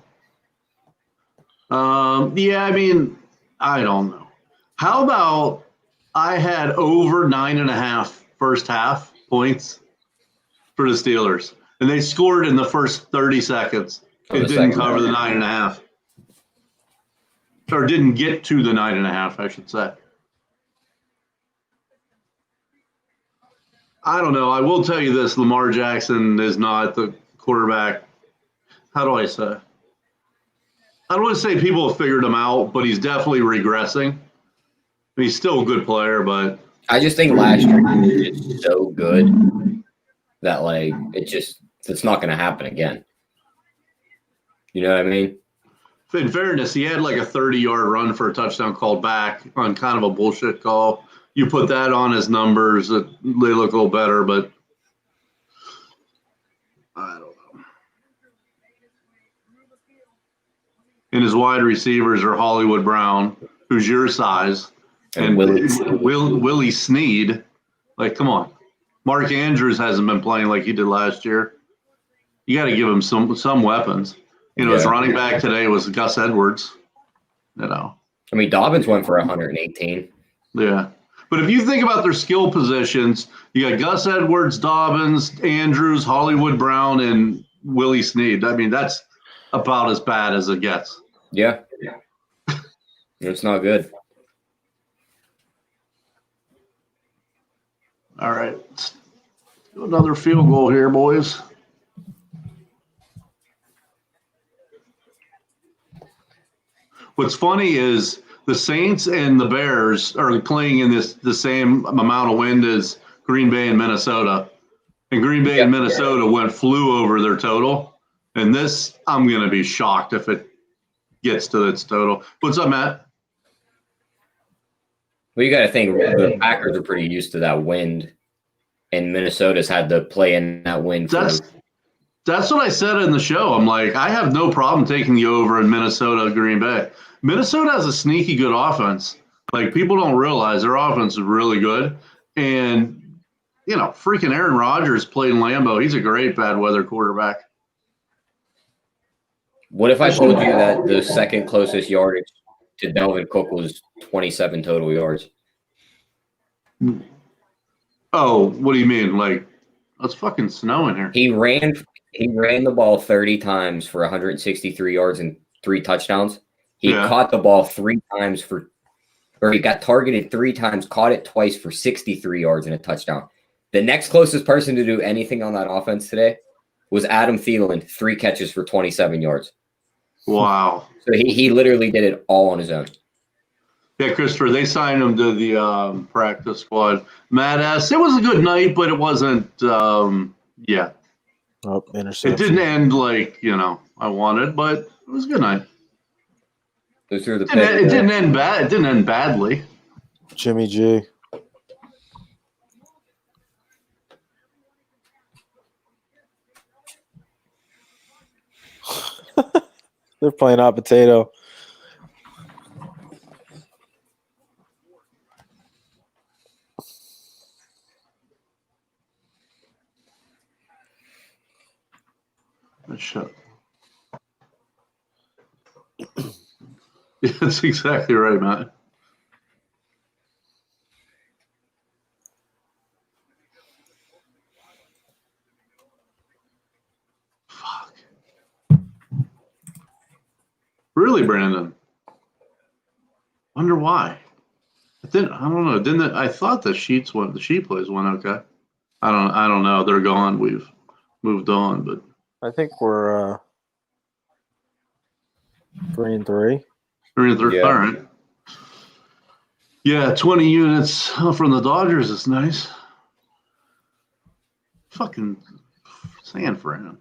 Yeah, I mean, I don't know. How about I had over 9.5 first half points for the Steelers, and they scored in the first 30 seconds. It didn't cover the 9.5, or didn't get to the 9.5, I should say. I don't know. I will tell you this: Lamar Jackson is not the quarterback. How do I say? I don't want to say people have figured him out, but he's definitely regressing. He's still a good player, but I just think last year he was just so good that like it's not going to happen again. You know what I mean? in fairness, he had like a 30-yard run for a touchdown called back on kind of a bullshit call. You put that on his numbers, they look a little better, but I don't know. And his wide receivers are Hollywood Brown, who's your size, and Willie Snead. Like, come on. Mark Andrews hasn't been playing like he did last year. You got to give him some weapons. You know, his running back today was Gus Edwards. You know. I mean, Dobbins went for 118. Yeah. But if you think about their skill positions, you got Gus Edwards, Dobbins, Andrews, Hollywood Brown, and Willie Snead. I mean, that's about as bad as it gets. Yeah. It's not good. All right. Let's do another field goal here, boys. What's funny is the Saints and the Bears are playing in the same amount of wind as Green Bay and Minnesota. And Green Bay and Minnesota flew over their total. And this, I'm going to be shocked if it gets to its total. What's up, Matt? Well, you got to think the Packers are pretty used to that wind, and Minnesota's had to play in that wind. That's what I said in the show. I'm like, I have no problem taking the over in Minnesota, Green Bay. Minnesota has a sneaky good offense. Like, people don't realize their offense is really good. And, you know, freaking Aaron Rodgers played in Lambeau. He's a great bad weather quarterback. What if I told you that the second closest yardage to Dalvin Cook was 27 total yards? Oh, what do you mean? Like, it's fucking snowing here. He ran the ball 30 times for 163 yards and 3 touchdowns. He caught the ball 3 times he got targeted 3 times, caught it twice for 63 yards and a touchdown. The next closest person to do anything on that offense today was Adam Thielen, 3 catches for 27 yards. Wow. So he literally did it all on his own. Yeah, Christopher, they signed him to the practice squad. Matt S., it was a good night, but it wasn't, Oh, interception. It didn't end like, I wanted, but it was a good night. It didn't end bad. It didn't end badly. Jimmy G. They're playing hot potato. Shut. Yeah, that's exactly right, Matt. Fuck. Really, Brandon? Wonder why. I don't know. I thought the sheet plays went okay. I don't know. They're gone. We've moved on, but I think we're 3-3. 3-3. Yeah. All right. Yeah, 20 units from the Dodgers is nice. Fucking San Fran.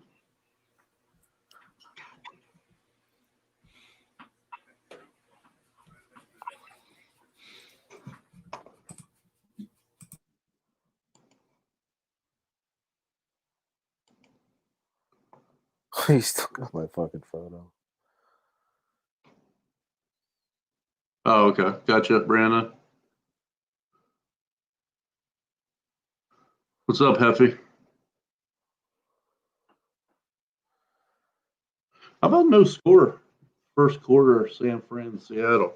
He still got my fucking photo. Oh, okay. Gotcha, Brandon. What's up, Heffy? How about no score? First quarter, San Fran, Seattle.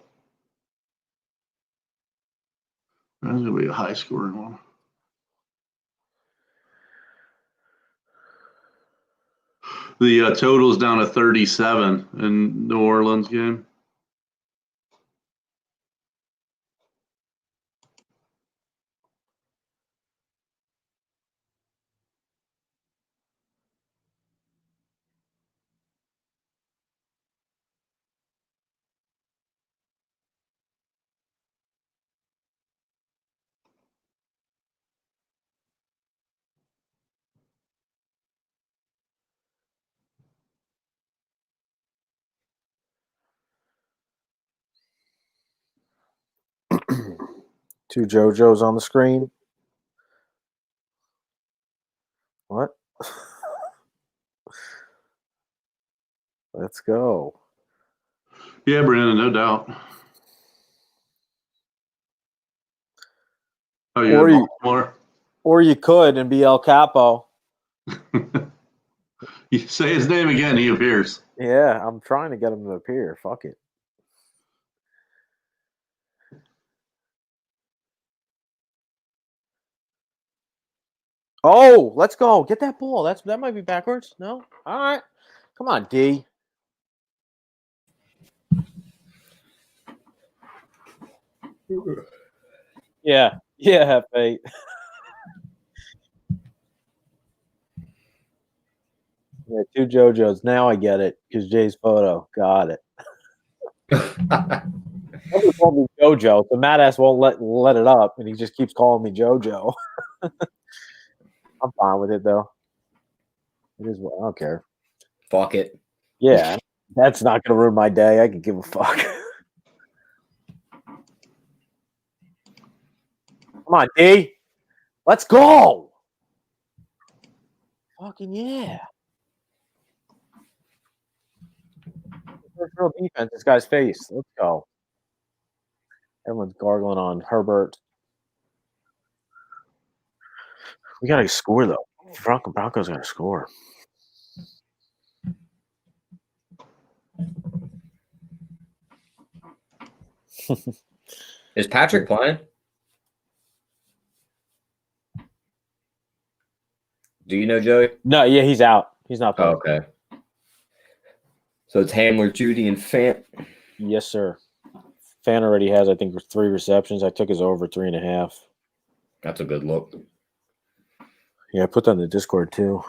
That's going to be a high scoring one. The total's down to 37 in New Orleans game. Two JoJo's on the screen. What? Let's go. Yeah, Brandon, no doubt. Oh, Or you could and be El Capo. You say his name again, he appears. Yeah, I'm trying to get him to appear. Fuck it. Oh, let's go. Get that ball. That might be backwards. No? All right. Come on, D. Yeah. Yeah, Fate. Yeah, two JoJo's. Now I get it because Jay's photo. Got it. Nobody called me JoJo. The mad ass won't let it up, and he just keeps calling me JoJo. I'm fine with it though. It is what I don't care. Fuck it. Yeah, that's not gonna ruin my day. I can give a fuck. Come on, D. Let's go. Fucking yeah. First real defense, this guy's face. Let's go. Everyone's gargling on Herbert. We gotta score though. Broncos gotta score. Is Patrick playing? Do you know, Joey? No, yeah, he's out. He's not Oh, playing. okay. So it's Hamler, Judy, and Fant. Yes, sir. Fan already has, I think, 3 receptions. I took his over 3.5. That's a good look. Yeah, I put that in the Discord too.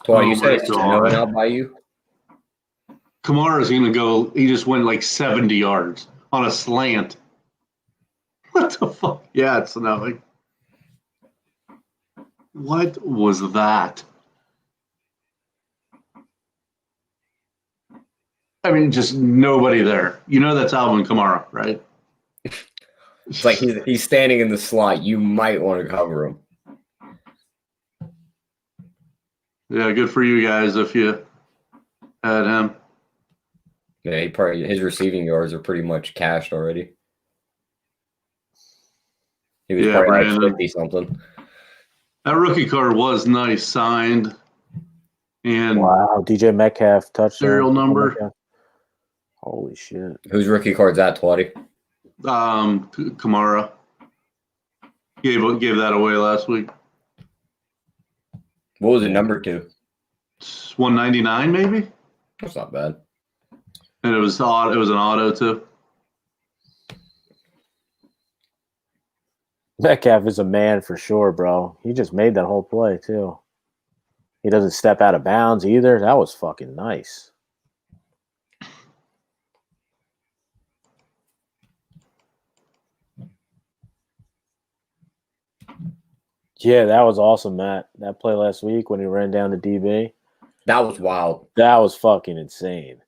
Well, Oh you said my it's God. snowing out by you? Kamara's going to go. He just went like 70 yards on a slant. What the fuck? Yeah, it's snowing. What was that? I mean, just nobody there. You know that's Alvin Kamara, right? It's like he's standing in the slot. You might want to cover him. Yeah, good for you guys if you had him. Yeah, his receiving yards are pretty much cashed already. He was Yeah, probably like Brandon. 50 something. That rookie card was nice, signed, and Wow, DJ Metcalf touchdown. serial number. Metcalf. Holy shit! Whose rookie card's that, Twatty? Kamara gave that away last week. What was it, number 2? It's 199 maybe, That's not bad. and it was an auto too. Metcalf is a man for sure, bro. He just made that whole play too. He doesn't step out of bounds either. That was fucking nice. Yeah, that was awesome, Matt. That play last week when he ran down to DB. That was wild. That was fucking insane.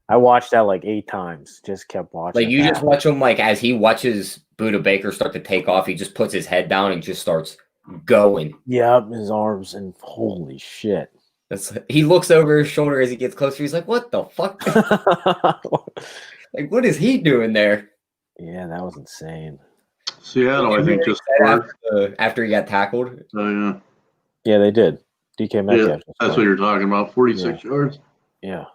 I watched that like 8 times. Just kept watching. Like, you just watch him, like, as he watches Buda Baker start to take off, he just puts his head down and just starts going. Yep, his arms, and holy shit. He looks over his shoulder as he gets closer. He's like, what the fuck? Like, what is he doing there? Yeah, that was insane. Seattle, I think, just after he got tackled. Oh yeah. Yeah, they did. DK Metcalf. Yeah, that's what you're talking about. 46 yards. Yeah.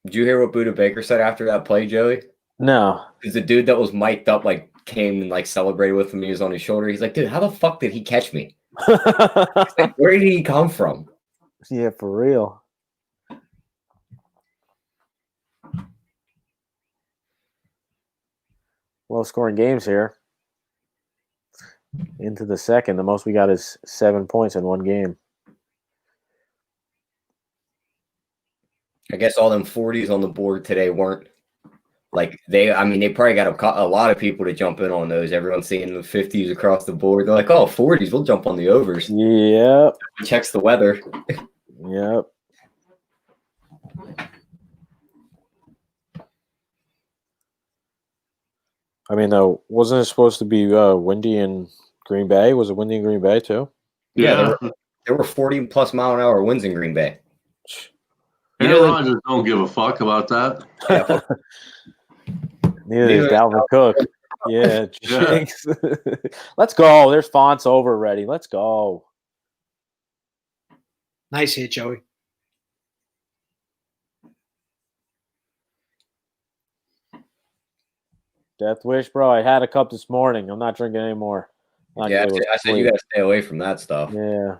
Did you hear what Buda Baker said after that play, Joey? No. Because the dude that was mic'd up, like, came and, like, celebrated with him. He was on his shoulder. He's like, dude, how the fuck did he catch me? Like, where did he come from? Yeah, for real. Low scoring games here. Into the second. The most we got is 7 points in one game. I guess all them 40s on the board today weren't like they probably got a lot of people to jump in on those. Everyone's seeing the 50s across the board. They're like, oh, 40s, we'll jump on the overs. Yep. He checks the weather. Yep. I mean, though, wasn't it supposed to be windy in Green Bay? Was it windy in Green Bay too? Yeah, there were 40 plus mile an hour winds in Green Bay. Aaron Rodgers don't give a fuck about that. Yeah. Neither does Dalvin Cook. Yeah, jinx. Let's go. There's fonts over already. Let's go. Nice hit, Joey. Death Wish, bro. I had a cup this morning. I'm not drinking anymore. Yeah, I said you got to stay away from that stuff. Yeah.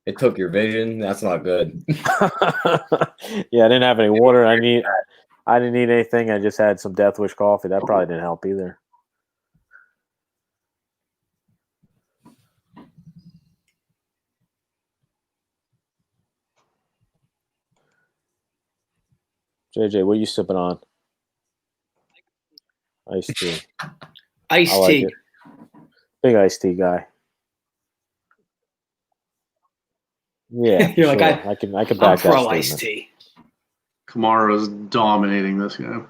It took your vision. That's not good. Yeah, I didn't have any water. I didn't need anything. I just had some Death Wish coffee. That probably didn't help either. JJ, what are you sipping on? Iced tea. Iced I like tea. it. Big iced tea guy. Yeah, You're sure. like, I can back I'm that pro statement. iced tea. Kamara's dominating this game.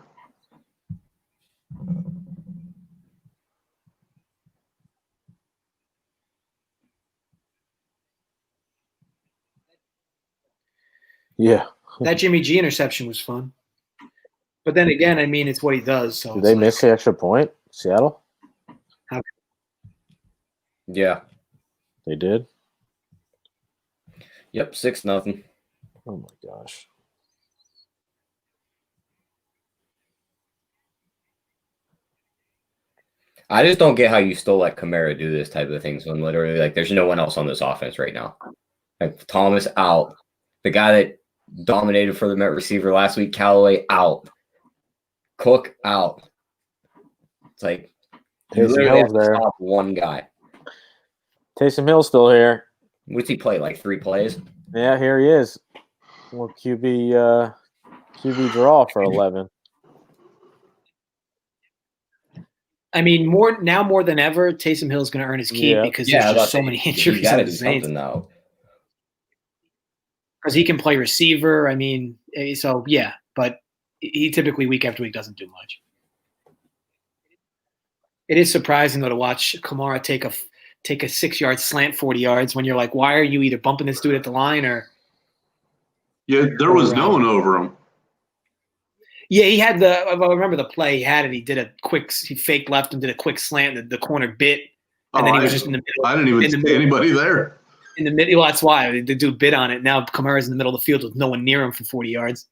Yeah. That Jimmy G interception was fun. But then again, I mean, it's what he does. So Did they miss the extra point? Seattle? Yeah. They did? Yep. 6-0. Oh my gosh. I just don't get how you still let Kamara do this type of things when literally like there's no one else on this offense right now. Like Thomas out, the guy that dominated for them at receiver last week, Callaway out, Cook out. It's like you Taysom literally have Hill's to there. stop one guy. Taysom Hill's still here. What's he play? Like 3 plays? Yeah, here he is. Well, QB draw for 11. I mean, more than ever, Taysom Hill's going to earn his keep Yeah. because there's just so many He's injuries got on to the do Saints. something now. Because he can play receiver. I mean, so yeah, but he typically week after week doesn't do much. It is surprising though to watch Kamara take a 6-yard slant 40 yards when you're like, why are you either bumping this dude at the line or? Yeah, there was no one over him. Yeah, he had I remember the play. He had it. He did he faked left and did a quick slant. The corner bit, and then he was just in the middle. I didn't even see anybody there. In the middle, well, that's why the dude bit on it. Now Kamara's in the middle of the field with no one near him for 40 yards.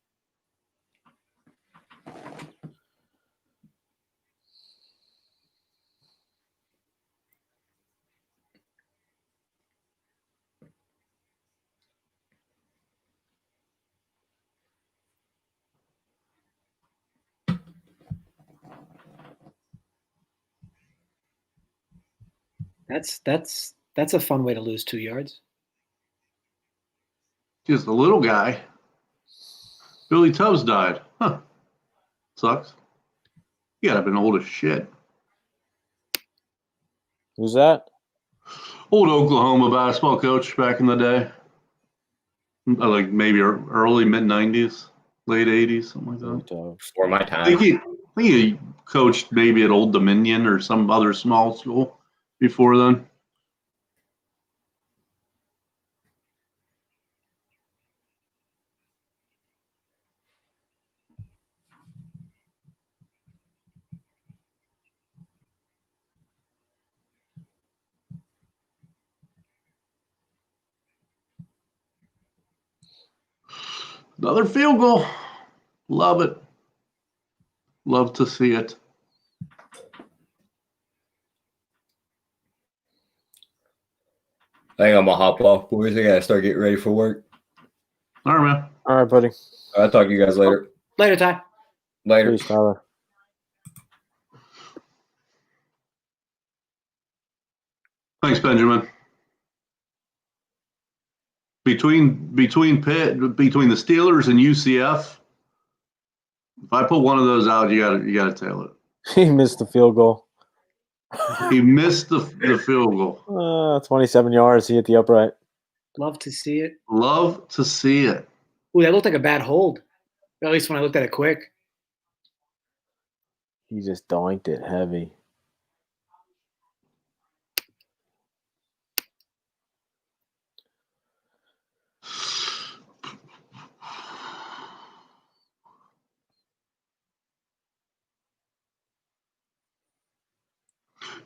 That's a fun way to lose 2 yards. Just the little guy. Billy Tubbs died. Huh. Sucks. He gotta have been old as shit. Who's that? Old Oklahoma basketball coach back in the day. Like maybe early mid-90s, late 80s, something like that. Before my I time. think he coached maybe at Old Dominion or some other small school before then. Another field goal. Love it. Love to see it. I think I'm gonna hop off, boys. I gotta start getting ready for work. All right, man. All right, buddy. I'll talk to you guys later. Later, Ty. Later. Peace, Tyler. Thanks, Benjamin. Between the Steelers and UCF, if I put one of those out, you gotta tail it. He missed the field goal. He missed the field goal. 27 yards. He hit the upright. Love to see it. Love to see it. Ooh, that looked like a bad hold. At least when I looked at it quick. He just doinked it heavy.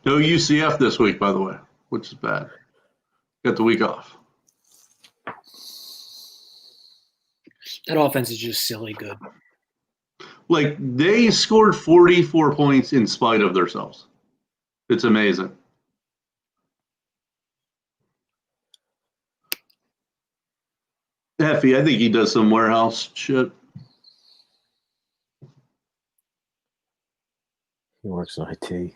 No UCF this week, by the way, which is bad. Got the week off. That offense is just silly good. Like, they scored 44 points in spite of themselves. It's amazing. Heffy, I think he does some warehouse shit. He works in IT.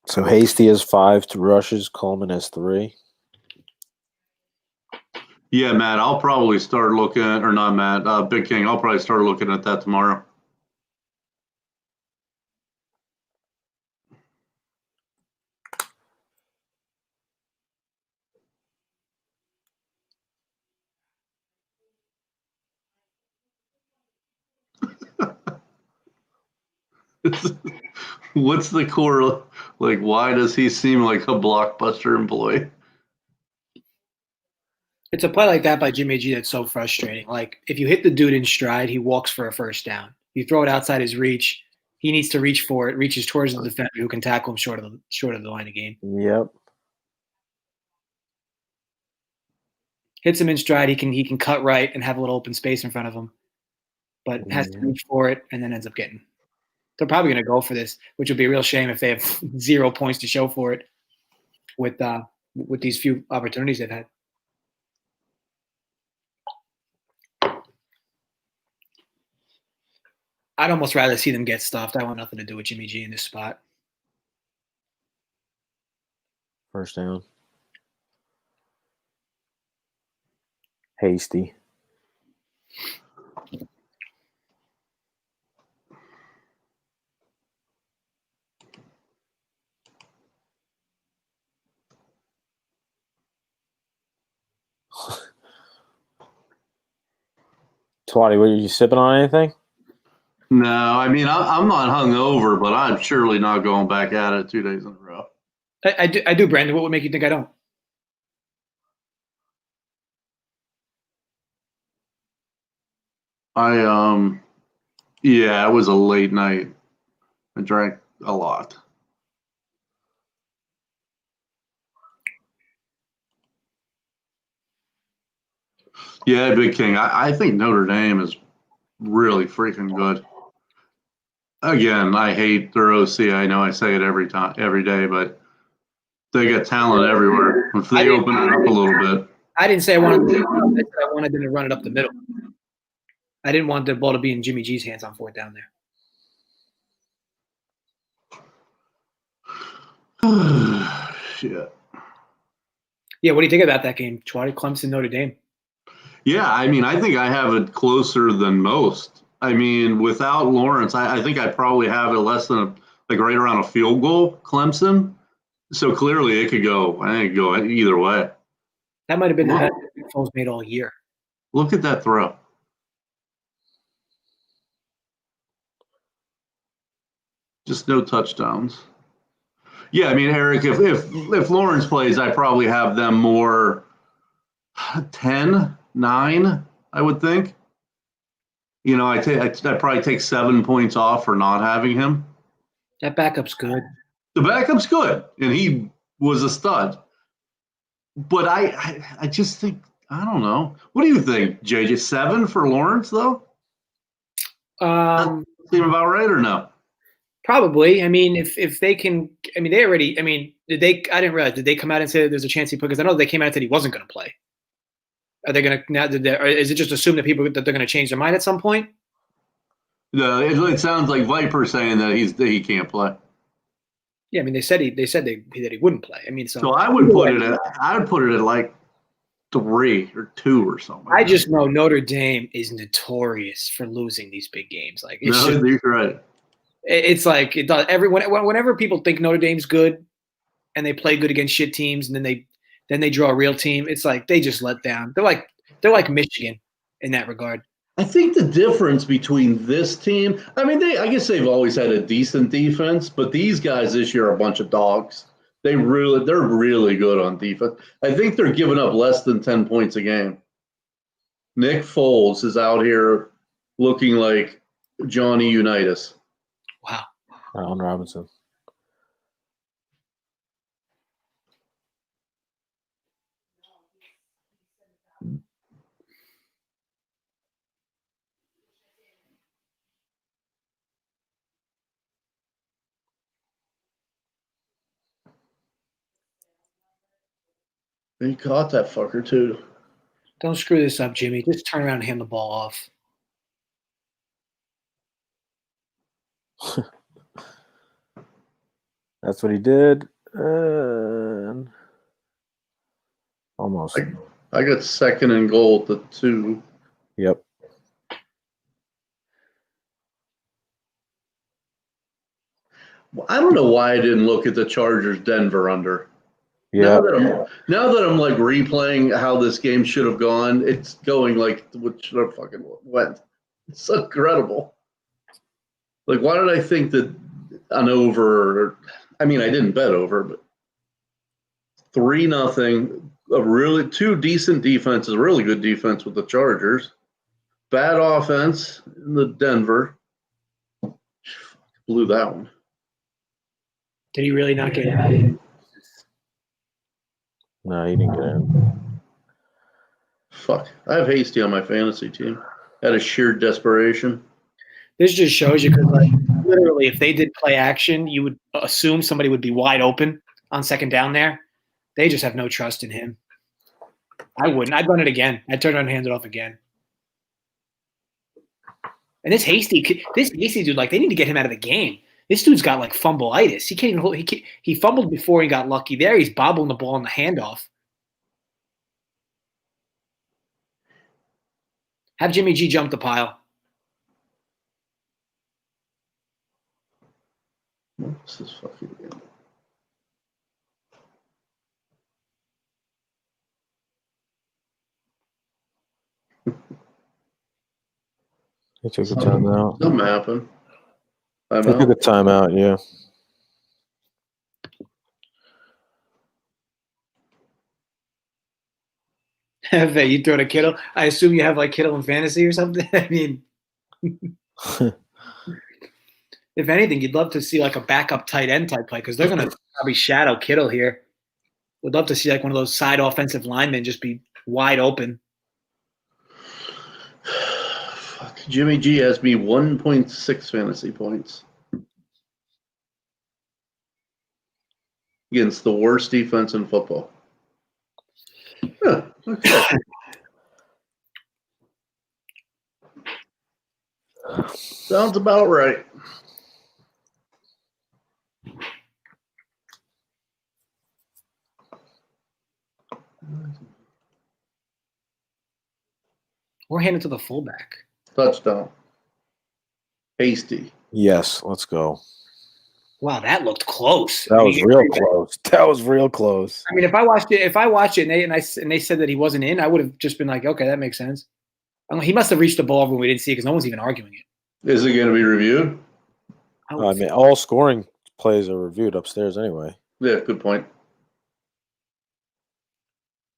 So Hasty has 5 rushes. Coleman has 3. Yeah, Matt, I'll probably start looking, or not Matt, Big King, I'll probably start looking at that tomorrow. What's the core? Like, why does he seem like a blockbuster employee? It's a play like that by Jimmy G that's so frustrating. Like, if you hit the dude in stride, he walks for a first down. You throw it outside his reach, he needs to reach for it, reaches towards the defender who can tackle him short of the line of game. Yep. Hits him in stride, he can cut right and have a little open space in front of him, but has to reach for it and then ends up getting. They're probably going to go for this, which would be a real shame if they have 0 points to show for it with these few opportunities they've had. I'd almost rather see them get stuffed. I want nothing to do with Jimmy G in this spot. First down. Hasty. Twatty, were you sipping on anything? No, I mean, I'm not hungover, but I'm surely not going back at it 2 days in a row. I do, Brandon. What would make you think I don't? Yeah, it was a late night. I drank a lot. Yeah, Big King. I think Notre Dame is really freaking good. Again, I hate their OC. I know I say it every day, but they got talent everywhere. If they open it up a little bit. I didn't say I wanted. I said I wanted them to run it up the middle. I didn't want the ball to be in Jimmy G's hands on fourth down there. Shit. Yeah, what do you think about that game, Twatty? Clemson, Notre Dame. Yeah, I mean, I think I have it closer than most. I mean, without Lawrence, I think I probably have it less than like right around a field goal, Clemson. So clearly it could go, I think it could go either way. That might have been the best Foles made all year. Look at that throw. Just no touchdowns. Yeah, I mean, Eric, if Lawrence plays, I probably have them more 10, 9, I would think. You know, I probably take 7 points off for not having him. That backup's good. The backup's good, and he was a stud. But I just think, I don't know. What do you think, JJ? 7 for Lawrence, though? Seem about right or no? Probably. I mean, if they can, I mean, they already. I mean, I didn't realize. Did they come out and say that there's a chance he put? Because I know they came out and said he wasn't going to play. Are they going to now? Or is it just assumed that that they're going to change their mind at some point? No, it sounds like Viper saying that he can't play. Yeah, I mean, they said that he wouldn't play. I mean, so I would put it at like 3 or 2 or something. I just know Notre Dame is notorious for losing these big games. Like, it's you're right. It's like it does. Whenever people think Notre Dame's good, and they play good against shit teams, and then they draw a real team, it's like they just let down. They're like Michigan in that regard. I think the difference between this team, I mean, I guess they've always had a decent defense, but these guys this year are a bunch of dogs. They're really good on defense. I think they're giving up less than 10 points a game. Nick Foles is out here looking like Johnny Unitas. Wow. Allen Robinson. He caught that fucker too. Don't screw this up, Jimmy. Just turn around and hand the ball off. That's what he did. Almost. I got second and goal at the 2. Yep. I don't know why I didn't look at the Chargers Denver under. Yeah. Now that I'm like replaying how this game should have gone, it's going like what should have fucking went. It's so incredible. Like, why did I think that an over? I mean, I didn't bet over, but 3-0. A really 2 decent defenses, really good defense with the Chargers. Bad offense in the Denver. Blew that one. Did he really not get it? No, he didn't get in. Fuck. I have Hasty on my fantasy team. Out of sheer desperation. This just shows you because, like, literally, if they did play action, you would assume somebody would be wide open on second down there. They just have no trust in him. I wouldn't. I'd run it again. I'd turn around and hand it off again. And this hasty dude, like, they need to get him out of the game. This dude's got like fumbleitis. He can't even hold. He fumbled before he got lucky there. He's bobbling the ball in the handoff. Have Jimmy G jump the pile. What's this fucking game? He took a timeout. Something happened. He took a timeout, yeah. That you throw to Kittle. I assume you have like Kittle in fantasy or something. I mean, if anything, you'd love to see like a backup tight end type play because they're going to probably shadow Kittle here. Would love to see like one of those side offensive linemen just be wide open. Fuck. Jimmy G has me 1.6 fantasy points against the worst defense in football. Yeah, okay. Sounds about right. Or hand it to the fullback. Touchdown. Hasty. Yes, let's go. Wow, that looked close. That was real close. That was real close. I mean, if I watched it and they said that he wasn't in, I would have just been like, okay, that makes sense. I mean, he must have reached the ball when we didn't see it because no one's even arguing it. Is it going to be reviewed? I mean, all scoring plays are reviewed upstairs anyway. Yeah, good point.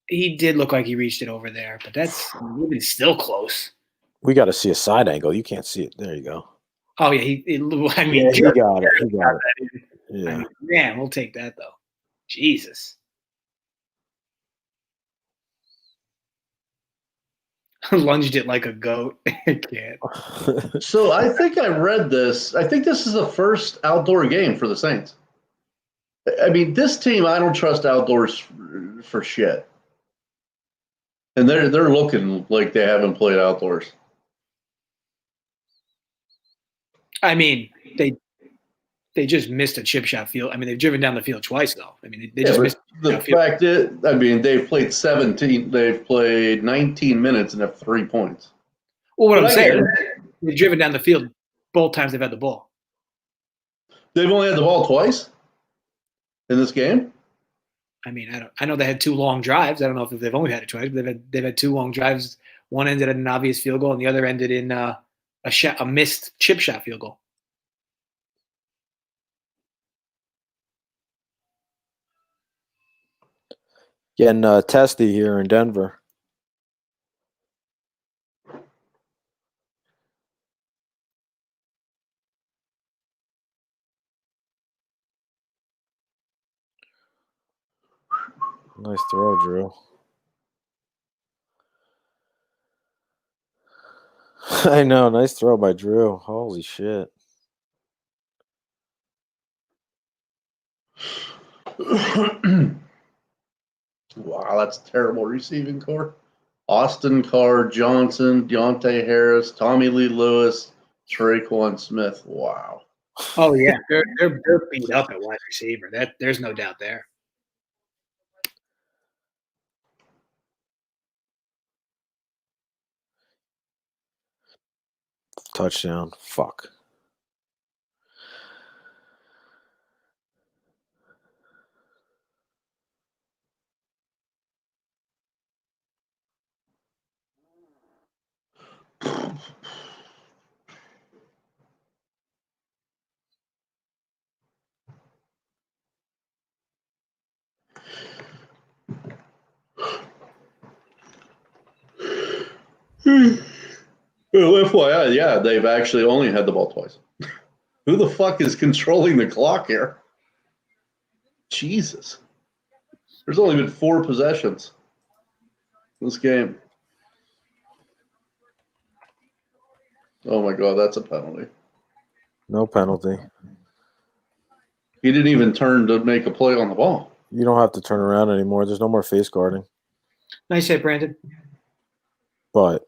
He did look like he reached it over there, but that's even still close. We got to see a side angle. You can't see it. There you go. Oh yeah, he got it. He got it. Yeah. I mean, man, we'll take that though. Jesus. Lunged it like a goat. I can't. So I think I read this. I think this is the first outdoor game for the Saints. I mean, this team, I don't trust outdoors for shit. And they're looking like they haven't played outdoors. I mean, they just missed a chip shot field. I mean, they've driven down the field twice though. I mean, they just missed the fact is, I mean, they've played 19 minutes and have 3 points. Well, what I'm saying, they've driven down the field both times they've had the ball. They've only had the ball twice in this game. I mean, I know they had 2 long drives. I don't know if they've only had it twice, but they've had 2 long drives. One ended in an obvious field goal, and the other ended in a missed chip shot field goal. Getting testy here in Denver. Nice throw, Drew. I know. Nice throw by Drew. Holy shit. Wow, that's a terrible receiving core. Austin Carr, Johnson, Deontay Harris, Tommy Lee Lewis, Traquan Smith. Wow. Oh yeah, they're beat up at wide receiver. There's no doubt there. Touchdown. Fuck. Well, FYI, yeah, they've actually only had the ball twice. Who the fuck is controlling the clock here? Jesus. There's only been 4 possessions this game. Oh my God, that's a penalty. No penalty. He didn't even turn to make a play on the ball. You don't have to turn around anymore. There's no more face guarding. Nice hit, Brandon. But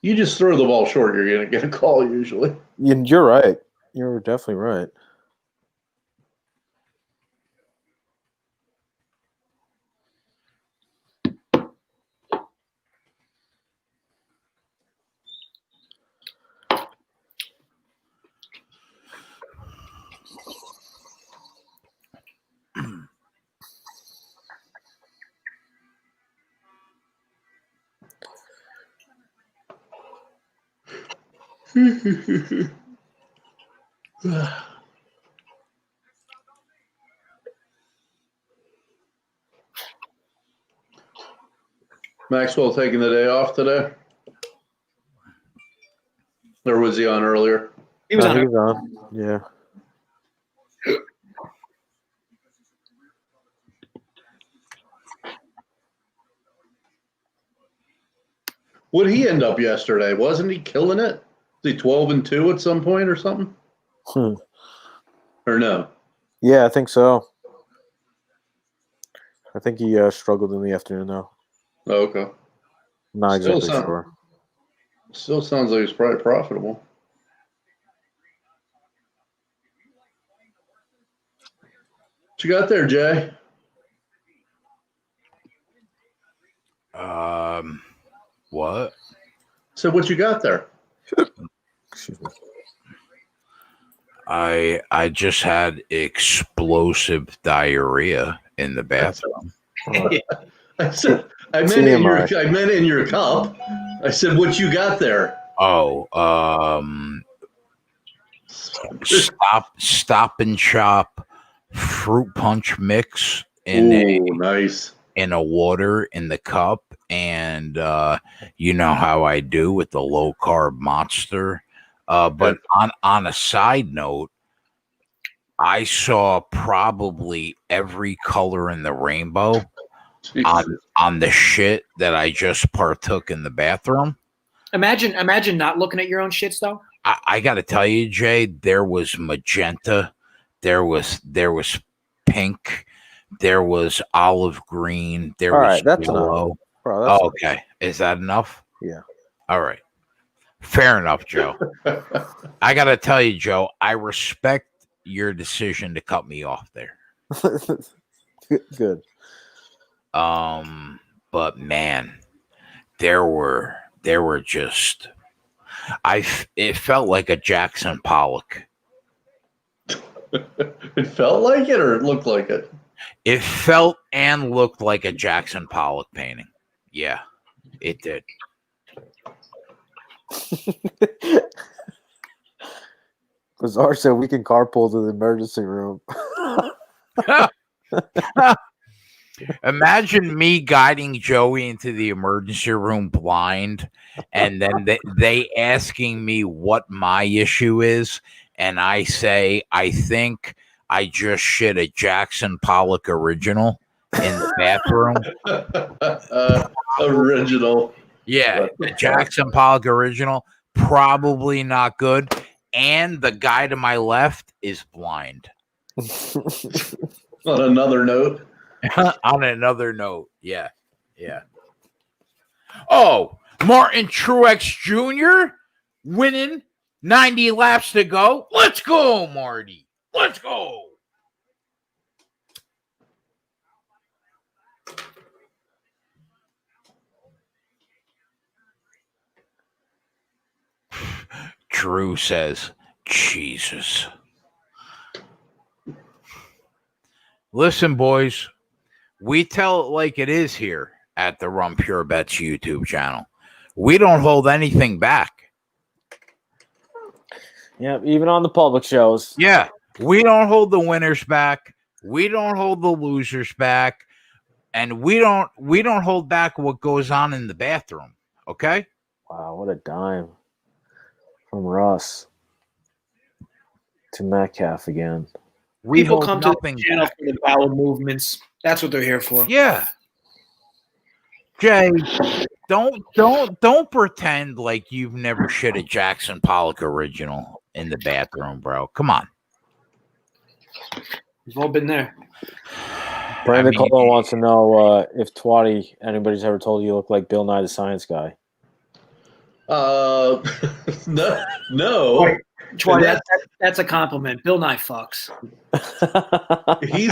You just throw the ball short, you're going to get a call usually. you're right. You're definitely right. Maxwell taking the day off today? Or was he on earlier? He was No, on. he was on. Yeah. What did he end up yesterday? Wasn't he killing it? Was he 12-2 at some point or something? Or no? Yeah, I think so. I think he struggled in the afternoon, though. Oh, okay. Not Still exactly sound- sure. Still sounds like he's probably profitable. What you got there, Jay? What? So what you got there? Excuse me. I just had explosive diarrhea in the bathroom. I said I meant in your cup. I said what you got there. Oh, stop and shop fruit punch mix Nice. in a water in the cup, and you know how I do with the low carb monster. But on a side note, I saw probably every color in the rainbow on the shit that I just partook in the bathroom. Imagine not looking at your own shits though. I got to tell you, Jay, there was magenta, there was pink, there was olive green, there All was right, that's yellow. enough. Bro, that's enough. Okay, is that enough? Yeah. All right, fair enough, Joe. I got to tell you, Joe, I respect your decision to cut me off there. Good. But man, there were just it felt like a Jackson Pollock. It felt like it or it looked like it? It felt and looked like a Jackson Pollock painting. Yeah, it did. Bizarre said we can carpool to the emergency room. Imagine me guiding Joey into the emergency room blind, and then they asking me what my issue is, and I say, I think I just shit a Jackson Pollock original in the bathroom. Original. Yeah, a Jackson Pollock original, probably not good. And the guy to my left is blind. On another note. On another note, yeah. Oh, Martin Truex Jr. winning 90 laps to go. Let's go, Marty. Let's go. Drew says, Jesus. Listen, boys, we tell it like it is here at the Run Pure Bets YouTube channel. We don't hold anything back. Yeah, even on the public shows. Yeah, we don't hold the winners back. We don't hold the losers back. And we don't hold back what goes on in the bathroom. Okay? Wow, what a dime from Russ to Metcalf again. We People hold come to nothing the channel back. for the bowel movements. That's what they're here for. Yeah. Jay, don't pretend like you've never shit a Jackson Pollock original in the bathroom, bro. Come on. We've all been there. Brandon Cole wants to know if Twatty, anybody's ever told you look like Bill Nye the Science Guy. No. Troy, that's a compliment. Bill Nye fucks. He's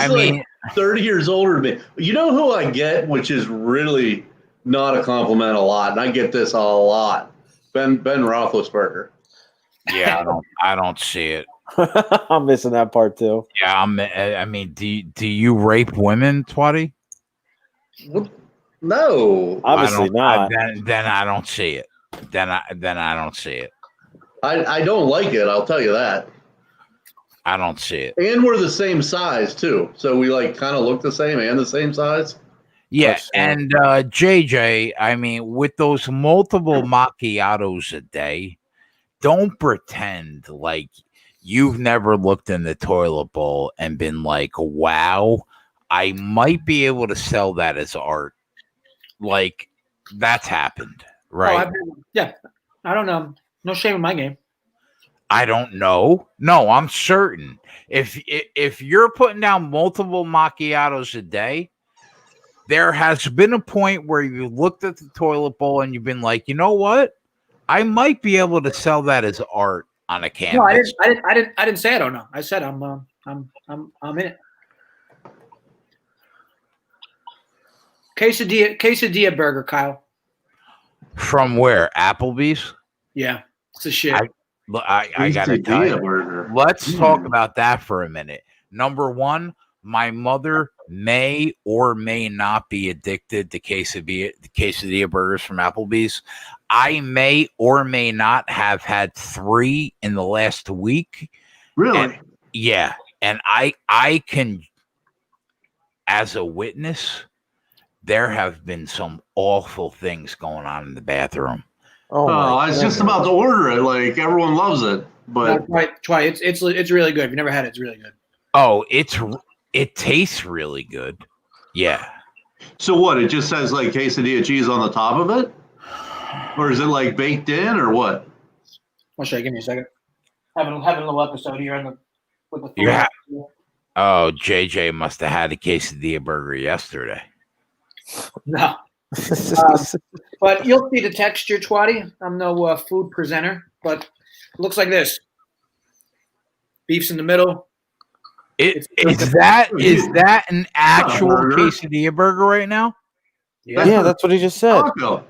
30 years older than me. You know who I get, which is really not a compliment a lot, and I get this a lot. Ben Roethlisberger. Yeah, I don't see it. I'm missing that part too. Yeah, I mean, do you rape women, Twatty? No, obviously not. Then I don't see it. Then I don't see it. I don't like it. I'll tell you that. I don't see it. And we're the same size too, so we kind of look the same and the same size. Yeah, and JJ, I mean, with those multiple macchiatos a day, don't pretend like you've never looked in the toilet bowl and been like, wow, I might be able to sell that as art. Like, that's happened, right? Yeah. I don't know. No shame in my game. I don't know. No, I'm certain. If you're putting down multiple macchiatos a day, there has been a point where you looked at the toilet bowl and you've been like, you know what? I might be able to sell that as art on a canvas. No, I didn't say I don't know. I said I'm in it. Quesadilla burger, Kyle. From where? Applebee's? Yeah, it's a shit. I gotta tell you. Let's talk about that for a minute. Number one, my mother may or may not be addicted to quesadilla burgers from Applebee's. I may or may not have had 3 in the last week. Really? And I can, as a witness, there have been some awful things going on in the bathroom. I was just about to order it. Like, everyone loves it, but try it. It's really good. If you never had it, it's really good. Oh, it tastes really good. Yeah. So what? It just says like quesadilla cheese on the top of it, or is it like baked in, or what? I'll show you. Give me a second. Having a little episode here with the food. Oh, JJ must have had a quesadilla burger yesterday. No. But you'll see the texture, Twatty. I'm no food presenter, but it looks like this. Beef's in the middle. Is that an actual quesadilla burger right now? Yeah, that's what he just said. Taco.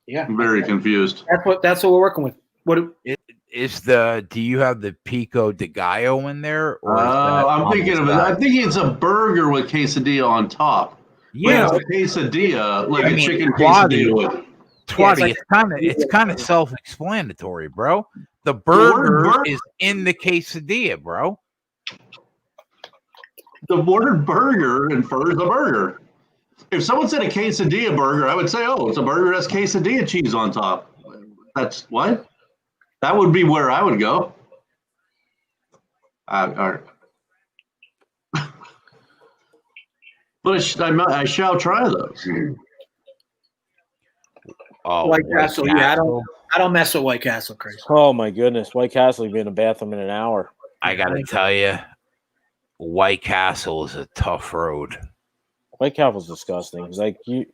Yeah, I'm very confused. That's what we're working with. Do you have the pico de gallo in there? Or I'm thinking of it. I'm thinking it's a burger with quesadilla on top. Yeah, but it's a quesadilla, like a chicken quesadilla. Twatty, it's kind of self-explanatory, bro. The burger is in the quesadilla, bro. The word burger infers a burger. If someone said a quesadilla burger, I would say, oh, it's a burger that's quesadilla cheese on top. That's what? That would be where I would go. But I shall try those. Oh, White Castle. Yeah, I don't mess with White Castle, Chris. Oh my goodness, White Castle will be in the bathroom in an hour. I gotta tell you, White Castle is a tough road. White Castle's disgusting. It's like you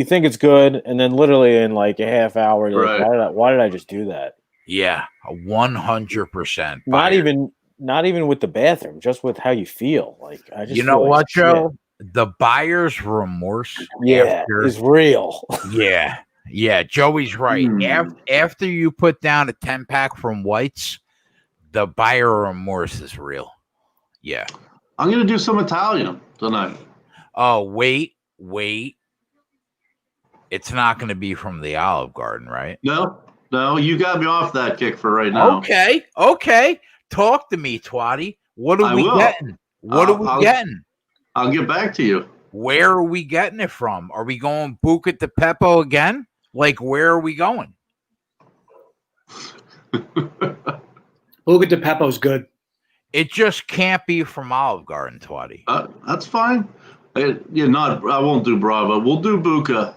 think it's good, and then literally in like a half hour, you're like, why did I just do that? Yeah, 100%. Not even with the bathroom, just with how you feel. Like I just, you know what, Joe? The buyer's remorse, is real. Yeah, Yeah, Joey's right. Hmm. After you put down a 10-pack from White's, the buyer remorse is real. Yeah. I'm gonna do some Italian tonight. Oh, wait. It's not going to be from the Olive Garden, right? No, you got me off that kick for right now. Okay. Talk to me, Twatty. What are I we will. getting? What are we getting? I'll get back to you. Where are we getting it from? Are we going Buca de Beppo again? Like, where are we going? Buca de Beppo's good. It just can't be from Olive Garden, Twatty. That's fine. I won't do Bravo. We'll do Buca.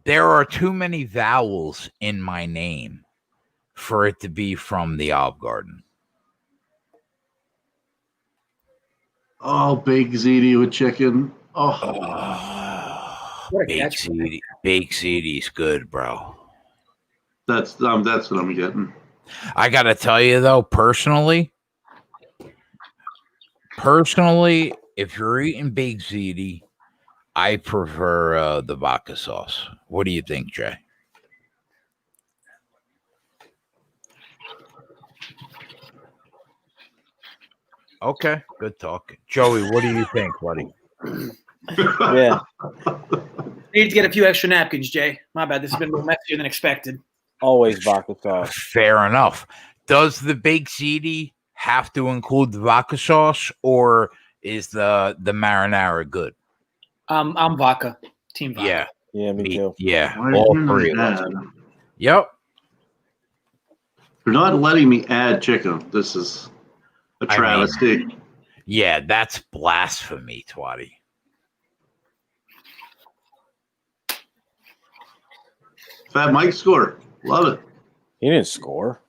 There are too many vowels in my name for it to be from the Olive Garden. Oh, baked ziti with chicken. Oh, What a Baked catch. ziti's good, bro. that's what I'm getting. I gotta tell you though, personally, if you're eating baked ziti, I prefer the vodka sauce. What do you think, Jay? Okay, good talk. Joey, what do you think, buddy? Yeah. Need to get a few extra napkins, Jay. My bad. This has been a little messier than expected. Always vodka sauce. Fair enough. Does the baked ziti have to include the vodka sauce, or is the marinara good? I'm vodka. Team vodka. Yeah, Yeah, me too. Yeah, Why all didn't three I of us. add? Yep. They're not letting me add chicken. This is a I mean- travesty. Yeah, that's blasphemy, Twatty. Fat Mike score. Love it. He didn't score.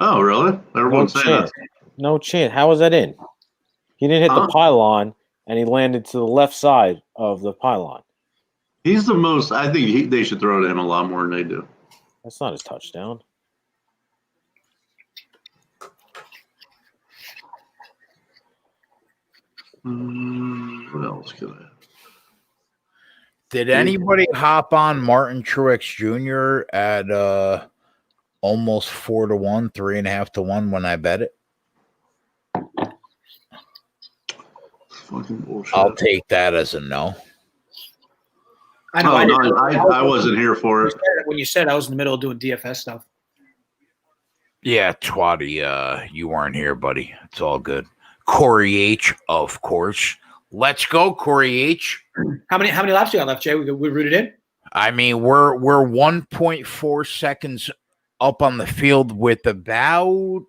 Oh, really? Everyone's saying chance. that. No chance. How was that in? He didn't hit Huh? the pylon, and he landed to the left side of the pylon. He's the most. I think they should throw to him a lot more than they do. That's not his touchdown. What else could I? Did anybody hop on Martin Truex Jr. at almost 4-1, 3.5-1 when I bet it? Fucking bullshit. I'll take that as a no. I know. Oh, I, no, didn't- I wasn't here for it. When you said I was in the middle of doing DFS stuff. Yeah, Twatty, you weren't here, buddy. It's all good. Corey H, of course. Let's go, Corey H. How many laps you got left, Jay? We rooted in. I mean, we're 1.4 seconds up on the field with about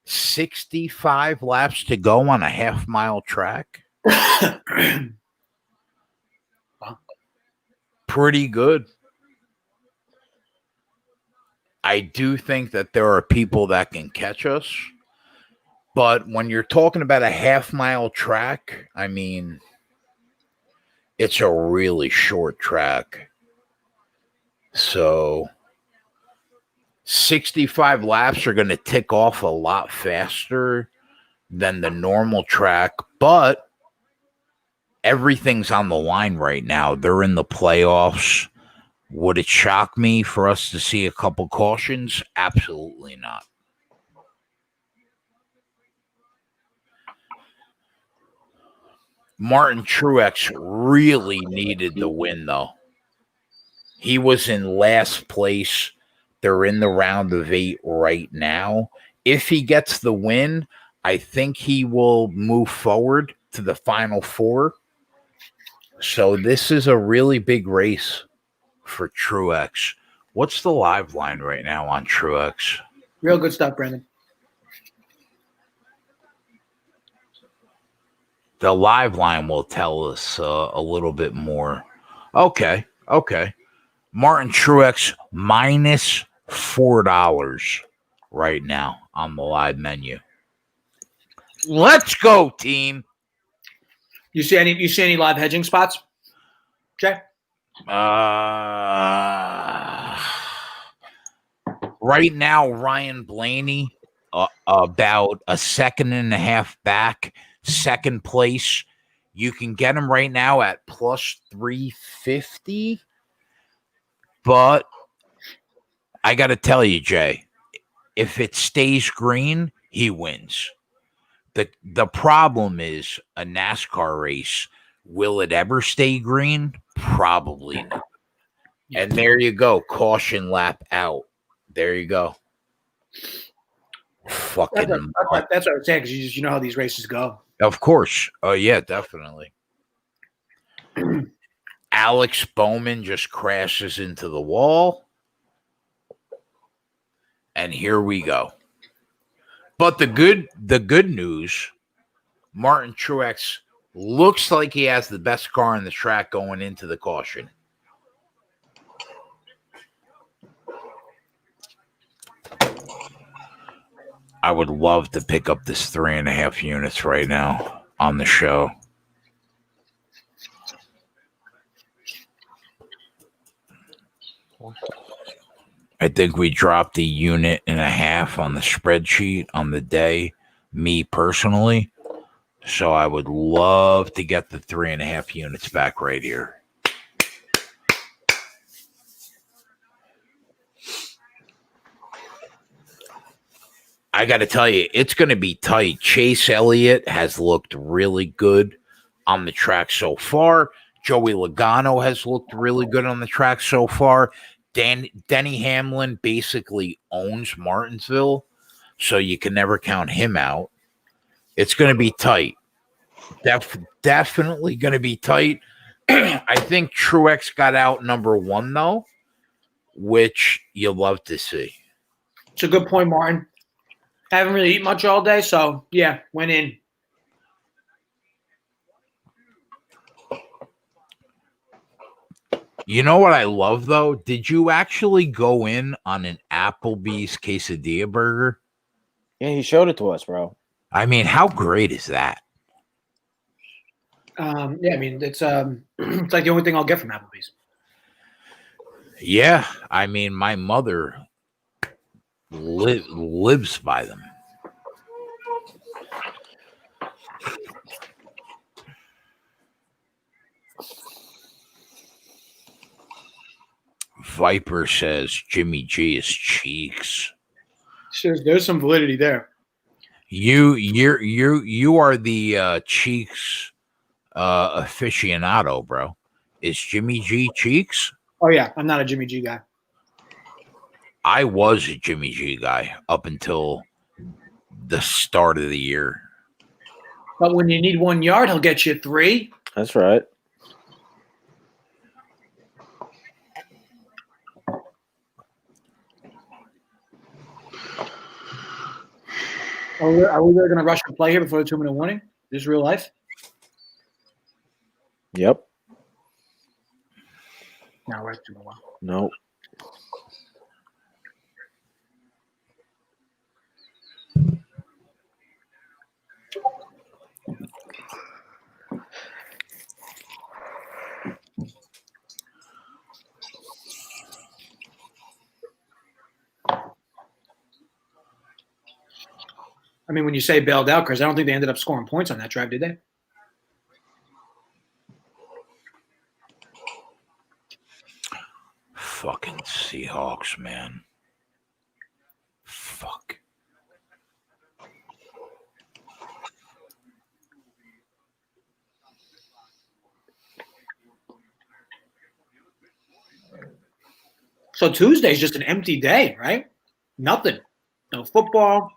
65 laps to go on a half-mile track. Pretty good. I do think that there are people that can catch us. But when you're talking about a half-mile track, I mean, it's a really short track. So 65 laps are going to tick off a lot faster than the normal track. But everything's on the line right now. They're in the playoffs. Would it shock me for us to see a couple cautions? Absolutely not. Martin Truex really needed the win, though. He was in last place. They're in the round of 8 right now. If he gets the win, I think he will move forward to the final 4. So this is a really big race for Truex. What's the live line right now on Truex? Real good stuff, Brandon. The live line will tell us a little bit more. Okay. Martin Truex minus $4 right now on the live menu. Let's go, team. You see any live hedging spots, Jay? Right now, Ryan Blaney about a second and a half back, second place. You can get him right now at plus 350. But I got to tell you, Jay, if it stays green, he wins. The problem is a NASCAR race. Will it ever stay green? Probably not. And there you go. Caution lap out. There you go. Fucking. That's what I'm saying, because you know how these races go. Of course. Oh, yeah, definitely. Alex Bowman just crashes into the wall. And here we go. But the good news, Martin Truex looks like he has the best car on the track going into the caution. I would love to pick up this 3.5 units right now on the show. I think we dropped 1.5 units on the spreadsheet on the day, me personally. So I would love to get the 3.5 units back right here. I got to tell you, it's going to be tight. Chase Elliott has looked really good on the track so far. Joey Logano has looked really good on the track so far. Denny Hamlin basically owns Martinsville, so you can never count him out. It's going to be tight. Definitely going to be tight. I think Truex got out number 1, though, which you'll love to see. It's a good point, Martin. I haven't really eaten much all day, so, yeah, went in. You know what I love, though? Did you actually go in on an Applebee's quesadilla burger? Yeah, he showed it to us, bro. I mean, how great is that? Yeah, I mean, it's it's like the only thing I'll get from Applebee's. Yeah, I mean, my mother lives by them. Viper says Jimmy G is cheeks. There's some validity there. You are the cheeks aficionado, bro. Is Jimmy G cheeks? Oh yeah, I'm not a Jimmy G guy. I was a Jimmy G guy up until the start of the year. But when you need 1 yard, he'll get you 3. That's right. Are we really going to rush and play here before the 2-minute warning? This is real life? Yep. No, we're at 2-minute warning. Nope. I mean, when you say bailed out, Chris, I don't think they ended up scoring points on that drive, did they? Fucking Seahawks, man. Fuck. So Tuesday's just an empty day, right? Nothing. No football.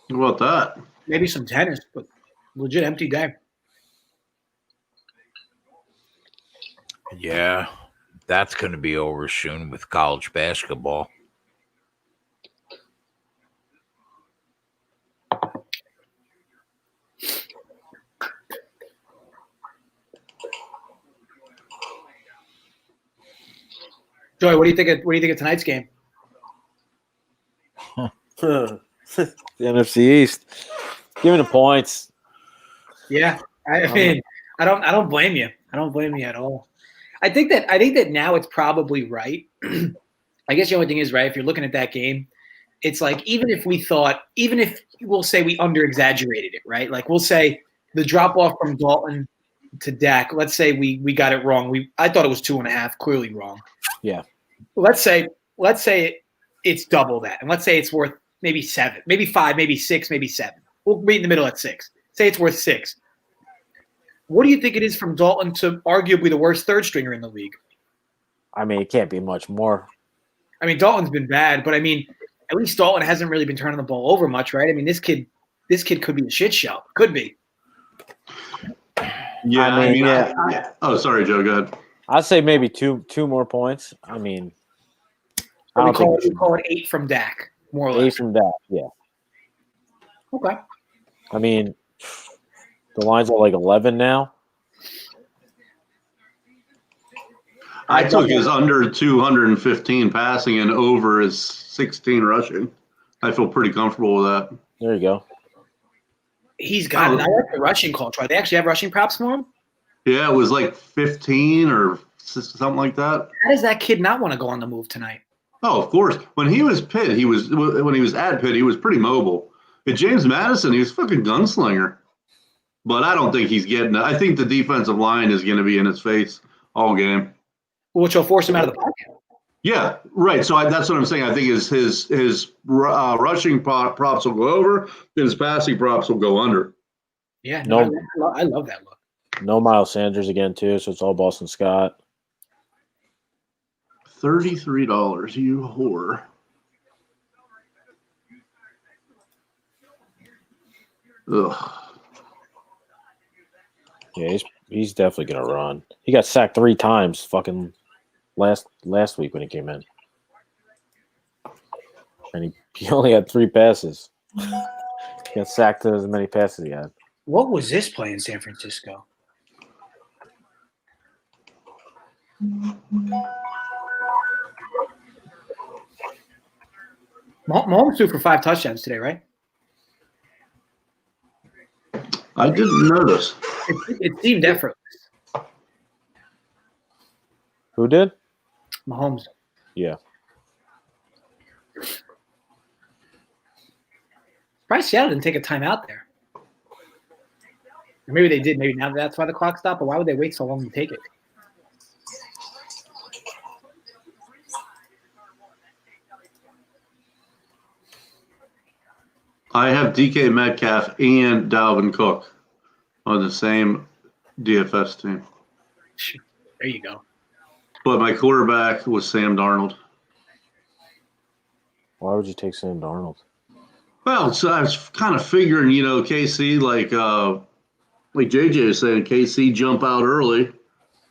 How about that? Maybe some tennis, but legit empty day. Yeah, that's going to be over soon with college basketball. Joey, what do you think of tonight's game? The NFC East. Give me the points. Yeah, I mean, I don't blame you. I don't blame you at all. I think that now it's probably right. I guess the only thing is, right, if you're looking at that game, it's like even if we'll say we under exaggerated it, right? Like we'll say the drop off from Dalton to Dak. Let's say we got it wrong. I thought it was 2.5, clearly wrong. Yeah. let's say it's double that, and let's say it's worth maybe 7, maybe 5, maybe 6, maybe 7. We'll meet in the middle at 6. Say it's worth 6. What do you think it is from Dalton to arguably the worst third stringer in the league? I mean, it can't be much more. I mean, Dalton's been bad, but I mean, at least Dalton hasn't really been turning the ball over much, right? I mean, this kid could be a shit show. Could be. Yeah, I mean, oh, sorry, Joe. Go ahead. I'd say maybe two more points. I mean, I We don't think call it 8 from Dak, more or 8 less. from that. Yeah. Okay. I mean, the line's at like 11 now. I took his under 215 passing and over his 16 rushing. I feel pretty comfortable with that. There you go. He's got it. I like the rushing culture. They actually have rushing props for him? Yeah, it was like 15 or something like that. How does that kid not want to go on the move tonight? Oh, of course. When he was at Pitt, he was pretty mobile. At James Madison, he was a fucking gunslinger. But I don't think he's getting it. I think the defensive line is going to be in his face all game. Which will force him out of the pocket. Yeah, right. So that's what I'm saying. I think his rushing props will go over, and his passing props will go under. Yeah, No. I love that look. No Miles Sanders again, too, so it's all Boston Scott. $33, you whore. Ugh. Yeah, he's definitely gonna run. He got sacked 3 times fucking last week when he came in. And he only had 3 passes. He got sacked to as many passes he had. What was this play in San Francisco? Mahomes threw for 5 touchdowns today, right? I didn't notice. It seemed effortless. Who did? Mahomes. Yeah. Surprised Seattle didn't take a timeout there. Or maybe they did. Maybe now that's why the clock stopped. But why would they wait so long to take it? I have DK Metcalf and Dalvin Cook on the same DFS team. There you go. But my quarterback was Sam Darnold. Why would you take Sam Darnold? Well, so I was kind of figuring, KC, like JJ is saying, KC jump out early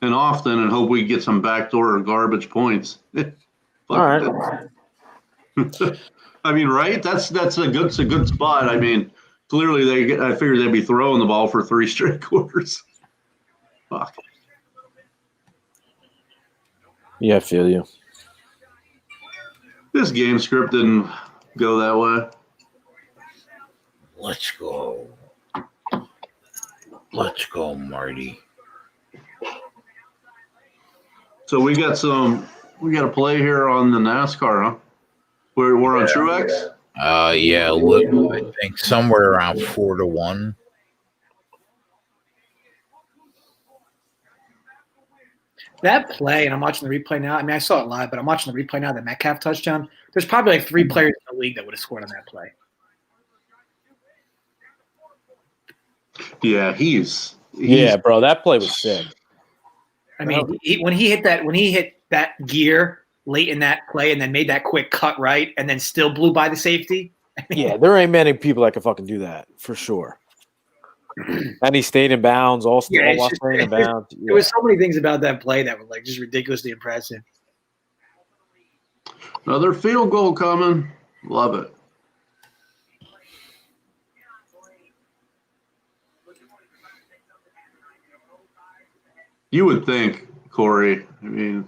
and often and hope we get some backdoor or garbage points. All right. I mean, right? That's a good spot. I mean, clearly I figured they'd be throwing the ball for 3 straight quarters. Fuck. Yeah, I feel you. This game script didn't go that way. Let's go. Let's go, Marty. So we got a play here on the NASCAR, huh? We're on Truex? Yeah, look, I think somewhere around 4-1. That play, and I'm watching the replay now. I mean, I saw it live, but I'm watching the replay now. The Metcalf touchdown. There's probably like 3 players in the league that would have scored on that play. Yeah, he's Yeah, bro, that play was sick. I mean, when he hit that gear late in that play, and then made that quick cut right, and then still blew by the safety. Yeah, there ain't many people that can fucking do that for sure. And he stayed in bounds, all staying in bounds. Yeah. There was so many things about that play that were like just ridiculously impressive. Another field goal coming. Love it. You would think, Corey. I mean,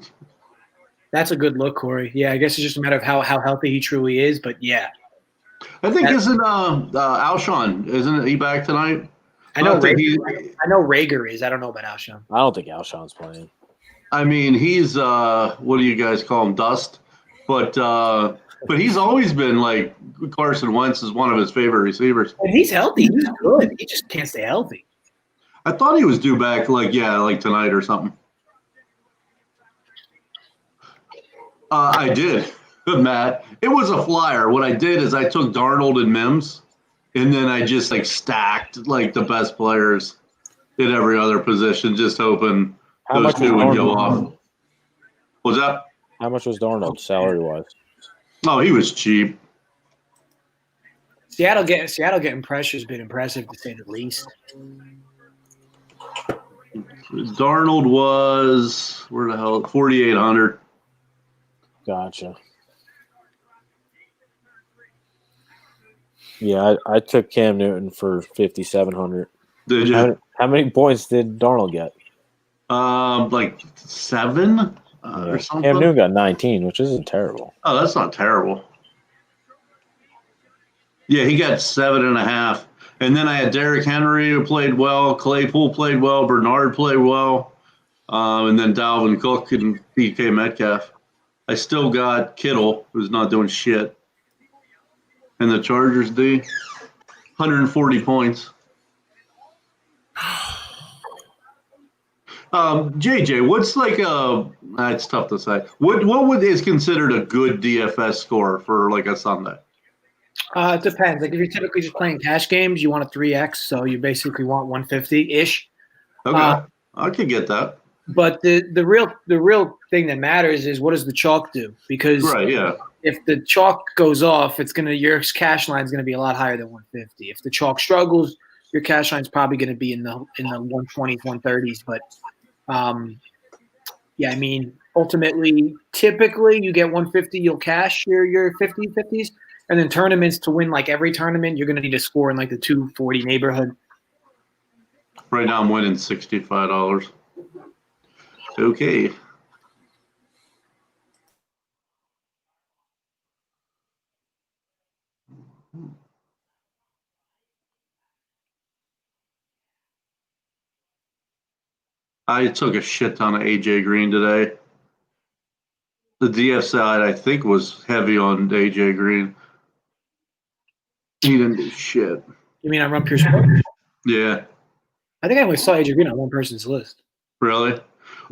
That's a good look, Corey. Yeah, I guess it's just a matter of how healthy he truly is. But yeah, I think isn't Alshon? Isn't he back tonight? I know Rager is. I don't know about Alshon. I don't think Alshon's playing. I mean, he's what do you guys call him? Dust, but he's always been like Carson Wentz is one of his favorite receivers. And he's healthy. He's good. He just can't stay healthy. I thought he was due back like tonight or something. I did, Matt. It was a flyer. What I did is I took Darnold and Mims, and then I just like stacked like the best players in every other position, just hoping How those much was two would go Darnold? off. Was that? How much was Darnold salary wise? Oh, he was cheap. Seattle getting pressure has been impressive to say the least. Darnold was where the hell? 4,800. Gotcha. Yeah, I took Cam Newton for 5,700. Did you? How many points did Darnold get? Like 7 Yeah. or something. Cam Newton got 19, which isn't terrible. Oh, that's not terrible. Yeah, he got 7.5. And then I had Derrick Henry who played well, Claypool played well, Bernard played well, and then Dalvin Cook and DK Metcalf. I still got Kittle, who's not doing shit. And the Chargers D, 140 points. JJ, what's like it's tough to say. What is considered a good DFS score for like a Sunday? It depends. Like if you're typically just playing cash games, you want a 3x, so you basically want 150-ish. Okay, I could get that. But the real thing that matters is what does the chalk do? Because Right, yeah. if the chalk goes off, your cash line is gonna be a lot higher than 150. If the chalk struggles, your cash line is probably gonna be in the 120s, 130s. But yeah, I mean, ultimately, typically you get 150, you'll cash your 50-50s. And then tournaments, to win like every tournament, you're going to need to score in like the 240 neighborhood. Right now I'm winning $65. Okay. I took a shit ton of AJ Green today. The DF side, I think, was heavy on AJ Green. He didn't do shit. You mean on Run Pure Sport? Yeah. I think I only saw AJ Green on one person's list. Really?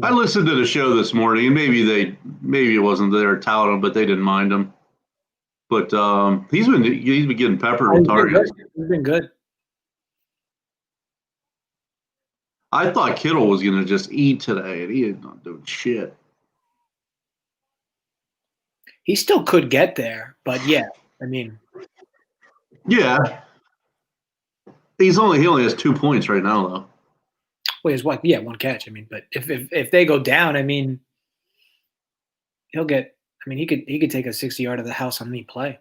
I listened to the show this morning, and maybe it wasn't their touting him, but they didn't mind him. But he's been getting peppered with targets. He's been good. I thought Kittle was going to just eat today, and he is not doing shit. He still could get there, but yeah, I mean, yeah, he only has 2 points right now though. well, he's what? Yeah, one catch. I mean, but if they go down, I mean, he'll get. I mean, he could take a 60-yard of the house on any play.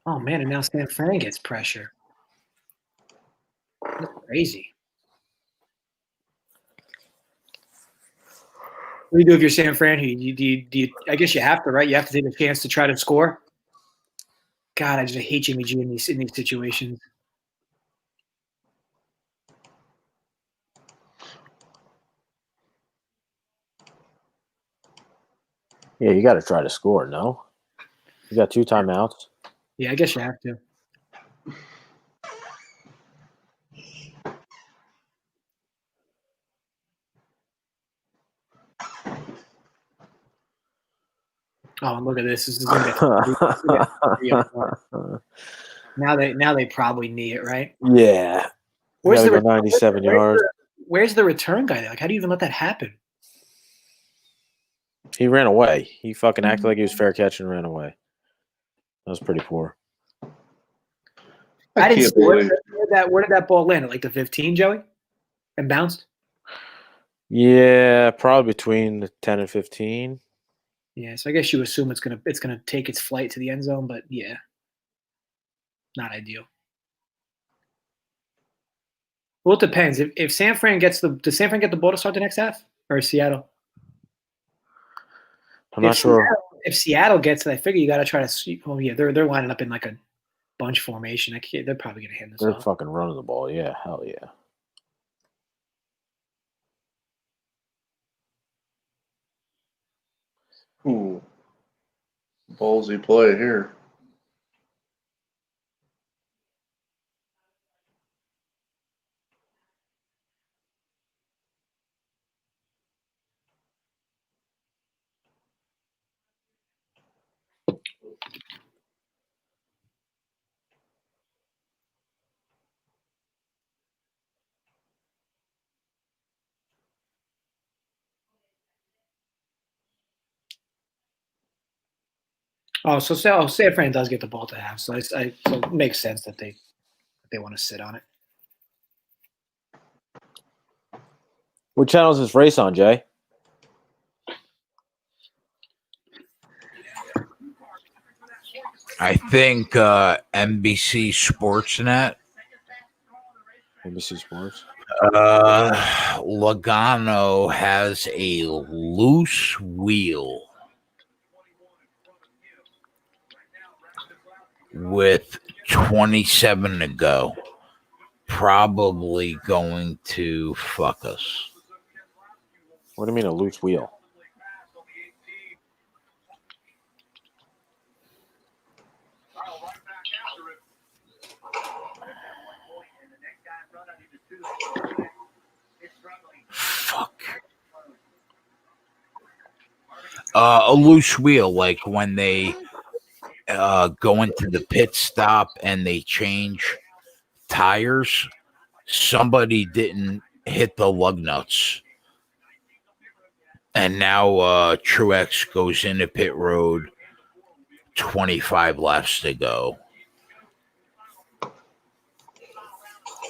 Oh man, and now San Fran gets pressure. That's crazy. What do you do if you're San Fran? Do you, I guess you have to, right? You have to take a chance to try to score. God, I just hate Jimmy G in these situations. Yeah, you got to try to score. No, you got 2 timeouts. Yeah, I guess you have to. Oh, and look at this. This is gonna get now they probably need it, right? Yeah. Where's the 97 yards? Where's the return guy? Like, how do you even let that happen? He ran away. He fucking acted like he was fair catch and ran away. That was pretty poor. I didn't see where did that ball land? At like the 15, Joey? And bounced? Yeah, probably between the 10 and 15. Yeah, so I guess you assume it's gonna take its flight to the end zone, but yeah. Not ideal. Well, it depends. If San Fran does San Fran get the ball to start the next half? Or Seattle? I'm not sure. If Seattle gets it, I figure you got to try to. Oh yeah, they're lining up in like a bunch formation. They're probably gonna hand this They're off. fucking running the ball. Yeah, hell yeah. Ooh. Ballsy play here. Oh, so San Fran does get the ball to half, so so it makes sense that they want to sit on it. What channel is this race on, Jay? I think NBC Sportsnet. NBC Sports. Logano has a loose wheel with 27 to go. Probably going to fuck us. What do you mean a loose wheel? Fuck. A loose wheel, like when they go into the pit stop and they change tires, somebody didn't hit the lug nuts. And now Truex goes into pit road, 25 laps to go.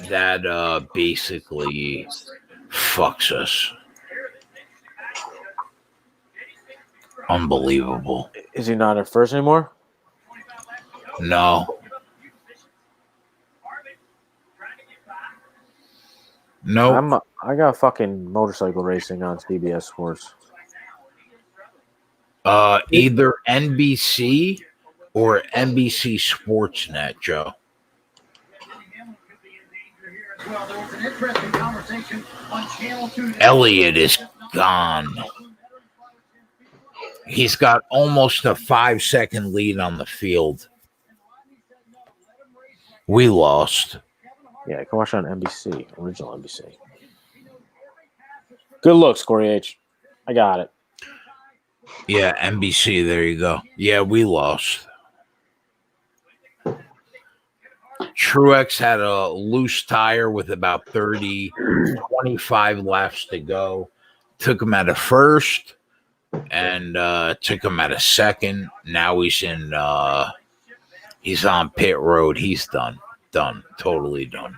That basically fucks us. Unbelievable. Is he not at first anymore? No. No. I got fucking motorcycle racing on CBS Sports. Either NBC or NBC Sportsnet, Joe. Elliott is gone. He's got almost a 5-second lead on the field. We lost. Yeah, you can watch it on NBC, original NBC. Good looks, Corey H. I got it. Yeah, NBC, there you go. Yeah, we lost. Truex had a loose tire with about 25 laps to go. Took him at a first and took him at a second. Now he's on pit road. He's done. Done. Totally done.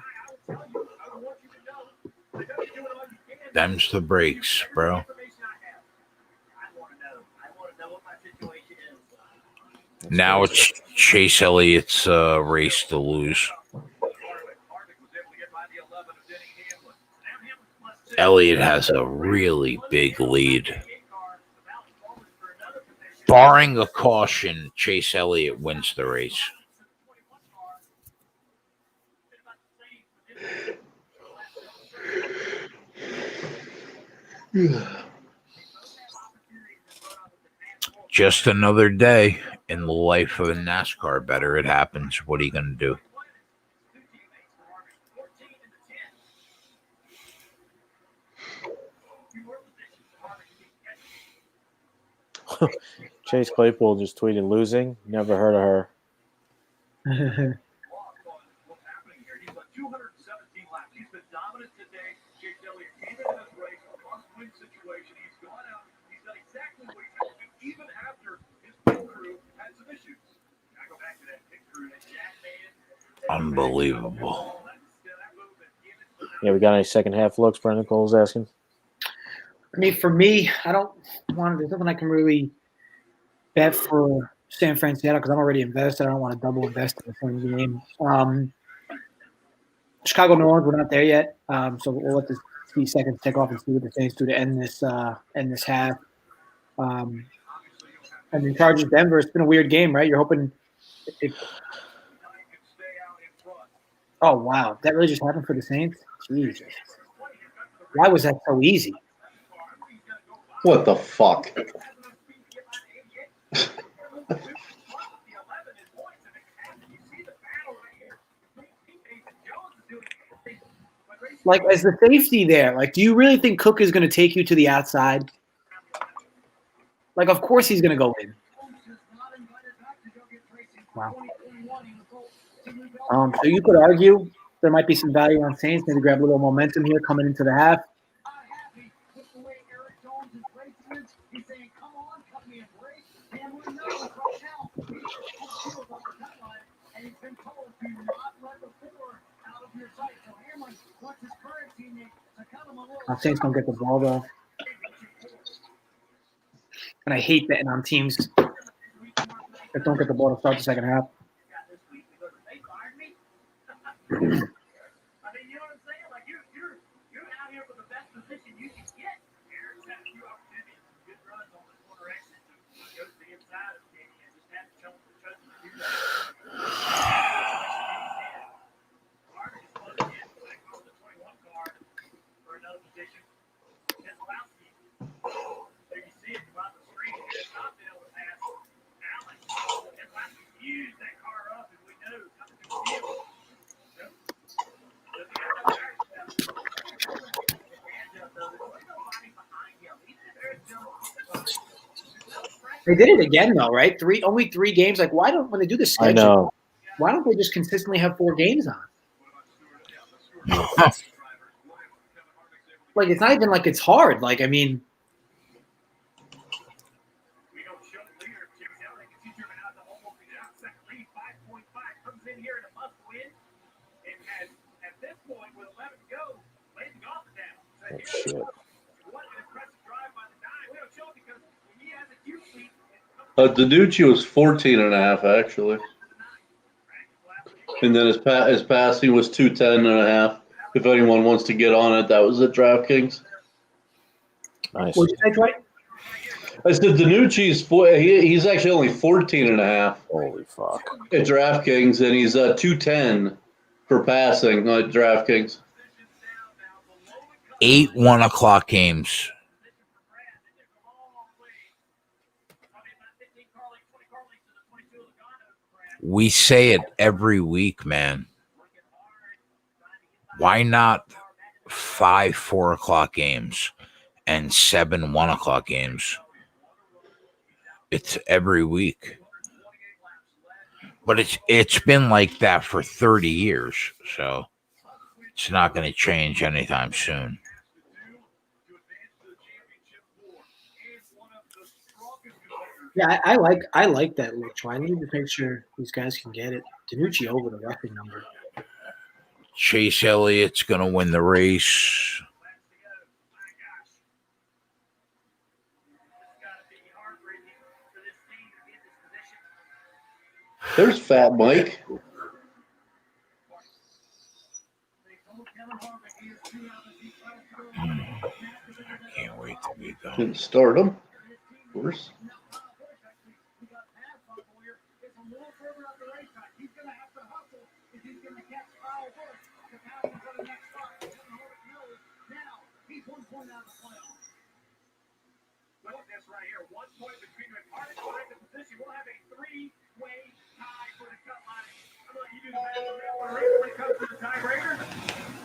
Them's the brakes, bro. Now it's Chase Elliott's race to lose. Elliott has a really big lead. Barring a caution, Chase Elliott wins the race. Just another day in the life of a NASCAR bettor. It happens. What are you going to do? Chase Claypool just tweeted losing. Never heard of her. Unbelievable. Yeah, we got any second half looks? Brendan Cole's asking. I mean, for me, I don't want. There's nothing I can really bet for San Fran Seattle because I'm already invested. I don't want to double invest in the same game. Chicago New Orleans, we're not there yet, so we'll let this 3 seconds take off and see what the Saints do to end this half. And then Chargers Denver. It's been a weird game, right? You're hoping. Oh wow, that really just happened for the Saints. Jesus, why was that so easy? What the fuck? Like, as the safety there, like, do you really think Cook is going to take you to the outside? Like, of course he's going to go in. Wow. So you could argue there might be some value on Saints, maybe grab a little momentum here coming into the half. Saints don't get the ball though, and I hate betting on teams that don't get the ball to start the second half. They did it again, though, right? Only three games. Like, why don't when they do the schedule? I know. Why don't they just consistently have 4 games on? Like, it's not even like it's hard. Like, I mean, Oh, shit. DiNucci was 14.5 actually, and then his passing was 210.5. If anyone wants to get on it, that was at DraftKings. Nice. what'd you say, Dwight? I said DiNucci's he's actually only 14.5 Holy fuck. at DraftKings, and he's 210 for passing at DraftKings. 8 1 o'clock games. We say it every week, man. Why not 5 4 o'clock games and 7 1 o'clock games? It's every week. But it's been like that for 30 years, so it's not going to change anytime soon. Yeah, I like that look. I need to make sure these guys can get it. DiNucci over the record number. Chase Elliott's going to win the race. There's Fat Mike. I can't wait to be done. Didn't start him, of course.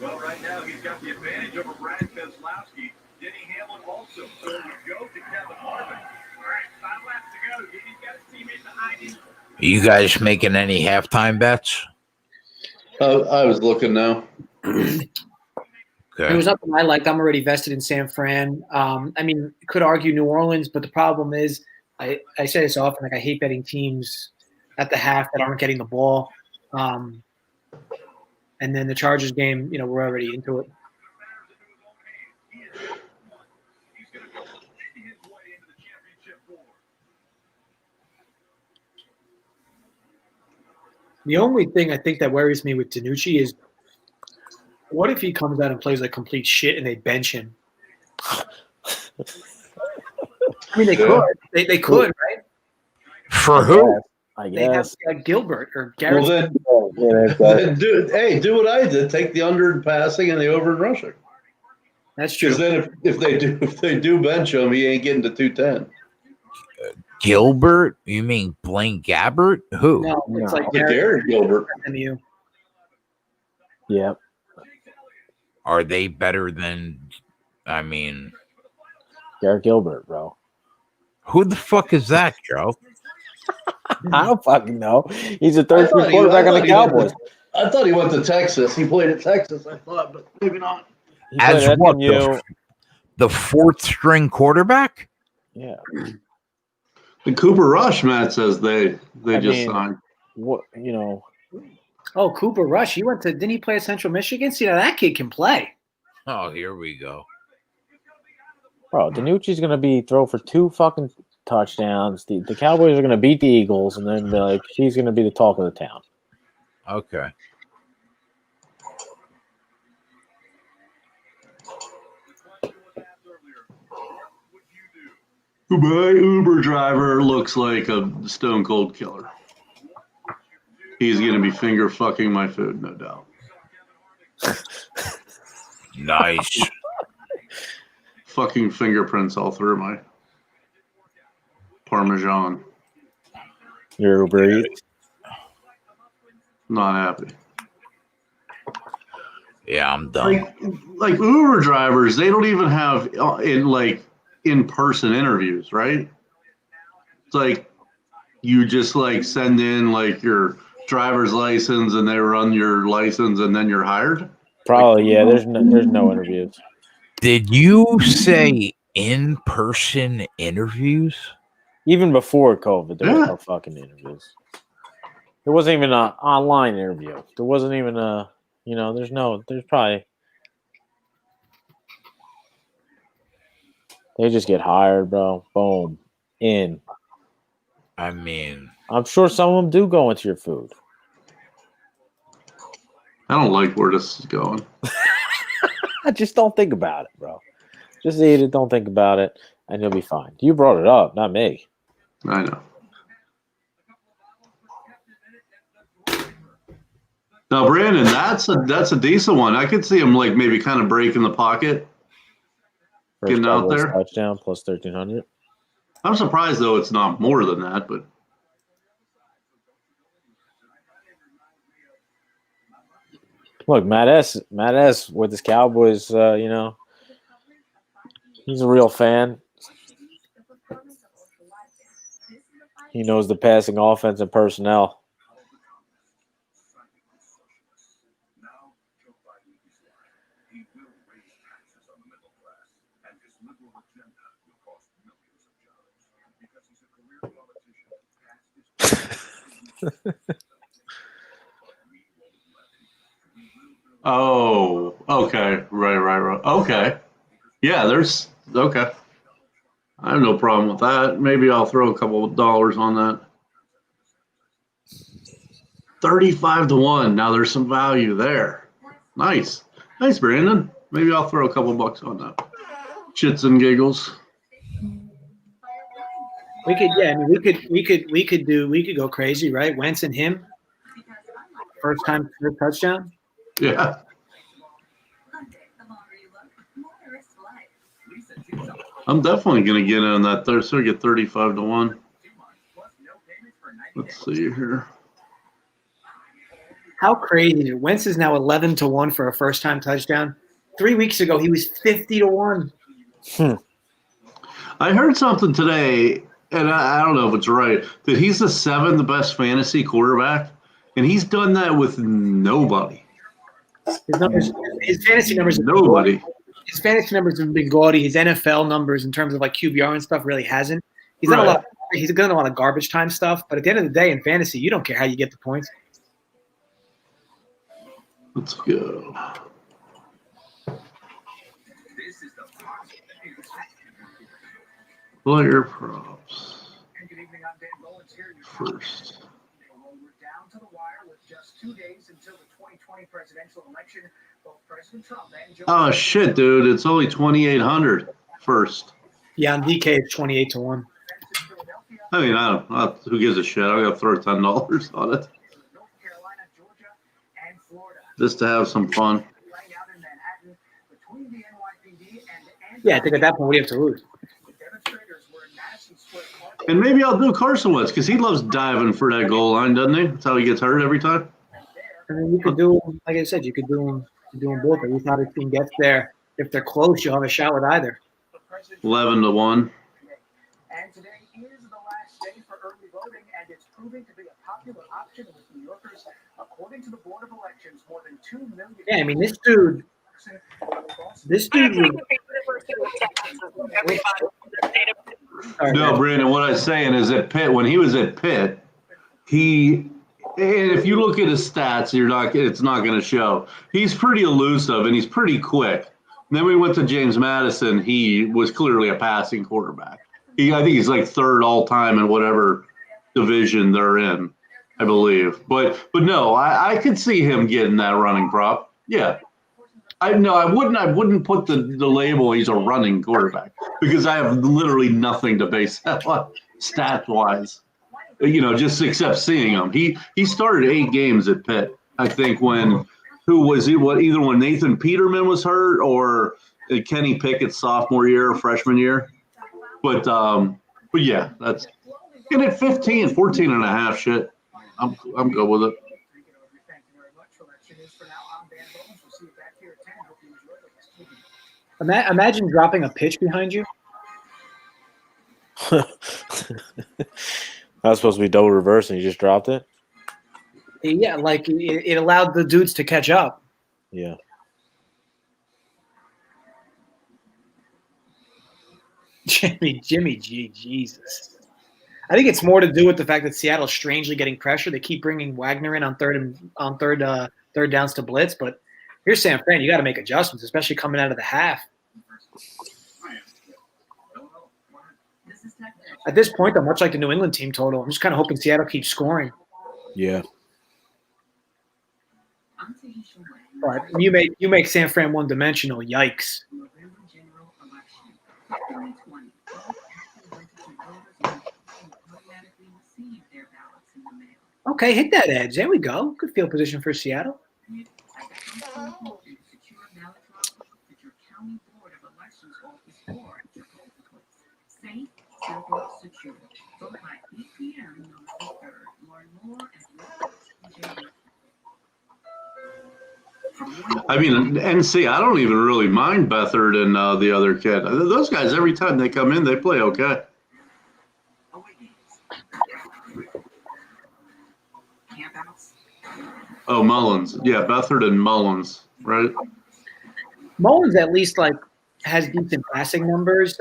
Well, right now he's got the advantage over Brad Keselowski. Denny Hamlin also. So we go to Kevin Harvick. All right, 5 laps to go. Denny's got his teammate behind him. Are you guys making any halftime bets? I was looking now. Okay. There was nothing I liked. I'm already vested in San Fran. I mean, could argue New Orleans, but the problem is, I say this often, like I hate betting teams at the half that aren't getting the ball. And then the Chargers game, you know, we're already into it. The only thing I think that worries me with DiNucci is, what if he comes out and plays like complete shit and they bench him? I mean, they could. They could, right? For who? I They have guess. Gilbert or Garrett. Well, then do what I did. Take the under in passing and the over in rushing. That's true. Because then if they do bench him, he ain't getting to 210. Gilbert? You mean Blaine Gabbert? Who? No, it's like The Garrett Gilbert. MU. Yep. Are they better than? I mean, Garrett Gilbert, bro. who the fuck is that, Joe? I don't fucking know. He's a I third thought string he- quarterback I on the thought he went Cowboys. I thought he went to Texas. He played at Texas, I thought, but maybe not. He played As at what? SMU. The fourth string quarterback? Yeah. And Cooper Rush, Matt says they I just mean- signed. What you know? Oh, Cooper Rush. He went to. Didn't he play at Central Michigan? See, now that kid can play. Oh, here we go. Bro, Danucci's gonna be throw for 2 fucking touchdowns. The Cowboys are gonna beat the Eagles, and then be like he's gonna be the talk of the town. Okay. My Uber driver looks like a stone cold killer. He's gonna be finger fucking my food, no doubt. Nice. Fucking fingerprints all through my Parmesan. Your Uber Eats. Not happy. Yeah, I'm done. Like Uber drivers, they don't even have in-person interviews, right? It's like you just like send in like your driver's license and they run your license and then you're hired. Probably, yeah. There's no interviews. Did you say in-person interviews? Even before COVID, there Yeah. was no fucking interviews. There wasn't even an online interview. There wasn't even a, there's probably, they just get hired, bro. Boom. In. I mean, I'm sure some of them do go into your food. I don't like where this is going. I just don't think about it, bro. Just eat it, don't think about it, and you'll be fine. You brought it up, not me. I know. Now, Brandon, that's a decent one. I could see him like maybe kind of breaking the pocket. First Getting out Cowboys there. touchdown plus 1,300. I'm surprised though it's not more than that, but Look, Matt S with his Cowboys, he's a real fan. He knows the passing offense and personnel. oh, okay, right. Okay, yeah, there's okay. I have no problem with that. Maybe I'll throw a couple of dollars on that. 35-1. Now there's some value there. Nice, Brandon. Maybe I'll throw a couple bucks on that. Shits and giggles. We could, yeah. I mean, we could go crazy, right? Wentz and him, first time for a touchdown. Yeah. I'm definitely going to get in on that. So I get 35-1. Let's see here. How crazy! Wentz is now 11-1 for a first-time touchdown. 3 weeks ago, he was 50-1. I heard something today, and I don't know if it's right, that he's the 7th best fantasy quarterback, and he's done that with nobody. His fantasy numbers. Nobody. His fantasy numbers have been gaudy. His NFL numbers, in terms of like QBR and stuff, really hasn't. He's done a lot. He's done a lot of garbage time stuff, but at the end of the day, in fantasy, you don't care how you get the points. Let's go. Player props. First. We're down to the wire with just 2 days until the 2020 presidential election. Both President Trump and Joe Oh shit, dude! It's only 2,800 first. Yeah, on DK, it's 28-1. I mean, I don't. Who gives a shit? I gotta throw $10 on it North Carolina, Georgia, and Florida. just to have some fun. Playing out in Manhattan between the NYPD and Yeah, I think at that point we have to lose. the demonstrators were in Madison Square Park And maybe I'll do Carson Wentz because he loves diving for that goal line, doesn't he? That's how he gets hurt every time. I mean, you could do, like I said, you could do them both. At least how the team gets there. If they're close, you'll have a shot with either. 11-1. And today is the last day for early voting, and it's proving to be a popular option with New Yorkers. According to the Board of Elections, more than 2 million. Yeah, I mean, this dude was. No, Brandon, what I was saying is at Pitt, when he was at Pitt, and if you look at his stats, it's not going to show. He's pretty elusive and he's pretty quick. And then we went to James Madison. He was clearly a passing quarterback. I think he's like third all time in whatever division they're in, I believe. But no, I could see him getting that running prop. Yeah. I wouldn't put the label he's a running quarterback because I have literally nothing to base that on stats wise. Just except seeing him. He started 8 games at Pitt, I think, either when Nathan Peterman was hurt or Kenny Pickett's sophomore year, freshman year. But yeah, that's and at 14 and a half shit. I'm good with it. Imagine dropping a pitch behind you. That was supposed to be double reverse, and you just dropped it. Yeah, like it allowed the dudes to catch up. Yeah. Jimmy G, Jesus. I think it's more to do with the fact that Seattle's strangely getting pressure. They keep bringing Wagner in on third downs to blitz, but here's San Fran. You got to make adjustments, especially coming out of the half. At this point, though, much like the New England team total, I'm just kind of hoping Seattle keeps scoring. Yeah. But you make San Fran one-dimensional. Yikes. Okay, hit that edge. There we go. Good field position for Seattle. I mean, NC, I don't even really mind Beathard and the other kid. Those guys, every time they come in, they play okay. Oh, Mullins. Yeah, Beathard and Mullins, right? Mullins at least has decent passing numbers.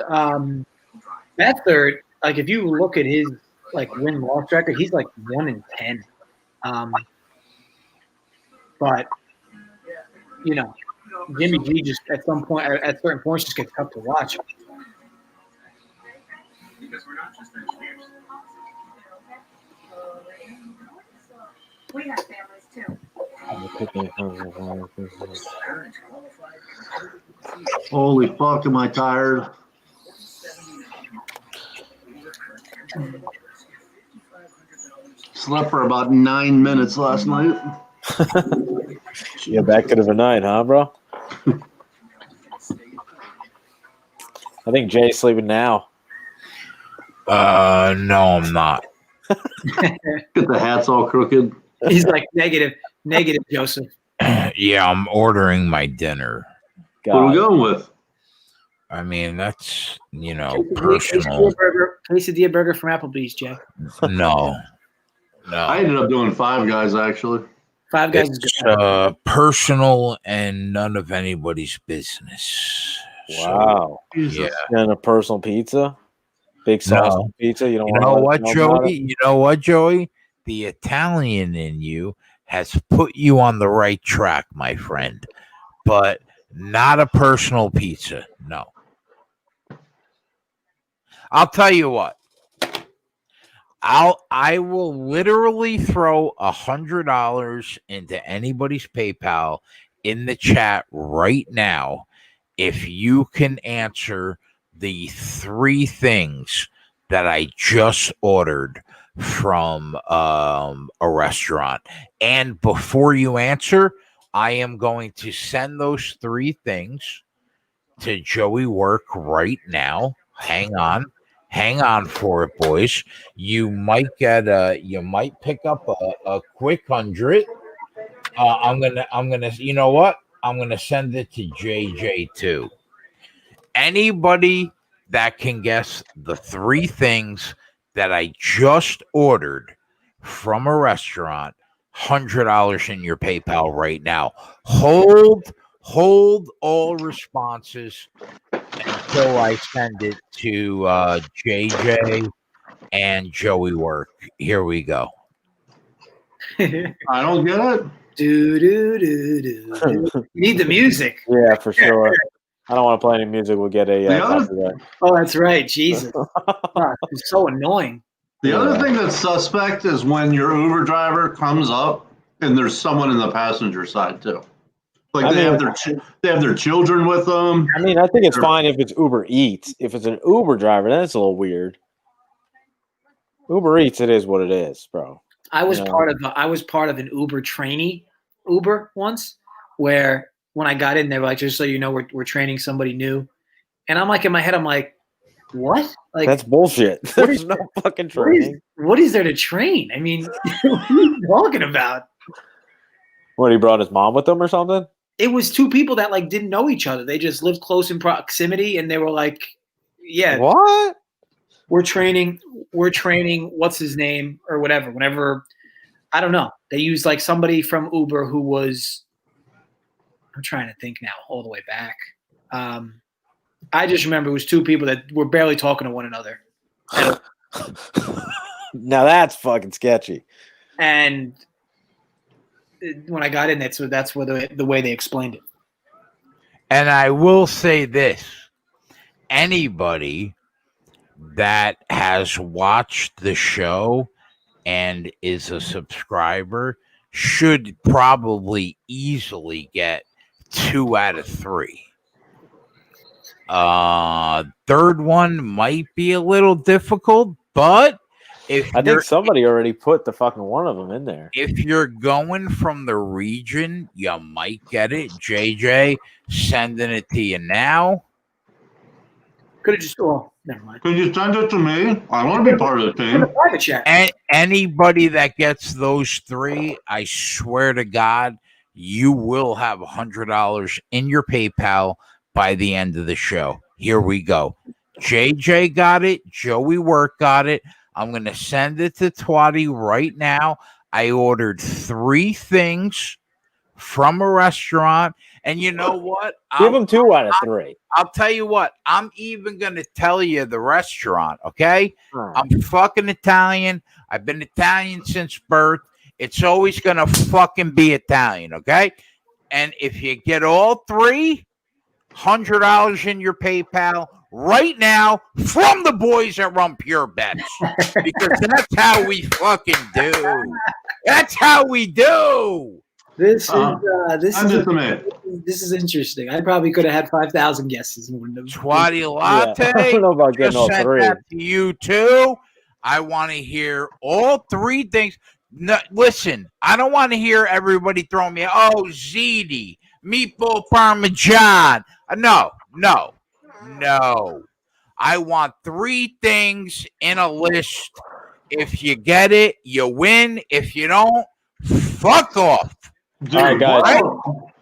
Beathard, if you look at his win-loss record, he's 1-10. But Jimmy G just at certain points just gets tough to watch. We have families too. Holy fuck, am I tired? Slept for about 9 minutes last night. Yeah, back to the night, huh, bro? I think Jay's sleeping now. No, I'm not. Get the hats all crooked. He's negative, Joseph. Yeah, I'm ordering my dinner. What are we going with? I mean, that's, personal. Quesadilla burger from Applebee's, Jay. No. I ended up doing Five Guys, actually. Five Guys is good. Personal and none of anybody's business. Wow. So, yeah. And a personal pizza? Big sauce pizza? You know what, Joey? You know what, Joey? The Italian in you has put you on the right track, my friend. But not a personal pizza. No. I'll tell you what. I will literally throw $100 into anybody's PayPal in the chat right now if you can answer the 3 things that I just ordered from a restaurant. And before you answer, I am going to send those 3 things to Joey Work right now. Hang on. Hang on for it, boys. You might pick up a quick 100. I'm gonna. You know what? I'm gonna send it to JJ too. Anybody that can guess the 3 things that I just ordered from a restaurant, $100 in your PayPal right now. Hold all responses until I send it to JJ and Joey Work. Here we go. I don't get it. Do, do, do, do, do. You need the music. Yeah, for sure. I don't want to play any music. We'll get a The other- copyright. Oh, that's right. Jesus. God, it's so annoying. The other thing that's suspect is when your Uber driver comes up and there's someone in the passenger side too. Like they have their children with them. I mean, I think it's fine if it's Uber Eats. If it's an Uber driver, then it's a little weird. Uber Eats, it is what it is, bro. I was part of an Uber trainee Uber once, where when I got in, they were like, just so you know, we're training somebody new, and I'm like, in my head, I'm like, what? Like, that's bullshit. There's no fucking training. What is there to train? I mean, what are you talking about? What, he brought his mom with him or something? It was 2 people that like didn't know each other. They just lived close in proximity, and they were like, yeah, what? We're training what's his name or whatever. Whenever, I don't know. They used like somebody from Uber who was, I'm trying to think now, all the way back. I just remember it was 2 people that were barely talking to one another. Now that's fucking sketchy. And when I got in, that's where the way they explained it. And I will say this: anybody that has watched the show and is a subscriber should probably easily get 2 out of 3. Third one might be a little difficult, but I think somebody already put the fucking one of them in there. If you're going from the region, you might get it. JJ, sending it to you now. Could have just, never mind. Can you send it to me? I want to be part of the team. Private chat. And anybody that gets those 3, I swear to God, you will have $100 in your PayPal by the end of the show. Here we go. JJ got it. Joey Work got it. I'm going to send it to Twatty right now. I ordered 3 things from a restaurant. And you know what? Give them 2 out of 3. I'll tell you what. I'm even going to tell you the restaurant, okay? I'm fucking Italian. I've been Italian since birth. It's always going to fucking be Italian, okay? And if you get all 3, $100 in your PayPal right now from the boys that run Pure Bets, because that's how we fucking do. That's how we do. This is interesting. I probably could have had 5,000 guesses. Twatty Latte. Yeah. I don't know about getting all 3. That to you too. I want to hear all 3 things. No, listen, I don't want to hear everybody throwing me, ziti, meatball parmesan. No. I want 3 things in a list. If you get it, you win. If you don't, fuck off. Dude, all right, guys.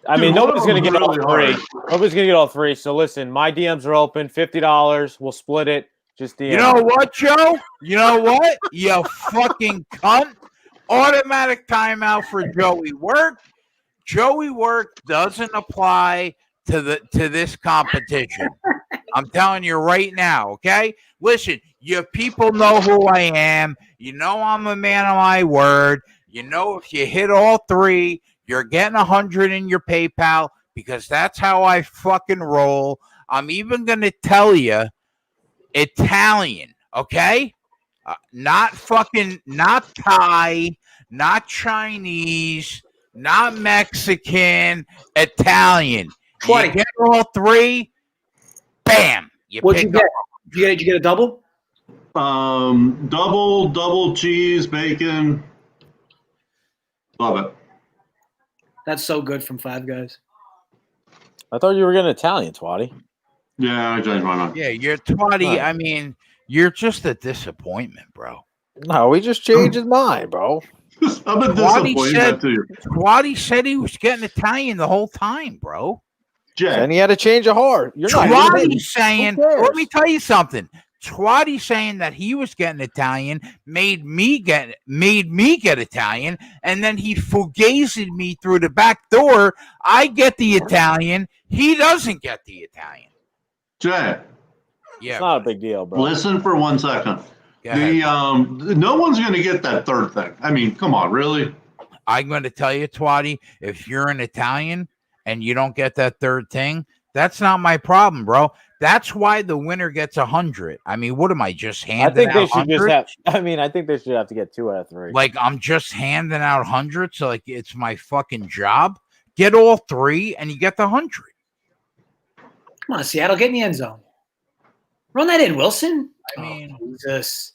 I mean, nobody's going to get all 3. Nobody's going to get all 3. So listen, my DMs are open. $50. We'll split it. Just DM. You know what, Joe? You know what? You fucking cunt. Automatic timeout for Joey Work. Joey Work doesn't apply to this competition. I'm telling you right now, okay? Listen, you people know who I am. You know I'm a man of my word. You know if you hit all 3, you're getting 100 in your PayPal, because that's how I fucking roll. I'm even going to tell you Italian, okay? Not Thai, not Chinese, not Mexican, Italian. You get all 3, bam. What'd you get? Did you get a double? Double cheese, bacon. Love it. That's so good from Five Guys. I thought you were getting Italian, Twatty. Yeah, I changed my mind. Yeah, you're Twatty. I mean, You're just a disappointment, bro. No, he just changed his mind, bro. I'm a Twatty disappointment to you. Twatty said he was getting Italian the whole time, bro. Jack, Then he had to change a heart. You're not. Twatty saying, Who cares? let me tell you something. Twatty saying that he was getting Italian made me get Italian, and then he fugazed me through the back door. I get the Italian. He doesn't get the Italian. Jack, Yeah, It's not a big deal, bro. listen for 1 second. go ahead. No one's going to get that third thing. I mean, come on, really? I'm going to tell you, Twatty, if you're an Italian and you don't get that third thing, that's not my problem, bro. That's why the winner gets 100. I mean, what am I just handing I think out they should 100? just have. I mean, I think they should have to get 2 out of 3. Like I'm just handing out hundreds, so like it's my fucking job. Get all 3 and you get the 100. Come on, Seattle, get in the end zone. Run that in, Wilson. I mean, Jesus.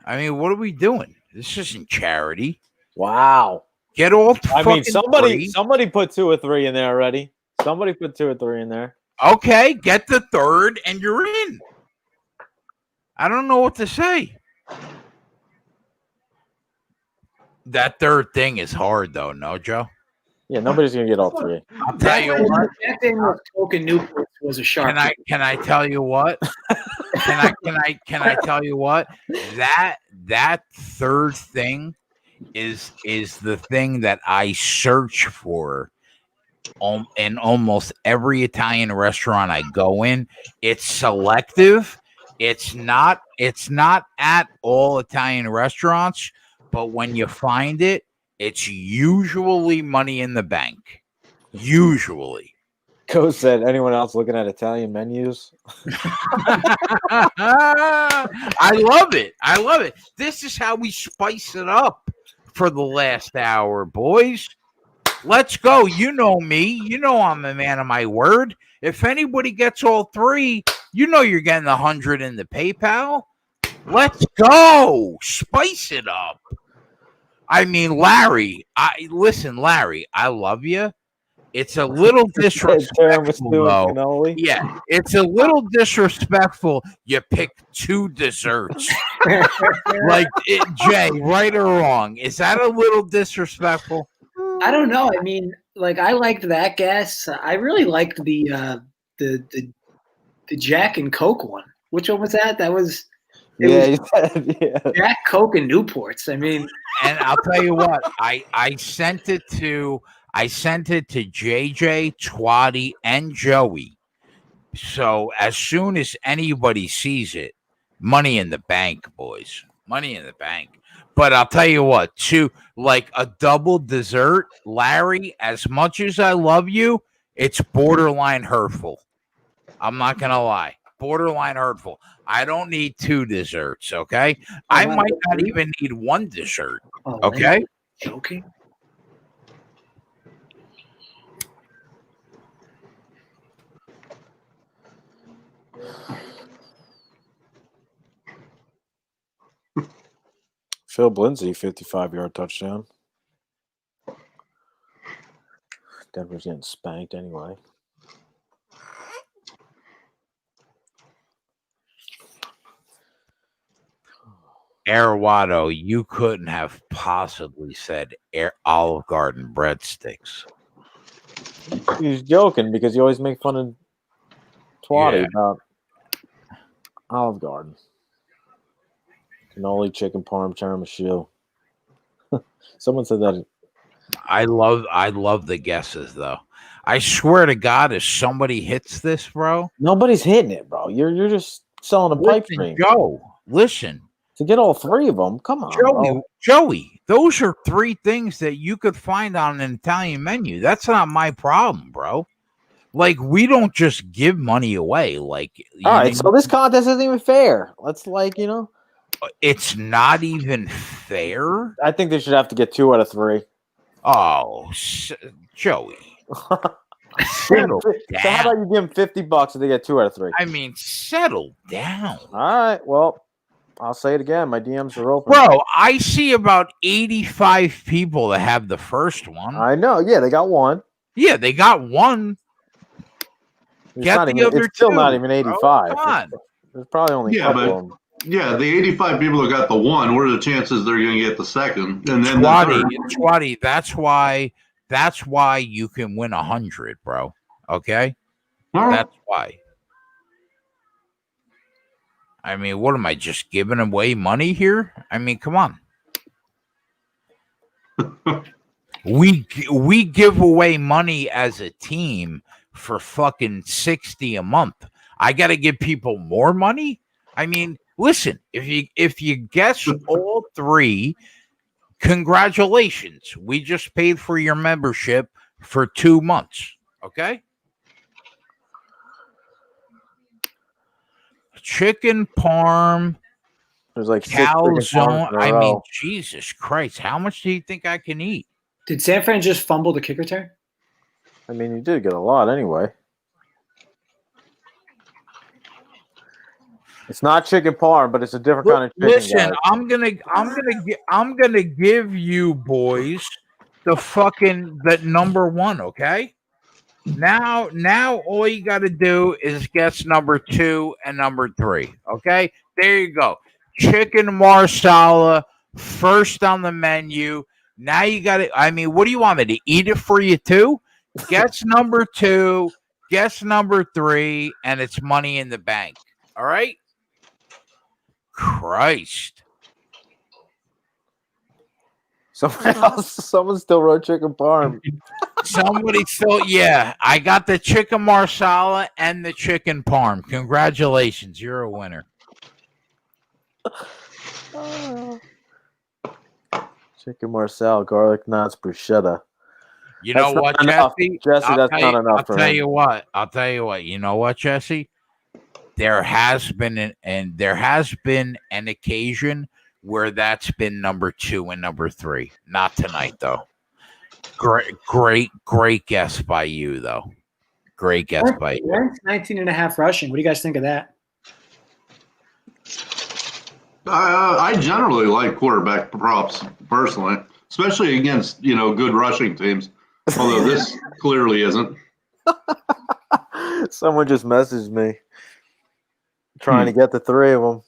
what are we doing? This isn't charity. Wow. Get all. I mean, fucking somebody put 2 or 3 in there already. Somebody put 2 or 3 in there. 3. Okay, get the third and you're in. I don't know what to say. That third thing is hard though, no, Joe? Yeah, nobody's gonna get all 3. I'll tell you what. Jack Daniel's Coke and Newport was a shark. Can I tell you what? Can I tell you what? That third thing is the thing that I search for in almost every Italian restaurant I go in. It's selective. It's not at all Italian restaurants, but when you find it, it's usually money in the bank. Usually. Co said, anyone else looking at Italian menus? I love it. I love it. This is how we spice it up for the last hour, boys. Let's go. You know me. You know I'm a man of my word. If anybody gets all 3, you know you're getting 100 in the PayPal. Let's go. Spice it up. I mean, Larry, Larry, I love you. It's a little disrespectful, though. Yeah, it's a little disrespectful. You pick 2 desserts. Jay, right or wrong? Is that a little disrespectful? I don't know. I mean, like I liked that guess. I really liked the Jack and Coke one. Which one was that? That was Jack, Coke, and Newports. I mean, and I'll tell you what, I sent it to JJ, Twatty, and Joey. So as soon as anybody sees it, money in the bank, boys. Money in the bank. But I'll tell you what, like a double dessert, Larry, as much as I love you, it's borderline hurtful. I'm not going to lie. Borderline hurtful. I don't need 2 desserts, okay? I might not even need 1 dessert, okay? Joking. Phil Lindsay, 55-yard touchdown. Denver's getting spanked anyway. Arawado, you couldn't have possibly said Olive Garden breadsticks. He's joking because you always make fun of Twatty about Olive Garden. Cannoli, chicken parm, tiramisu. Someone said that. I love the guesses though. I swear to God, if somebody hits this, bro, Nobody's hitting it, bro. You're just selling a pipe dream. Joe, listen. To get all 3 of them, come on, Joey. Those are 3 things that you could find on an Italian menu. That's not my problem, bro. Like we don't just give money away. Like all right, so this contest isn't even fair. Let's it's not even fair. I think they should have to get 2 out of 3. Oh, Joey. Settle down. So how about you give them $50 if they get 2 out of 3? I mean, settle down. All right. Well, I'll say it again. My DMs are open. Bro, I see about 85 people that have the first one. I know. Yeah, they got 1. Yeah, they got 1. It's still not even 85. Come on. There's probably only a couple of them. Yeah, the 85 people that got the one, what are the chances they're going to get the second? And then the third? Twatty, that's why you can win 100, bro. Okay? All right. That's why. I mean, what am I just giving away money here? I mean, come on. we give away money as a team for fucking 60 a month. I got to give people more money? I mean, listen, if you guess all three, congratulations. We just paid for your membership for 2 months. Okay? Chicken parm, There's like 6 chicken parms calzone. in a I row. mean, Jesus Christ, how much do you think I can eat? Did San Fran just fumble the kick return? I mean, you did get a lot anyway. It's not chicken parm, but it's a different kind of chicken. Listen, guys. I'm gonna give you boys the number one, okay? Now all you gotta do is guess number 2 and number 3. Okay? There you go. Chicken marsala, first on the menu. Now you gotta, I mean, what do you want me to eat it for you too? Guess number 2, guess number 3, and it's money in the bank. All right? Christ. Someone still wrote chicken parm. Somebody still, yeah. I got the chicken marsala and the chicken parm. Congratulations, you're a winner. Chicken marsala, garlic knots, bruschetta. You know what, Jesse? Jesse, that's not enough for him. I'll tell you what. You know what, Jesse? There has been an occasion where that's been number 2 and number 3. Not tonight, though. Great guess by you, though. Great guess by you. 19.5 rushing. What do you guys think of that? I generally like quarterback props personally, especially against good rushing teams. Although this clearly isn't. Someone just messaged me trying to get the 3 of them.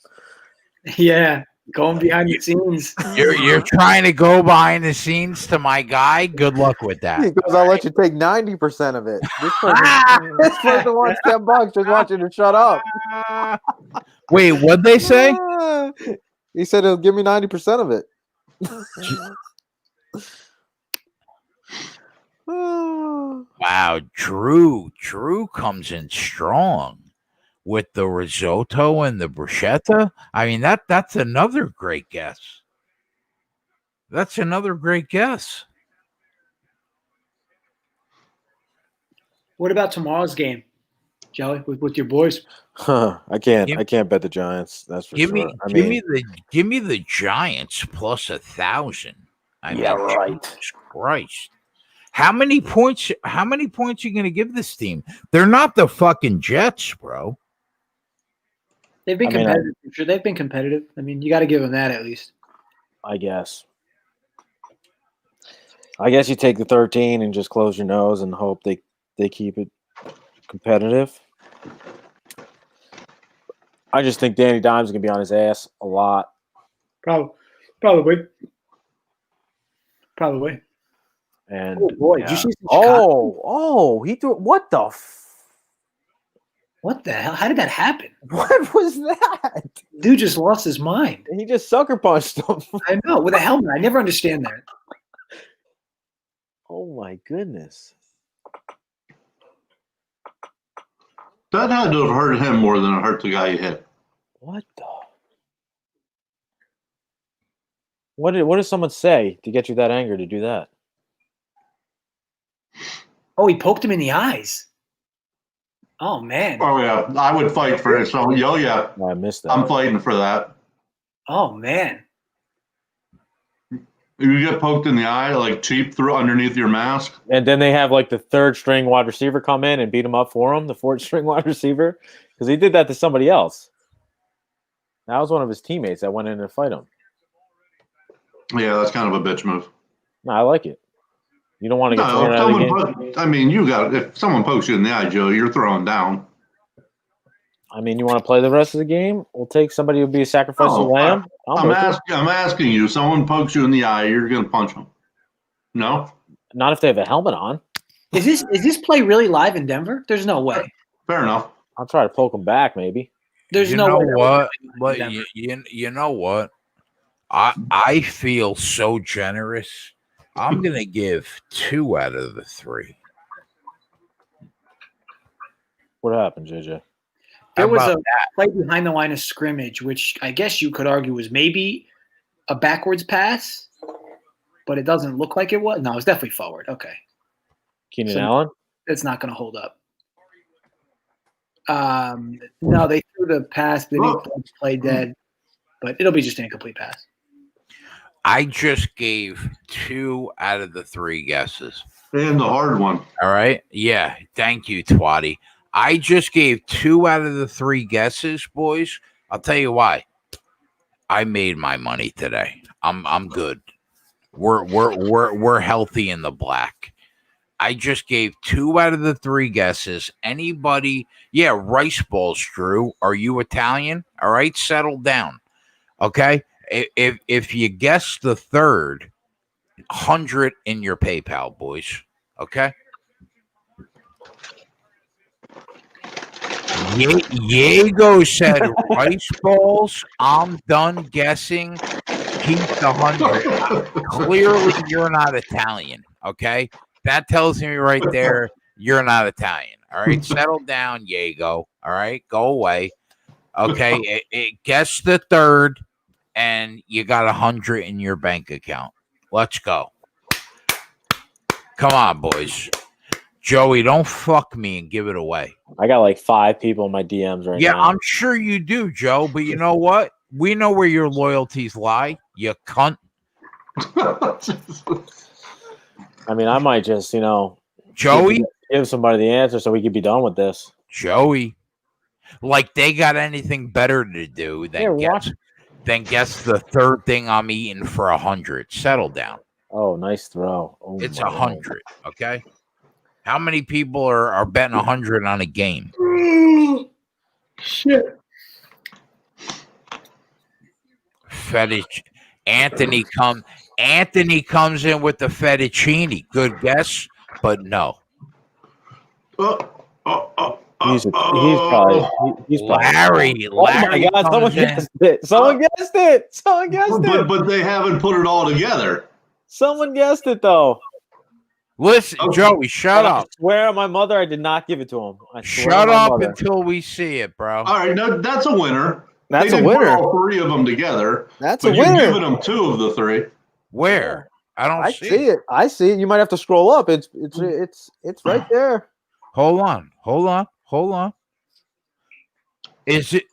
Yeah, going behind the scenes. You're trying to go behind the scenes to my guy. Good luck with that. He goes, I'll let you take 90% of it. This person wants $10. Just want you to shut up. Wait, what'd they say? He said he'll give me 90% of it. Wow, Drew comes in strong with the risotto and the bruschetta. I mean, that's another great guess. That's another great guess. What about tomorrow's game, Jelly, with your boys? I can't bet the Giants. That's for sure. Give me the Giants plus 1,000. Right. Jesus Christ. How many points are you going to give this team? They're not the fucking Jets, bro. They've been competitive. Sure, they've been competitive. I mean, you got to give them that at least. I guess you take the 13 and just close your nose and hope they keep it competitive. I just think Danny Dimes is going to be on his ass a lot. Probably. And oh boy, did you see some he threw what the what the hell? How did that happen? What was that? Dude just lost his mind. He just sucker punched him. I know, with a helmet. I never understand that. Oh my goodness. That had to have hurt him more than it hurt the guy he hit. What the? What did someone say to get you that anger to do that? Oh, he poked him in the eyes. Oh man. Oh yeah, I would fight for it. So yeah. I missed that. I'm fighting for that. Oh man. You get poked in the eye, like cheap through underneath your mask. And then they have like the 3rd string wide receiver come in and beat him up for him, the 4th string wide receiver, because he did that to somebody else. That was one of his teammates that went in to fight him. Yeah, that's kind of a bitch move. No, I like it. You don't want to get thrown out of the game. If someone pokes you in the eye, Joe, you're throwing down. I mean, you want to play the rest of the game? We'll take somebody who'll be a sacrificial lamb. I'm asking you. Someone pokes you in the eye, you're going to punch them. No? Not if they have a helmet on. Is this play really live in Denver? There's no way. Fair enough. I'll try to poke them back, maybe. There's You no know way. what? But you know what? I feel so generous. I'm gonna give 2 out of the 3. What happened, JJ? There was How a about play behind the line of scrimmage, which I guess you could argue was maybe a backwards pass, but it doesn't look like it was. No, it was definitely forward. Okay. Keenan Allen? It's not going to hold up. No, they threw the pass, but they didn't play dead. But it'll be just an incomplete pass. I just gave 2 out of the 3 guesses. And the hard one. All right. Yeah. Thank you, Twatty. I just gave 2 out of the 3 guesses, boys. I'll tell you why. I made my money today. I'm good. We're healthy in the black. I just gave 2 out of the 3 guesses. Anybody? Yeah, rice balls, Drew. Are you Italian? All right, settle down. Okay. If you guess the third, 100 in your PayPal, boys. Okay. Diego said rice balls. I'm done guessing. Keep the 100. Clearly, you're not Italian. Okay. That tells me right there you're not Italian. All right. Settle down, Diego. All right. Go away. Okay. Guess the third, and you got 100 in your bank account. Let's go. Come on, boys. Joey, don't fuck me and give it away. I got like 5 people in my DMs right now. Yeah, I'm sure you do, Joe. But you know what? We know where your loyalties lie. You cunt. I mean, I might just, Joey, give somebody the answer so we could be done with this. Joey, like they got anything better to do than guess the third thing I'm eating for 100. Settle down. Oh, nice throw. Oh, it's 100. Okay. How many people are betting 100 on a game? Shit. Anthony comes in with the fettuccine. Good guess, but no. He's probably Larry. Oh my God! Someone guessed it. Someone guessed it. But they haven't put it all together. Someone guessed it though. Listen, Joey, shut up. I swear on my mother, I did not give it to him. Shut up until we see it, bro. All right, no, that's a winner. That's they a winner. Put all 3 of them together. That's but a winner. You're giving them 2 of the 3. Where? I see it. I see it. You might have to scroll up. It's right there. Hold on. Is it?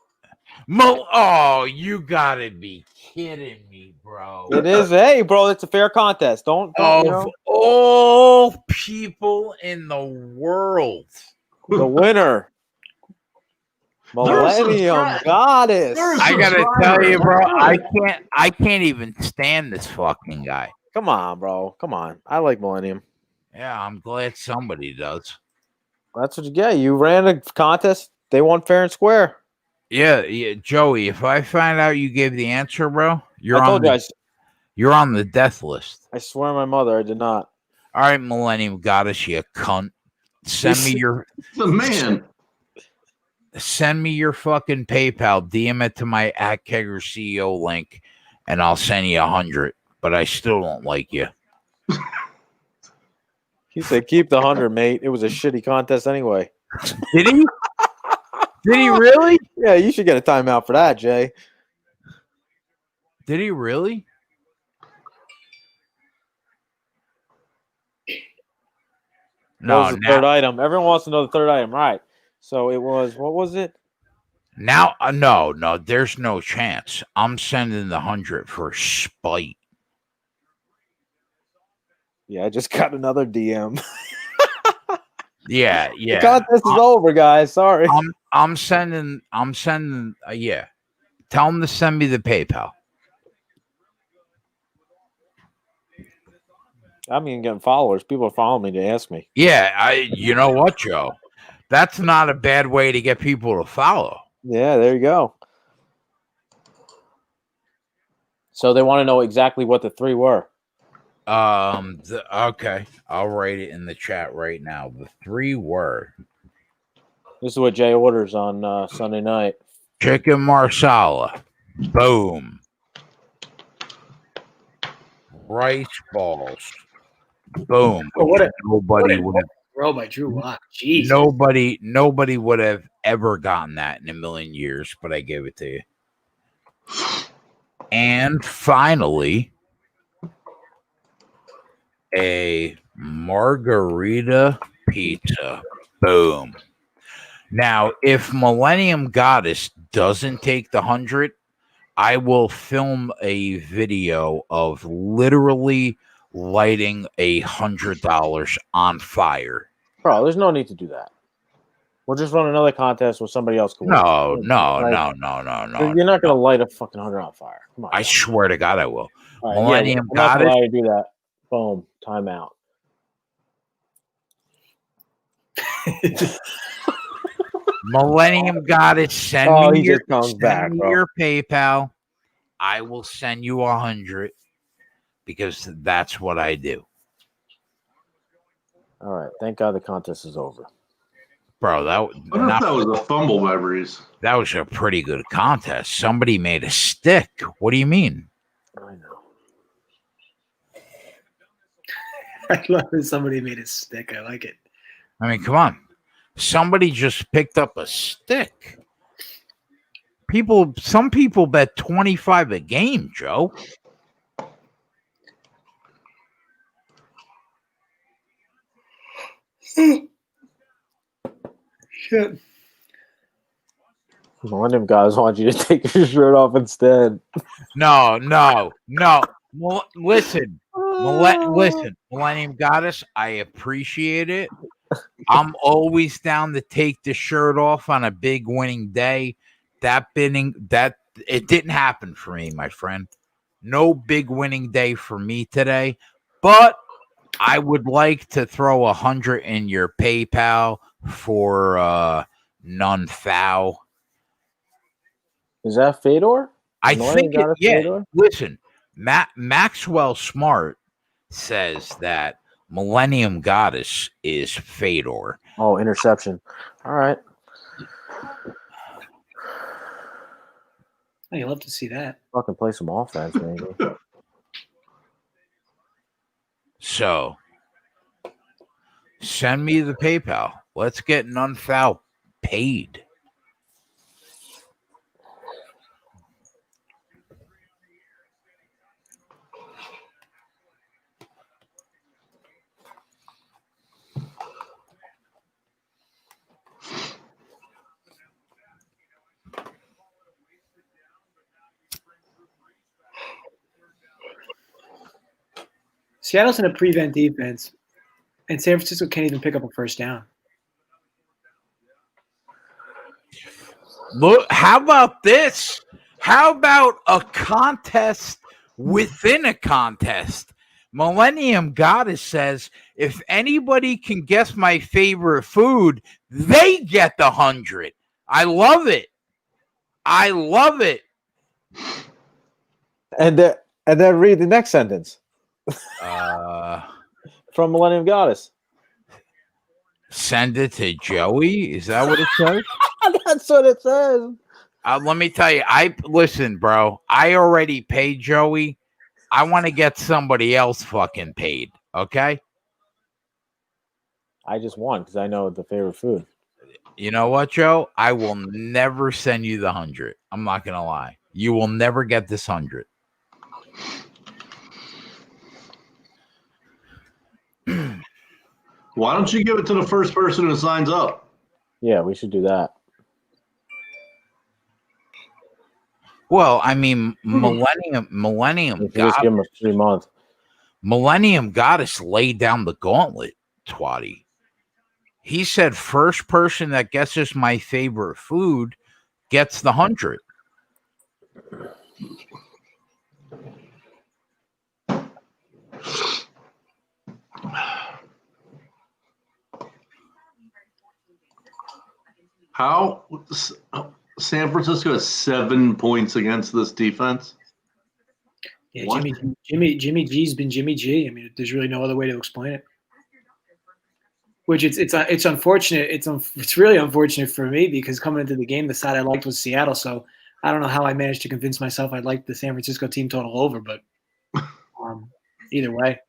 Oh, you gotta be kidding me, bro. It is. Hey, bro, it's a fair contest. Don't of all people in the world, the winner. Millennium Goddess. I gotta tell you, bro, I can't even stand this fucking guy. Come on, bro. Come on. I like Millennium. Yeah, I'm glad somebody does. That's what you get. You ran a contest. They won fair and square. Yeah, Joey. If I find out you gave the answer, bro, you're on the death list. I swear on my mother, I did not. All right, Millennium Goddess, you cunt. Send me your Send me your fucking PayPal. DM it to my @Kegger CEO link, and I'll send you 100. But I still don't like you. He said, "Keep the 100, mate." It was a shitty contest anyway. Did he? Did he really? Yeah, you should get a timeout for that, Jay. Did he really? No, the third item. Everyone wants to know the third item, right? So it was, what was it? Now, no, there's no chance. I'm sending the 100 for spite. Yeah, I just got another DM. Yeah. The contest is over, guys. Sorry. I'm sending. Yeah. Tell them to send me the PayPal. I'm even getting followers. People are following me to ask me. Yeah, you know what, Joe? That's not a bad way to get people to follow. Yeah, there you go. So they want to know exactly what the three were. Okay, I'll write it in the chat right now. The three were This is what Jay orders on Sunday night. chicken marsala, boom, rice balls, boom. Oh, Which what nobody a would have. throw by Drew Lock. Jesus. Nobody would have ever gotten that in a million years, but I gave it to you. And finally, a margarita pizza. Boom. Now, if Millennium Goddess doesn't take the 100, I will film a video of literally lighting $100 on fire. Bro, there's no need to do that. We'll just run another contest where somebody else can win. No. You're not going to light a fucking 100 on fire. Come on. I swear to God, I will. All right, Millennium I'm not Goddess. allowed to do that. Boom. Timeout. Millennium Goddess, send me your PayPal. I will send you 100 because that's what I do. All right. Thank God the contest is over. Bro, I wonder if that was a fumble memories. That was a pretty good contest. Somebody made a stick. What do you mean? I know. I love that somebody made a stick. I like it. I mean, come on. Somebody just picked up a stick. Some people bet 25 a game, Joe. Shit. Millennium guys want you to take your shirt off instead. No. Listen, Millennium Goddess, I appreciate it. I'm always down to take the shirt off on a big winning day. That it didn't happen for me, my friend. No big winning day for me today, but I would like to throw 100 in your PayPal for none foul. Is that Fedor? I think Fedor? Listen, Maxwell Smart says that Millennium Goddess is Fedor. Oh, interception. All right. Oh, you love to see that. Fucking play some offense, maybe. So, send me the PayPal. Let's get none foul paid. Seattle's in a prevent defense, and San Francisco can't even pick up a first down. Look, how about this? How about a contest within a contest? Millennium Goddess says, if anybody can guess my favorite food, they get the 100. I love it. I love it. And then read the next sentence. From Millennium Goddess. Send it to Joey. Is that what it says? That's what it says. Let me tell you. Listen, bro. I already paid Joey. I want to get somebody else fucking paid. Okay. I just won because I know the favorite food. You know what, Joe? I will never send you the 100. I'm not gonna lie. You will never get this 100. Why don't you give it to the first person who signs up? Yeah, we should do that. Well, I mean, Millennium Just give him a 3 month. Millennium Goddess laid down the gauntlet, Twatty. He said, first person that guesses my favorite food gets the 100. San Francisco has 7 points against this defense. Yeah, What? Jimmy G's been Jimmy G. I mean, there's really no other way to explain it. Which it's unfortunate. It's really unfortunate for me because coming into the game, the side I liked was Seattle. So I don't know how I managed to convince myself I liked the San Francisco team total over, but either way.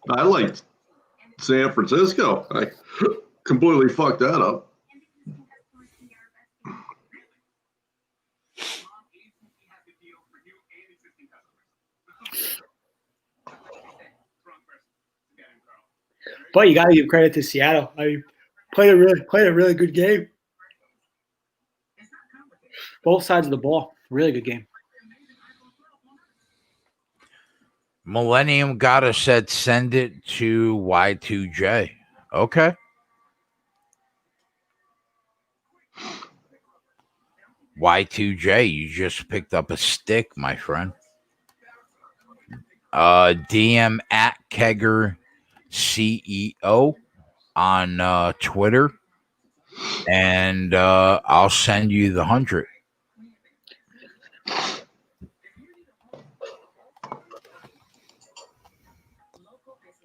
I liked San Francisco. I completely fucked that up. But you got to give credit to Seattle. I mean, played a really good game. Both sides of the ball, really good game. Millennium Goddess said send it to Y2J. Okay. Y2J, you just picked up a stick, my friend. DM at Kegger CEO on Twitter, and I'll send you the 100.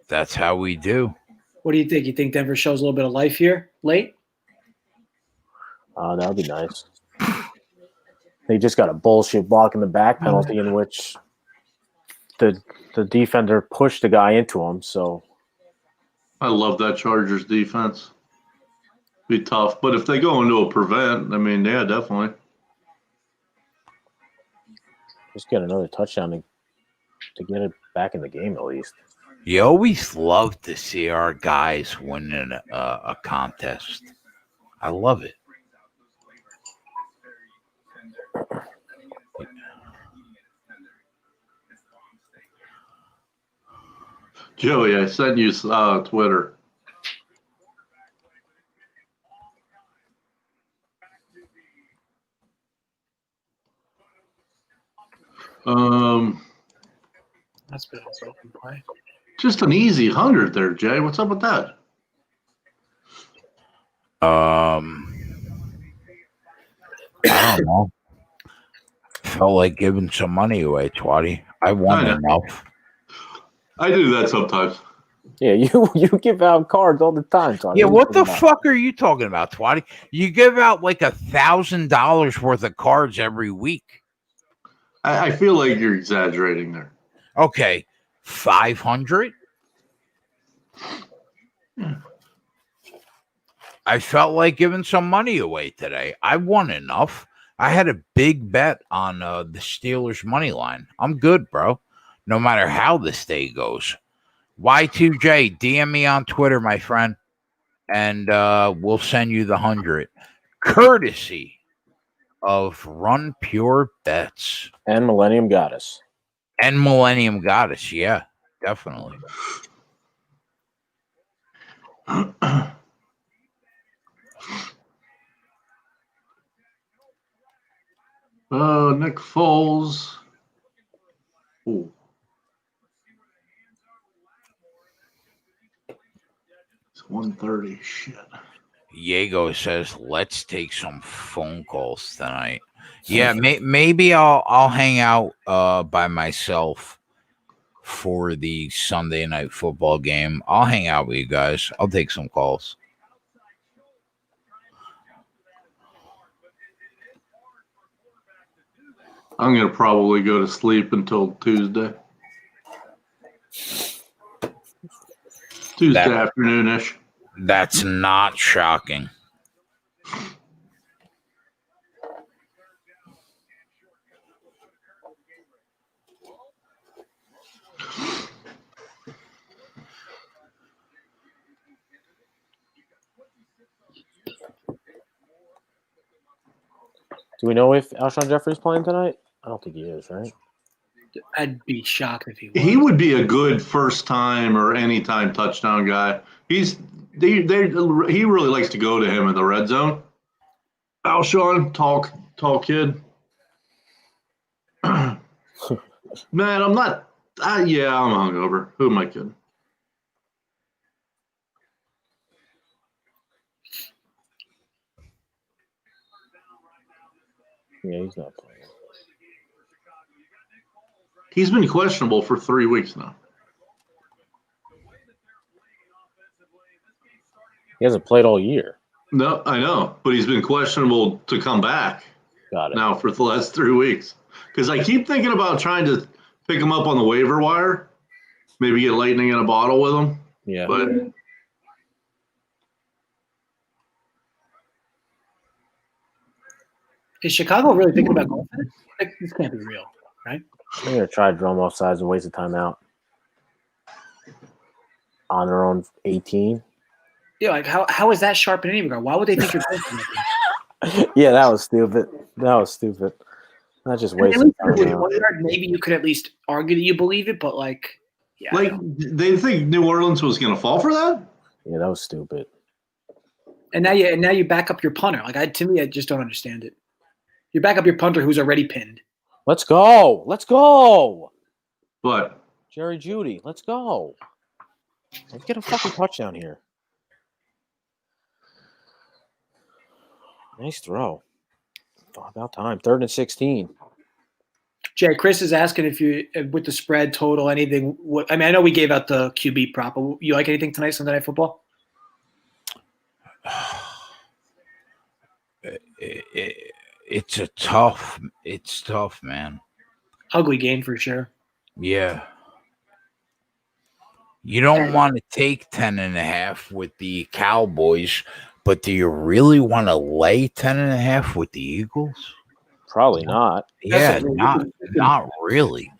That's how we do. What do you think? You think Denver shows a little bit of life here late? That would be nice. They just got a bullshit block in the back penalty in which the defender pushed the guy into him. So I love that Chargers defense. Be tough, but if they go into a prevent, I mean, yeah, definitely. just get another touchdown to get it back in the game at least. You always love to see our guys winning a contest. I love it. Joey, I sent you Twitter. That's been an open play. Just an easy 100 there, Jay. What's up with that? I don't know. Felt like giving some money away, Twatty. I won enough. I do that sometimes. Yeah, you give out cards all the time, Tony. Yeah, what the fuck are you talking about, Twatty? You give out like $1,000 worth of cards every week. I feel like you're exaggerating there. Okay, 500. I felt like giving some money away today. I won enough. I had a big bet on the Steelers money line. I'm good, bro. No matter how this day goes. Y2J, DM me on Twitter, my friend, and we'll send you the 100. Courtesy of Run Pure Bets. And Millennium Goddess. And Millennium Goddess, yeah, definitely. Nick Foles. Ooh. It's 130. Shit. Diego says, "Let's take some phone calls tonight." Yeah, maybe I'll hang out by myself for the Sunday night football game. I'll hang out with you guys. I'll take some calls. I'm going to probably go to sleep until Tuesday. Tuesday afternoon-ish. That's not shocking. Do we know if Alshon Jeffrey's playing tonight? I don't think he is, right? I'd be shocked if he was. He would be a good first-time or anytime touchdown guy. He really likes to go to him in the red zone. Alshon, tall kid. Man, I'm not. I'm hungover. Who am I kidding? Yeah, he's not playing. He's been questionable for 3 weeks now. He hasn't played all year. No, I know, but he's been questionable to come back Got it. now for the last 3 weeks. Because I keep thinking about trying to pick him up on the waiver wire, maybe get lightning in a bottle with him. Yeah. But Is Chicago really thinking about going for this? Like, this can't be real, right? I'm going to try to drum off sides and waste a timeout. On their own 18. Yeah, like how is that sharp in any regard? Why would they think you're going for it? Yeah, that was stupid. Not just At wasting least if it was time. one yard, maybe you could at least argue that you believe it, but like, yeah. like, they think New Orleans was going to fall for that? Yeah, that was stupid. And now you back up your punter. Like to me, I just don't understand it. You back up your punter who's already pinned. Let's go. Let's go. But Jerry Jeudy, let's go. Let's get a fucking touchdown here. Nice throw. Oh, about time. 3rd and 16. Jay, Chris is asking if you, with the spread total, anything. I mean, I know we gave out the QB prop, but you like anything tonight, Sunday Night Football? It's tough, man. Ugly game for sure. Yeah. You don't want to take 10.5 with the Cowboys, but do you really want to lay 10.5 with the Eagles? Probably not. Yeah, not really.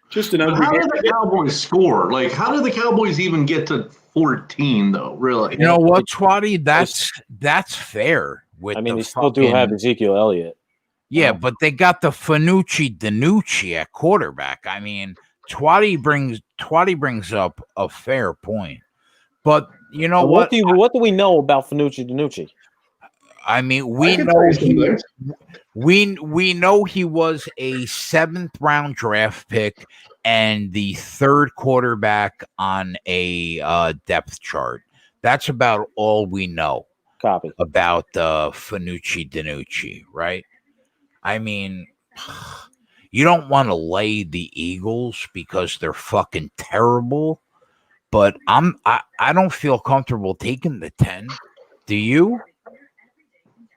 Just an how ugly game. did the Cowboys score? Like, how did the Cowboys even get to 14, though, really? You know what, Twatty? That's fair. I mean, they still do have Ezekiel Elliott. Yeah, but they got the Danucci at quarterback. I mean, Twatty brings up a fair point. But you know what? What do we know about Danucci? I mean, we know he was a 7th round draft pick and the 3rd quarterback on a depth chart. That's about all we know. Copy. About Danucci, right? I mean, you don't want to lay the Eagles because they're fucking terrible, but I don't feel comfortable taking the 10. Do you?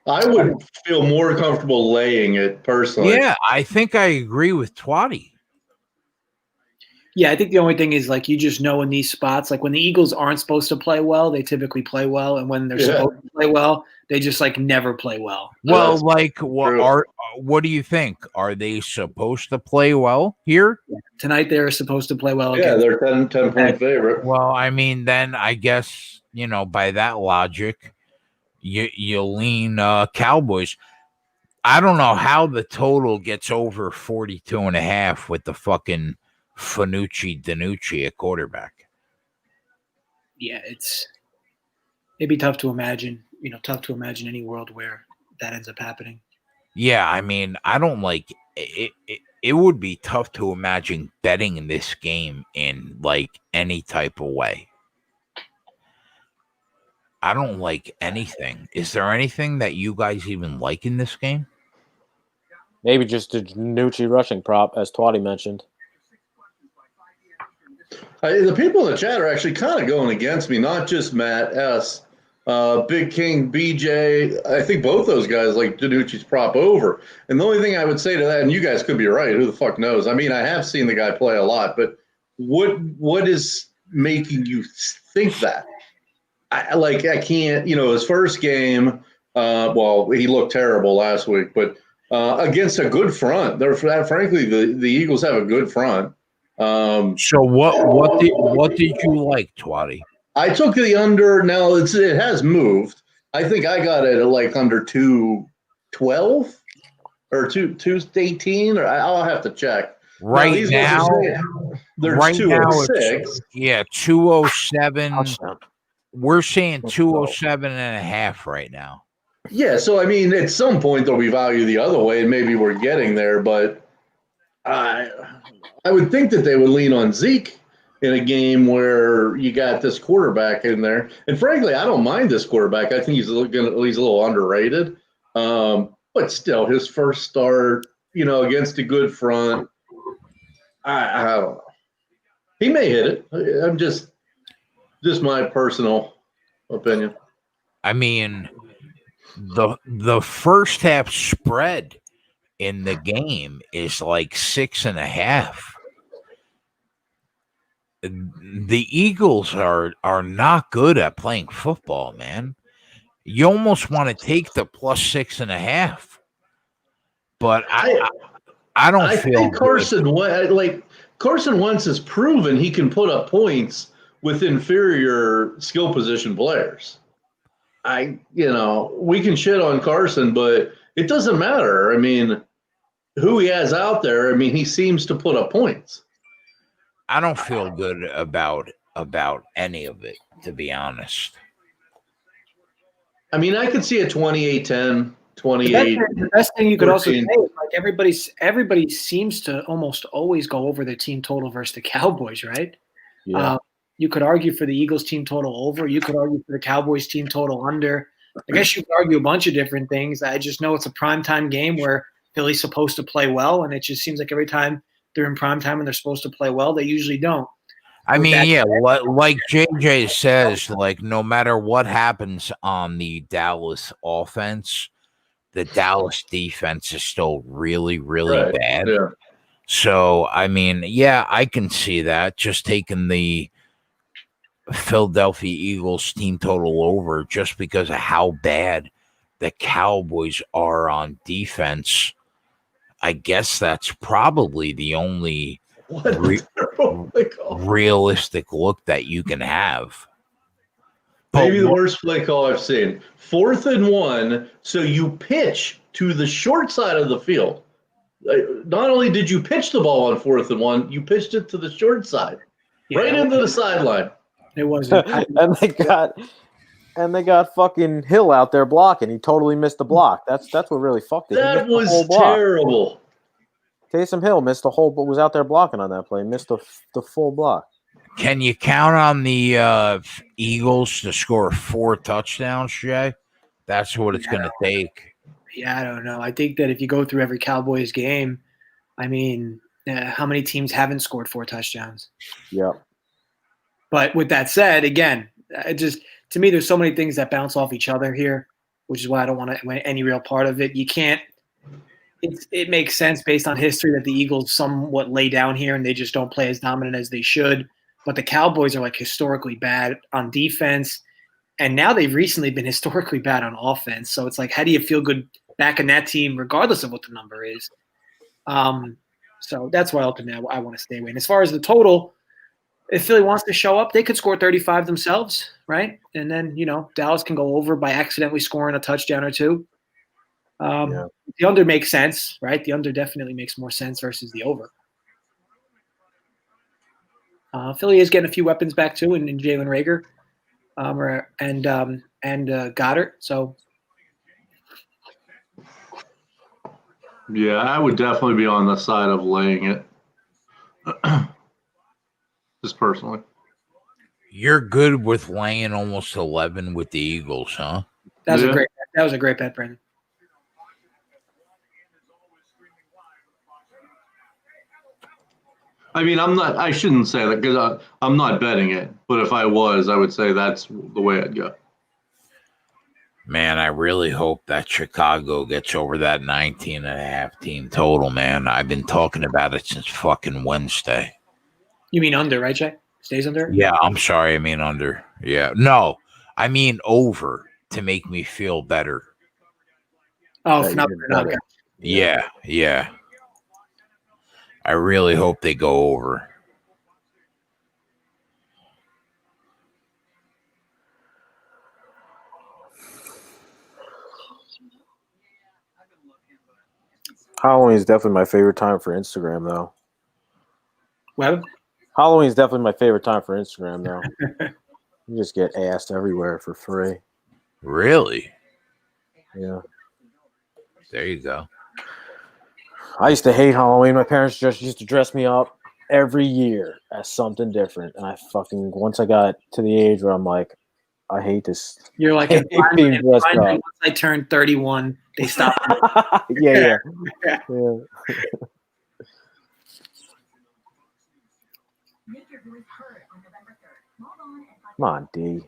I would feel more comfortable laying it personally. Yeah, I think I agree with Twatty. Yeah, I think the only thing is like you just know in these spots, like when the Eagles aren't supposed to play well, they typically play well, and when they're supposed to play well, they just like never play well. Well, like what do you think? Are they supposed to play well here? Tonight they're supposed to play well. Yeah, they're 10-point favorite. Well, I mean, then I guess, by that logic, you lean Cowboys. I don't know how the total gets over 42.5 with the fucking Danucci at quarterback. Yeah, it'd be tough to imagine, tough to imagine any world where that ends up happening. Yeah, I mean, I don't like it. It would be tough to imagine betting in this game in like any type of way. I don't like anything. Is there anything that you guys even like in this game? Maybe just the Danucci rushing prop, as Twatty mentioned. The people in the chat are actually kind of going against me, not just Matt S. Big King, BJ. I think both those guys like Danucci's prop over. And the only thing I would say to that, and you guys could be right, who the fuck knows? I mean, I have seen the guy play a lot, but what is making you think that? I can't, his first game, he looked terrible last week, but against a good front. Frankly, the Eagles have a good front. So what did you like, Twatty? I took the under. Now it has moved. I think I got it at like under 212 or 218, or I'll have to check. Right now, there's 206. Yeah, 207. We're saying 207.5 right now. Yeah, so I mean, at some point there'll be value the other way, and maybe we're getting there. But I would think that they would lean on Zeke in a game where you got this quarterback in there. And frankly, I don't mind this quarterback. I think he's a little underrated. But still, his first start, against a good front, I don't know. He may hit it. I'm just my personal opinion. I mean, the first half spread in the game is like 6.5. The Eagles are not good at playing football, man. You almost want to take the plus 6.5, but I don't I feel think Carson Wentz has proven he can put up points with inferior skill position players. We can shit on Carson, but it doesn't matter. I mean, who he has out there, he seems to put up points. I don't feel good about any of it, to be honest. I could see a 28-10, 28. The best thing you could also say 14. is like everybody seems to almost always go over their team total versus the Cowboys, right? Yeah. You could argue for the Eagles team total over. You could argue for the Cowboys team total under. I guess you could argue a bunch of different things. I just know it's a primetime game where Philly's supposed to play well, and it just seems like every time they're in primetime and they're supposed to play well, they usually don't. I mean, yeah, like JJ says, like no matter what happens on the Dallas offense, the Dallas defense is still really, really bad. Yeah. So, I mean, yeah, I can see that. Just taking the Philadelphia Eagles team total over just because of how bad the Cowboys are on defense. I guess that's probably the only realistic look that you can have. Maybe the worst play call I've seen. 4th and 1, so you pitch to the short side of the field. Not only did you pitch the ball on 4th and 1, you pitched it to the short side, right into the sideline. It wasn't. and they got fucking Hill out there blocking. He totally missed the block. That's what really fucked it. That was terrible. Taysom Hill missed the whole, but was out there blocking on that play. Missed the full block. Can you count on the Eagles to score 4 touchdowns, Jay? That's what it's going to take. Yeah, I don't know. I think that if you go through every Cowboys game, how many teams haven't scored 4 touchdowns? Yeah. But with that said, again, to me, there's so many things that bounce off each other here, which is why I don't want to win any real part of it. You can't. It makes sense based on history that the Eagles somewhat lay down here and they just don't play as dominant as they should. But the Cowboys are like historically bad on defense, and now they've recently been historically bad on offense. So it's like, how do you feel good backing that team, regardless of what the number is? So that's why ultimately I want to stay away. And as far as the total, if Philly wants to show up, they could score 35 themselves, right? And then Dallas can go over by accidentally scoring a touchdown or two. The under makes sense, right? The under definitely makes more sense versus the over. Philly is getting a few weapons back too, and Jalen Reagor, and Goddard. So, yeah, I would definitely be on the side of laying it, just personally. You're good with laying almost 11 with the Eagles, huh? That was a great bet, Brandon. I shouldn't say that because I'm not betting it. But if I was, I would say that's the way I'd go. Man, I really hope that Chicago gets over that 19.5 team total, man. I've been talking about it since fucking Wednesday. You mean under, right, Jay? Stays under? Yeah, I'm sorry. I mean under. Yeah. No, I mean over to make me feel better. Oh, not. Yeah. I really hope they go over. Halloween is definitely my favorite time for Instagram, though. Well, Halloween is definitely my favorite time for Instagram, though. You just get asked everywhere for free. Really? Yeah. There you go. I used to hate Halloween. My parents just used to dress me up every year as something different. And I fucking, once I got to the age where I'm like, I hate this. You're like, I and hate being finally, dressed finally, up. once I turned 31, they stopped. Yeah. Make your voice heard on November 3rd. Log on and find Come on, D. and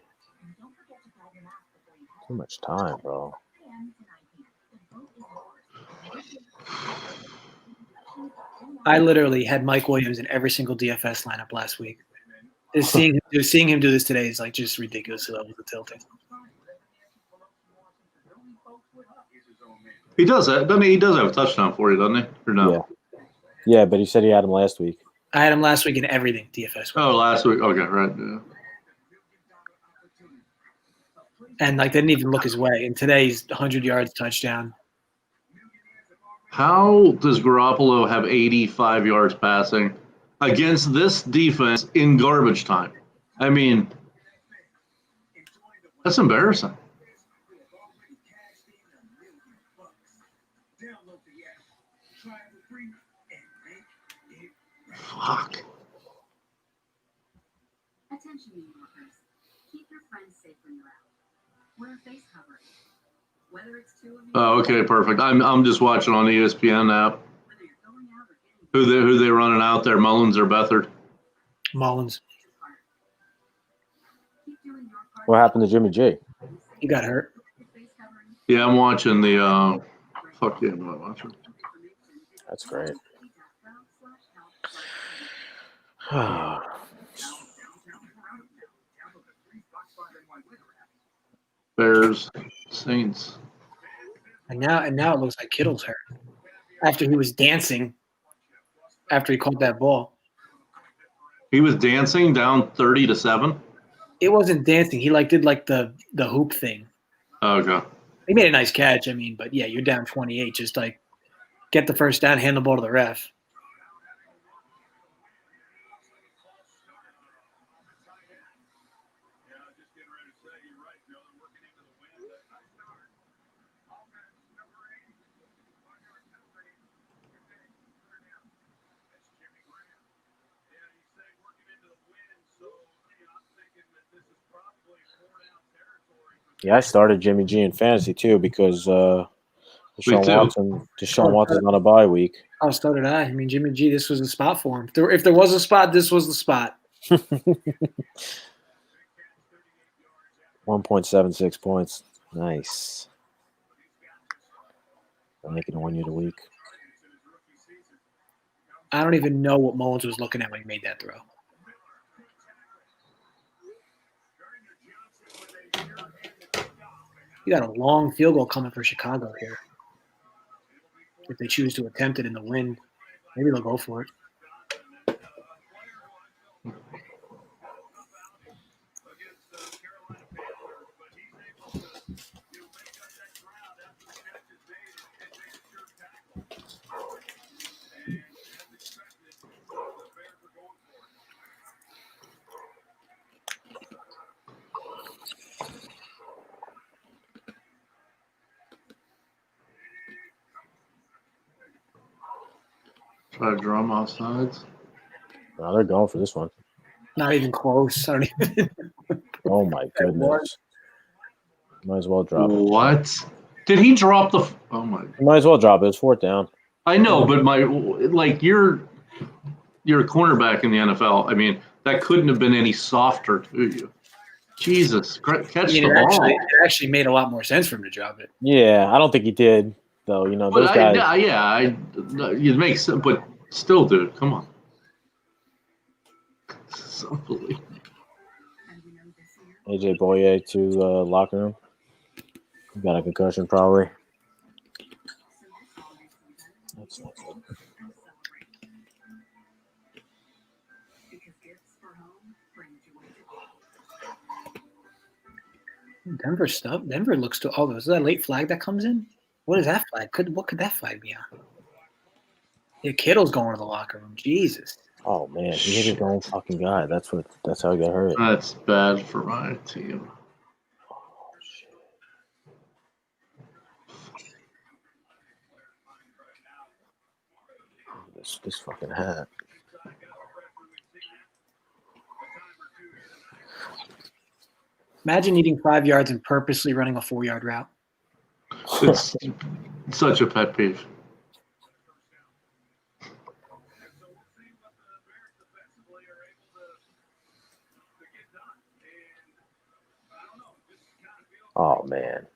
don't forget to grab your mask before you head Too much time, bro. 10 a.m. to 9 p.m. The vote is yours. I literally had Mike Williams in every single DFS lineup last week. Seeing him do this today is like just ridiculously levels of tilting. He does that, doesn't he? He does have a touchdown for you, doesn't he? Or no? Yeah. Yeah, but he said he had him last week. I had him last week in everything DFS. Oh, last week. Okay, right. Yeah. And like they didn't even look his way. And today's 100 yards touchdown. How does Garoppolo have 85 yards passing against this defense in garbage time? I mean, that's embarrassing. Fuck. Attention, New Yorkers. Keep your friends safe when you're out. Wear a face covering. Whether it's two of you. Oh, okay, perfect. I'm just watching on the ESPN app. Whether you're going out or getting Who they running out there? Mullins or Beathard? Mullins. keep doing your part. What happened to Jimmy G? He got hurt. Face covering. Yeah, I'm watching the. Fuck yeah, I'm not watching. That's great. Bears, Saints. And now it looks like Kittle's hurt. After he was dancing after he caught that ball. He was dancing down 30-7. It wasn't dancing. He like did like the hoop thing. Okay. He made a nice catch, I mean, but yeah, you're down 28. Just like get the first down, hand the ball to the ref. Yeah, I started Jimmy G in fantasy too because Deshaun too. Watson's on a bye week. Oh, so did I. I mean, Jimmy G, this was a spot for him. If there was a spot, this was the spot. 1.76 points. Nice. I'm making a 1 year a week. I don't even know what Mullins was looking at when he made that throw. You got a long field goal coming for Chicago here. If they choose to attempt it in the wind, maybe they'll go for it. Try to draw them off sides. No, they're going for this one. Not even close. I don't even. Oh my goodness. Might as well drop it. What? Did he drop the? Oh my! Might as well drop it. It's fourth down. I know, but you're a cornerback in the NFL. I mean, that couldn't have been any softer to you. Jesus, catch the ball. It actually made a lot more sense for him to drop it. Yeah, I don't think he did though. You know, those guys. It makes sense, but still, dude, come on. It's unbelievable. AJ Boye to locker room. Got a concussion probably. That's not good. Denver stuff. Denver looks to. Oh, is that a late flag that comes in? What is that flag? What could that flag be on? Yeah, Kittle's going to the locker room. Jesus. Oh man, he hit his own fucking guy. That's how he got hurt. That's bad for my team. This fucking hat. Imagine needing 5 yards and purposely running a 4-yard route. It's such a pet peeve. Oh man,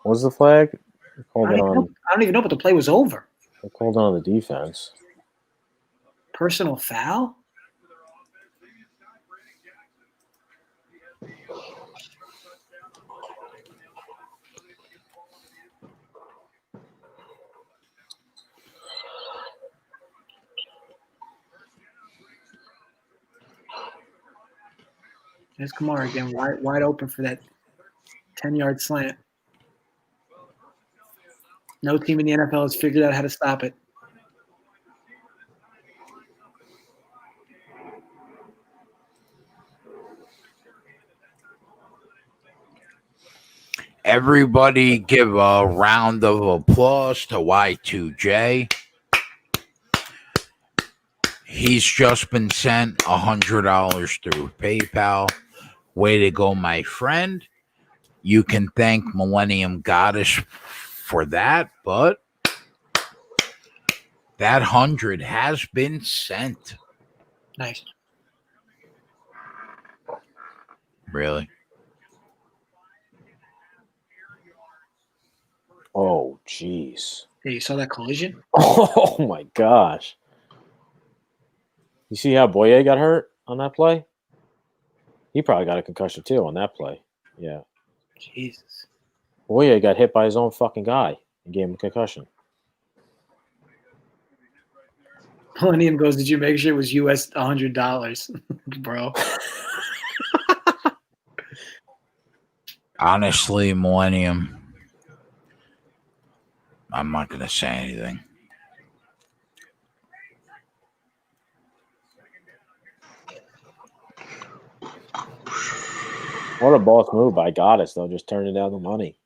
what was the flag? They called it on. I don't even know, but the play was over. They called it on the defense. Personal foul? There's Kamara again, wide open for that 10-yard slant. No team in the NFL has figured out how to stop it. Everybody give a round of applause to Y2J. He's just been sent $100 through PayPal. Way to go, my friend. You can thank Millennium Goddess for that, but that 100 has been sent. Nice. Really? Oh jeez. Hey, you saw that collision? Oh my gosh. You see how Boye got hurt on that play? He probably got a concussion too on that play. Yeah. Jesus. Boye got hit by his own fucking guy and gave him a concussion. Millennium goes, did you make sure it was US $100? Bro. Honestly, Millennium, I'm not going to say anything. What a boss move by Goddess, though, just turning down the money.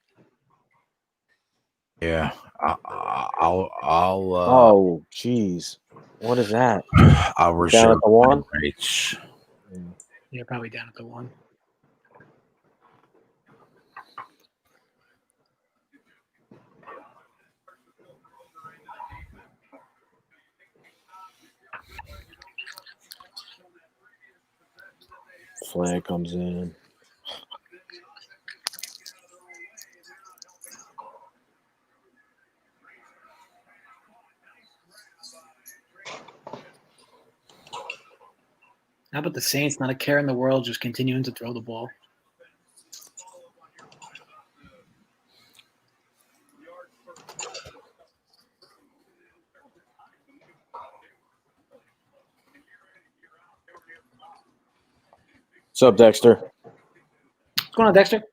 Yeah. I'll oh, jeez. What is that? I'll Down reserve at the one? rights. You're probably down at the one. Flag comes in. How about the Saints? Not a care in the world, just continuing to throw the ball. What's up, Dexter? What's going on, Dexter?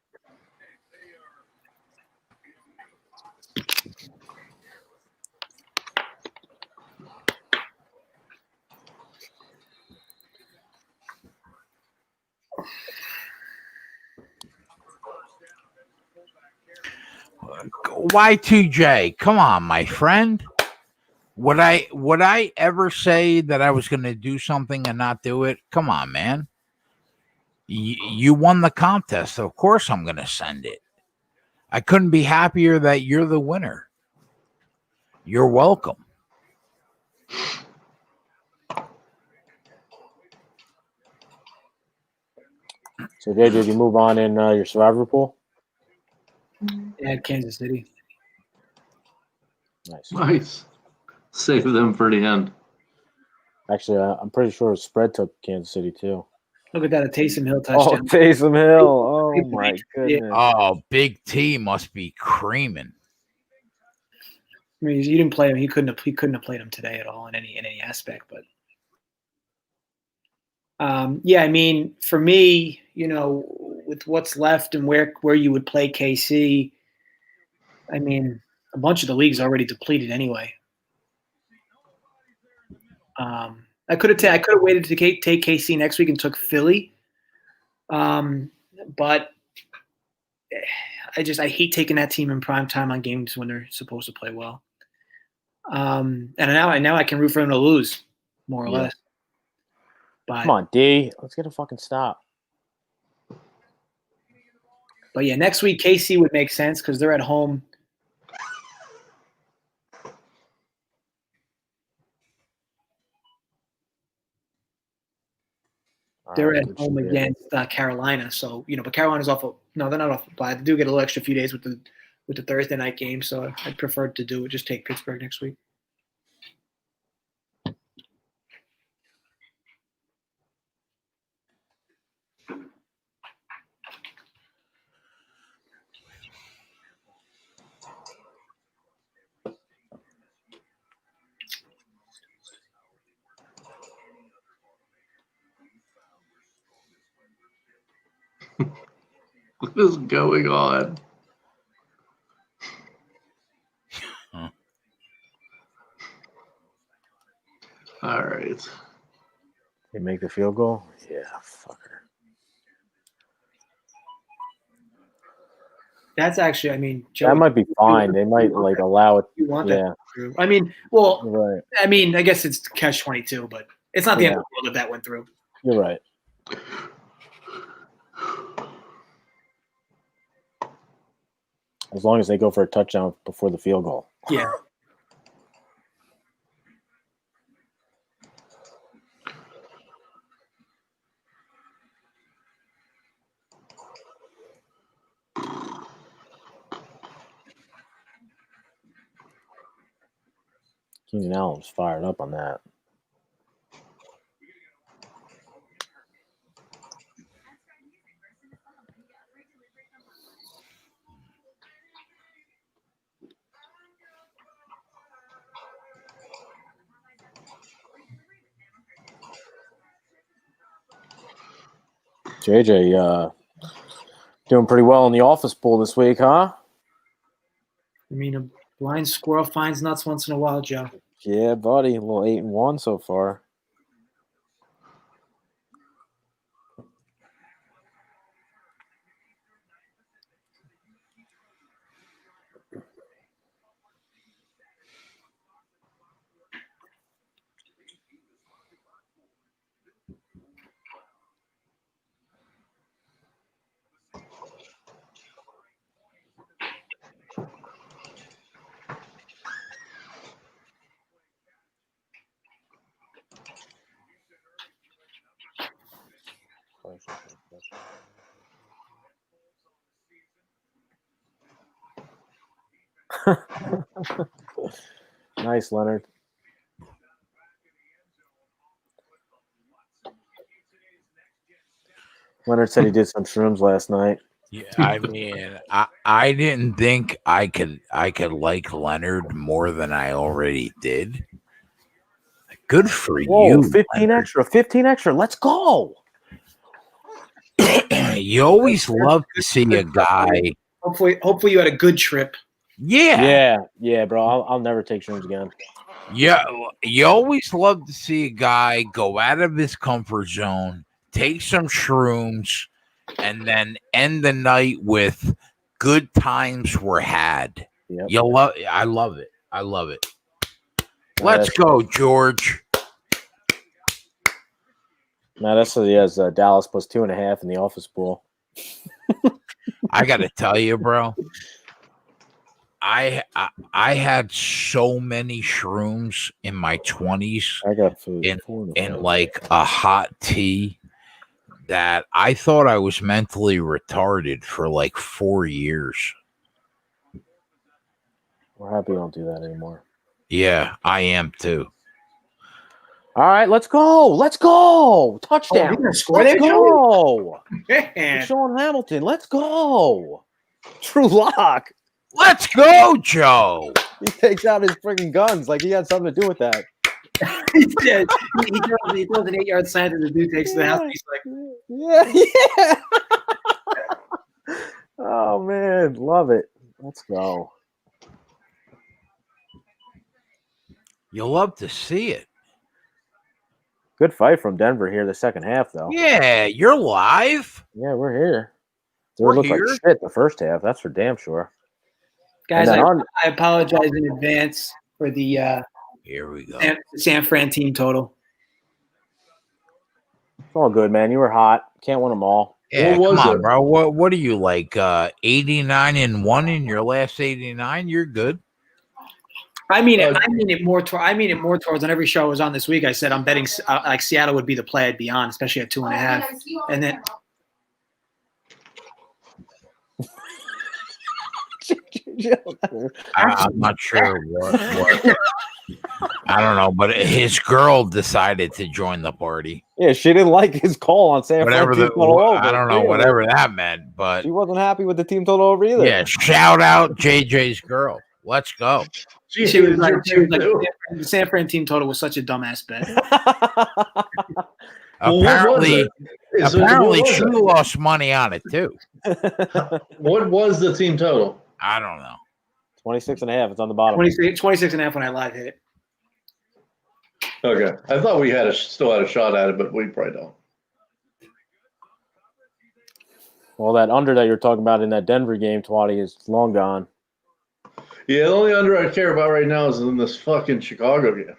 Y2J, come on, my friend. Would I ever say that I was going to do something and not do it? Come on, man. You won the contest. Of course I'm going to send it. I couldn't be happier that you're the winner. You're welcome. So, Jay, did you move on in your survivor pool? Yeah, Kansas City. Nice. Nice. Save them for the end. Actually, I'm pretty sure spread took Kansas City, too. Look at that, a Taysom Hill Oh, touchdown. Taysom Hill. Oh, my goodness. Oh, Big T must be creaming. I mean, you didn't play him. He couldn't have played him today at all in any aspect. But yeah, I mean, for me, you know, with what's left and where you would play KC, I mean, a bunch of the league's already depleted anyway. I could have waited to take KC next week and took Philly, but I hate taking that team in prime time on games when they're supposed to play well. And now I can root for them to lose, more or less. But come on, D. Let's get a fucking stop. But yeah, next week KC would make sense because they're at home. They're at home against Carolina, so but Carolina's off. No, they're not off. But they do get a little extra few days with the Thursday night game, so I'd prefer to do it. Just take Pittsburgh next week. What is going on? All right. They make the field goal? Yeah, fucker. That's actually, that might be fine. They might allow it. You want Yeah, that? Well, you're right. I guess it's catch-22, but it's not the end of the world if that went through. You're right. As long as they go for a touchdown before the field goal. Yeah. Keenan Allen's fired up on that. JJ doing pretty well in the office pool this week, huh? A blind squirrel finds nuts once in a while, Joe. Yeah, buddy. A little 8-1 so far. Nice, Leonard. Leonard said he did some shrooms last night. Yeah, I didn't think I could like Leonard more than I already did. Good for you. 15 extra. 15 extra. Let's go. You always love to see a guy. Hopefully you had a good trip. Yeah. Yeah, bro. I'll never take shrooms again. Yeah, you always love to see a guy go out of his comfort zone, take some shrooms, and then end the night with good times were had. Yep. I love it. I love it. Let's go, George. Now that's he has Dallas plus 2.5 in the office pool. I got to tell you, bro. I had so many shrooms in my 20s. I got food in like a hot tea that I thought I was mentally retarded for like 4 years. We're happy we don't do that anymore. Yeah, I am too. All right, let's go. Let's go. Touchdown. You're gonna score let's there, go. Man. Sean Hamilton. Let's go. True Lock. Let's go, Joe. He takes out his freaking guns like he had something to do with that. He did. He throws an 8-yard slant and the dude takes the house. And he's like, Yeah. Oh, man. Love it. Let's go. You'll love to see it. Good fight from Denver here the second half, though. Yeah, you're live. Yeah, we're here. They We're looked here. like shit the first half. That's for damn sure. guys, And then I apologize in advance for the Here we go. San Fran team total. It's all good, man. You were hot. Can't win them all. Yeah, What was come on, it? bro. What are you like? 89-1 in your last 89? You're good. I mean it more. I mean it more towards on every show I was on this week. I said I'm betting like Seattle would be the play I'd be on, especially at 2.5. And then I'm not sure what. I don't know, but his girl decided to join the party. Yeah, she didn't like his call on San Whatever Francisco over. I don't know, whatever that meant, but She wasn't happy with the team total over either. yeah, shout out JJ's girl. Let's go. she was like, the San Fran team total was such a dumbass bet. Apparently, What was she it? lost money on it too. What was the team total? I don't know. 26.5. It's on the bottom. 26.5 when I live hit it. Okay, I thought we still had a shot at it, but we probably don't. Well, that under that you're talking about in that Denver game, Twatty, is long gone. Yeah, the only under I care about right now is in this fucking Chicago game.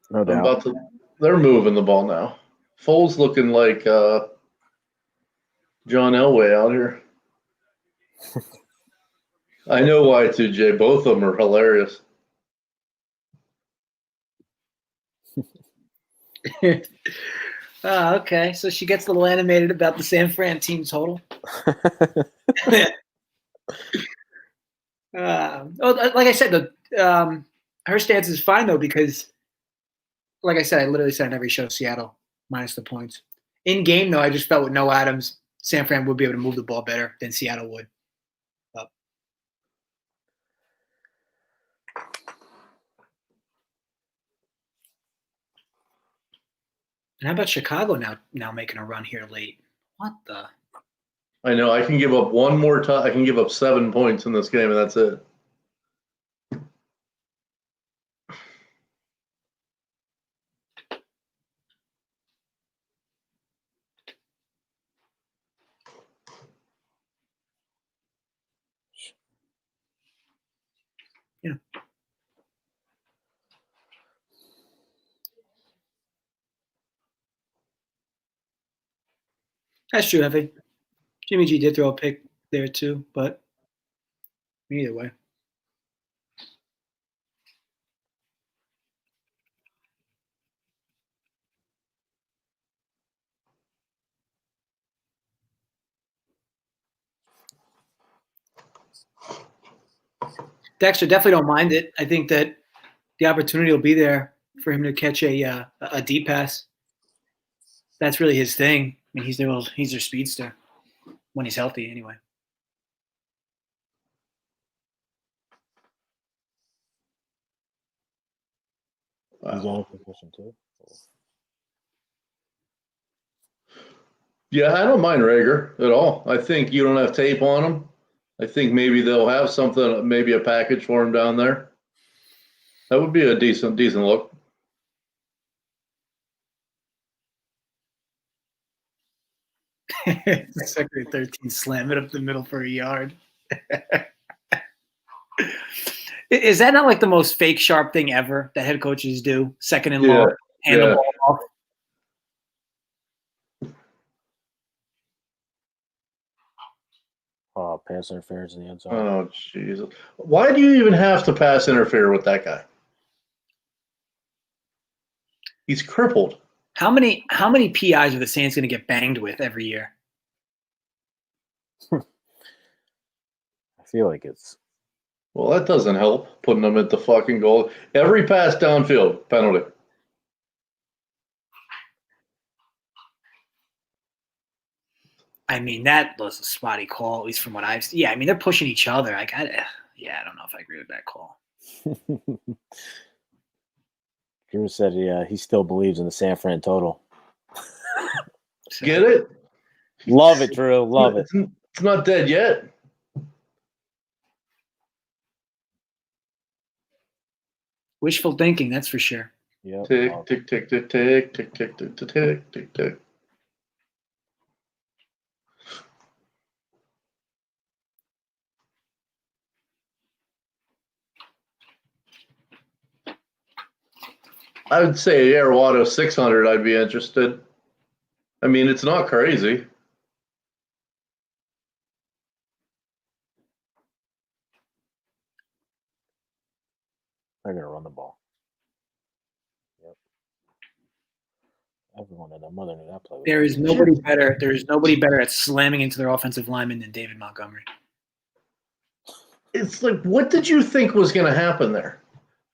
No doubt. They're moving the ball now. Foles looking like John Elway out here. I know why too, Jay. Both of them are hilarious. Okay, so she gets a little animated about the San Fran team total. Like I said, her stance is fine though because, like I said, I literally said in every show Seattle minus the points. In game though, I just felt with no Adams, San Fran would be able to move the ball better than Seattle would. And how about Chicago now making a run here late? What the? I know. I can give up one more time. I can give up 7 points in this game, and that's it. Yeah. That's true, Heavy. Jimmy G did throw a pick there too, but either way. Dexter definitely don't mind it. I think that the opportunity will be there for him to catch a deep pass. That's really his thing. I mean, he's their speedster when he's healthy, anyway. He's on position too. Yeah, I don't mind Rager at all. I think you don't have tape on him. I think maybe they'll have something, maybe a package for him down there. That would be a decent look. Second 13, slam it up the middle for a yard. Is that not like the most fake sharp thing ever that head coaches do? Second and long, hand the ball off. Oh, pass interference in the end zone. Oh, Jesus. Why do you even have to pass interfere with that guy? He's crippled. How many PIs are the Saints going to get banged with every year? I feel like it's. Well, that doesn't help, putting them at the fucking goal. Every pass downfield, penalty. I mean, that was a spotty call, at least from what I've seen. Yeah, I mean, they're pushing each other. I don't know if I agree with that call. Drew said he still believes in the San Fran total. Get it? Love it, Drew. Love it. It's not dead yet. Wishful thinking, that's for sure. Yep. Tick, tick, tick, tick, tick, tick, tick, tick, tick, tick, tick, tick. I would say Airwato 600, I'd be interested. I mean, it's not crazy. Everyone and their mother knew that play. There is nobody better. There is nobody better at slamming into their offensive lineman than David Montgomery. It's like, what did you think was going to happen there?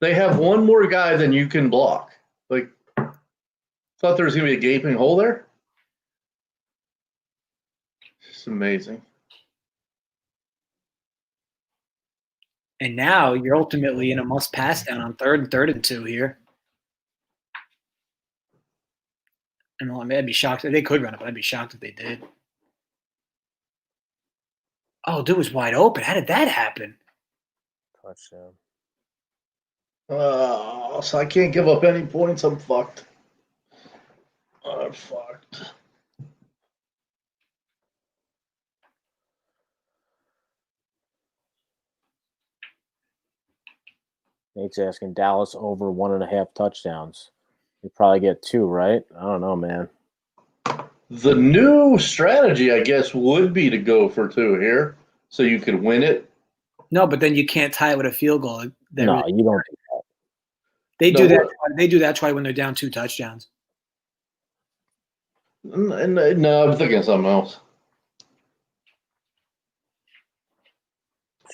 They have one more guy than you can block. Like, thought there was going to be a gaping hole there. It's amazing. And now you're ultimately in a must pass down on 3rd and 2 here. And I'd be shocked if they could run it, but I'd be shocked if they did. Oh, dude was wide open. How did that happen? Touchdown. So I can't give up any points. I'm fucked. I'm fucked. Nate's asking Dallas over 1.5 touchdowns. You probably get 2, right? I don't know, man. The new strategy, I guess, would be to go for 2 here, so you could win it. No, but then you can't tie it with a field goal. You don't do that. They do that. They do that try when they're down 2 touchdowns. No, I'm thinking of something else.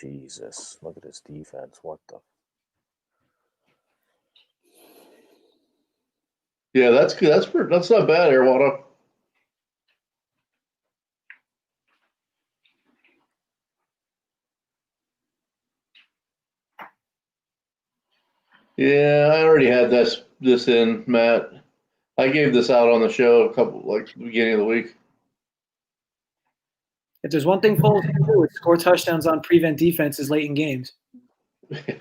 Jesus, look at this defense. What the? Yeah, that's good. That's not bad, Airwater. Yeah, I already had this in, Matt. I gave this out on the show beginning of the week. If there's one thing Foles can do, it's score touchdowns on prevent defenses late in games. Can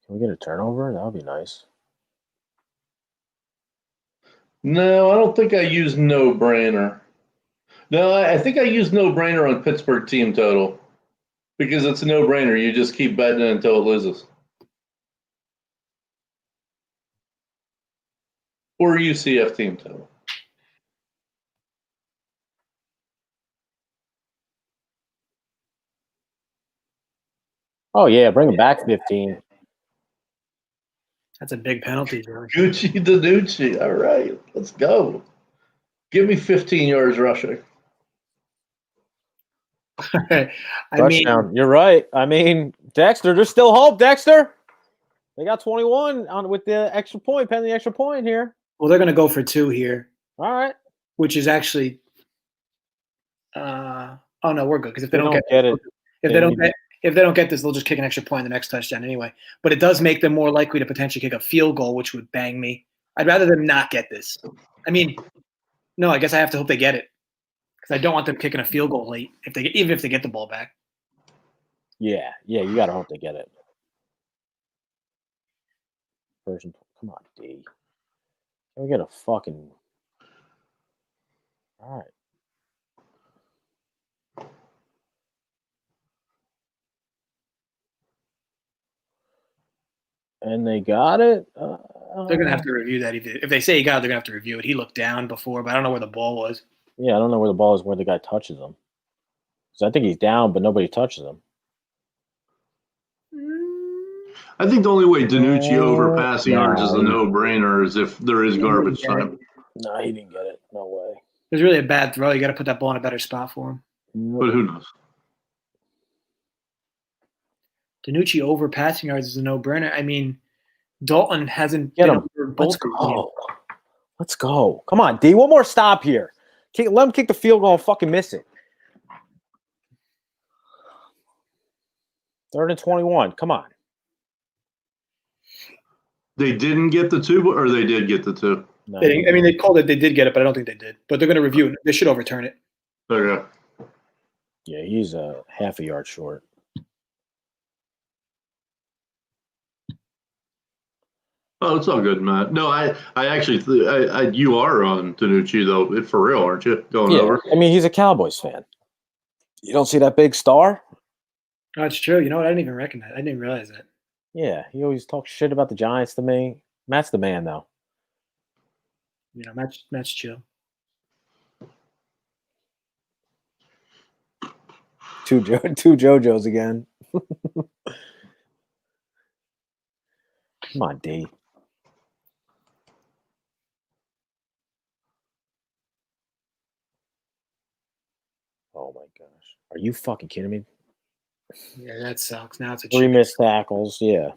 we get a turnover? That would be nice. No, I don't think I used no brainer. No, I think I used no brainer on Pittsburgh team total because it's a no brainer. You just keep betting it until it loses. Or UCF team total. Oh, yeah, bring him back 15. That's a big penalty, Joey. Gucci Danucci. All right, let's go. Give me 15 yards rushing. Touchdown. You're right. I mean, Dexter, there's still hope, Dexter. They got 21 on with the extra point, pending the extra point here. Well, they're going to go for 2 here. All right. Which is actually oh no, we're good because if they don't get it, if they don't get this, they'll just kick an extra point in the next touchdown anyway. But it does make them more likely to potentially kick a field goal, which would bang me. I'd rather them not get this. I mean, no, I guess I have to hope they get it because I don't want them kicking a field goal late even if they get the ball back. Yeah, you gotta hope they get it. Come on, D. Can we get a fucking? All right. And they got it. They're gonna have to review that. If they say he got it, they're gonna have to review it. He looked down before, but I don't know where the ball was. Yeah, I don't know where the ball is. Where the guy touches him. So I think he's down, but nobody touches him. I think the only way Danucci over passing yards is a no-brainer is if there is garbage time. No, he didn't get it. No way. It was really a bad throw. You got to put that ball in a better spot for him. But who knows? Danucci over passing yards is a no-brainer. I mean, Dalton hasn't get been him. over both. Let's go. Come on, D. One more stop here. Let him kick the field goal and fucking miss it. 3rd and 21. Come on. They didn't get the 2, or they did get the 2? No, they called it. They did get it, but I don't think they did. But they're going to review it. They should overturn it. Okay. Yeah, he's half a yard short. Oh, it's all good, Matt. No, I actually, you are on Danucci though, for real, aren't you? Going over. I mean, he's a Cowboys fan. You don't see that big star? Oh, it's true. You know what? I didn't even recognize. I didn't realize that. Yeah, he always talks shit about the Giants to me. Matt's the man, though. You know, Matt's chill. Two JoJos again. Come on, D. Oh my gosh. Are you fucking kidding me? Yeah, that sucks. Now it's a 3 chicken. missed tackles. Yeah.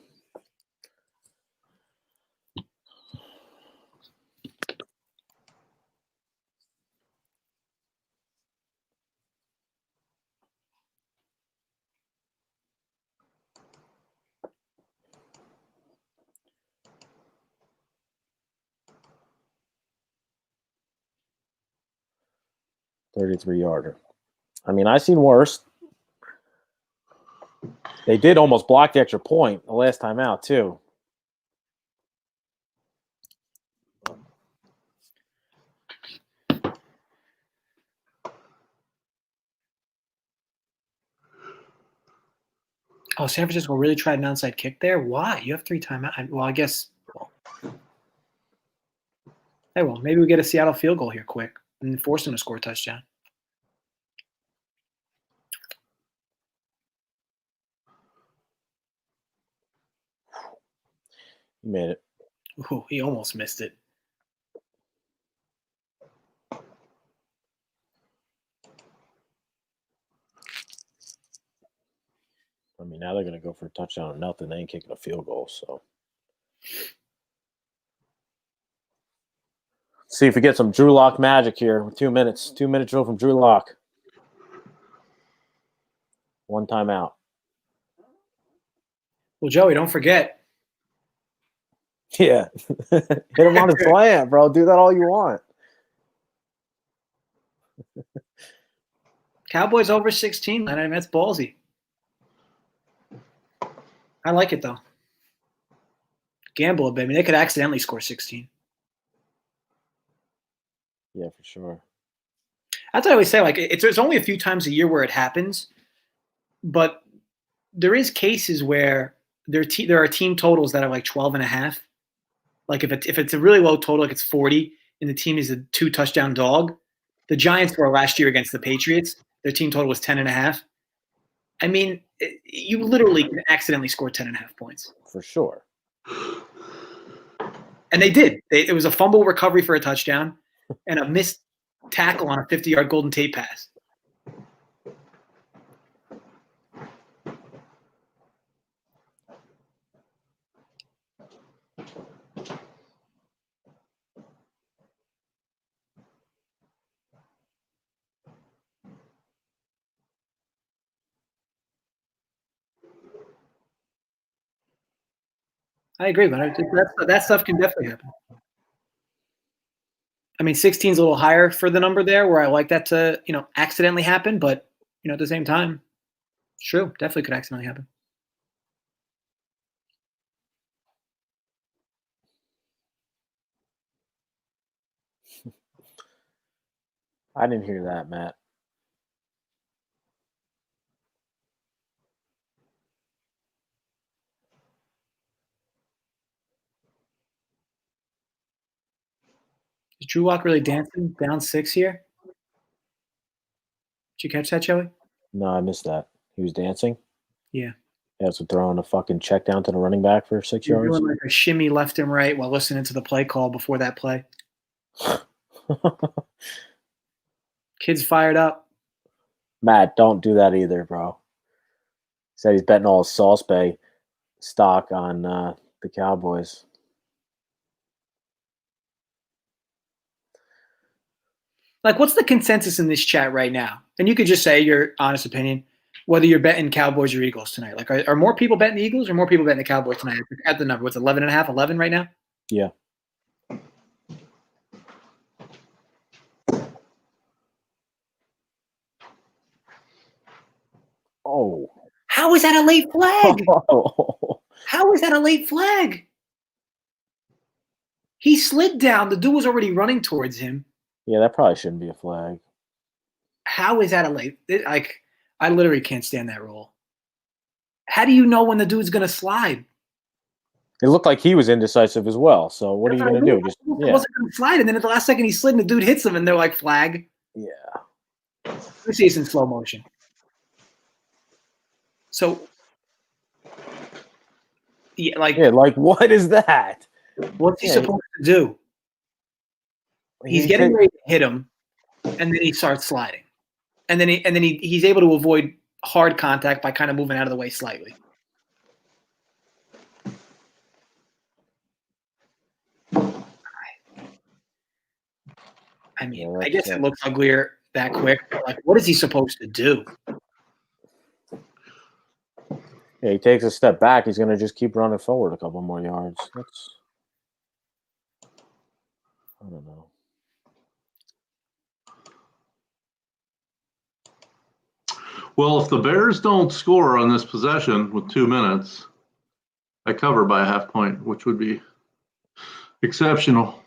$33-yarder. I mean, I've seen worse. They did almost block the extra point the last time out, too. Oh, San Francisco really tried an onside kick there? Why? You have 3 timeouts. Well, I guess. Well. Hey, well, maybe we get a Seattle field goal here quick and force them to score a touchdown. You made it. Ooh, he almost missed it. I mean, now they're going to go for a touchdown or nothing. They ain't kicking a field goal, so. See if we get some Drew Lock magic here. 2 minutes. 2-minute drill from Drew Lock. 1 timeout. Well, Joey, don't forget. Yeah. Hit him on his slant, bro. Do that all you want. Cowboys over 16. I mean, that's ballsy. I like it, though. Gamble a bit. I mean, they could accidentally score 16. Yeah, for sure. That's what I always say. Like, there's only a few times a year where it happens, but there is cases where there are team totals that are like 12.5. Like if it's a really low total, like it's 40, and the team is a 2-touchdown dog. The Giants were last year against the Patriots. Their team total was 10.5. I mean, you literally can accidentally score 10.5 points. For sure. And they did. It was a fumble recovery for a touchdown and a missed tackle on a 50-yard Golden Tate pass. I agree, but that stuff can definitely happen. I mean, 16 is a little higher for the number there, where I like that to, accidentally happen, but, at the same time, it's true. Definitely could accidentally happen. I didn't hear that, Matt. Is Drew Lock really dancing down 6 here? Did you catch that, Joey? No, I missed that. He was dancing? Yeah. Yeah, so throwing a fucking check down to the running back for 6 You're yards? doing like a shimmy left and right while listening to the play call before that play. Kid's fired up. Matt, don't do that either, bro. Said he's betting all his Sauce Bay stock on the Cowboys. Like, what's the consensus in this chat right now? And you could just say your honest opinion, whether you're betting Cowboys or Eagles tonight. Like, are more people betting the Eagles or more people betting the Cowboys tonight at the number? What's 11.5, 11 right now? Yeah. Oh. How is that a late flag? Oh. How is that a late flag? He slid down. The dude was already running towards him. Yeah, that probably shouldn't be a flag. How is that a late? I literally can't stand that rule. How do you know when the dude's going to slide? It looked like he was indecisive as well. So what are you going to do? Just wasn't going to slide, and then at the last second he slid, and the dude hits him, and they're like, flag. Yeah. Let's see this in slow motion. So, yeah, like, Yeah, like what is that? what's he yeah, supposed to do? He's getting take- ready to hit him, and then he starts sliding, and then he's able to avoid hard contact by kind of moving out of the way slightly. I mean, Yeah, I guess that's it looks uglier that quick. But like, what is he supposed to do? Yeah, he takes a step back. He's going to just keep running forward a couple more yards. I don't know. Well, if the Bears don't score on this possession with 2 minutes, I cover by a half point, which would be exceptional.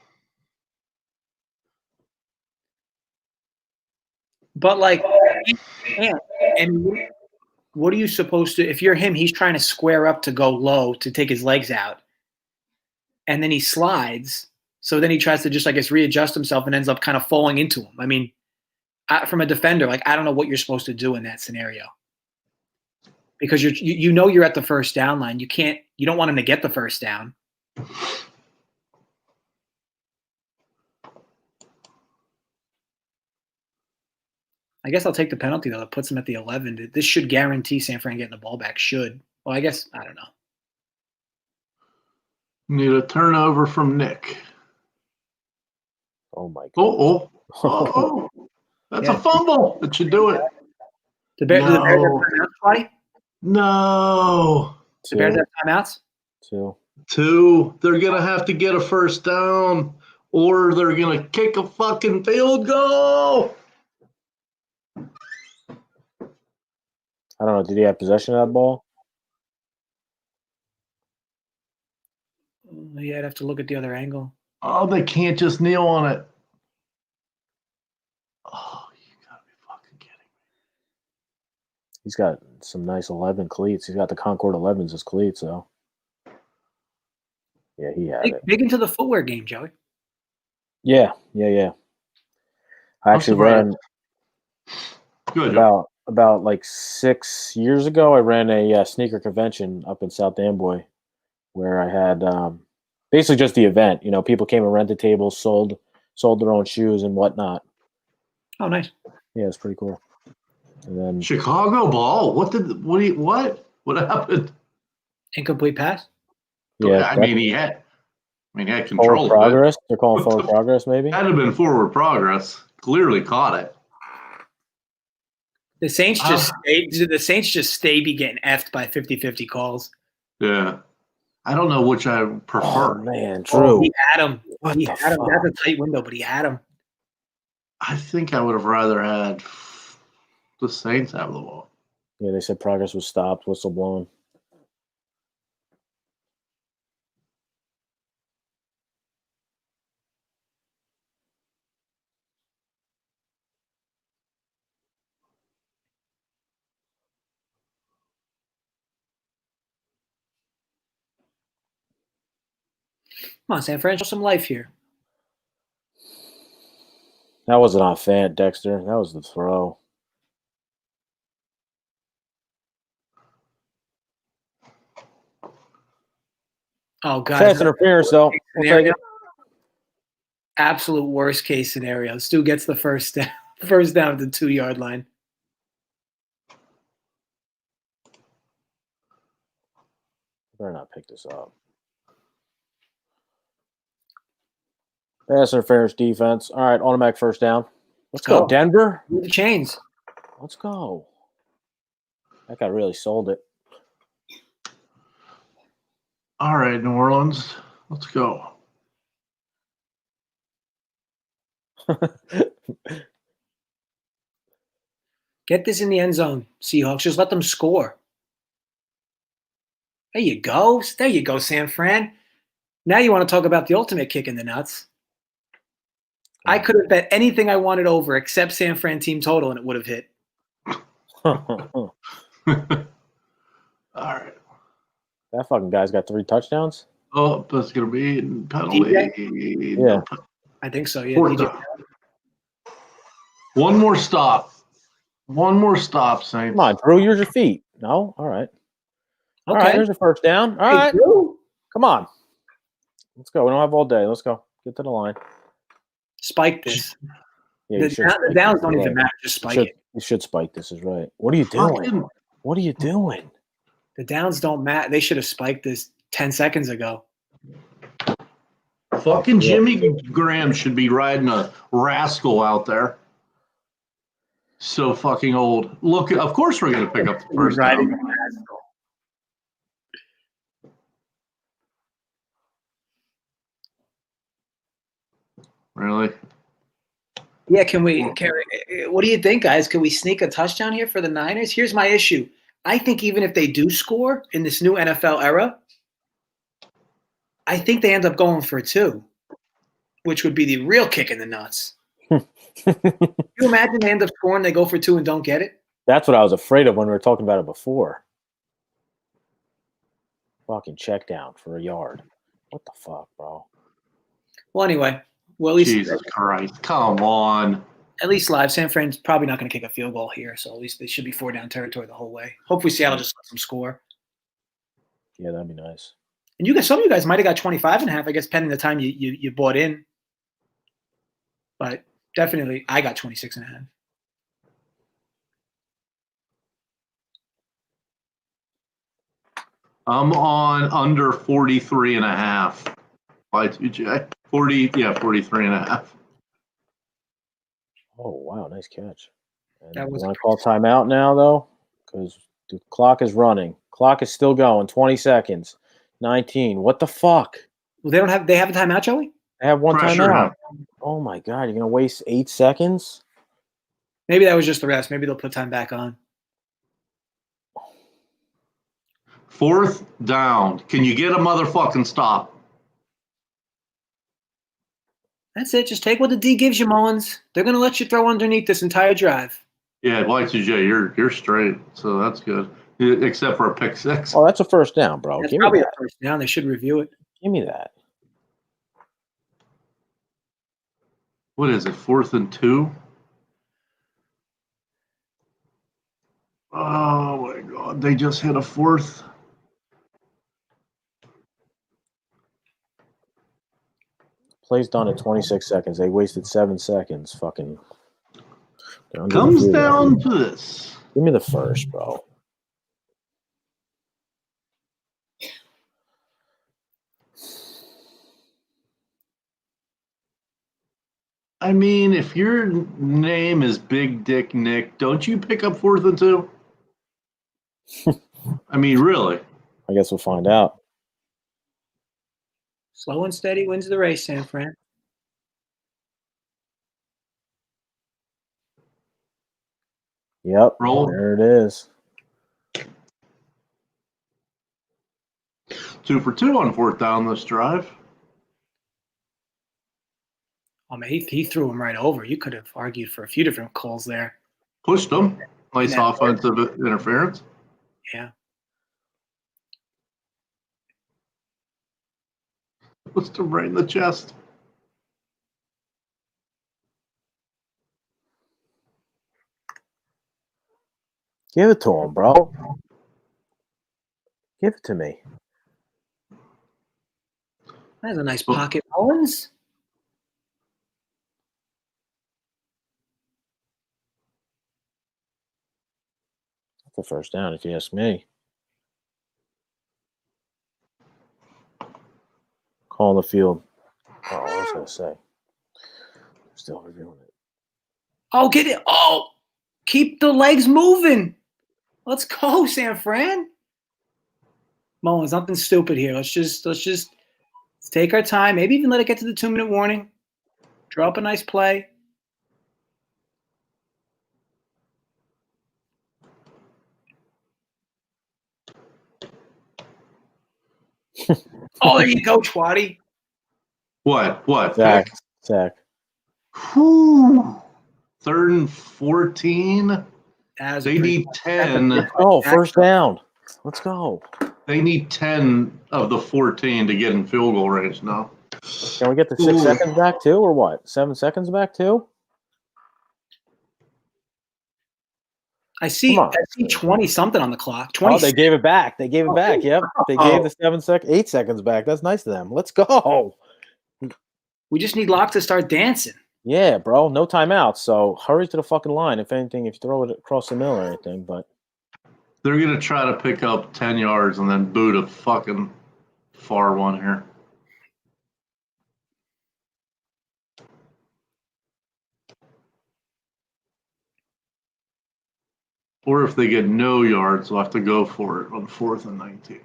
But like, and what are you supposed to? If you're him, he's trying to square up to go low to take his legs out, and then he slides. So then he tries to just, I guess, readjust himself and ends up kind of falling into him. I mean, from a defender, like, I don't know what you're supposed to do in that scenario, because you know you're at the first down line. You don't want him to get the first down. I guess I'll take the penalty, though. That puts him at the 11. This should guarantee San Fran getting the ball back. Well, I guess, I don't know. Need a turnover from Nick. Oh my God. That's a fumble. That should do it. The Bears have timeouts, Scotty? No. The Bears have timeouts? Two. They're going to have to get a first down, or they're going to kick a fucking field goal. I don't know. Did he have possession of that ball? Yeah, I'd have to look at the other angle. Oh, they can't just kneel on it. Oh, you got to be fucking kidding me. He's got some nice 11 cleats. He's got the Concord 11s as cleats, so. Yeah, he had it. Big into the footwear game, Joey. Yeah. I actually ran about like 6 years ago. I ran a sneaker convention up in South Amboy, where I had basically just the event. You know, people came and rented tables, sold their own shoes and whatnot. Oh, nice. Yeah, it's pretty cool. And then Chicago ball. What happened? Incomplete pass. Yeah, I mean, he had control forward of progress. it. They're calling forward progress, maybe. Had have been forward progress. Clearly caught it. The Saints just stay be getting effed by 50-50 calls. Yeah. I don't know which I prefer. Oh, man, Drew. He had him. What He the had him. fuck? That's a tight window, but he had him. I think I would have rather had the Saints have the ball. Yeah, they said progress was stopped, whistle blowing. Come on, San Fran, show some life here. That wasn't on Fant, Dexter. That was the throw. Oh, God. Pass interference, though. We'll take it. Absolute worst case scenario. Stu gets the first down at the 2-yard line. Better not pick this up. Pass interference defense. All right, automatic first down. Let's go, Denver. Move the chains. Let's go. That guy really sold it. All right, New Orleans. Let's go. Get this in the end zone, Seahawks. Just let them score. There you go. There you go, San Fran. Now you want to talk about the ultimate kick in the nuts. I could have bet anything I wanted over except San Fran team total, and it would have hit. All right. That fucking guy's got 3 touchdowns. Oh, that's going to be penalty. Yeah. I think so, yeah. Fourth down. One more stop. Saints. Come on, Drew, use your feet. No? All right. Okay. All right, there's a first down. All Hey, right. Drew. Come on. Let's go. We don't have all day. Let's go. Get to the line. Spike this. Yeah, The you should spike downs this, don't you're even right. matter. Just spike it. You should spike this, is right. What are you doing? Fucking, What are you doing? The downs don't matter. They should have spiked this 10 seconds ago. fucking Jimmy Graham should be riding a rascal out there. So fucking old. Look, of course we're going to pick up the first Riding down. a rascal. Really? Yeah, what do you think, guys? Can we sneak a touchdown here for the Niners? Here's my issue. I think even if they do score in this new NFL era, I think they end up going for 2, which would be the real kick in the nuts. Can you imagine they end up scoring, they go for 2 and don't get it? That's what I was afraid of when we were talking about it before. Fucking check down for a yard. What the fuck, bro? Well, anyway, at least Jesus Christ. Come on. at least live. San Fran's probably not going to kick a field goal here, so at least they should be 4-down territory the whole way. Hopefully Seattle just lets them score. Yeah, that'd be nice. And some of you guys might have got 25.5, I guess, pending the time you bought in. But definitely, I got 26.5. I'm on under 43.5. Y2J. 43.5. Oh, wow. Nice catch. And That you was want to call timeout now, though? Because the clock is running. Clock is still going. 20 seconds. 19. What the fuck? Well, they have a timeout, Joey? I have one Pressure timeout. him. Oh, my God. You're going to waste 8 seconds? Maybe that was just the rest. Maybe they'll put time back on. 4th down. Can you get a motherfucking stop? That's it. Just take what the D gives you, Mullins. They're going to let you throw underneath this entire drive. Yeah, Y2J, you're straight, so that's good. Except for a pick 6. Oh, that's a first down, bro. That's Give me probably that. a first down. They should review it. Give me that. What is it, 4th and 2? Oh my God, they just hit a 4th. Play's done at 26 seconds. They wasted 7 seconds. Fucking. Comes down to this. Give me the first, bro. I mean, if your name is Big Dick Nick, don't you pick up 4th and 2? I mean, really? I guess we'll find out. Slow and steady wins the race, San Fran. Yep. Roll. There it is. 2 for 2 on 4th down this drive. Oh, man, he threw him right over. You could have argued for a few different calls there. Pushed them. Nice Yeah. offensive interference. Yeah. Pushed him right in the chest. Give it to him, bro. Give it to me. That's a nice pocket, Mullins. That's the first down, if you ask me. Calling the field. Oh, I was going to say. Still reviewing it. Oh, get it. Oh, keep the legs moving. Let's go, San Fran. Mullins, nothing stupid here. Let's take our time. Maybe even let it get to the 2-minute warning. Draw up a nice play. Oh, there you go, Twatty. What? Zach. Whew. 3rd and 14. They need 10. Oh, first down. Let's go. They need 10 of the 14 to get in field goal range now. Can we get the 6 seconds back too, or what? 7 seconds back too? I see Come on. 20 something on the clock. 20. Oh, they gave it back. They gave it back. Yep. They gave the 8 seconds back. That's nice of them. Let's go. We just need Locke to start dancing. Yeah, bro. No timeouts. So hurry to the fucking line. If anything, if you throw it across the middle or anything, but They're going to try to pick up 10 yards and then boot a fucking far one here. Or if they get no yards, we'll have to go for it on 4th and 19.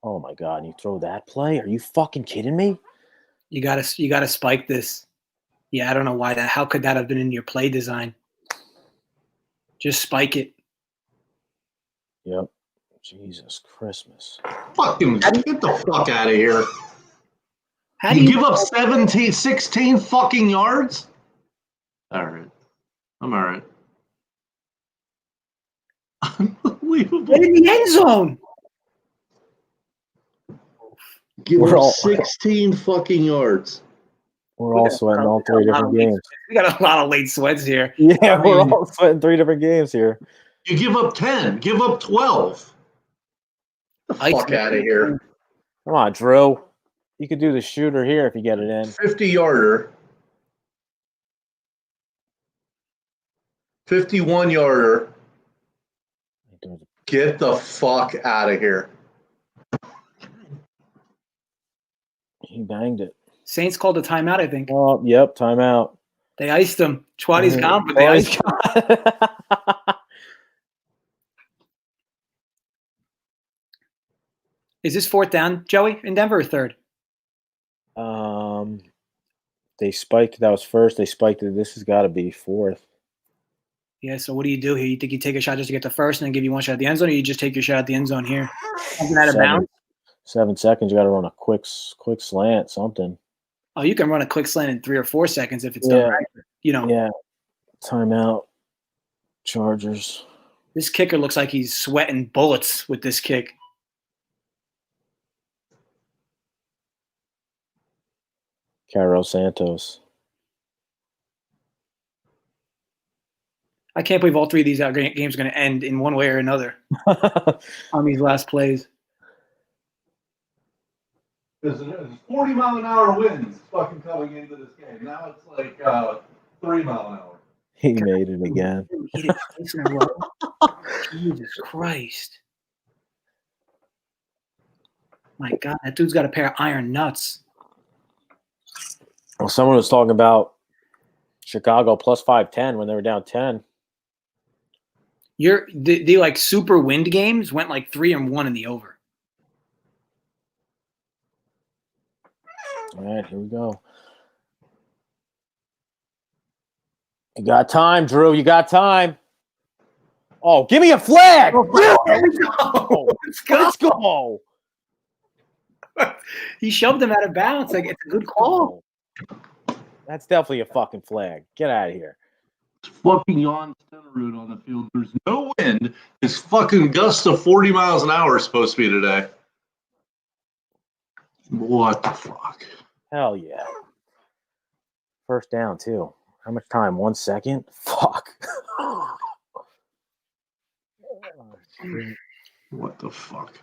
oh my god, and you throw that play? Are you fucking kidding me? You gotta spike this. Yeah, I don't know why that. How could that have been in your play design? Just spike it. Yep. Jesus Christmas. Fucking get the fuck out of here. How do You you give up 16 fucking yards? All right. I'm all right. Unbelievable. get in the end zone? Give We're up all- 16 fucking yards. We're all sweating all 3 different games. We got a lot of late sweats here. Yeah, I we're mean- all sweating 3 different games here. You give up 10. Give up 12. Get the fuck out of here. Come on, Drew. You could do the shooter here if you get it in. 50-yarder. 51-yarder. Get the fuck out of here. He banged it. Saints called a timeout, I think. Oh, yep, timeout. They iced him. Chwadi's gone, but they iced him. Is this 4th down, Joey, in Denver, or 3rd? They spiked. That was first. They spiked it. This has got to be 4th. Yeah, so what do you do here? You think you take a shot just to get the first and then give you one shot at the end zone, or you just take your shot at the end zone here? Something out of bounds? 7 seconds. You got to run a quick slant, something. Oh, you can run a quick slant in 3 or 4 seconds if it's Yeah. done right. You know, Yeah. Timeout. Chargers. this kicker looks like he's sweating bullets with this kick. Caro Santos. I can't believe all 3 of these games are going to end in one way or another on these last plays. There's 40-mile-an-hour winds fucking coming into this game. Now it's like 3-mile-an-hour. He made it again. Hit it twice in a row. Jesus Christ. My God, that dude's got a pair of iron nuts. Well, someone was talking about Chicago plus 510 when they were down 10. The like super wind games went like 3-1 in the over. All right, here we go. You got time, Drew. You got time. Oh, give me a flag. Let's go. Let's go. He shoved him out of bounds. Like, it's a good call. That's definitely a fucking flag. Get out of here. It's fucking Jan Stenerud on the field. There's no wind. It's fucking gusts of 40 miles an hour supposed to be today. What the fuck? Hell yeah. First down, too. How much time? 1 second? Fuck. What the fuck?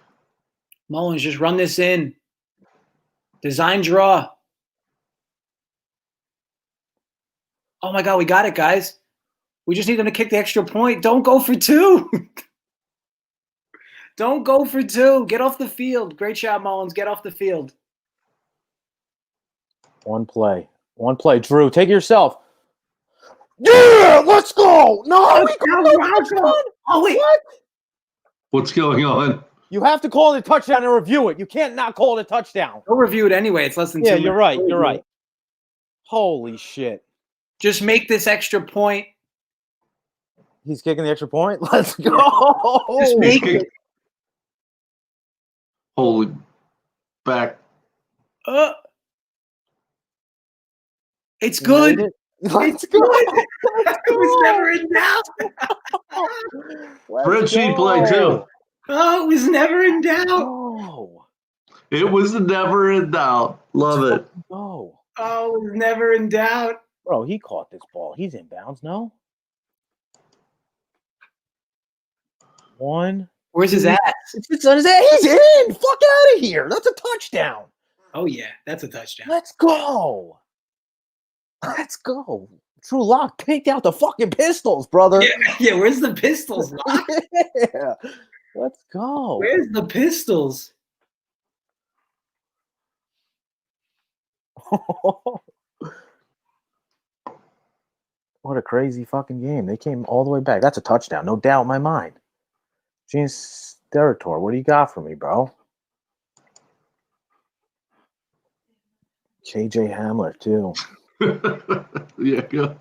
Mullins, just run this in. Design draw. Oh my God, we got it, guys. We just need them to kick the extra point. Don't go for 2. Don't go for 2. Get off the field. Great shot, Mullins. Get off the field. One play. Drew, take it yourself. Yeah, let's go. No, Oh, wait. What? What's going on? You have to call it a touchdown and review it. You can't not call it a touchdown. Go review it anyway. It's less than 2 Yeah, minutes. you're right. Holy shit. Just make this extra point. He's kicking the extra point. Let's go. Just make it. Holy back. It's good. Let's It's go. good. It was never in doubt. Spreadsheet play, too. Oh, it was never in doubt. Oh. It was never in doubt. Love it. Oh. Oh, it was never in doubt. Bro, he caught this ball. He's in bounds, no? One. Where's his ass? It's on his ass. He's in. Fuck out of here. That's a touchdown. Oh yeah, that's a touchdown. Let's go. Let's go. True Lock, take out the fucking pistols, brother. Yeah. Where's the pistols? Lock? Yeah. Let's go. Where's the pistols? What a crazy fucking game. They came all the way back. That's a touchdown, no doubt in my mind. Gene Steratore, what do you got for me, bro? KJ Hamler, too. Yeah, go.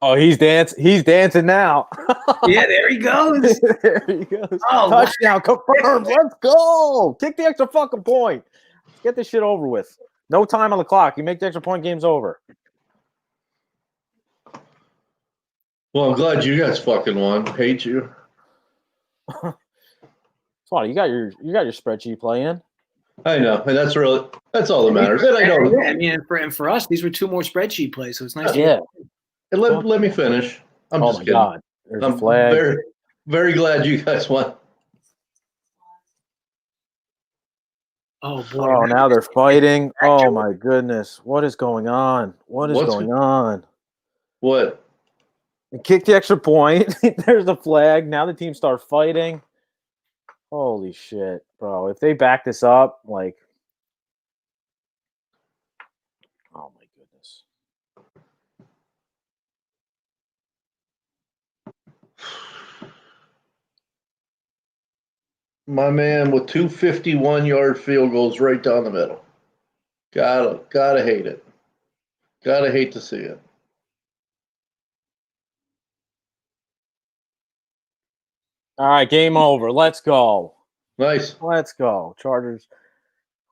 Oh, he's dancing now. Yeah, there he goes. There he goes. Oh, Touchdown confirmed. Let's go. Kick the extra fucking point. Let's get this shit over with. No time on the clock. You make the extra point, game's over. Well, I'm glad you guys fucking won. Hate you. Funny, you got your spreadsheet playing. I know, and that's all that matters. And I don't. Yeah, I mean, and for us, these were 2 more spreadsheet plays, so it's nice. Yeah. And let me finish. I'm Oh just my kidding. God. There's a I'm flag. very, very glad you guys won. Oh boy. Oh, now they're fighting. Oh my goodness. What is going on? What's going on? What? They kick the extra point. There's the flag. Now the teams start fighting. Holy shit, bro. If they back this up, like, oh my goodness. My man with 2 51-yard field goals right down the middle. Gotta hate it. Gotta hate to see it. All right, game over. Let's go. Nice. Let's go. Chargers.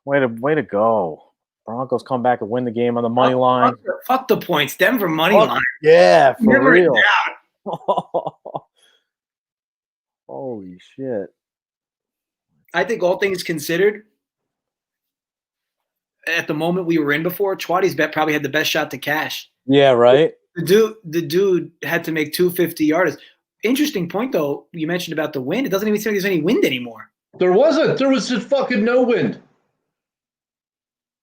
Way to go. Broncos come back and win the game on the money line. Fuck the points. Denver money line. Yeah, for Never in real. doubt. Holy shit. I think all things considered, at the moment we were in before, Chwadi's bet probably had the best shot to cash. Yeah, right? The dude had to make 250 yards. Interesting point, though, you mentioned about the wind. It doesn't even seem like there's any wind anymore. There wasn't. There was just fucking no wind.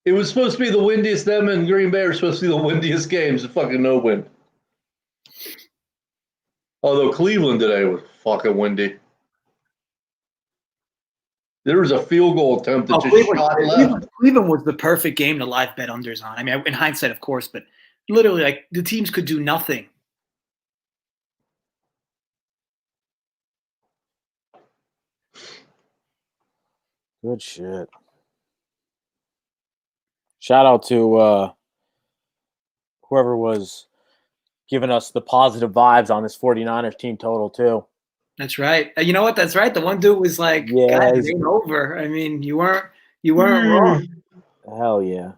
It was supposed to be the windiest. Them and Green Bay are supposed to be the windiest games. Fucking no wind. Although Cleveland today was fucking windy. There was a field goal attempt that just shot left. Cleveland was the perfect game to live bet unders on. I mean, in hindsight, of course, but literally, like, the teams could do nothing. Good shit. Shout out to whoever was giving us the positive vibes on this 49ers team total, too. That's right. You know what? That's right. The one dude was like, Yeah, "Guys, it ain't over." I mean, you weren't wrong. Hell yeah.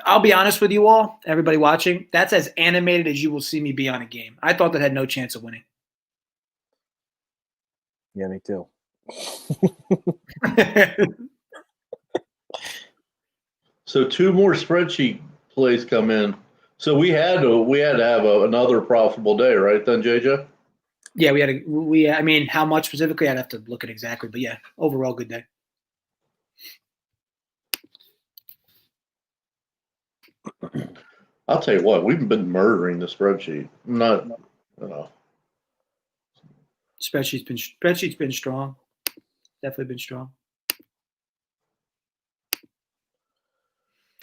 I'll be honest with you all, everybody watching, that's as animated as you will see me be on a game. I thought that had no chance of winning. Yeah, me too. So 2 more spreadsheet plays come in. So we had to have another profitable day, right? Then, JJ? Yeah, I mean, how much specifically? I'd have to look at exactly, but yeah, overall good day. I'll tell you what, we've been murdering the spreadsheet. Not, you know. Spreadsheet's been strong. Definitely been strong.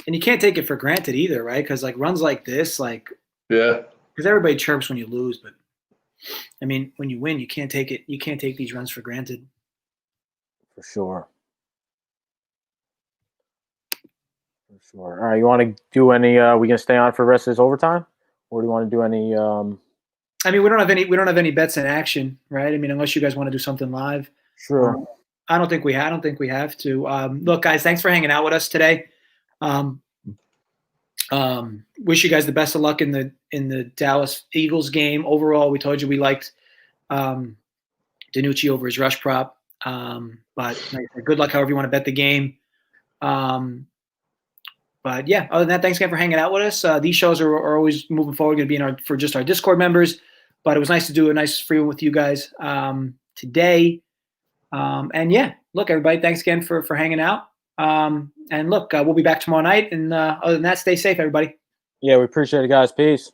And you can't take it for granted either, right? Because like runs like this, like, Yeah. because everybody chirps when you lose, but I mean, when you win, you can't take it. You can't take these runs for granted. For sure. For sure. All right, you want to do any? We gonna stay on for the rest of this overtime, or do you want to do any? I mean, we don't have any bets in action, right? I mean, unless you guys want to do something live. Sure. I don't think we have to. Look, guys, thanks for hanging out with us today. wish you guys the best of luck in the Dallas Eagles game. Overall, we told you we liked Danucci over his rush prop. But good luck however you want to bet the game. But yeah, other than that, thanks again for hanging out with us. These shows are always moving forward, going to be for just our Discord members. But it was nice to do a nice free one with you guys today. And yeah, look, everybody, thanks again for hanging out. And look, we'll be back tomorrow night. And other than that, stay safe, everybody. Yeah, we appreciate it, guys. Peace.